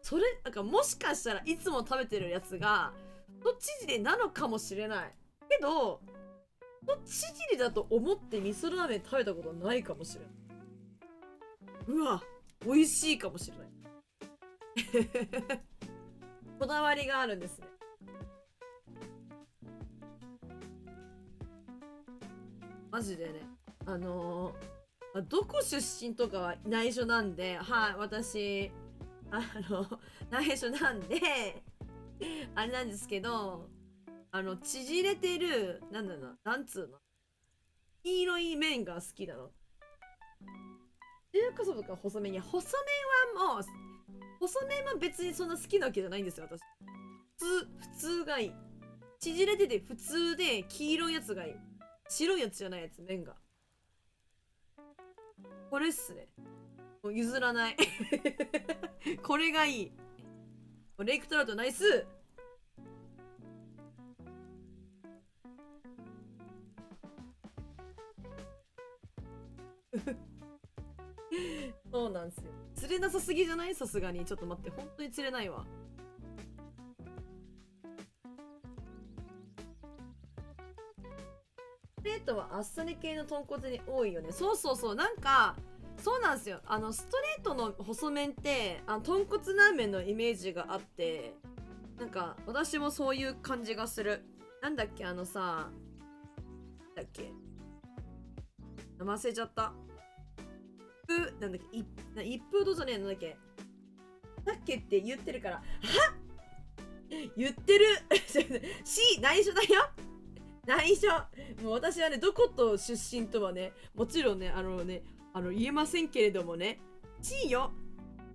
それなんかもしかしたらいつも食べてるやつが太縮れなのかもしれないけど太縮れだと思って味噌ラーメン食べたことないかもしれない。うわ美味しいかもしれないこだわりがあるんですね。マジでねどこ出身とかは内緒なんではい私内緒なんであれなんですけど縮れてるなんつうの黄色い麺が好きなの。中華そばとか細麺細麺は別にそんな好きなわけじゃないんですよ私。普通がいい。縮れてて普通で黄色いやつがいい。白いやつじゃないやつ麺がこれっすね。もう譲らないこれがいい。レイクトラウトナイスそうなんですよ。釣れなさすぎじゃない？さすがにちょっと待って本当に釣れないわ。ストレートはあっさり系の豚骨に多いよね。そうなんかそうなんですよ。ストレートの細麺って豚骨ラーメンのイメージがあってなんか私もそういう感じがする。なんだっけだっけ名前忘れちゃった。なんだっけ、一風堂じゃねえの、なんだっけ。鮭って言ってるから、はっ言ってるC、内緒だよ内緒。もう私はね、どこと出身とはね、もちろんね、言えませんけれどもね、C よ。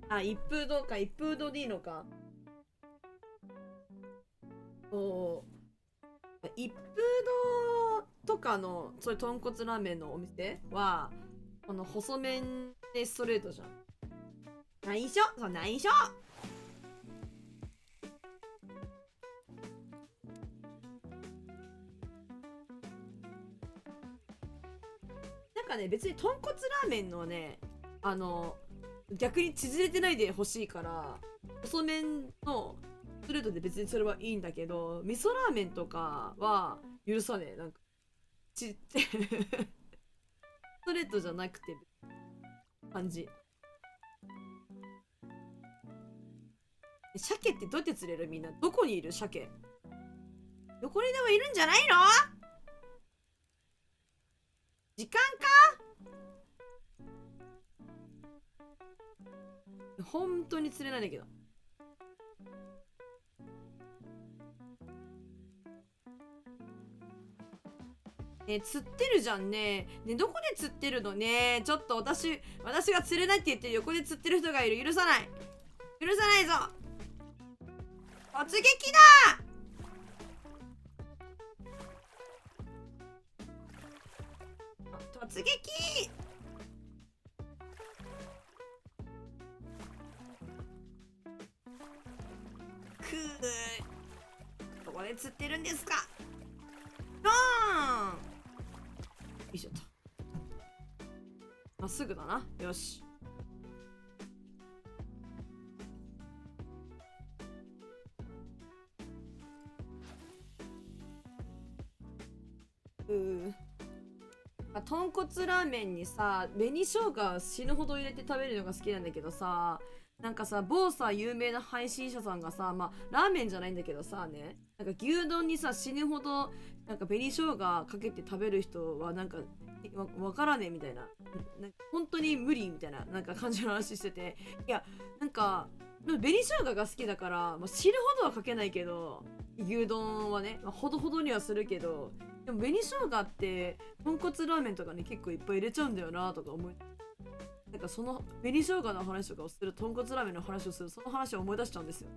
あ、一風堂か、一風堂でいいのか。一風堂とかのそういう豚骨ラーメンのお店はこの細麺でストレートじゃん。内緒、そう内緒。なんかね、別に豚骨ラーメンのね、逆に縮れてないでほしいから細麺のストレートで別にそれはいいんだけど、味噌ラーメンとかは許さねえ。なんかストレートじゃなくて感じ。鮭ってどうやって釣れる？みんなどこにいる？鮭どこにでもいるんじゃないの？時間か？本当に釣れないんだけど。釣ってるじゃんね。ね、どこで釣ってるのね。ちょっと私が釣れないって言って横で釣ってる人がいる。許さない。許さないぞ。突撃だ。突撃。どこで釣ってるんですか？ドーン。よいしょと。まっすぐだな。よし。豚骨ラーメンにさ、紅生姜死ぬほど入れて食べるのが好きなんだけどさ、なんかさ、某さ有名な配信者さんがさ、まあラーメンじゃないんだけどさね、なんか牛丼にさ死ぬほどなんか紅生姜かけて食べる人はなんかわからねえみたいな、なんか本当に無理みたいななんか感じの話してて、いやなんか紅生姜が好きだから、まあ、死ぬほどはかけないけど、牛丼はね、まあ、ほどほどにはするけど、でも紅生姜って豚骨ラーメンとかに結構いっぱい入れちゃうんだよなとか思い、なんかその紅生姜の話とかをする、豚骨ラーメンの話をする、その話を思い出しちゃうんですよ。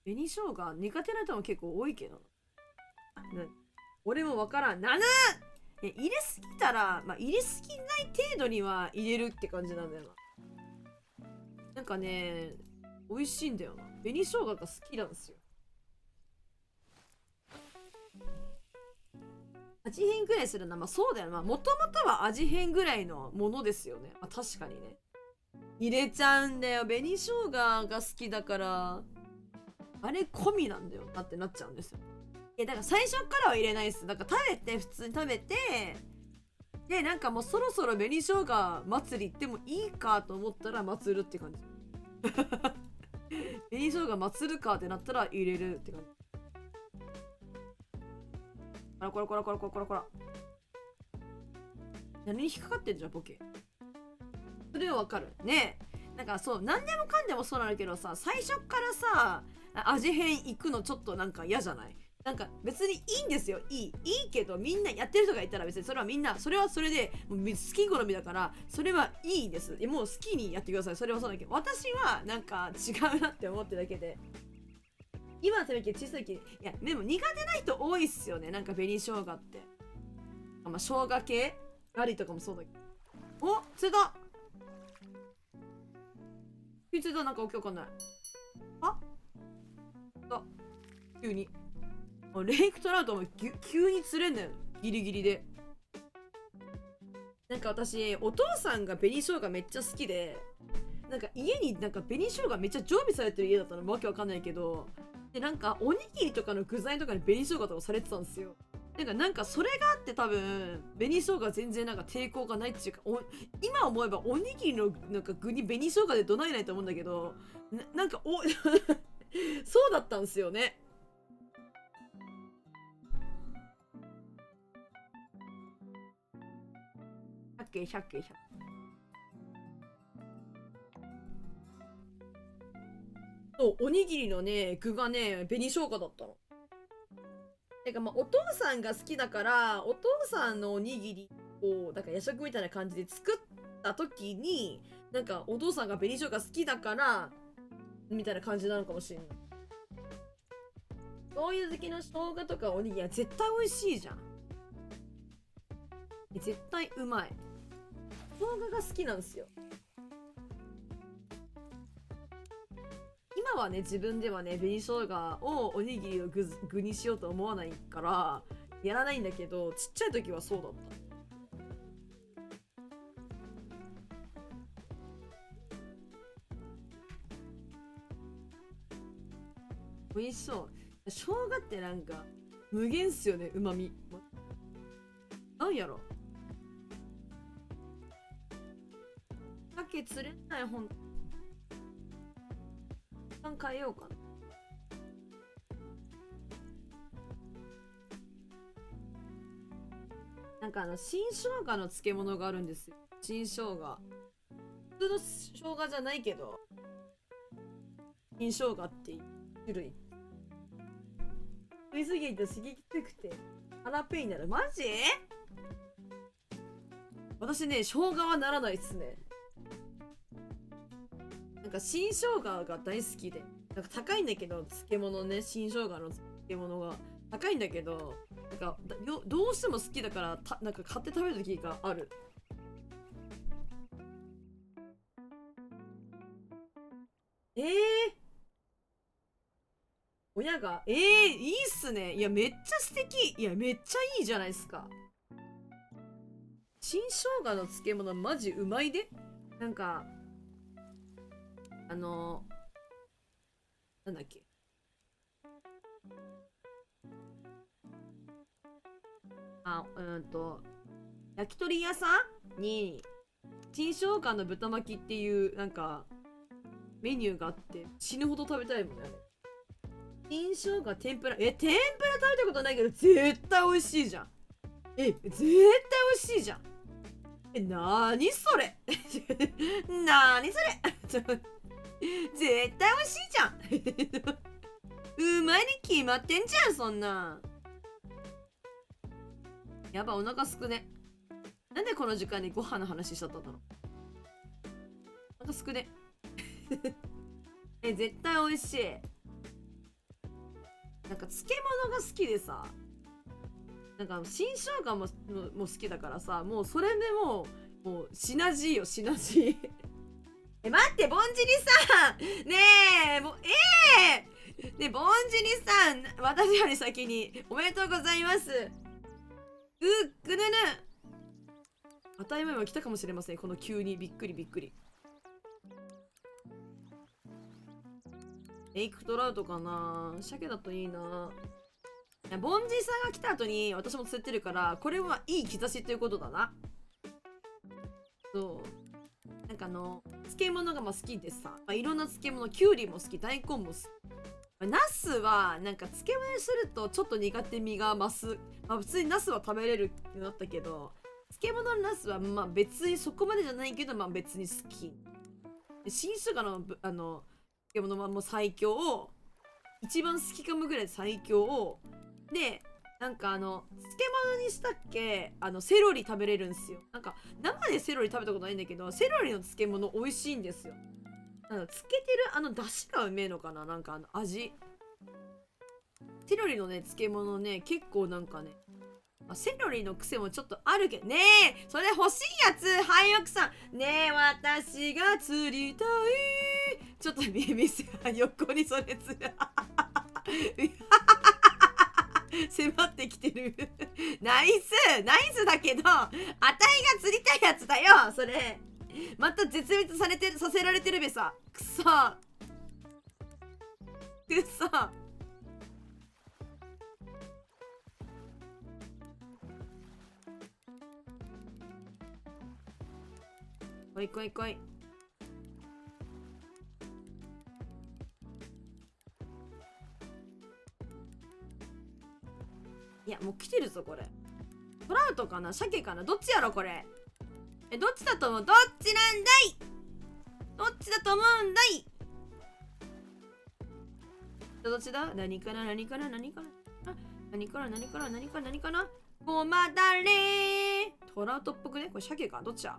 紅生姜苦手な人も結構多いけど、俺もわからん。なぬ入れすぎたら、まあ、入れすぎない程度には入れるって感じなんだよな。なんかね、美味しいんだよな。紅生姜が好きなんですよ。味変ぐらいするな。まあそうだよな。もともとは味変ぐらいのものですよね。まあ確かにね。入れちゃうんだよ。紅生姜が好きだから。あれ込みなんだよ。だってなっちゃうんですよ。いやだから最初からは入れないっす。だから食べて、普通に食べて、でなんかもうそろそろ紅生姜祭り行ってもいいかと思ったら祭るって感じ。紅生姜祭るかってなったら入れるって感じ。あらこらこらこらこらこらこら。何に引っかかってんじゃんボケ。それはわかるね。なんかそう何でもかんでもそうなんだけどさ、最初からさ味変行くのちょっとなんか嫌じゃない？なんか別にいいんですよ。いいけど、みんなやってる人がいたら別にそれはみんなそれはそれでもう好き好みだから、それはいいです。もう好きにやってください。それはそうだけど、私はなんか違うなって思ってるだけで、今のために小さい時、いやでも苦手な人多いっすよね。なんか紅生姜って、まあ生姜系ガリとかもそうだけど。お、釣れた。釣れた。なんかわけわかんない。あ急にレイクトラウトも急に釣れんだよ。ギリギリで。なんか私お父さんが紅生姜めっちゃ好きで、なんか家になんか紅生姜めっちゃ常備されてる家だったのわけわかんないけど、でなんかおにぎりとかの具材とかに紅生姜とかされてたんですよ。なんかそれがあって多分紅生姜全然なんか抵抗がないっていうか、今思えばおにぎりのなんか具に紅生姜でどないないと思うんだけど、なんかそうだったんですよね。円100円100円。そうおにぎりのね具がね紅生姜だったの。てかまあお父さんが好きだからお父さんのおにぎりをなんか夜食みたいな感じで作った時になんかお父さんが紅生姜好きだからみたいな感じなのかもしれない。そういう好きの生姜とかおにぎりは絶対美味しいじゃん。絶対うまい。生姜が好きなんですよ。今はね自分ではね紅生姜をおにぎりを具にしようと思わないからやらないんだけど、ちっちゃい時はそうだった。美味しそう。生姜ってなんか無限っすよね、うまみ。なんやろ。鮭釣れない本。変えようかな。なんか新生姜の漬物があるんですよ。新生姜。普通の生姜じゃないけど、新生姜っていう種類。食いすぎて刺激強くて腹ペイになる。マジ？私ね、生姜はならないっすね。なんか新生姜が大好きで、なんか高いんだけど漬物ね、新生姜の漬物が高いんだけど、なんかどうしても好きだからなんか買って食べる時がある。親がいいっすね。いやめっちゃ素敵。いやめっちゃいいじゃないですか。新生姜の漬物マジうまいで。なんかなんだっけ、焼き鳥屋さんに新生姜の豚巻きっていうなんかメニューがあって死ぬほど食べたいもんね。新生姜天ぷら、天ぷら食べたことないけど絶対美味しいじゃん。絶対美味しいじゃん。なーにそれなーにそれ絶対美味しいじゃんうまいに決まってんじゃん、そんな。やば、お腹すくね。なんでこの時間にご飯の話しちゃったんだろう。お腹すくね絶対美味しい。なんか漬物が好きでさ、なんか新生姜も好きだからさ、もうそれでもうシナジーよ、シナジー待って、ぼんじりさんねえ、もうねえ、ぼんじりさん、私より先におめでとうございます。ぐぬぬ。当たり前は来たかもしれません。この急にびっくりびっくり。エイクトラウトかな、鮭だといいな。ぼんじりさんが来た後に私も釣ってるから、これはいい兆しということだな。そう、なんか漬物が好きでさ、いろんな漬物、きゅうりも好き、大根も好き。ナスはなんか漬物にするとちょっと苦手味が増す。普通にナスは食べれるようになったけど、漬物のナスは別にそこまでじゃないけど、別に好き。新生姜の漬物はもう最強。一番好きかもぐらい最強。で、なんか漬物にしたっけ、セロリ食べれるんですよ。なんか生でセロリ食べたことないんだけど、セロリの漬物美味しいんですよ。なんかつけてる出汁がうめえのかな、なんか味。セロリのね漬物ね、結構なんかね、セロリの癖もちょっとあるけどね。え、それ欲しいやつ、はい奥さんねえ、私が釣りたい。ちょっと見せ、横にそれつ迫ってきてるナイスだけど、あたいが釣りたいやつだよそれ。また絶滅させられてるべさ。くそ来い来い来い。いやもう来てるぞこれ。トラウトかな、鮭かな、どっちやろこれ。どっちだと思う？どっちなんだい？どっちだと思うんだい？どっちだ？何かな何かな何かな何かな何かな何かな何かなごまだれー。トラウトっぽくね？これ鮭か？どっちだ？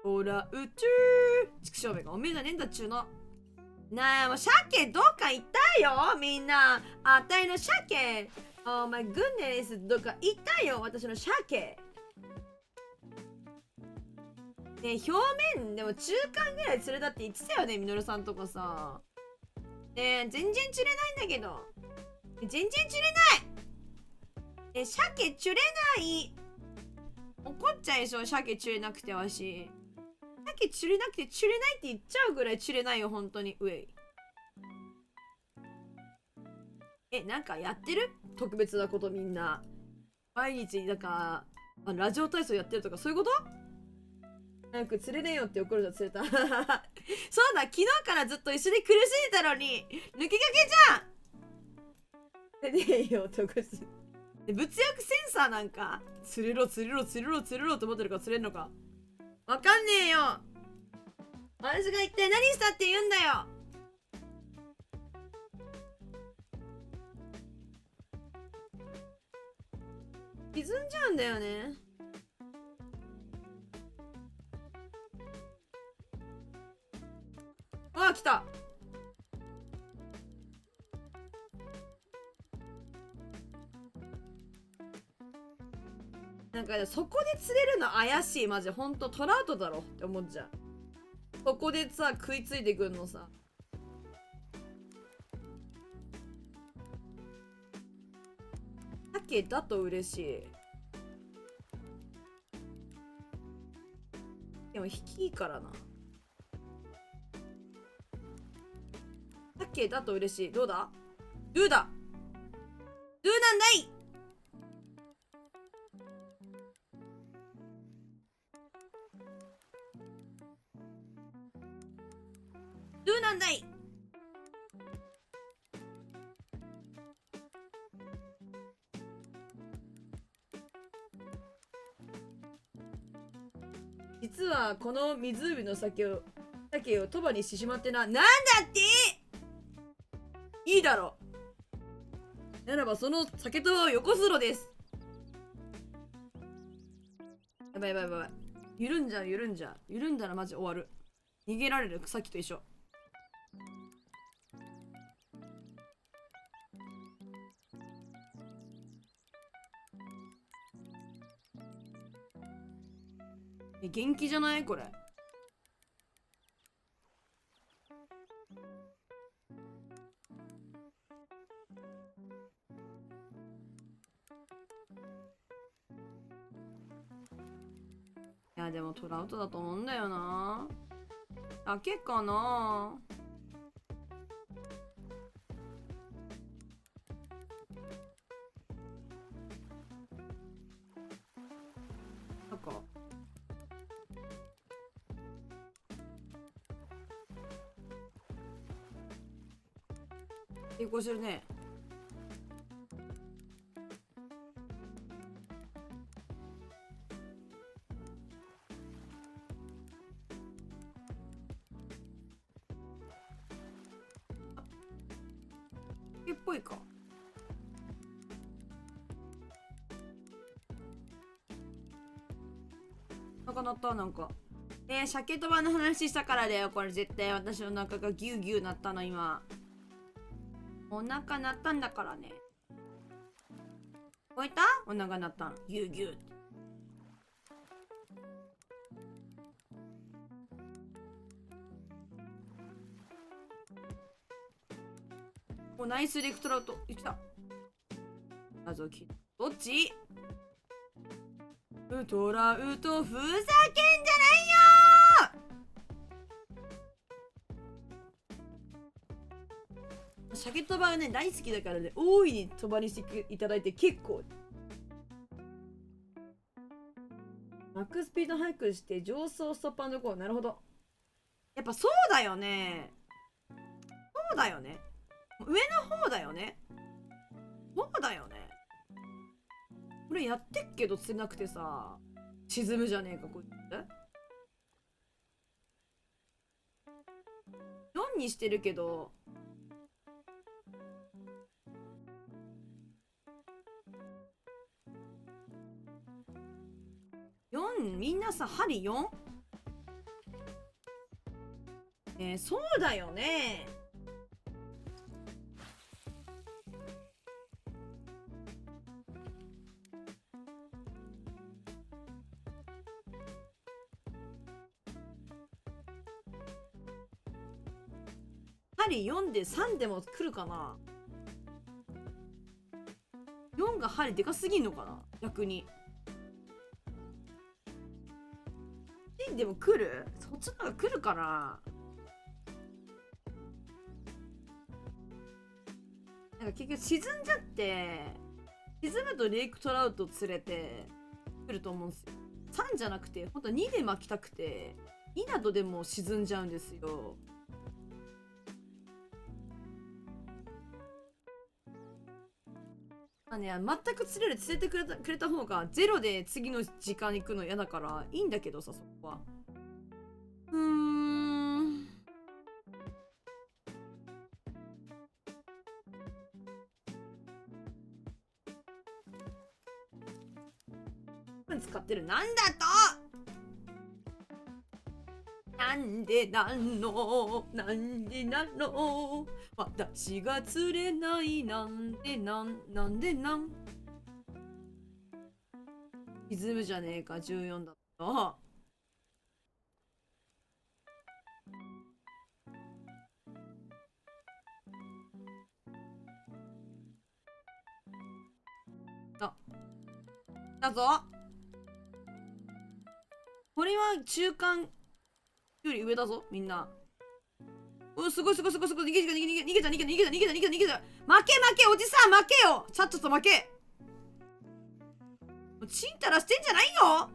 トラウトー。畜生めがおめえじゃねえんだっちゅうの。なあ、もう鮭どっか行ったよみんな。あたいの鮭。Oh my goodness、どっか行ったよ私の鮭。ね、表面でも中間ぐらい釣れたって言ってたよね、みのるさんとこさ。ね、全然釣れないんだけど。全然釣れない。鮭釣れない。怒っちゃいそう、鮭釣れなくてわし。鮭釣れなくて釣れないって言っちゃうぐらい釣れないよ、本当に。うえい。なんかやってる？特別なことみんな。毎日、なんか、ラジオ体操やってるとかそういうこと？早く釣れねえよって怒るじゃん、釣れた。そうだ、昨日からずっと一緒に苦しんでたのに、抜けかけじゃん。ねえよ、特殊。物欲センサーなんか、釣れろ、釣れろ、釣れろ、釣れろって思ってるから釣れんのか。わかんねえよ。私が一体何したって言うんだよ。沈んじゃうんだよね。ああ、来た。なんかそこで釣れるの怪しい。マジほんとトラウトだろって思っちゃう。そこでさ食いついてくんのさ。鮭だと嬉しい。でも引きいいからな。鮭だと嬉しい。どうだ？ドゥだ。ドゥなんだい。ドゥなんだい。実はこの湖の鮭を鳥羽にしてしまってな。なんだっていいだろう。ならばその鮭鳥羽をよこすのです。やばいやばいやばい。緩んじゃう緩んじゃう。緩んだらマジ終わる。逃げられる。さっきと一緒。元気じゃないこれ。いやでもトラウトだと思うんだよな。だけかな。なんか抵抗してるね。っぽいか。なんか鳴った。なんか鮭とばの話したからだよ。これ絶対私の中がギュウギュウなったの。今お腹鳴ったんだからね。聞こえた？お腹鳴ったの。ギュウギュウって。お、ナイスレクトラウト。来た。謎きどっち？トラウトふざけんじゃないよー。鮭とばはね大好きだからね、大いにそばにしていただいて結構。マックススピード速くして上層ストップ&ゴー。なるほど。やっぱそうだよね。そうだよね。上の方だよね。そうだよね。これやってっけど釣れなくてさ、沈むじゃねえかこいつ。4にしてるけど4みんなさ針 4？ そうだよね。針4で3でも来るかな。4が針でかすぎんのかな逆に。10でも来る？そっちの方が来るかな。なんか結局沈んじゃって沈むとレイクトラウト連れて来ると思うんですよ。3じゃなくて本当は2で巻きたくて2などでも沈んじゃうんですよ。全く連れてくれた方がゼロで次の時間行くの嫌だからいいんだけどさ、そこは。使ってる。なんだとなんでなんの私が釣れないなんで沈むじゃねえか14だと。だぞ。これは中間より上だぞみんな。すごい逃げた。負けおじさん負けよ。ちゃっと負け。ちんたらしてんじゃないよ。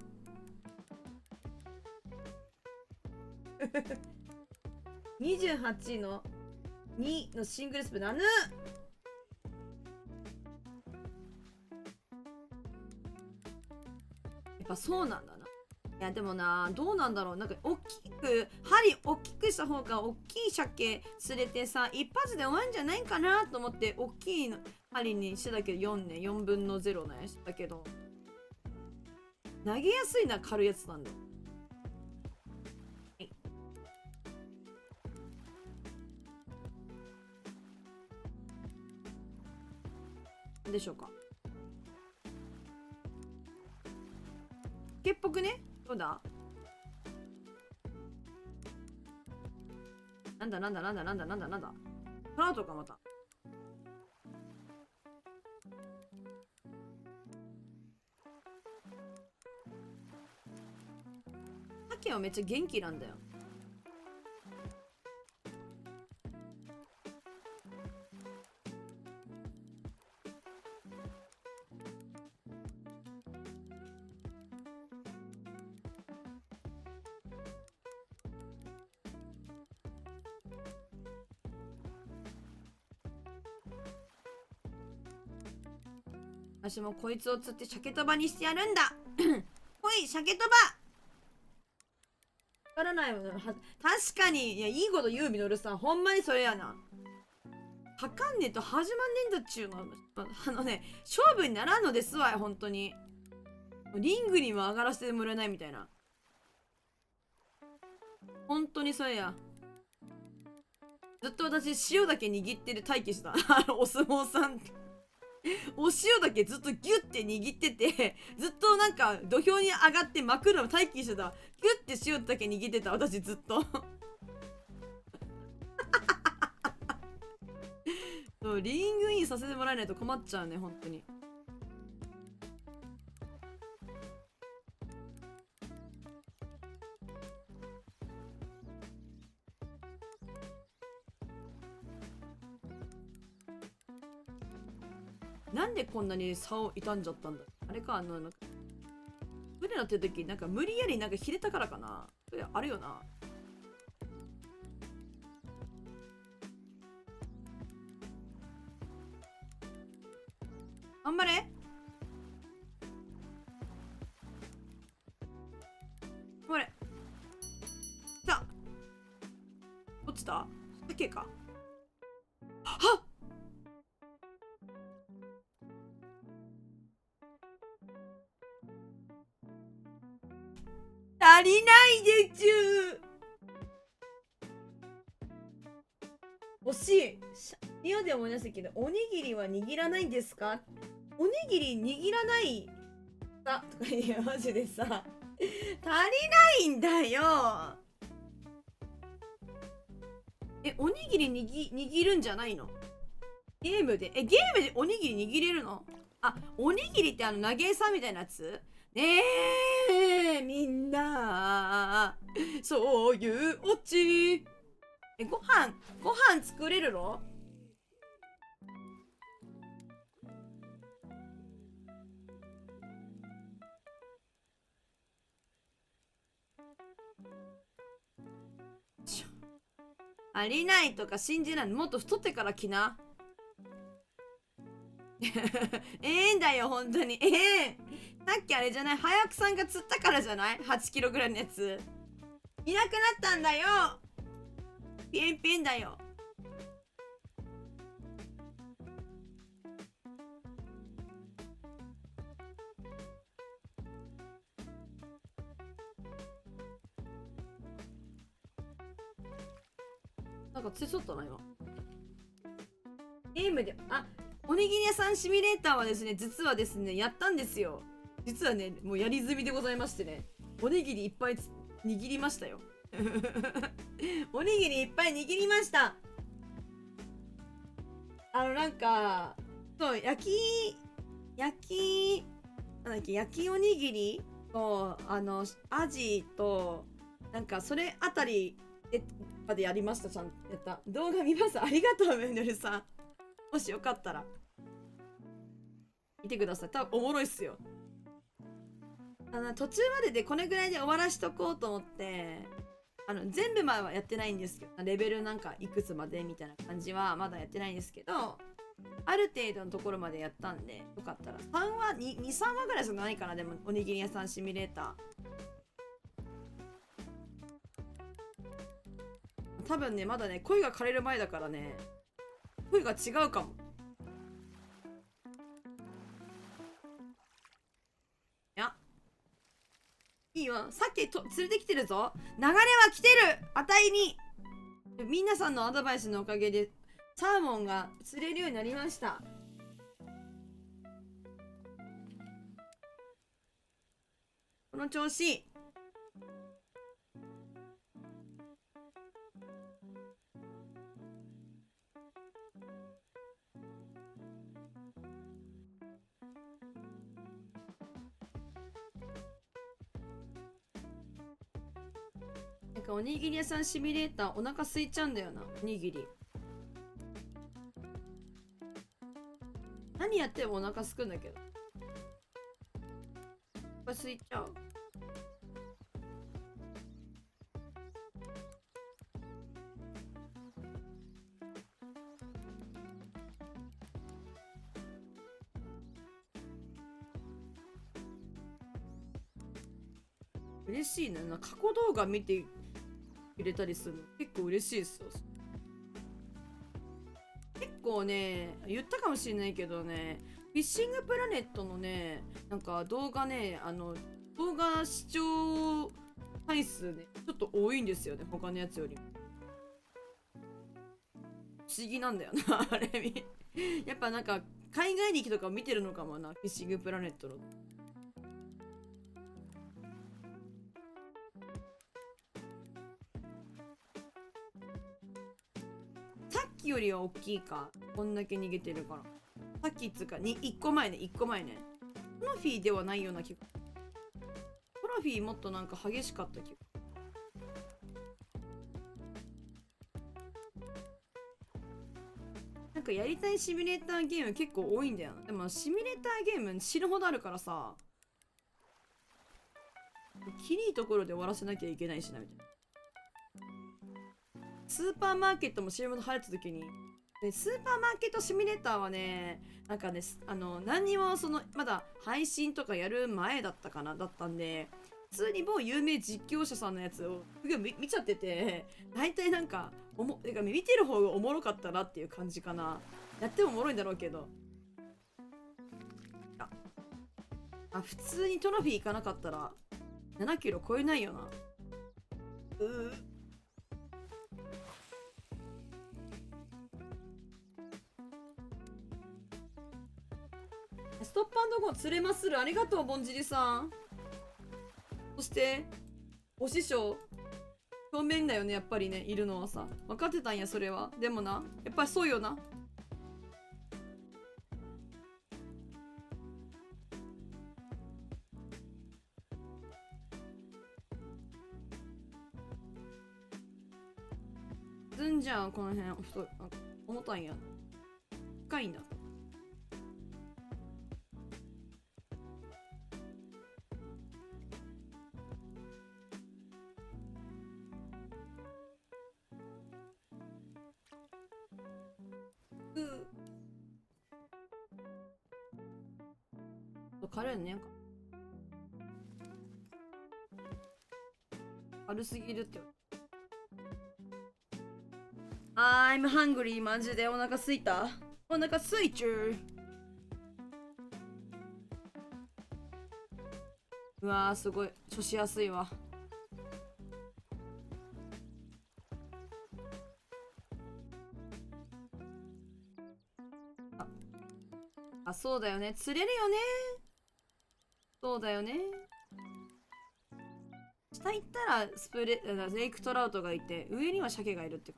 28の2のシングルスプなぬ。やっぱそうなんだな。いやでもな、どうなんだろう。なんか針大きくした方が大きい鮭釣れてさ一発で終わるんじゃないかなと思って大きい針にしてたけど4ね、4分の0ねしたけど投げやすいな軽いやつなんだ。はい、でしょうか。っぽくね。どうだ。なんだトラウトかまた。タケはめっちゃ元気なんだよ。私もこいつを釣って鮭とばにしてやるんだ。ほい鮭とば。わからないもの。確かに。いや、いいこと言うミノルさん。ほんまにそれやな。はかんねえと始まんねえんだっちゅうの。勝負にならんのですわよ、ほんとに。リングにも上がらせてもらえないみたいな。ほんとにそれや。ずっと私塩だけ握ってる待機した。お相撲さん。お塩だけずっとギュッて握ってて、ずっとなんか土俵に上がって真っ黒の待機してた。ギュッて塩だけ握ってた私ずっと。そうリングインさせてもらえないと困っちゃうね、本当に。なんでこんなに差を傷んじゃったんだ。あれか、なんか船乗ってる時なんか無理やりなんかひれたからかな。それあるよな。頑張れ。した鮭か。はっ、足りないでちゅ欲しい。リオで思い出したけど、おにぎりは握らないんですか？おにぎり握らないかとかいや、マジでさ、足りないんだよ。おにぎり握るんじゃないの？ゲームでおにぎり握れるの？あ、おにぎりって投げ餌みたいなやつ？ねえ、みんな、そういうオチ。ご飯作れるの？足りないとか信じない。もっと太ってから来な。んだよ、本当に。さっきあれじゃない？早くさんが釣ったからじゃない？ 8 キロぐらいのやつ。いなくなったんだよ。ピンピンだよ。なんか強そうだな、今。ゲームで、おにぎり屋さんシミュレーターはですね、実はですね、やったんですよ。実はね、もうやり済みでございましてね、おにぎりいっぱい握りましたよ。おにぎりいっぱい握りました。なんか、そう、焼きおにぎりと、アジと、なんか、それあたりでやりました。ちゃんとやった。動画見ます。ありがとう、メンデルさん。もしよかったら、見てください。多分おもろいっすよ。途中まででこれぐらいで終わらしとこうと思って、全部前はやってないんですけど、レベルなんかいくつまでみたいな感じはまだやってないんですけど、ある程度のところまでやったんで、よかったら3話、2、3話ぐらいじゃないかな。でもおにぎり屋さんシミュレーター多分ね、まだね、声が枯れる前だからね、声が違うかも。いいわ。さっき連れてきてるぞ。流れは来てる。あたいに。皆さんのアドバイスのおかげでサーモンが釣れるようになりました。この調子。なんかおにぎり屋さんシミュレーターお腹空いちゃうんだよな。おにぎり何やってもお腹すくんだけど、お腹空いちゃう。嬉しいね。過去動画見てくれたりするの結構嬉しいですよ。結構ね、言ったかもしれないけどね、フィッシングプラネットのね、なんか動画ね、動画視聴回数ね、ちょっと多いんですよね、他のやつよりも。不思議なんだよな、あれ。やっぱなんか、海外力とか見てるのかもな、フィッシングプラネットの。さっきよりは大きいか。こんだけ逃げてるから。さっきっつうか、1個前ね、1個前ね。トロフィーではないような気が。トロフィーもっとなんか激しかった気が。なんかやりたいシミュレーターゲーム結構多いんだよな。でもシミュレーターゲーム死ぬほどあるからさ、きりいいところで終わらせなきゃいけないしな、みたいな。スーパーマーケットも CM で流行った時に、でスーパーマーケットシミュレーターはね、なんかね、何にもまだ配信とかやる前だったかな、だったんで、普通にもう有名実況者さんのやつをすごい見ちゃってて、大体なんかてか見てる方がおもろかったなっていう感じかな。やってもおもろいんだろうけど、普通にトロフィー行かなかったら7キロ超えないよな。ストップ&ゴー釣れまする。ありがとう、ぼんじりさん。そしてお師匠表面だよね、やっぱりね、いるのはさ。分かってたんや、それは。でもな、やっぱりそうよな。ずんじゃん、この辺。重たいんや。深いんだ。軽いねんか。軽すぎるって。I'm hungry マジでお腹すいた。お腹すいちゅう。うわーすごい調子やすいわ。あ、そうだよね、釣れるよね。そうだよね。下行ったらレイクトラウトがいて、上には鮭がいるって。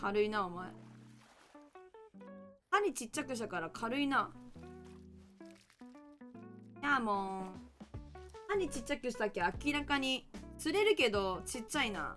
軽いなお前。針ちっちゃくしたから軽いな。いやもう針ちっちゃくしたっけ、明らかに釣れるけどちっちゃいな。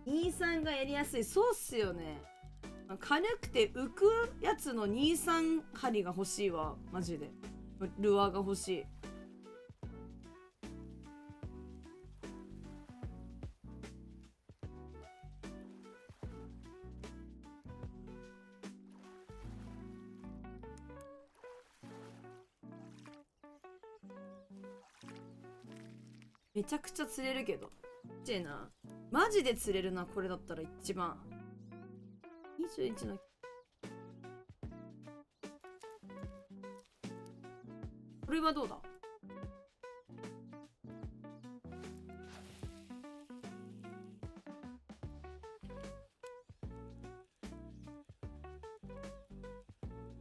23がやりやすい。そうっすよね。軽くて浮くやつの23針が欲しいわ、マジで。ルアーが欲しい。めちゃくちゃ釣れるけど。ちっちゃいな。マジで釣れるな、これだったら一番。21の。これはどうだ？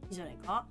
いいじゃないか。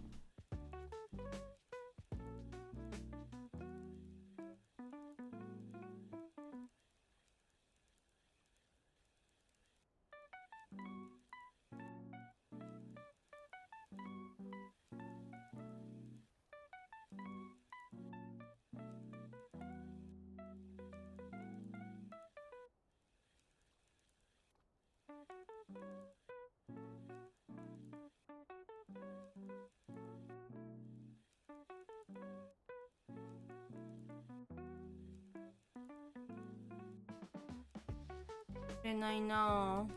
釣れないなぁ。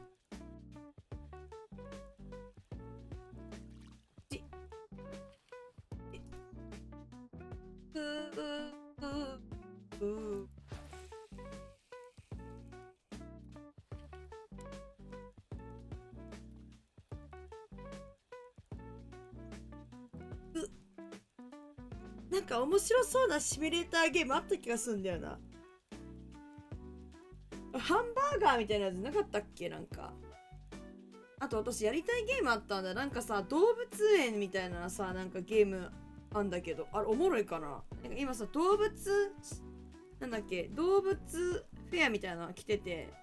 なんか面白そうなシミュレーターゲームあった気がするんだよな。ハンバーガーみたいなやつなかったっけ。なんかあと私やりたいゲームあったんだ。なんかさ、動物園みたいなさ、なんかゲームあんだけど、あれおもろいかな。なんか今さ、動物なんだっけ、動物フェアみたいなの来てて、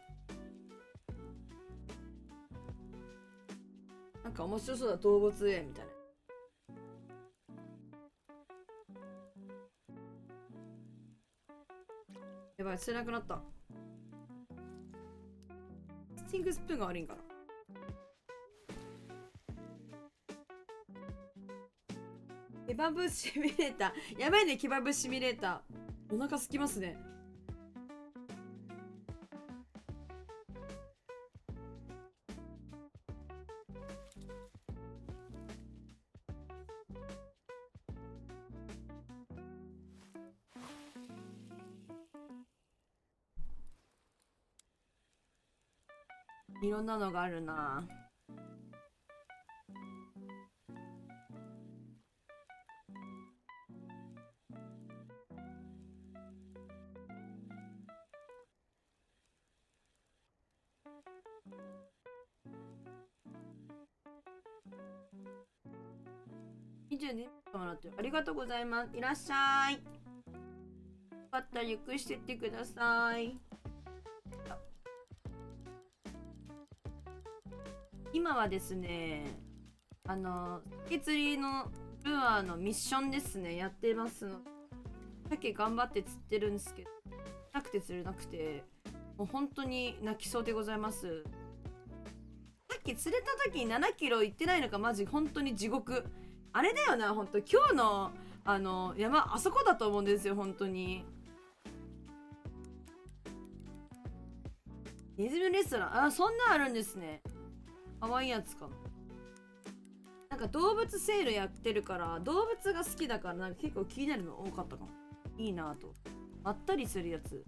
なんか面白そうだ、動物園みたいな。やばい、釣れなくなった。スティングスプーンが悪いんかな。ケバブシミュレーター。やばいね、ケバブシミュレーター。お腹すきますね。いろんなのがあるな。22分もらってる。ありがとうございます。いらっしゃい。よかったらゆっくりしてってください。今はですね、引き釣りのルアーのミッションですね、やってますの。さっき頑張って釣ってるんですけど、なくて釣れなくて、もう本当に泣きそうでございます。さっき釣れた時に7キロ行ってないのか、マジ本当に地獄。あれだよな、本当今日の山、あそこだと思うんですよ、本当に。ネズミレストラン、あ、そんなんあるんですね。かわいいやつかな。なんか動物セールやってるから、動物が好きだから、なんか結構気になるの多かったかも。いいなぁと。まったりするやつ。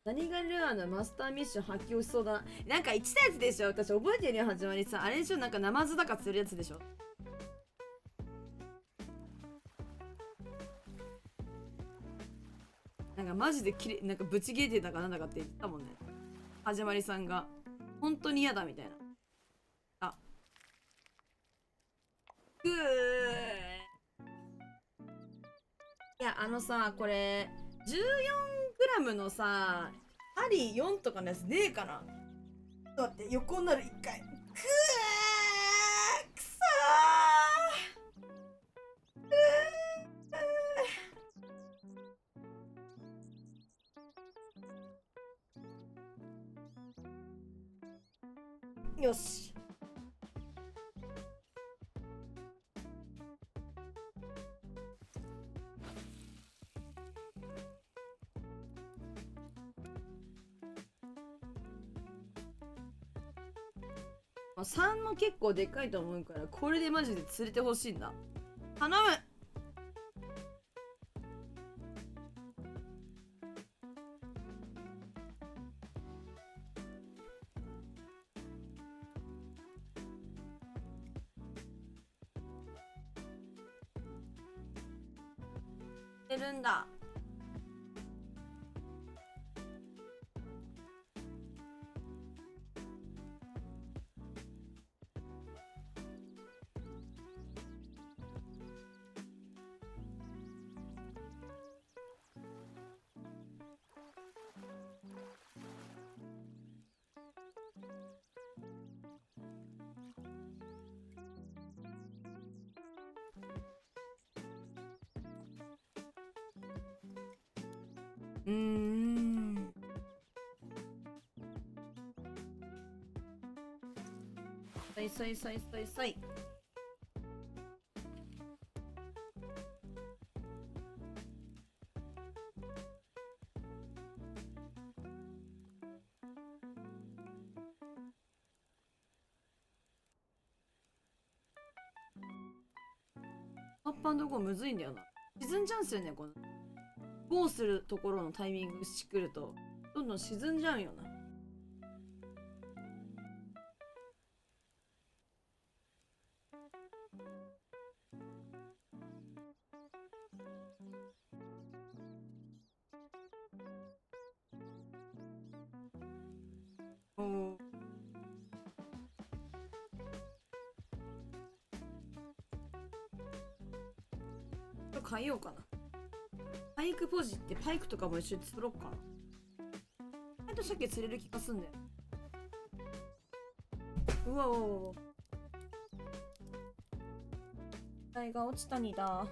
何がルアーのマスターミッション発揮しそうだな。なんか言ってたやつでしょ、私覚えてるよ、始まりさ。あれでしょ、なんかナマズだか釣るやつでしょ。なんかマジできれなんかブチ切れてたかなんだかって言ってたもんね、始まりさんが。本当に嫌だみたいな。あ、うー、いや、さ、これ14グラムのさ、針4とかのやつねえかな。ちょっと待って、横になる一回。くそー。よし。3も結構でっかいと思うから、これでマジで釣れてほしいんだ。頼む。釣れるんだ。さい。パッパンどこむずいんだよな。沈んじゃうんすよね、この。ゴーするところのタイミングしくると、どんどん沈んじゃうんよな。おー。変えようかな。パイクポジってパイクとかも一緒に釣ろっかな。意外と鮭釣れる気がすんだよ。うわうわうわうわ。台が落ちたにだ。よ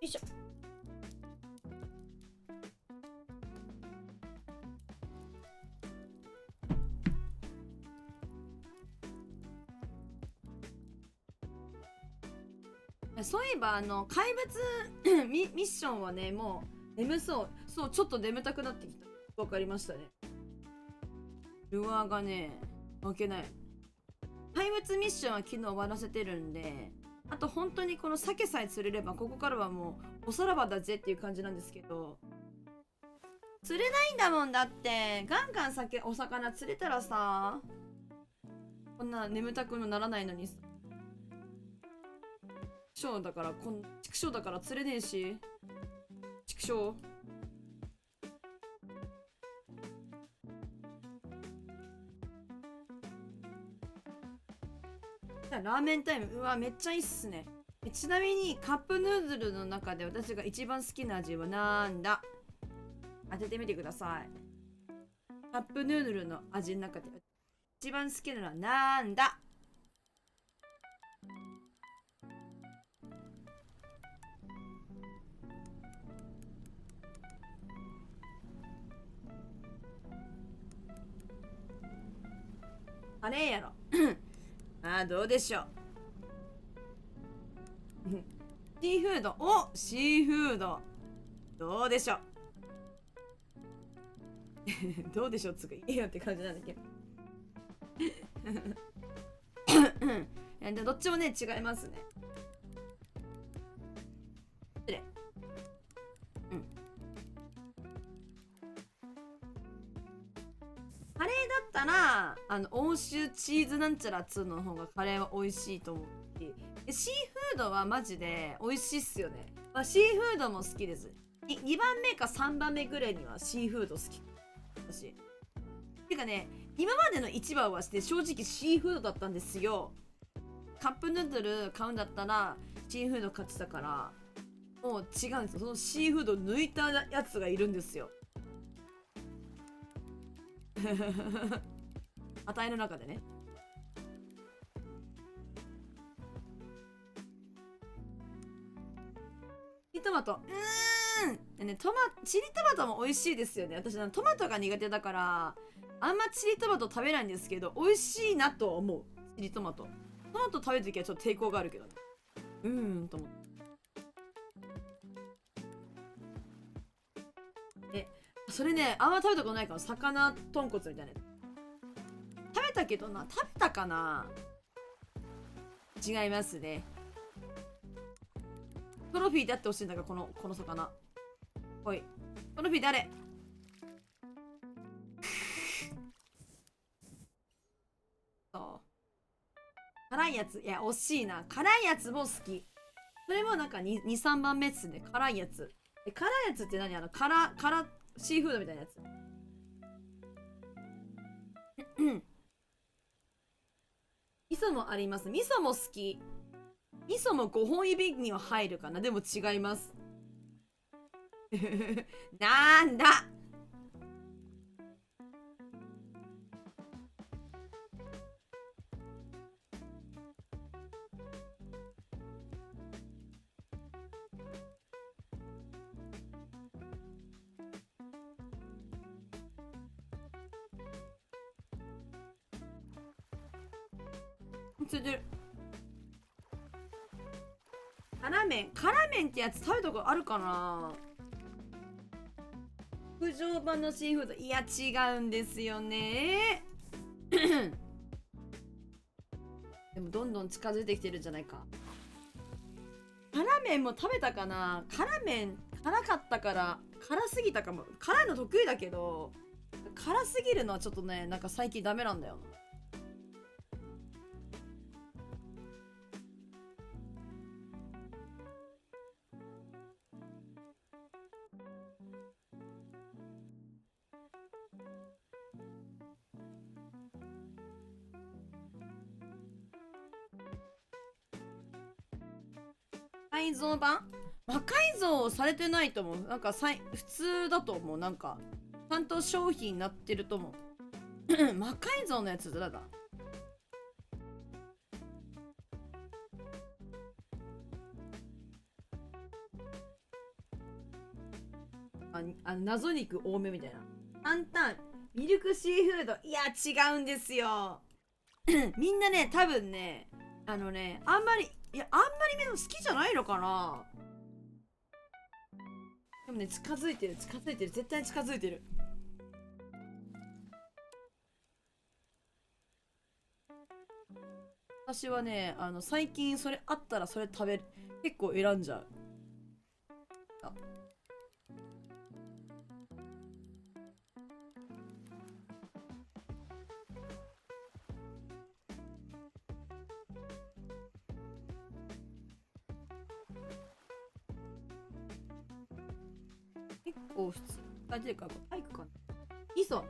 いしょ。そういえば怪物ミッションはね、もう眠そう。そう、ちょっと眠たくなってきた。わかりましたね。ルアーがね、負けない。怪物ミッションは昨日終わらせてるんで、あと本当にこの鮭さえ釣れれば、ここからはもうおさらばだぜっていう感じなんですけど、釣れないんだもんだって。ガンガンお魚釣れたらさ、こんな眠たくもならないのにさ。畜生だから、畜生だから釣れねえし。畜生。ラーメンタイム。うわ、めっちゃいいっすね。ちなみにカップヌードルの中で私が一番好きな味はなんだ？当ててみてください。カップヌードルの味の中で一番好きなのはなんだ？あれやろ。ああ、どうでしょう。シーフード。お、シーフード。どうでしょう。どうでしょうつくいいよって感じなんだけど。でどっちもね、違いますね。失礼。カレーだったら欧州チーズなんちゃら2の方がカレーは美味しいと思うし、シーフードはマジで美味しいっすよね。まあ、シーフードも好きです。2番目か3番目ぐらいにはシーフード好き私。てかね、今までの一番はして正直シーフードだったんですよ。カップヌードル買うんだったらシーフード買ってたから、もう違うんですよ。そのシーフード抜いたやつがいるんですよ。値の中でね。チリトマト。ね、チリトマトも美味しいですよね。私トマトが苦手だからあんまチリトマト食べないんですけど、美味しいなと思う。チリトマト。トマト食べるときはちょっと抵抗があるけどね。と思って。それね、あんま食べたことないから、魚豚骨みたいなやつ。食べたけどな、食べたかな？違いますね。トロフィーであってほしいんだから、この魚。おい。トロフィー誰？そう。辛いやつ。いや、惜しいな。辛いやつも好き。それもなんか2、3番目っすね。辛いやつ。辛いやつって何？辛シーフードみたいなやつ。味噌もあります。味噌も好き。味噌も5本指には入るかな。でも違います。なんだ。ついてる。辛麺ってやつ食べたことあるかな。極上版のシーフード。いや違うんですよね。でもどんどん近づいてきてるんじゃないか。辛麺も食べたかな。辛麺辛かったから辛すぎたかも。辛いの得意だけど辛すぎるのはちょっとね、なんか最近ダメなんだよな。改造版？魔改造されてないと思う。なんか普通だと思う。なんかちゃんと商品になってると思う。魔改造のやつだ。謎肉多めみたいな。タンタンミルクシーフード、いや違うんですよ。みんなね、多分ね、あんまりみんな好きじゃないのかな。でもね、近づいてる、絶対近づいてる。私はね、最近それあったらそれ食べる、結構選んじゃう。結構普通。ていうか、体育かな。味噌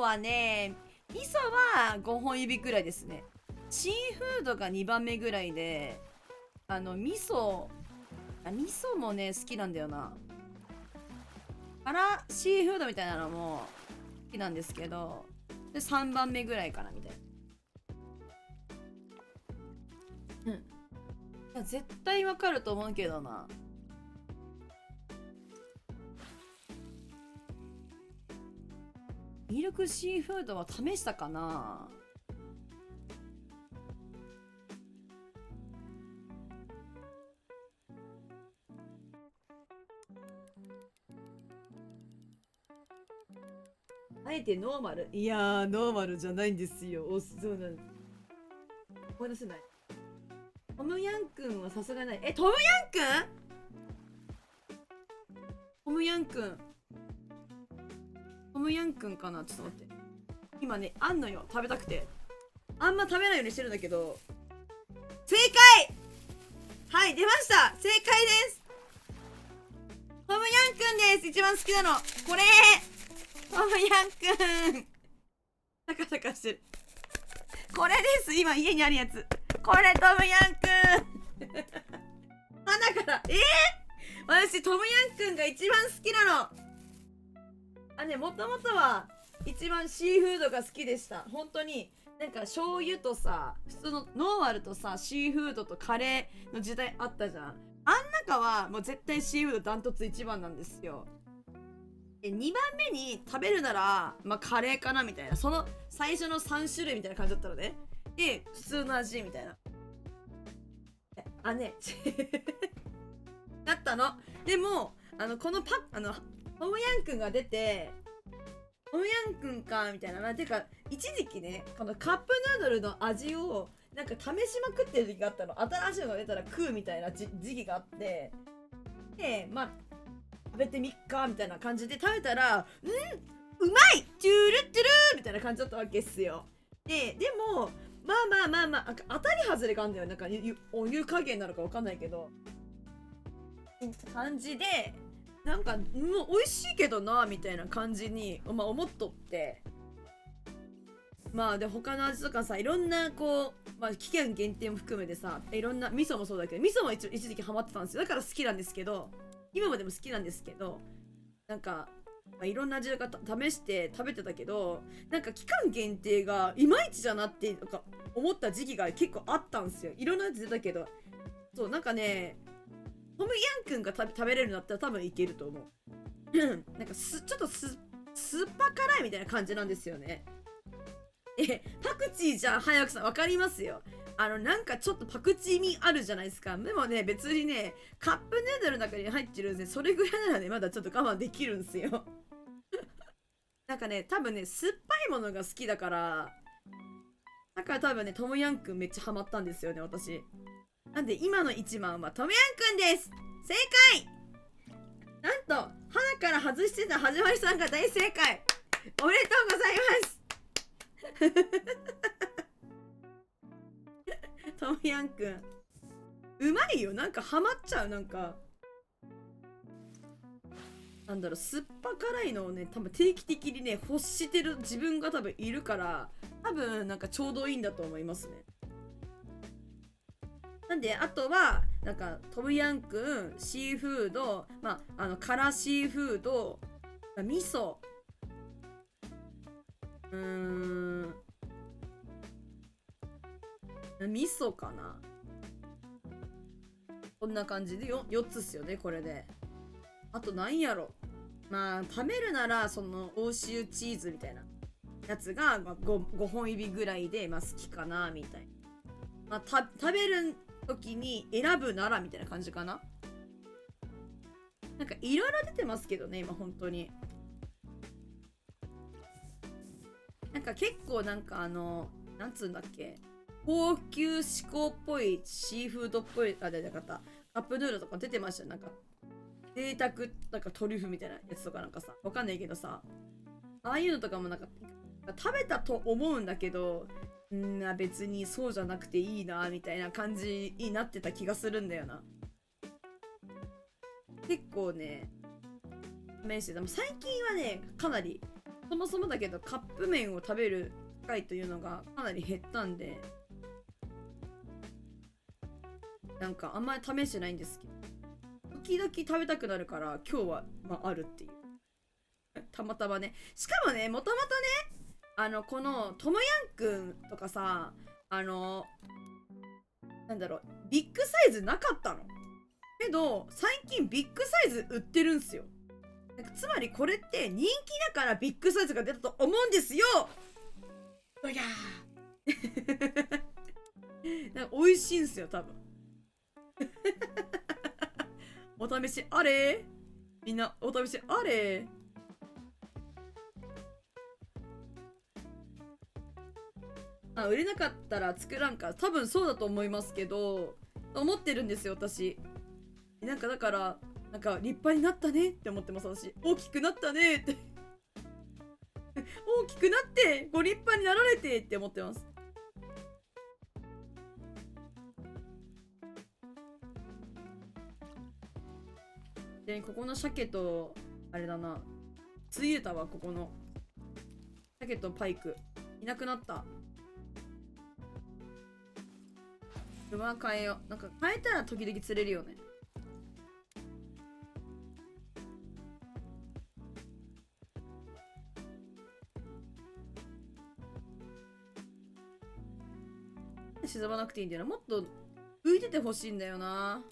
はね、味噌は5本指くらいですね。シーフードが2番目ぐらいで、味噌もね、好きなんだよな。シーフードみたいなのも好きなんですけど、で、3番目ぐらいかな、みたいな。いや、絶対わかると思うけどな。ミルクシーフードは試したかな。あえてノーマル、いやーノーマルじゃないんですよ。そうなんです。思い出せない。トムヤンくんはさすがない。トムヤンくんトムヤンくんかな。ちょっと待って。今ね、あんのよ。食べたくて。あんま食べないようにしてるんだけど。正解！はい、出ました！正解です！トムヤンくんです！一番好きなの。これ！トムヤンくん！サカサカしてる。これです！今家にあるやつ。これトムヤンくん花から、私トムヤンくんが一番好きなの。もともとは一番シーフードが好きでした。本当になんか醤油とさ、普通のノーマルとさ、シーフードとカレーの時代あったじゃん。中はもう絶対シーフードダントツ一番なんですよ。2番目に食べるならカレーかなみたいな。その最初の3種類みたいな感じだったのね。で、普通の味みたいな。だったの。でもこのトムヤンくんが出て、トムヤンくんかみたいな。てか一時期ね、このカップヌードルの味をなんか試しまくってる時期があったの。新しいのが出たら食うみたいな時期があって、で食べてみっかみたいな感じで食べたら、うまいトゥルットゥルーみたいな感じだったわけっすよ。でも当たり外れがあんだよ。なんかお湯加減なのかわかんないけど感じで、なんかもう美味しいけどなみたいな感じに思っとって、で他の味とかさ、いろんな期間限定も含めてさ、いろんな味噌もそうだけど、味噌も一時期ハマってたんですよ。だから好きなんですけど、今までも好きなんですけど、なんかいろんな味が試して食べてたけど、なんか期間限定がいまいちじゃなって思った時期が結構あったんですよ。いろんなやつ出たけど、そうなんかね、トムヤンくんが食べれるんだったら多分いけると思う。なんかちょっと酸っぱ辛いみたいな感じなんですよね。パクチーじゃん、早くさんわかりますよ。なんかちょっとパクチー味あるじゃないですか。でもね、別にね、カップヌードルの中に入ってるんで、それぐらいならね、まだちょっと我慢できるんですよ。なんかね、多分ね、酸っぱいものが好きだから、だから多分ね、トムヤンくんめっちゃハマったんですよね、私。なんで今の一番はトムヤンくんです。正解！なんと、鼻から外してたはじまりさんが大正解。おめでとうございます。トムヤンくんうまいよ。なんかハマっちゃう。なんかなんだろう、酸っぱ辛いのをね、多分定期的にね欲してる自分が多分いるから、多分なんかちょうどいいんだと思いますね。なんで、あとは、なんか、トムヤンクン、シーフード、まあ、辛シーフード、味噌、味噌かな。こんな感じで4つっすよね、これで。あと何やろ。まあ、食べるなら、その、欧州チーズみたいなやつが、まあ、5本指ぐらいで、まあ、好きかな、みたいな。まあ、食べる時に選ぶなら、みたいな感じかな。なんか、いろいろ出てますけどね、今、本当に。なんか、結構、なんか、なんつうんだっけ。高級志向っぽいシーフードっぽい、あ、出なかった。カップヌードルとか出てましたよ。なんか、贅沢、なんかトリュフみたいなやつとかなんかさ、わかんないけどさ、ああいうのとかもなんか、食べたと思うんだけど、別にそうじゃなくていいな、みたいな感じになってた気がするんだよな。結構ね、試してた。最近はね、かなり、そもそもだけどカップ麺を食べる機会というのがかなり減ったんで、なんかあんまり試してないんですけど、時々食べたくなるから今日は、まあ、あるっていう。たまたまね。しかもね、もともとね、このトムヤンくんとかさ、なんだろう、ビッグサイズなかったの。けど、最近ビッグサイズ売ってるんすよ。つまりこれって人気だからビッグサイズが出たと思うんですよ。どやーなんか美味しいんすよ、多分。お試しあれ、みんなお試しあれ。売れなかったら作らんか。多分そうだと思いますけど、思ってるんですよ、私。なんかだから、なんか立派になったねって思ってます、私。大きくなったねって。大きくなって、ご立派になられてって思ってます。で、ここの鮭と、あれだな。ついえたわ、ここの。鮭とパイク。いなくなった。馬変えよう。なんか変えたら時々釣れるよね。沈まなくていいんだよな。もっと浮いててほしいんだよな。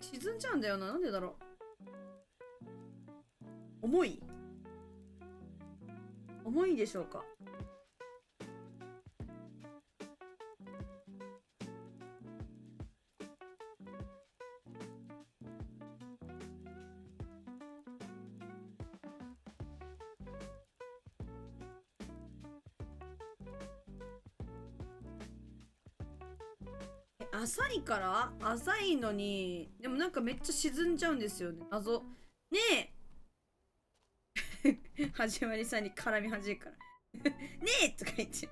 沈んじゃうんだよな。なんでだろう。重いでしょうか。浅いから浅いのに、でもなんかめっちゃ沈んじゃうんですよね。謎。ねえ始まりさんに絡み始めるから。ねえとか言って。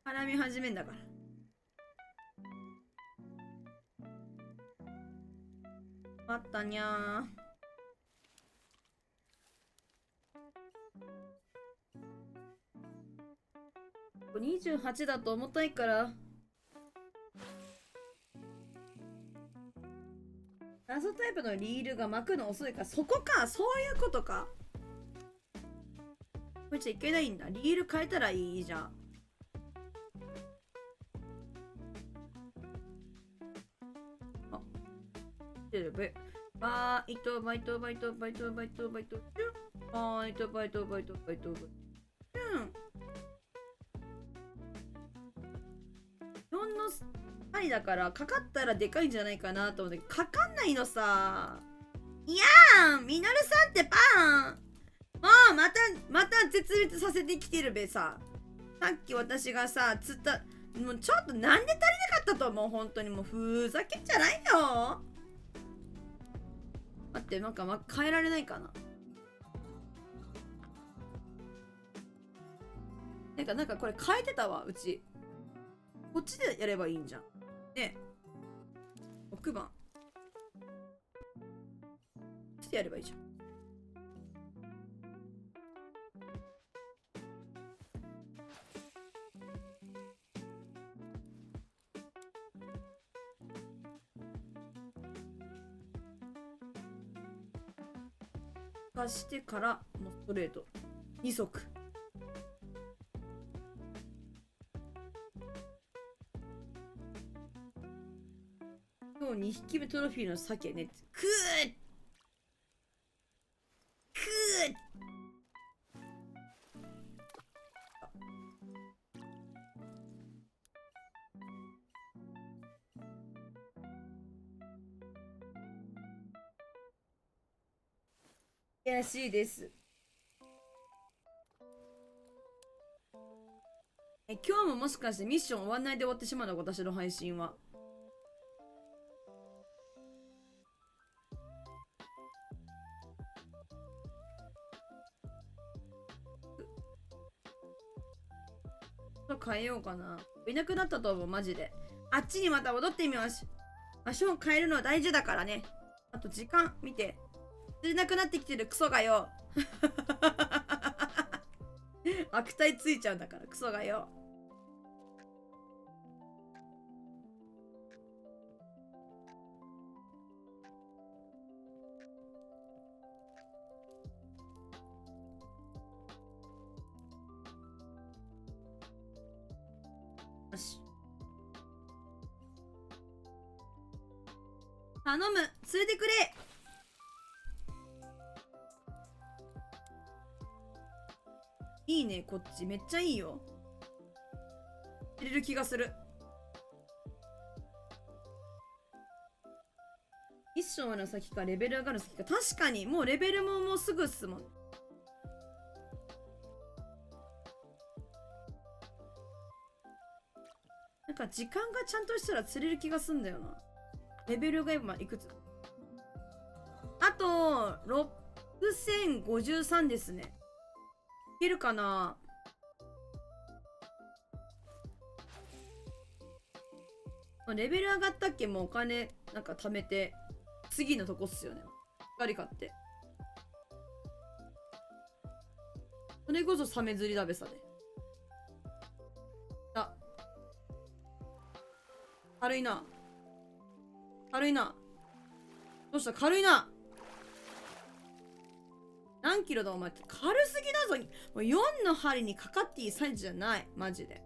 絡み始めんだから。あったにゃー。28だと重たいから。謎タイプのリールが巻くの遅いから、そこか、そういうことか。これじゃいけないんだ。リール変えたらいいじゃん。あ、てるべ。バイト、バイト、バイト、バイト、バイト、バイト、バイト、バイト、バイト、バイト、バイト、4の針だからかかったらでかいんじゃないかなと思って、かかんないのさ。いやーん、ミノルさんってパンもうまた絶滅させてきてるべさ。さっき私がさ、釣った、もうちょっとなんで足りなかったと思う。本当にもうふざけんじゃないよ。待って、なんか、変えられないかな。なんかこれ変えてたわ、うち。こっちでやればいいんじゃん。ね、6番。こっちでやればいいじゃん。かしてからもうストレート2足。今日2匹目トロフィーの鮭ね。くーくー悔しいです。今日ももしかしてミッション終わんないで終わってしまうの、私の配信は。変えようかな。いなくなったと思う、マジで。あっちにまた戻ってみます。場所を変えるのは大事だからね。あと時間見て。釣れなくなってきてるクソがよ。悪態ついちゃうんだからクソがよ。よし。頼む、連れてくれ。いいね、こっちめっちゃいいよ。入れる気がする。ミッションの先かレベル上がる先か。確かにもうレベルももうすぐっすもん。なんか時間がちゃんとしたら釣れる気がすんだよな。レベルが今いくつ？あと6053ですね。いけるかな。レベル上がったっけ。もうお金なんか貯めて次のとこっすよね。光買ってそれこそサメ釣りだべさね。あ、軽いな。軽いな。どうした。軽いな。何キロだお前。軽すぎだぞ。もう4の針にかかっていいサイズじゃない。マジで。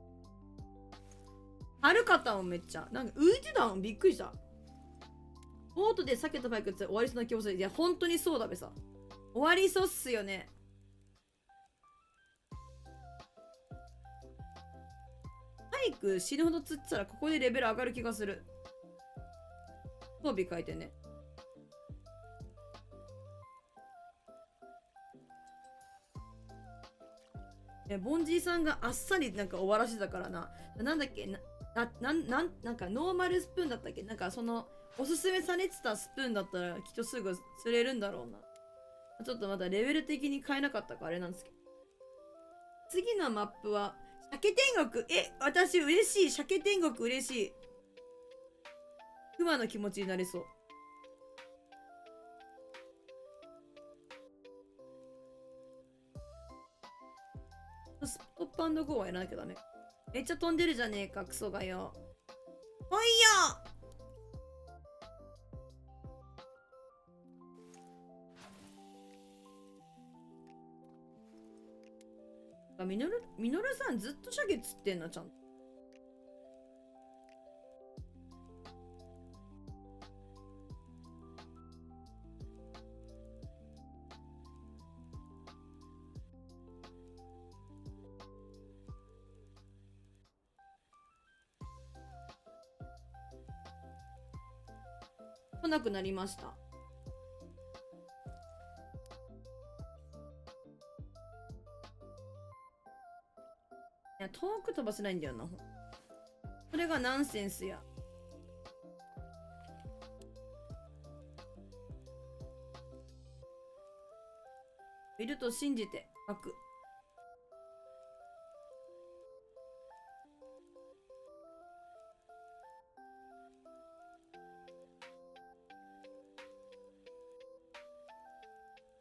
軽かったもんめっちゃ。なんか浮いてたもん。びっくりした。ボートで鮭とバイクって終わりそうな気もする。いや、本当にそうだべさ。終わりそうっすよね。バイク死ぬほど釣ってたらここでレベル上がる気がする。装備変えてね。ボンジーさんがあっさりなんか終わらせたからな。なんだっけなんかノーマルスプーンだったっけ。なんかそのおすすめされてたスプーンだったらきっとすぐ釣れるんだろうな。ちょっとまだレベル的に変えなかったからあれなんですけど。次のマップは鮭天国。私嬉しい。鮭天国嬉しい。熊の気持ちになれそう。ストップ&ゴーはやらなきゃダメ。めっちゃ飛んでるじゃねえか、クソがよ。来いよ。ミノルさんずっと鮭釣ってんのちゃんと。来なくなりました。いや、遠く飛ばせないんだよな。それがナンセンスや。いると信じて書く。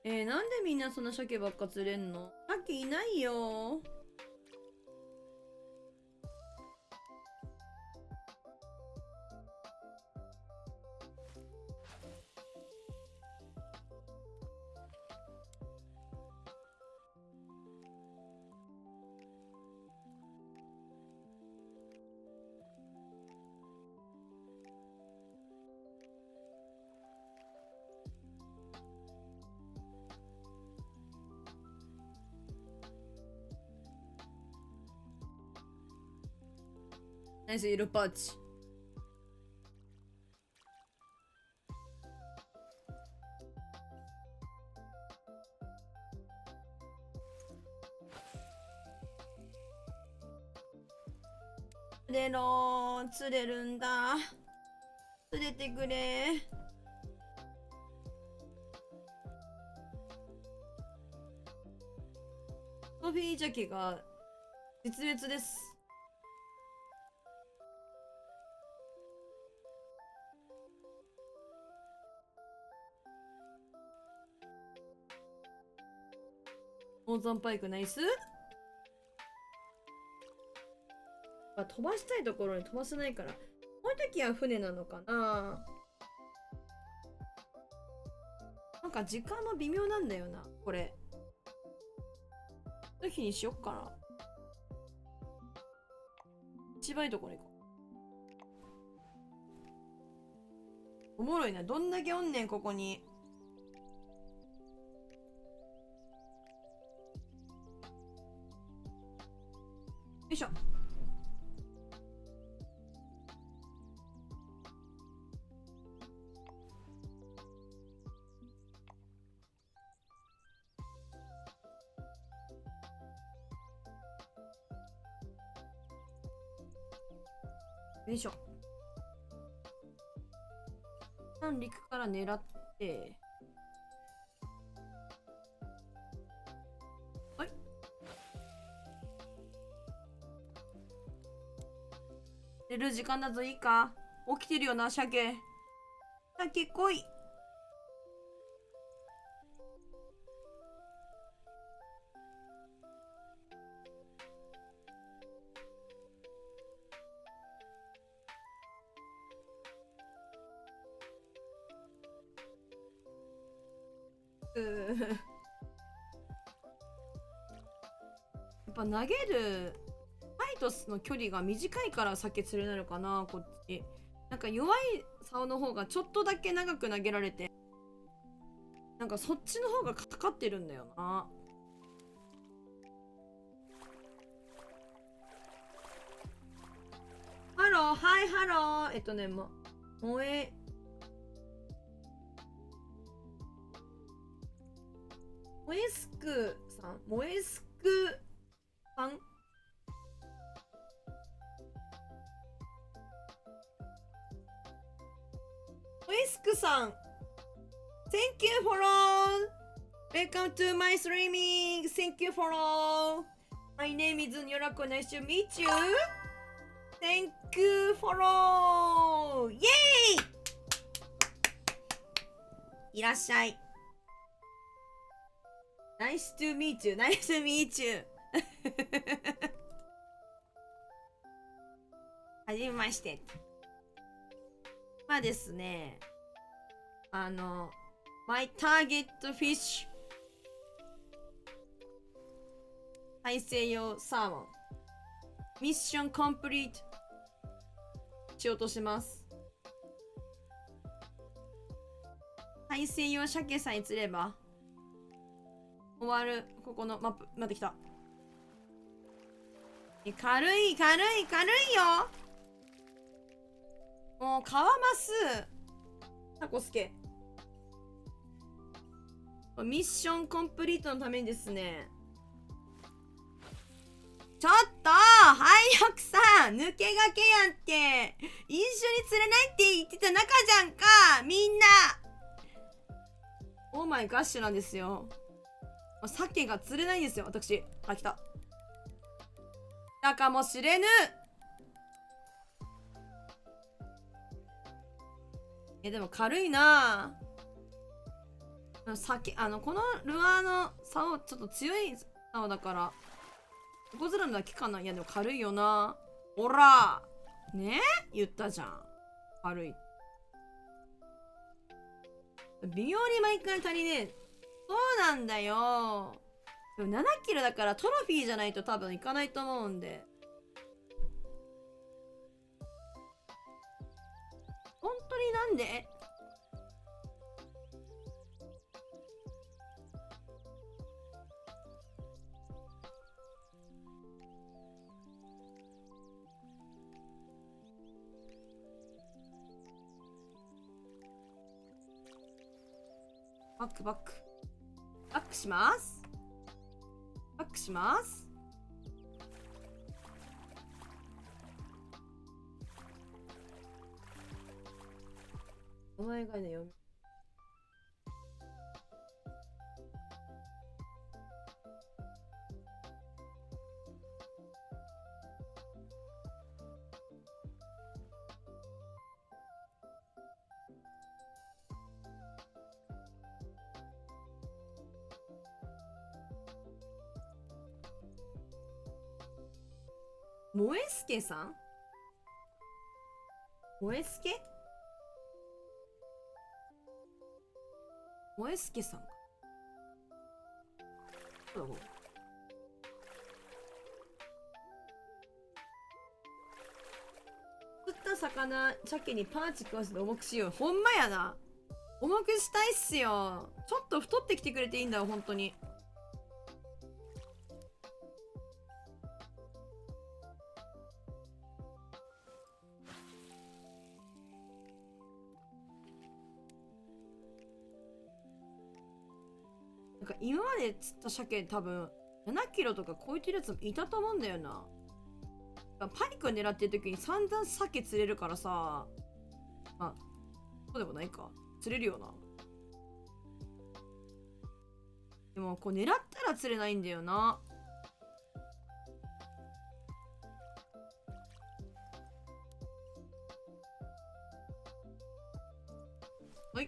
なんでみんなそんな鮭ばっか釣れんの？鮭いないよ。ナイス色パーチ。釣れろー、釣れるんだ。釣れてくれ。トロフィージャケが絶滅です。モーザンパイクナイス。飛ばしたいところに飛ばせないから、こういう時は船なのかな。なんか時間も微妙なんだよな、これ。の日にしよっかな。一番いいところ行こう。おもろいな。どんだけおんねん、ここに。よいしょ。よいしょ。三陸から狙って、はい。寝る時間だぞ。いいか、起きてるよな、鮭。鮭来い。やっぱ投げるファイトスの距離が短いから鮭釣れなのかな、こっち。なんか弱い竿の方がちょっとだけ長く投げられて、なんかそっちの方がかかってるんだよな。ハロー、はい、ハロー。萌えモエスクさん、モエスクさん、モエスクさん、Thank you for all. Welcome to my streaming. Thank you for all. My name is Nyorako. Nice to meet you. Thank you for all. イエーイ。いらっしゃい。Nice to meet you. Nice to meet you. はじめまして。まあですね、My Target Fish 大西洋サーモンミッションコンプリートしようとします。大西洋鮭さえ釣れば終わる。ここのマップ待ってきた。軽いよ。もうカワマスタコスケミッションコンプリートのためにですね、ちょっと早くさ、抜けがけやんって。一緒に釣れないって言ってた仲じゃんか、みんな。オーマイガッシュなんですよ。鮭が釣れないんですよ、私。あ、来た。だかもしれぬ。でも軽いなぁ。鮭、このルアーの竿、ちょっと強い竿だから、横面のだけかな。いや、でも軽いよな。ほらね、言ったじゃん。軽い。微妙に毎回足りねえ。そうなんだよ。でも7キロだからトロフィーじゃないと多分いかないと思うんで。本当になんでバックバック。バックします。バックします。お前がね、読み。萌えすけさん？萌えすけ？萌えすけさんか。どうだろう。釣った魚、鮭にパーチ食わせて重くしよう。ほんまやな。重くしたいっすよ。ちょっと太ってきてくれていいんだよ、本当に。なんか今まで釣った鮭多分7キロとか超えてるやつもいたと思うんだよな。パニック狙ってる時に散々鮭釣れるからさ。あ、そうでもないか。釣れるよな。でもこう狙ったら釣れないんだよな。はい。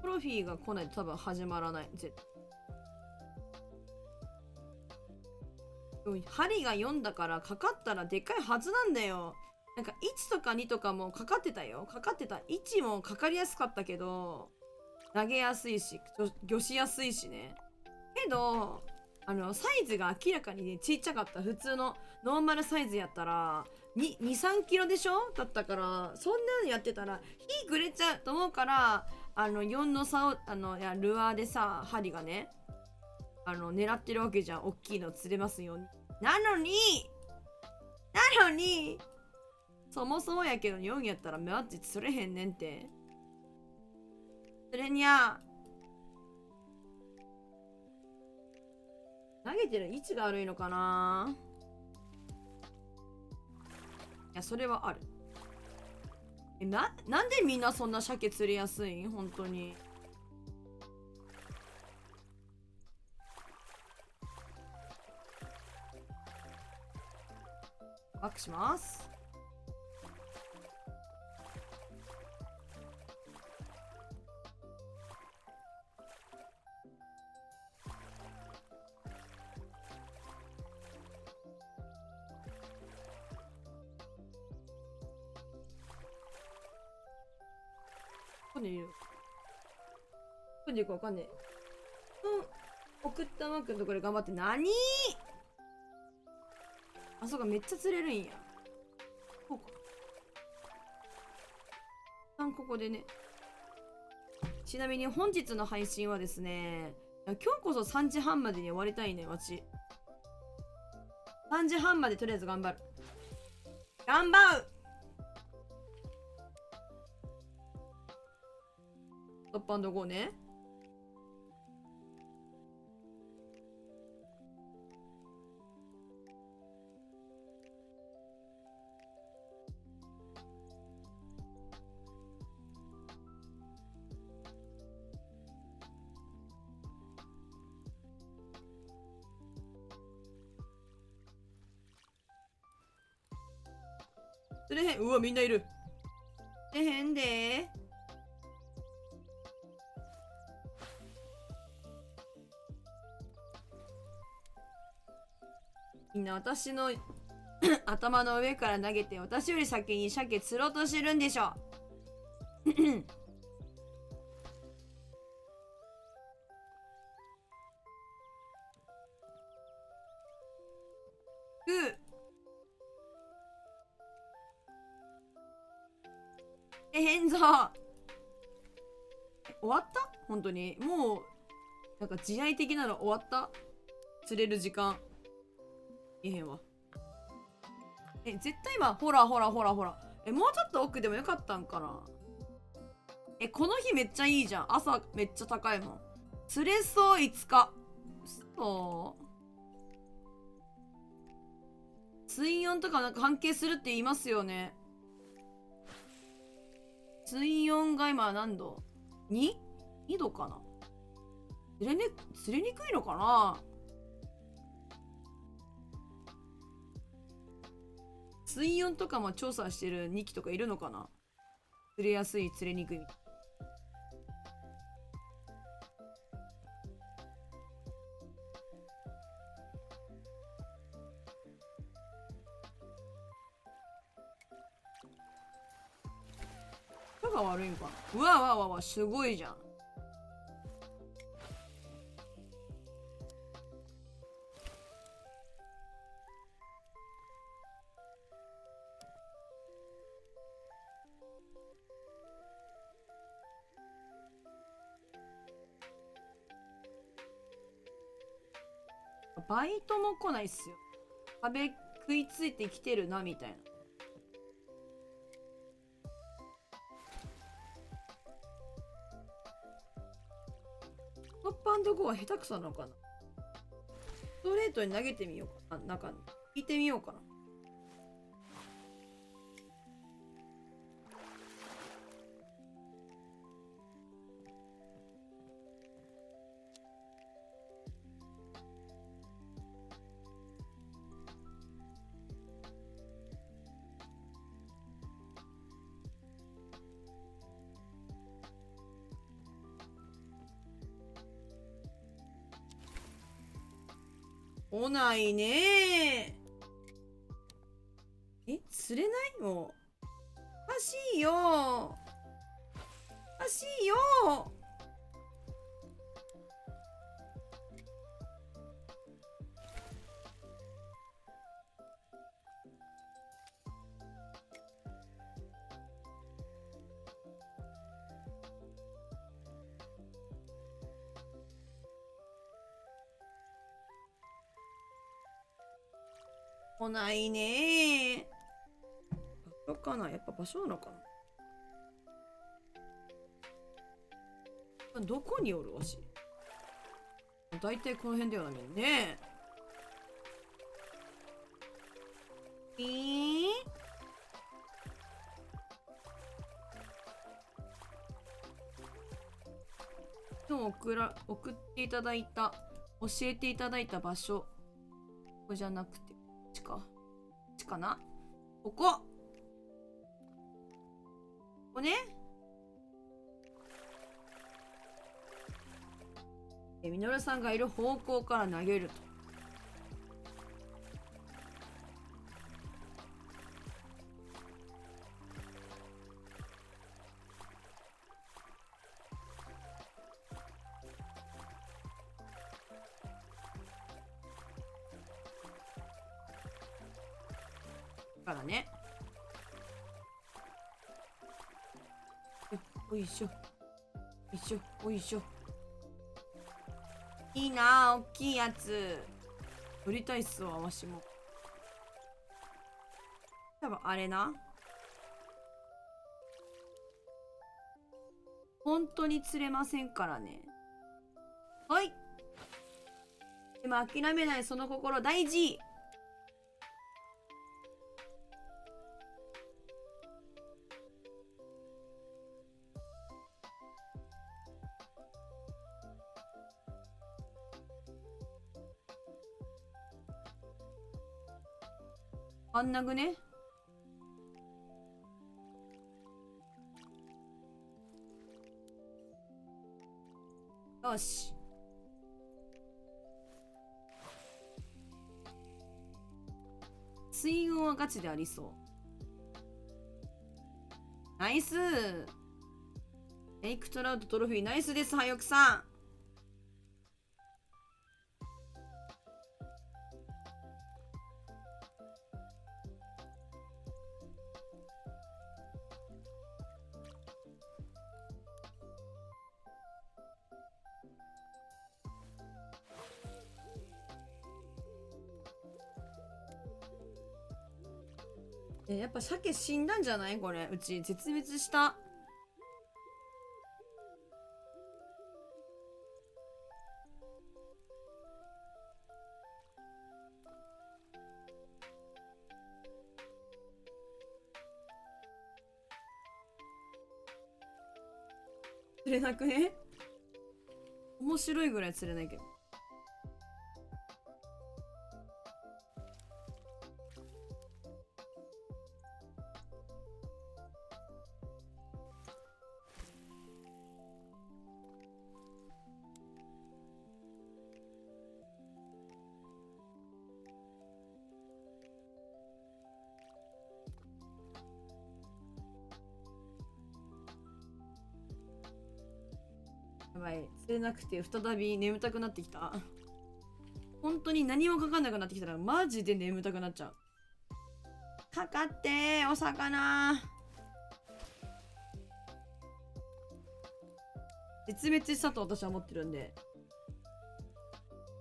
トロフィーが来ないと多分始まらない。針が4だからかかったらでかいはずなんだよ。なんか1とか2とかもかかってたよ。かかってた。1もかかりやすかったけど、投げやすいし、魚しやすいしね。けど、サイズが明らかにね、ちっちゃかった。普通のノーマルサイズやったら、2、3キロでしょだったから、そんなのやってたら、火くれちゃうと思うから、4の差を、ルアーでさ、針がね、狙ってるわけじゃん。大きいの釣れますように。なのに、そもそもやけど4やったらマジ釣れへんねんって。釣れにゃ。投げてる位置が悪いのかな。いや、それはある。なんでみんなそんな鮭釣れやすいん？本当に。バックします。ここにいる。どこにいるかわかんねえ。送ったマークのところで頑張って。何？あ、そうか、めっちゃ釣れるんや。こうか。ここでね。ちなみに本日の配信はですね、今日こそ3時半までに終わりたいね、わち。3時半までとりあえず頑張る。頑張る！トップ&ゴーね。釣れへん。うわ、みんないる。釣れへんでー。みんな私の頭の上から投げて私より先に鮭釣ろうとしてるんでしょ。変ぞ。終わった？本当にもうなんか慈愛的なの終わった？釣れる時間いへんわ。絶対今ほらもうちょっと奥でもよかったんかな。この日めっちゃいいじゃん。朝めっちゃ高いもん。釣れそう5日。そう。水温とかなんか関係するって言いますよね。水温が今何度？ 2？2 度かな。釣れにくいのかな。水温とかも調査してる2機とかいるのかな。釣れやすい、釣れにくい。人が悪いんかな。うわわわわ、すごいじゃん。バイトも来ないっすよ。壁食いついてきてるなみたいな。トップアンドゴーは下手くそなのかな。ストレートに投げてみようかな。なんか聞いてみようかな。来ないねー。釣れないの？おかしいよー。おかしいよー。来ないねー。場所かな。やっぱ場所なのかな。どこにおるわし。だいたいこの辺だよな、みんなね。今日送っていただいた、教えていただいた場所。ここじゃなくて、こっちか。こっちかな。ここ。ここね。みのるさんがいる方向から投げると。からね。おいしょ。おいしょ。おいしょ。いいなあ、おっきいやつ。取りたいっすわ、わしも。多分あれな。本当に釣れませんからね。はい。でも諦めないその心大事。あんなぐね。よし。水運はガチでありそう。ナイス。エイクトラウトトロフィーナイスです、はよくさん。やっぱ鮭死んだんじゃないこれ。うち絶滅した。釣れなくね？面白いぐらい釣れないけど。やばい、釣れなくて再び眠たくなってきた。本当に何もかかんなくなってきたらマジで眠たくなっちゃう。かかってお魚。絶滅したと私は思ってるんで、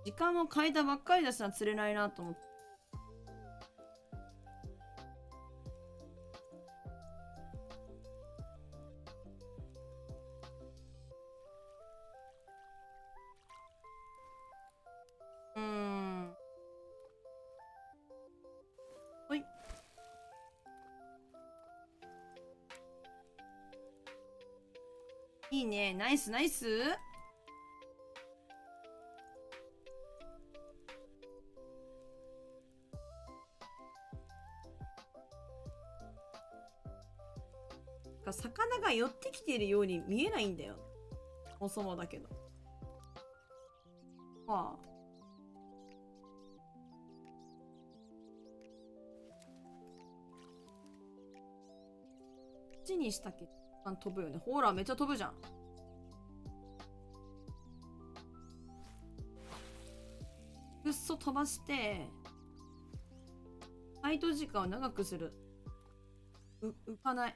時間も変えたばっかりだしな、釣れないなと思って。ほい。いいね、ナイスナイス。魚が寄ってきているように見えないんだよ。そもそもだけど。はあ。こっちにしたっけ？飛ぶよね。ほら、めっちゃ飛ぶじゃん。くっそ飛ばして、ファイト時間を長くする。浮かない。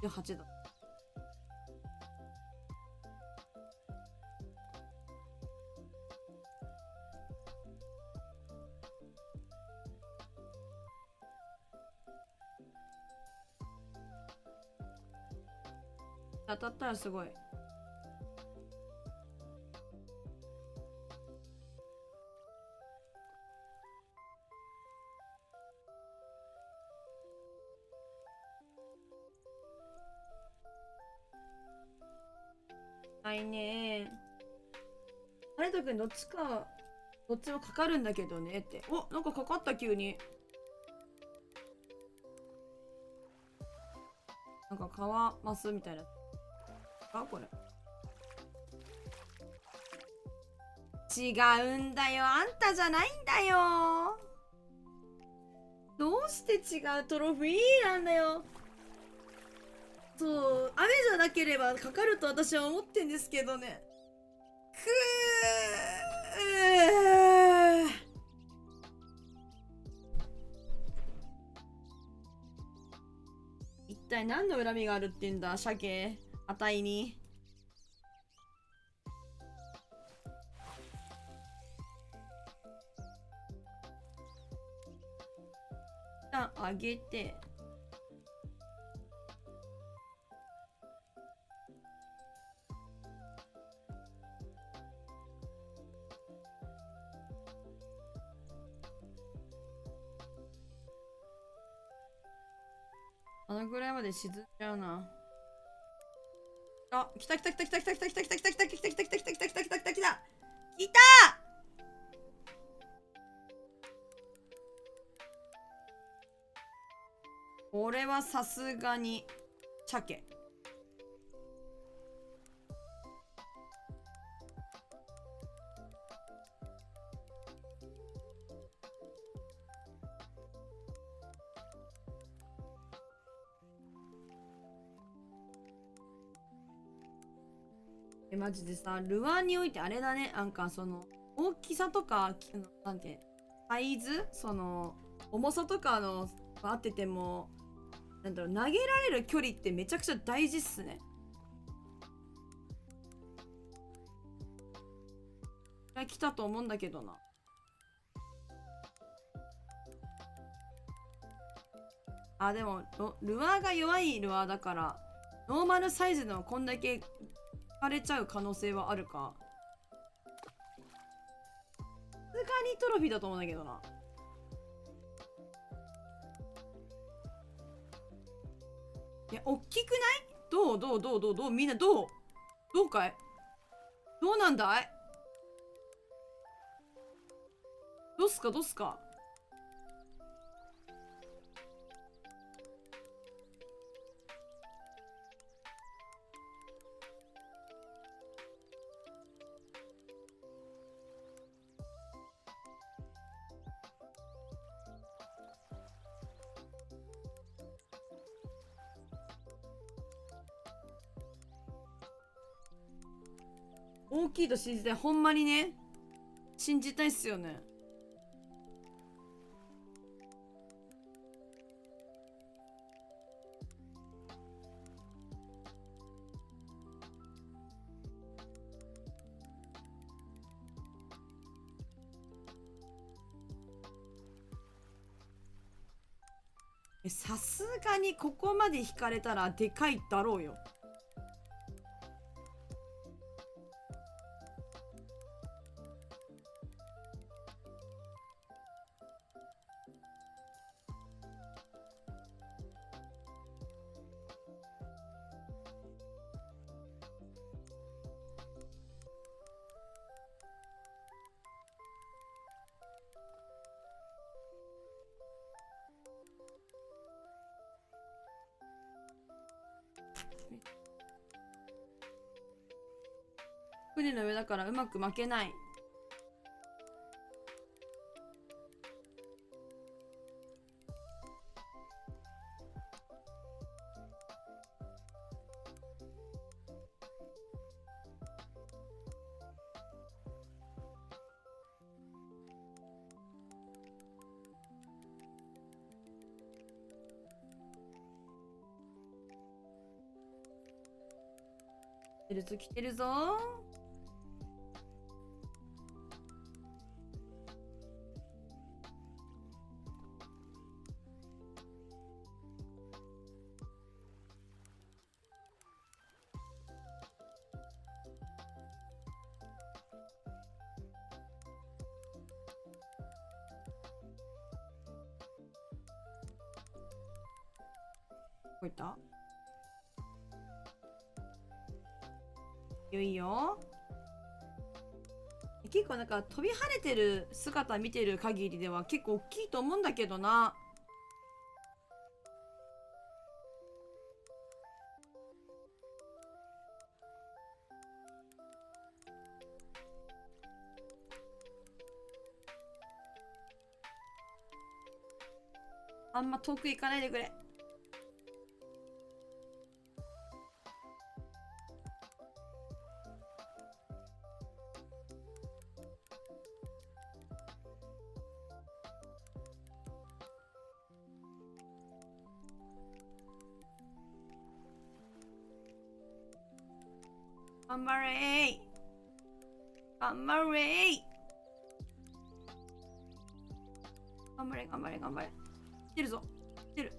8だ。当たったらすごい。はいねー。有人君どっちもかかるんだけどねって。お、なんかかかった急に。なんか川ますみたいな。これ違うんだよ、あんたじゃないんだよ。どうして違うトロフィーなんだよ。そう、雨じゃなければかかると私は思ってんですけどね。一体何の恨みがあるってんだ、鮭あたいに。一旦上げて、あのぐらいまで沈んじゃうな。あ、来た来た来た来た来た来た来た来た来た来た来た来た来た来た来た来た来た来た。これはさすがに鮭。マジでさ、ルアーにおいてあれだね、なんかその大きさとか、なんてサイズ、その重さとかの合ってても、なんだろう、投げられる距離ってめちゃくちゃ大事っすね。来たと思うんだけどな。あ、でもルアーが弱いルアーだからノーマルサイズのこんだけ引かれちゃう可能性はあるか。さすがにトロフィーだと思うんだけどな。いや、おっきくない？どうみんなどうかい？どうなんだい？どうすか大きいと信じたい。ほんまにね。信じたいっすよね。さすがにここまで引かれたらでかいだろうよ。船の上だからうまく負けない。来てるぞ。こいったいいよ。結構なんか飛び跳ねてる姿見てる限りでは結構大きいと思うんだけどな。あんま遠く行かないでくれ。頑張れー。頑張れー。頑張れ頑張れ頑張れ。来てるぞ。来てる。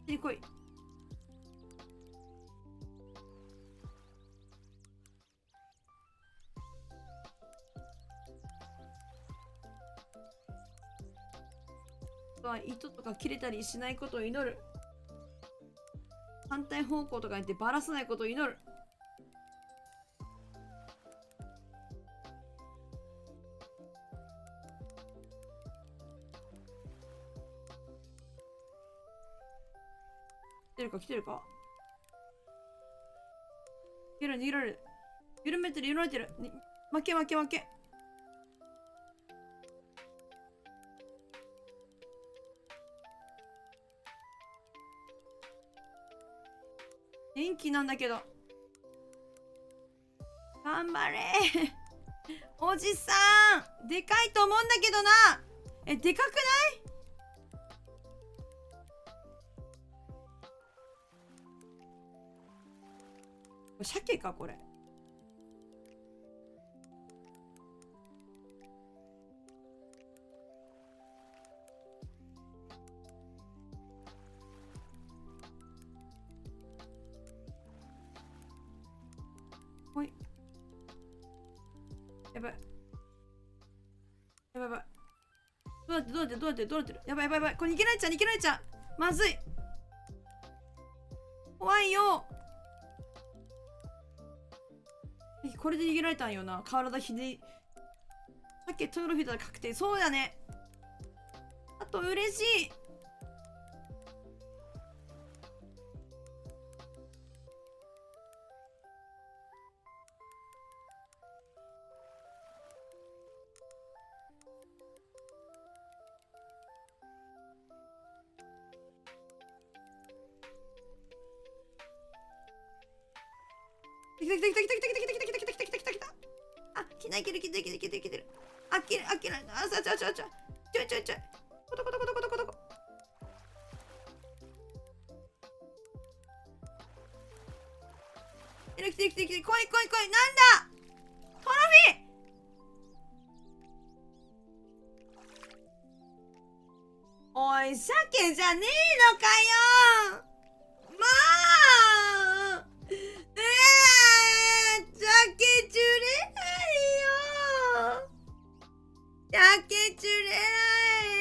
来てこい。糸とか切れたりしないことを祈る。反対方向とか言ってバラさないことを祈る。来てるか逃げられる。緩めてる負け元気なんだけど頑張れおじさんでかいと思うんだけどな。でかくない？鮭かこれ。ほい。やばい。やばいやばい。どうやってどうやってどうやってどうやってる。やばいやばいやばい。これ逃げられちゃう逃げられちゃう。まずい。怖いよ。これで逃げられたんよな。体ひで。さっきトロフィーだ確定。そうだね。あと嬉しい。来た来た来た来た来た来た来た来た来た来た来た来た来た。あ、来ないける来てる来てる来てる来てる。あ、切るあ、切る。あ、ちょちょちょちょ。ちょいちょいちょい。コトコトコトコトコトコ。来てる来てる来てる来てる。来い来い来い。なんだトロフィー。おい、鮭じゃねえのかよ。まあ鮭チュれないよ。鮭チュれない。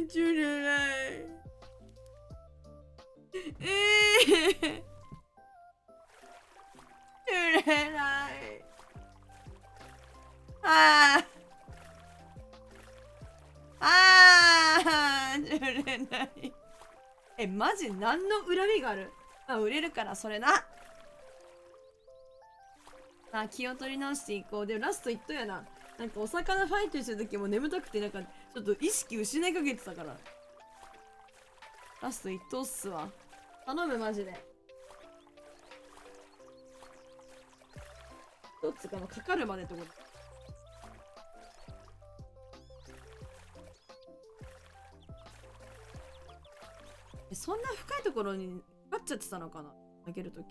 チュれない。チュれない。ああチュれない。マジ何の恨みがある。まあ売れるからそれな。あ、気を取り直していこう。でもラスト一頭やな。なんかお魚ファイトしてる時も眠たくてなんかちょっと意識失いかけてたから。ラスト一頭っすわ。頼むマジで。どっちかのかかるまでってこと。そんな深いところにかかっちゃってたのかな、投げるとき。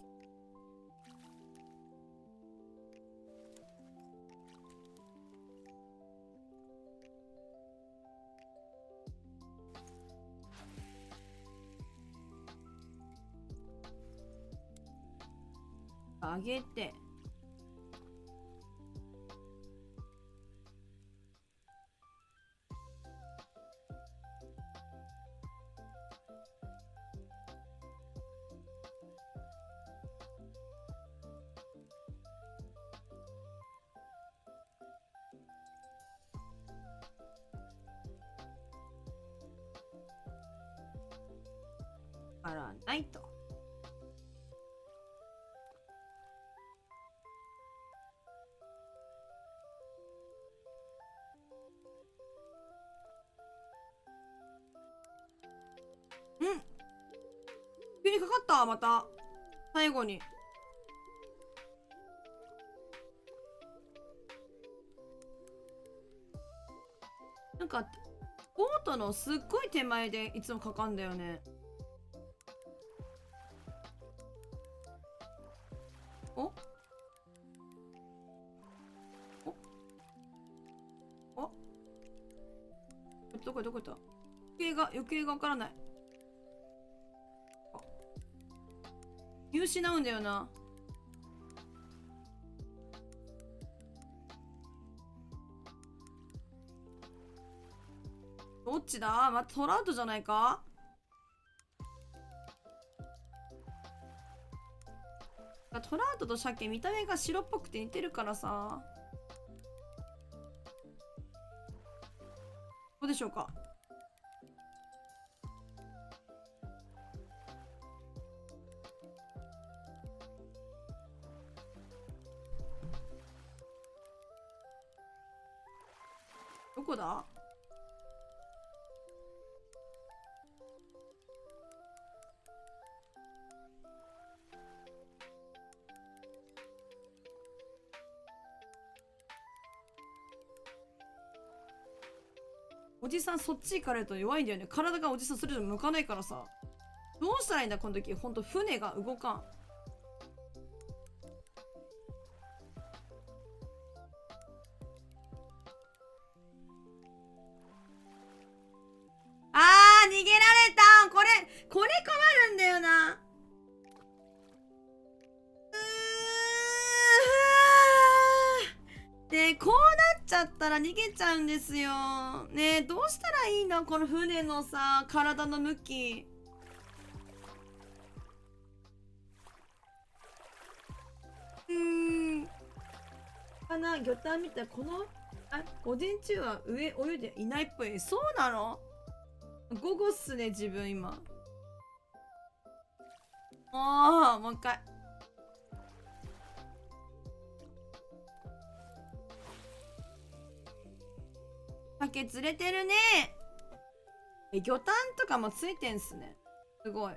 上げて。あらないと。うん急にかかったまた最後に。なんかボートのすっごい手前でいつもかかんだよね。おおどこどこ行った。余計がわからない。見失うんだよな。どっちだ。またトラウトじゃないか。トラウトと鮭見た目が白っぽくて似てるからさ。どうでしょうか。どこだ。おじさんそっち行かれると弱いんだよね。体がおじさんそれ以上向かないからさ。どうしたらいいんだこの時。ほんと船が動かん。っちゃったら逃げちゃうんですよ。ねえ、どうしたらいいのこの船のさ、体の向き。魚探みたい。この、午前中は上泳いでいないっぽい。そうなの？午後っすね、自分今。もう一回。鮭釣れてるね。魚探とかもついてんすね。すごい。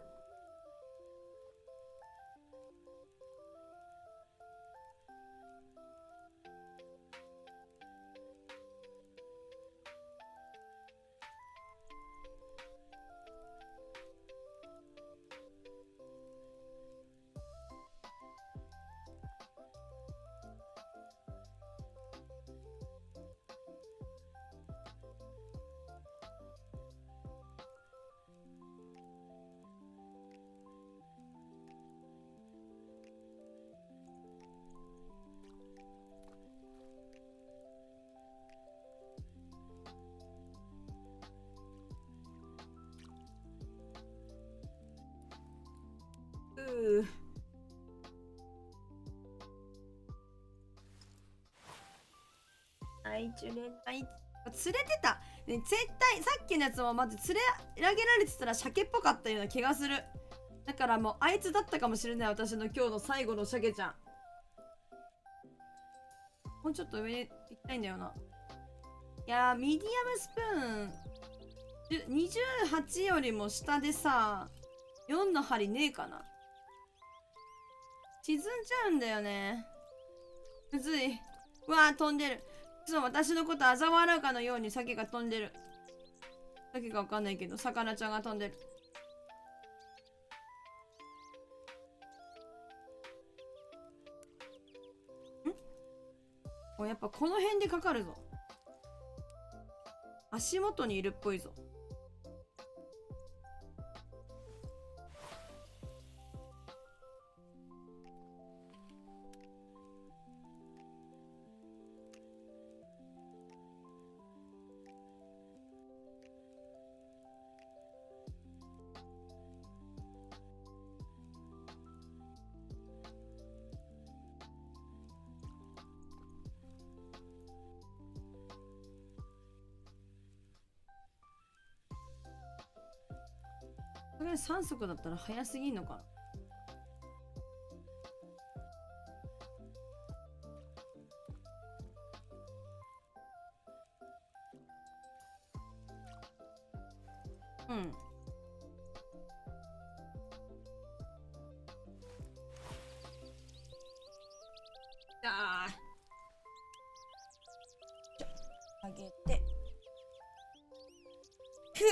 釣れない。釣れてた、ね、絶対さっきのやつもまず釣れ上げられてたら鮭っぽかったような気がする。だからもうあいつだったかもしれない。私の今日の最後の鮭ちゃん。もうちょっと上に行きたいんだよな。いやー、ミディアムスプーン28よりも下でさ、4の針ねえかな。沈んじゃうんだよね。むずい。うわー、飛んでる。私のこと嘲笑うかのように鮭が飛んでる。鮭がわかんないけど、魚ちゃんが飛んでる。やっぱこの辺でかかるぞ。足元にいるっぽいぞ。これ3速だったら早すぎんのかな。うん。上げて。ふ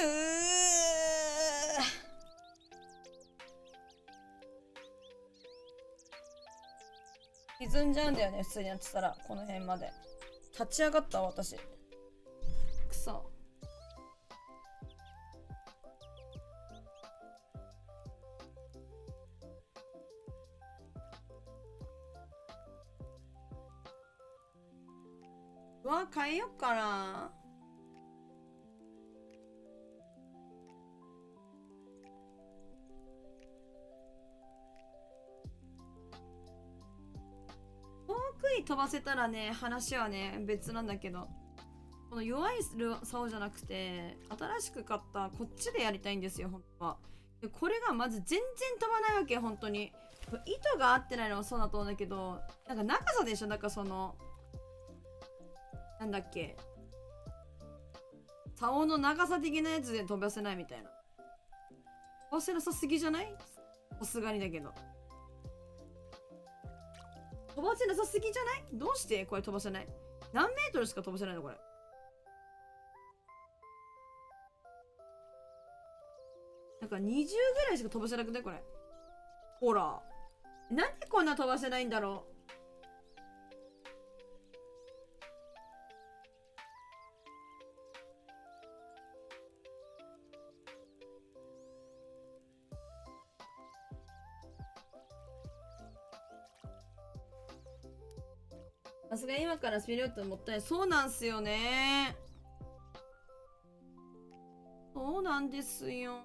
沈んじゃうんだよね、普通にやってたら。この辺まで立ち上がった私。くそ。うわ、変えよっかな。遠くに飛ばせたらね、話はね、別なんだけど、この弱い竿じゃなくて、新しく買ったこっちでやりたいんですよ、本当は。で、これがまず全然飛ばないわけ、本当に。糸が合ってないのもそうだと思うんだけど、なんか長さでしょ、なんかその、なんだっけ、竿の長さ的なやつで飛ばせないみたいな。飛ばせなさすぎじゃない？さすがにだけど。飛ばせなさすぎじゃない？どうしてこれ飛ばせない？何メートルしか飛ばせないのこれ。なんか20ぐらいしか飛ばせなくないこれ。ほら。なんでこんな飛ばせないんだろう。さすがに今からスピリットもったいない。そうなんすよね。そうなんですよ。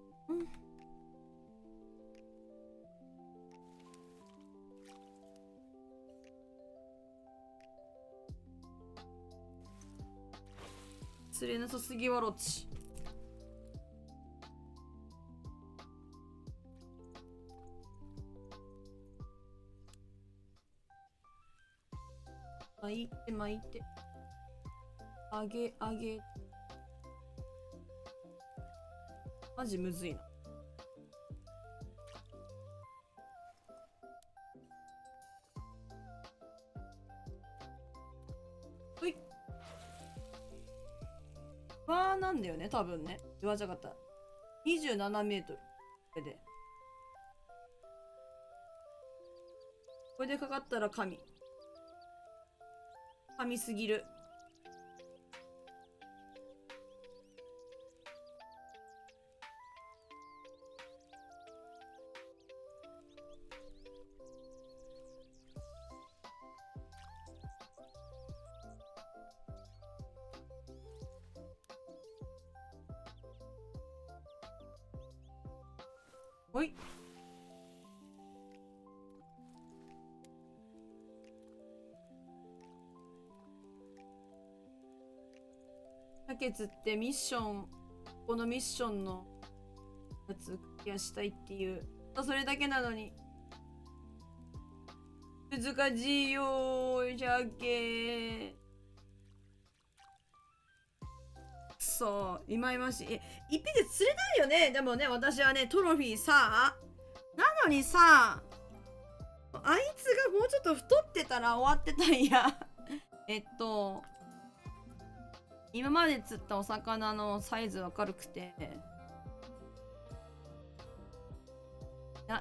釣れなさすぎわろち。巻いて巻いて。揚げ揚げ。マジむずいな。ほい。輪なんだよね、多分ね。言わじゃかった。27メートル。これで。これでかかったら神。神すぎる。ほい。鮭釣ってミッション、このミッションのやつクリアしたいっていう。それだけなのに。難しいよー、鮭。くそー、いまいましい。一匹で釣れないよね。でもね、私はね、トロフィーさ、なのにさ、あいつがもうちょっと太ってたら終わってたんや。今まで釣ったお魚のサイズわかるくて。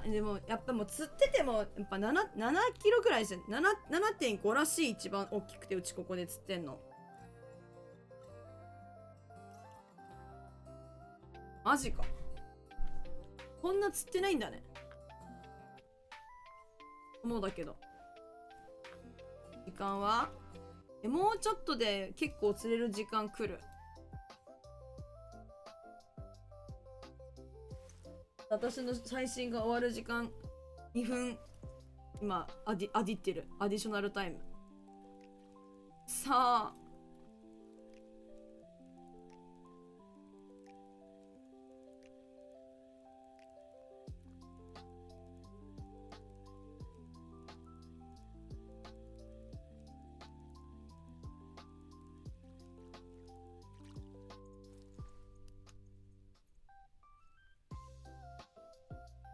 でもやっぱもう釣っててもやっぱ 7キロぐらいじゃん。7.5 らしい、一番大きくて、うちここで釣ってんの。マジか。こんな釣ってないんだね。思うだけど。時間はもうちょっとで結構釣れる時間来る。私の配信が終わる時間2分今アディってる。アディショナルタイム。さあ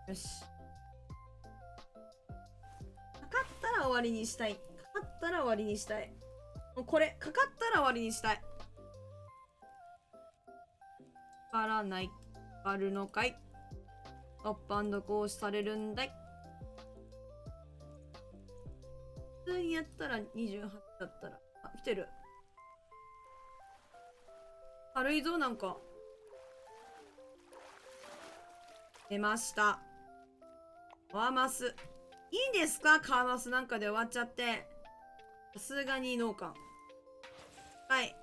よし。かかったら終わりにしたい。かかったら終わりにしたい。もうこれ、かかったら終わりにしたい。かからない。あるのかい。トップ&ゴーされるんだい。普通にやったら28だったら。あ、来てる。軽いぞ、なんか。出ました。カワマス。いいんですか、カワマスなんかで終わっちゃって。さすがに農家。はい。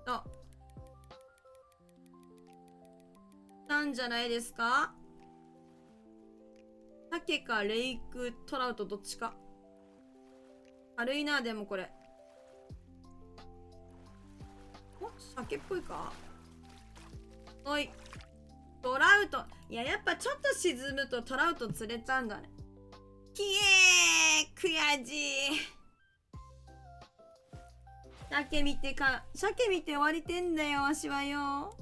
あ。なんじゃないですか。鮭かレイクトラウトどっちか。軽いな。でもこれ鮭っぽいか。おいトラウト。いや、やっぱちょっと沈むとトラウト釣れちゃうんだね。きえー、悔しい。鮭見て終わりてんだよ、わしはよ。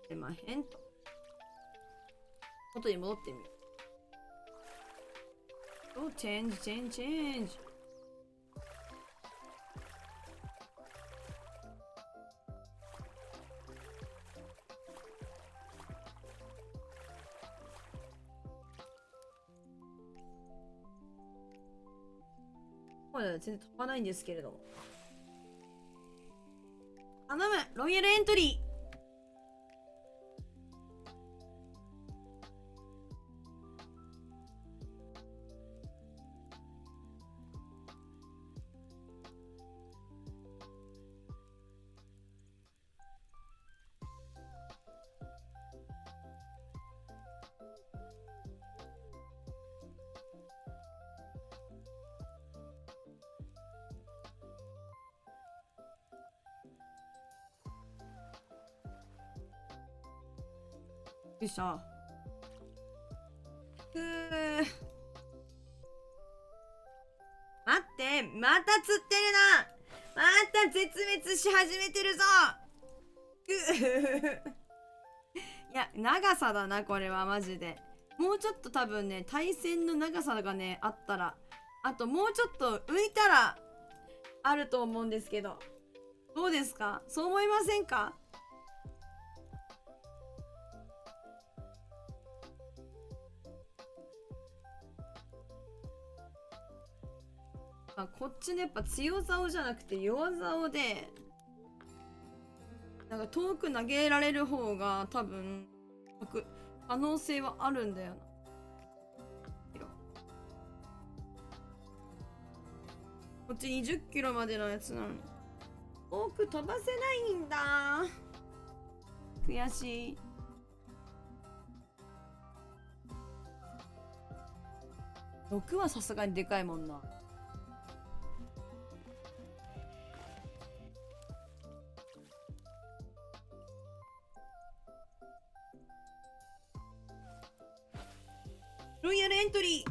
出まへんと。元に戻ってみよう。お、チェンジチェンジチェンジ。これ全然飛ばないんですけれども。頼む、ロイヤルエントリー。よいしょ。待って、また釣ってるな。また絶滅し始めてるぞ。いや、長さだな、これはマジで。もうちょっと多分ね、対戦の長さがね、あったら、あともうちょっと浮いたら、あると思うんですけど。どうですか？そう思いませんか？こっちね、やっぱ強竿じゃなくて弱竿で、なんか遠く投げられる方が多分可能性はあるんだよな。こっち20キロまでのやつなのに遠く飛ばせないんだ。悔しい。6はさすがにでかいもんな。ロイヤルエントリー。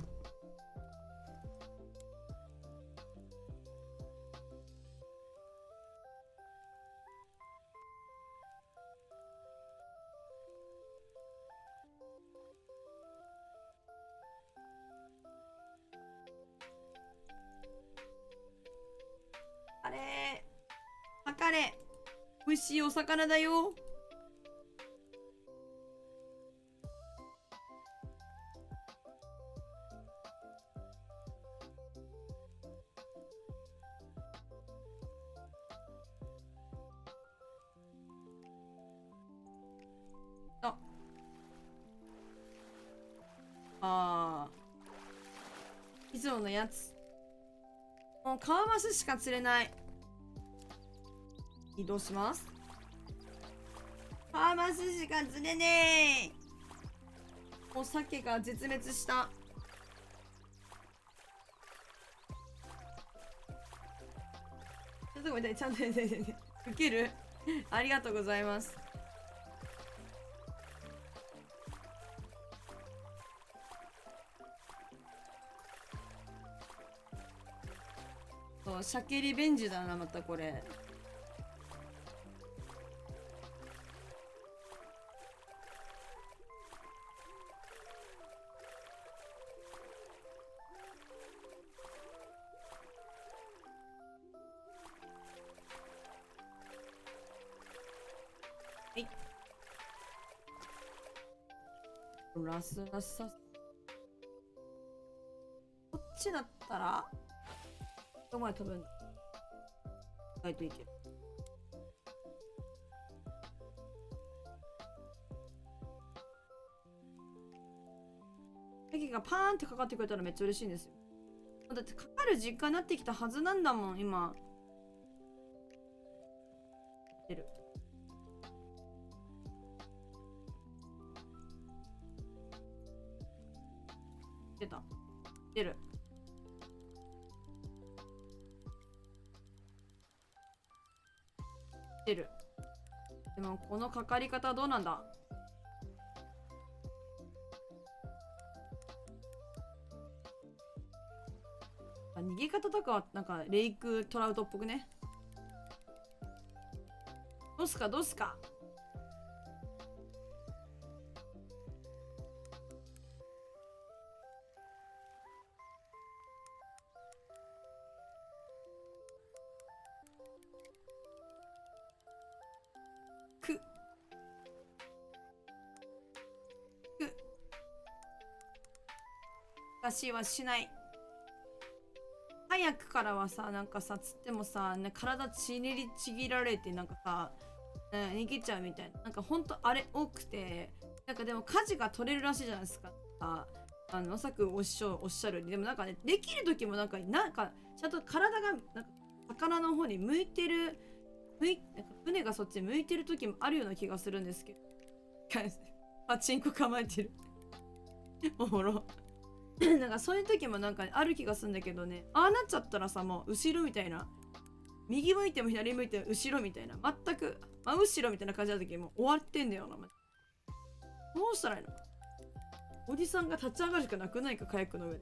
あれ測れ。美味しいお魚だよ。いつものやつ。もうカワマスしか釣れない。移動します。カワマスしか釣れねえ。もう鮭が絶滅した。ちょっとごめんなさい、ちゃんと受ける。ありがとうございます。鮭リベンジだな、またこれ。はい。ラスラスサス。こっちだったらどこまで飛ぶんだ。意外といける。駅がパーンってかかってくれたらめっちゃ嬉しいんですよ。だってかかる実家になってきたはずなんだもん、今。出る。出た。出る。出る。でもこのかかり方はどうなんだ。逃げ方とかはなんかレイクトラウトっぽくね。どうすかどうすか。私はしない。早くからはさ、なんかさ、つってもさ、体ちねりちぎられて、なんかさ、逃げちゃうみたいな。なんかほんとあれ多くて、なんかでも舵が取れるらしいじゃないですか。まさくおっしゃるように。でもなんかね、できる時もなんかちゃんと体が、なんか魚の方に向いてる、なんか船がそっちに向いてる時もあるような気がするんですけど。パチンコ構えてる。おもろ。なんかそういう時もなんかある気がするんだけどね、ああなっちゃったらさ、もう後ろみたいな、右向いても左向いても後ろみたいな、全く真後ろみたいな感じの時もう終わってんだよな。どうしたらいいの？おじさんが立ち上がるしかなくないか、カヤックの上で。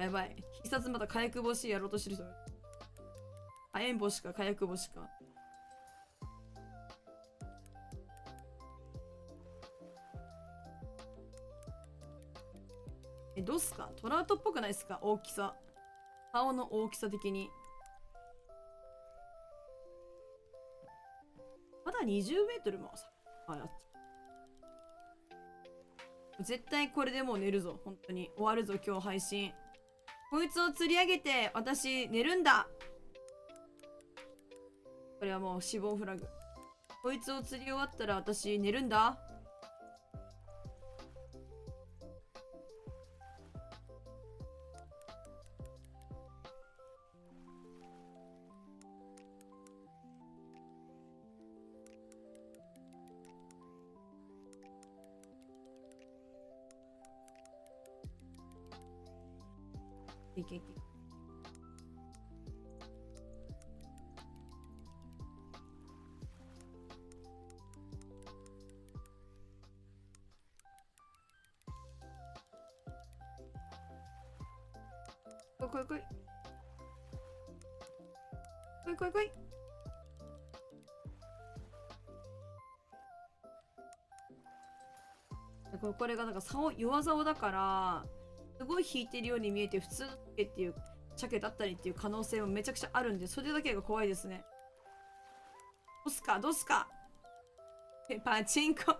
やばい、必殺またカヤック星やろうとしてる人。火炎星か火薬星か。どうっすか？トラウトっぽくないっすか？大きさ。顔の大きさ的に。まだ20メートルもさ。絶対これでもう寝るぞ。本当に。終わるぞ、今日配信。こいつを釣り上げて、私寝るんだ。これはもう死亡フラグ。こいつを釣り終わったら私寝るんだ。いけいけ。来い来い来い。来い来い来い。これがなんか弱竿だからすごい引いてるように見えて普通の鮭っていう鮭だったりっていう可能性もめちゃくちゃあるんで、それだけが怖いですね。どうすかどうすか。パチンコ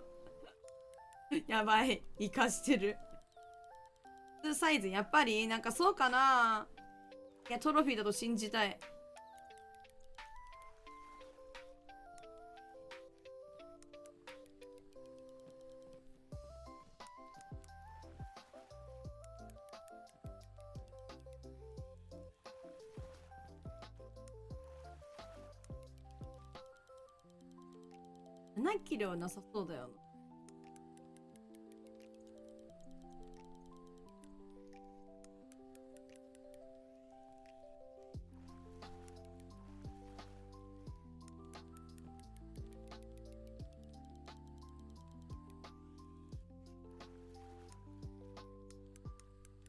やばい、生かしてる。普通サイズやっぱりなんかそうかな。いやトロフィーだと信じたい。7キロはなさそうだよな。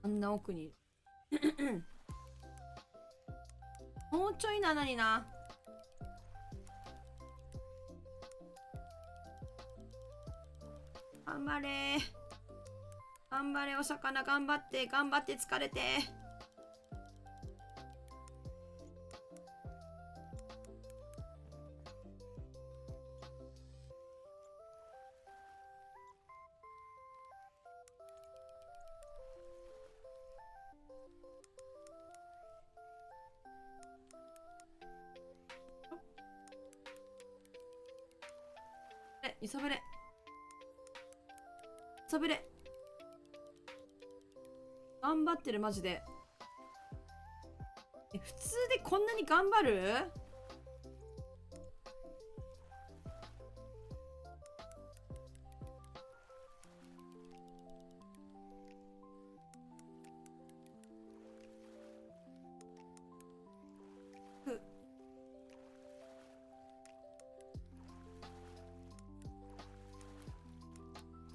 あんな奥にいる。もうちょい7にな。頑張れ頑張れお魚、頑張って頑張って疲れて。揺さぶれさぶれ。頑張ってるマジで。普通でこんなに頑張る？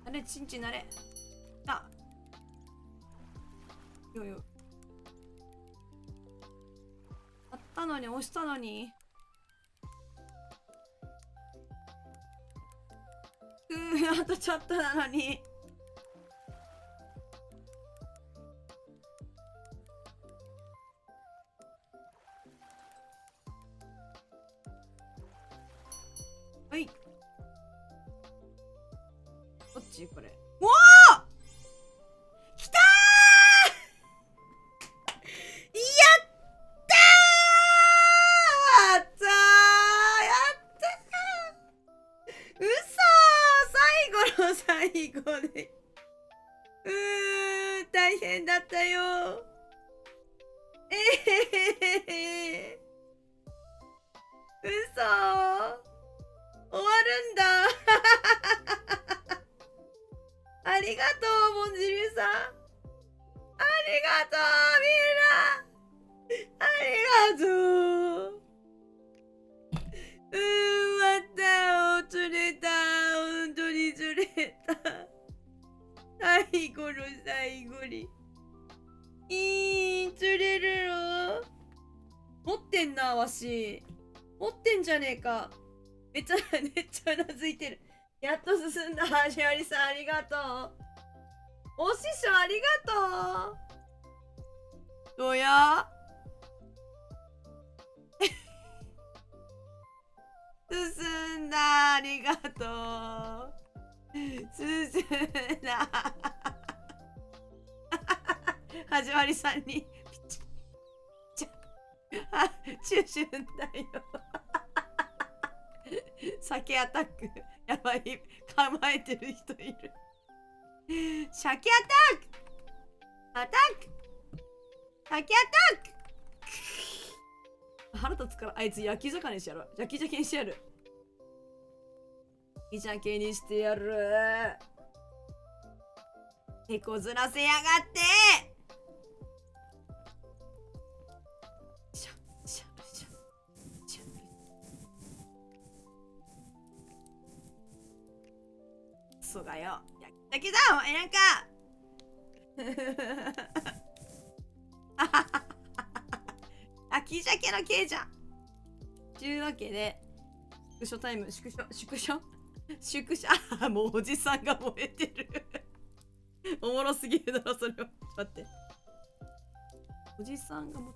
なれちんちんなれ。あよよあったのに押したのに。あとちょっとなのに。はい。どっちこれ。うわー最後で。大変だったよ。嘘。終わるんだ。ありがとう、モンジュリュさん。ありがとう、みんな。ありがとう。また、釣れた。本当に釣れた。最後の最後に。釣れるの？持ってんな、わし。持ってんじゃねえか。めっちゃうなずいてる。やっと進んだ。はじまりさん、ありがとう。お師匠、ありがとう。どうや進んだ。ありがとう。進んだ。はじまりさんにチュシュンだよ。酒アタック。やばい、構えてる人いる。鮭アタック、アタック、鮭アタック。腹立つからあいつ焼き魚にしてやる。焼き鮭にしてやる。焼き鮭にしてやる。手こずらせやがって。そうだよ。焼き鮭だお前なんか。焼き鮭の系じゃん。というわけで、スクショタイム、スクショあ、もうおじさんが燃えてる。おもろすぎるだろ、それは。待って。おじさんがも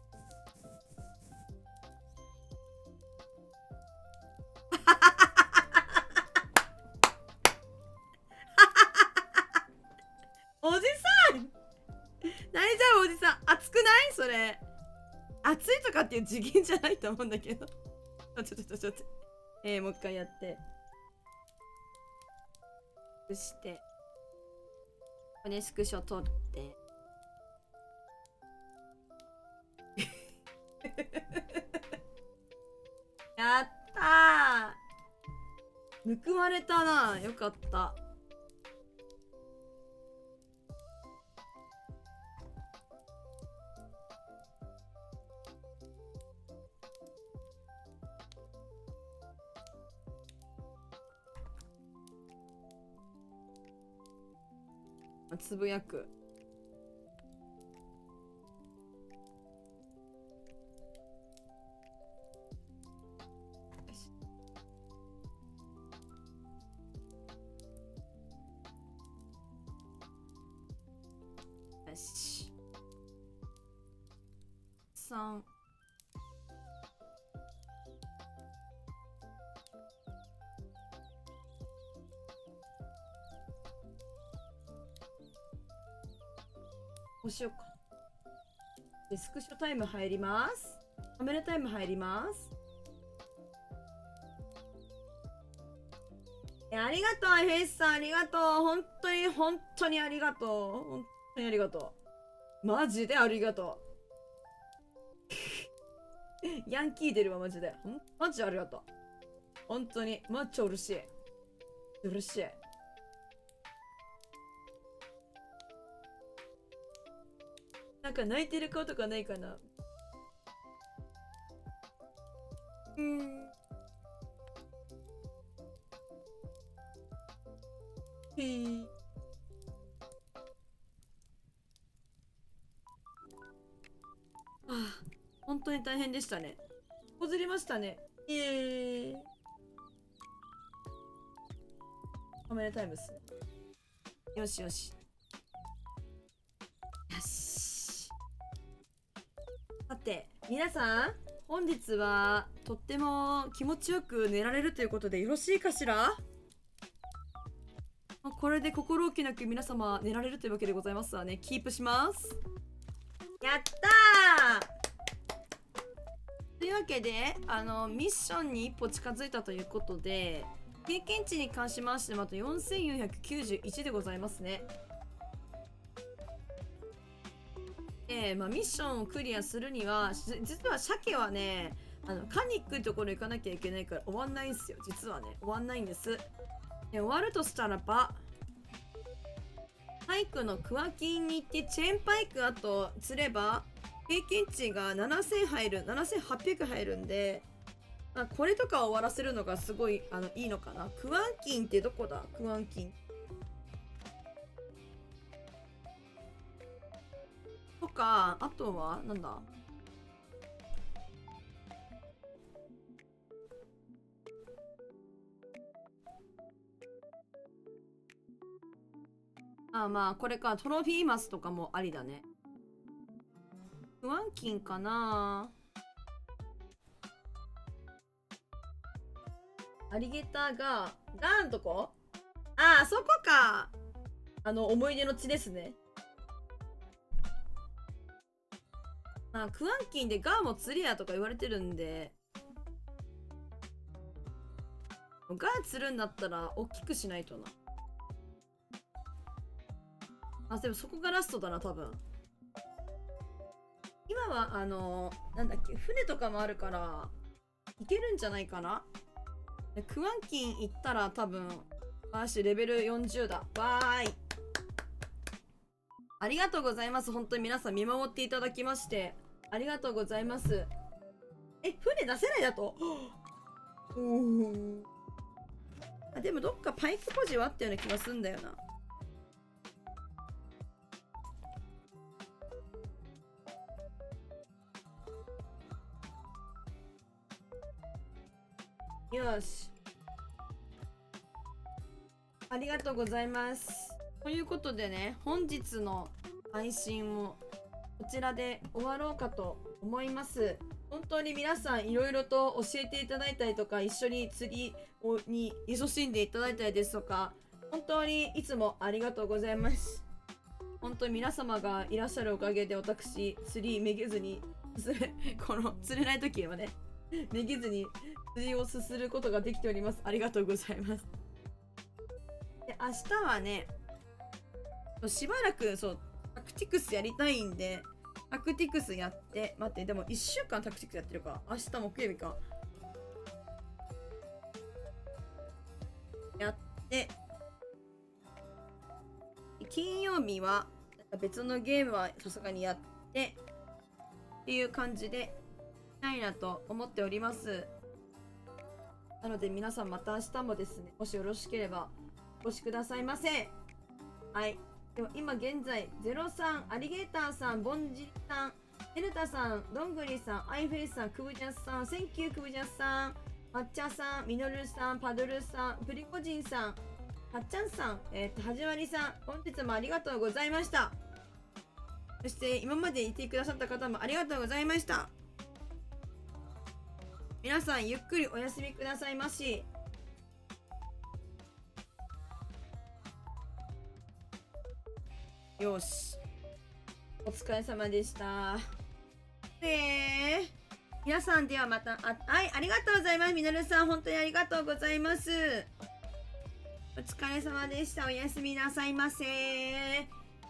おじさん大丈夫おじさん。熱くないそれ。熱いとかっていう次元じゃないと思うんだけど。ちょっと。もう一回やって。そして。これスクショ撮って。やったー。報われたな。よかった。つぶやく。よし。3。こうしようか。で、スクショタイム入ります。カメラタイム入ります。ありがとう、ヘイスさん、ありがとう。本当にありがとう。本当にありがとう。マジでありがとう。ヤンキー出るわ、マジで。マジでありがとう。本当に。マッチョ嬉しい。嬉しい。なんか泣いてる顔とかないかな。本当に大変でしたね。こずりましたね。カメラタイムス。よしよし。よし。さて、皆さん、本日はとっても気持ちよく寝られるということでよろしいかしら？これで心置きなく皆様寝られるというわけでございますわね。キープします。やったー！というわけで、ミッションに一歩近づいたということで、経験値に関しましてまた4491でございますね。まあ、ミッションをクリアするには実は鮭はねカニックのところ行かなきゃいけないから終わんないんですよ。実はね終わんないんです。終わるとしたらばパイクのクワキンに行ってチェーンパイクあと釣れば経験値が7000入る7800入るんで、まあ、これとかを終わらせるのがすごいいいのかな。クワンキンってどこだ。クワンキンとかあとはなんだ。まあこれかトロフィーマスとかもありだね。クワンキンかな。アリゲーターがガーンとこ、そこか。思い出の地ですね。まあクワンキンでガーも釣りやとか言われてるんで、ガー釣るんだったら大きくしないとな。でもそこがラストだな多分。今はなんだっけ船とかもあるからいけるんじゃないかな。クワンキン行ったら多分レベル40だ。わーい、ありがとうございます。本当に皆さん見守っていただきましてありがとうございます。船出せないだとでもどっかパイクポジはあったような気がするんだよな。よし、ありがとうございます。ということでね、本日の配信をこちらで終わろうかと思います。本当に皆さんいろいろと教えていただいたりとか、一緒に釣りに勤しんでいただいたりですとか、本当にいつもありがとうございます。本当に皆様がいらっしゃるおかげで私釣りめげずにこの釣れない時はねめげずに釣りをすることができております。ありがとうございます。で明日はねしばらくタクティクスやりたいんで、タクティクスやって、待って、でも1週間タクティクスやってるか。明日木曜日かやって、金曜日は別のゲームはさすがにやってっていう感じでしたいなと思っております。なので皆さんまた明日もですね、もしよろしければお越しくださいませ。はい、では今現在03アリゲーターさん、ボンジリさん、エルタさん、どんぐりさん、アイフェイスさん、クブジャスさん、センキュークブジャスさん、抹茶さん、ミノルさん、パドルさん、プリコジンさん、はっちゃんさん、はじまりさん、本日もありがとうございました。そして今までいてくださった方もありがとうございました。皆さんゆっくりお休みくださいまし。よし、お疲れ様でした。皆さんではまた、はい、ありがとうございます。みのるさん、本当にありがとうございます。お疲れ様でした。おやすみなさいませ。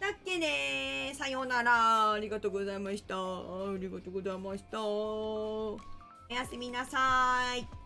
だっけね。さようなら。ありがとうございました。ありがとうございました。おやすみなさい。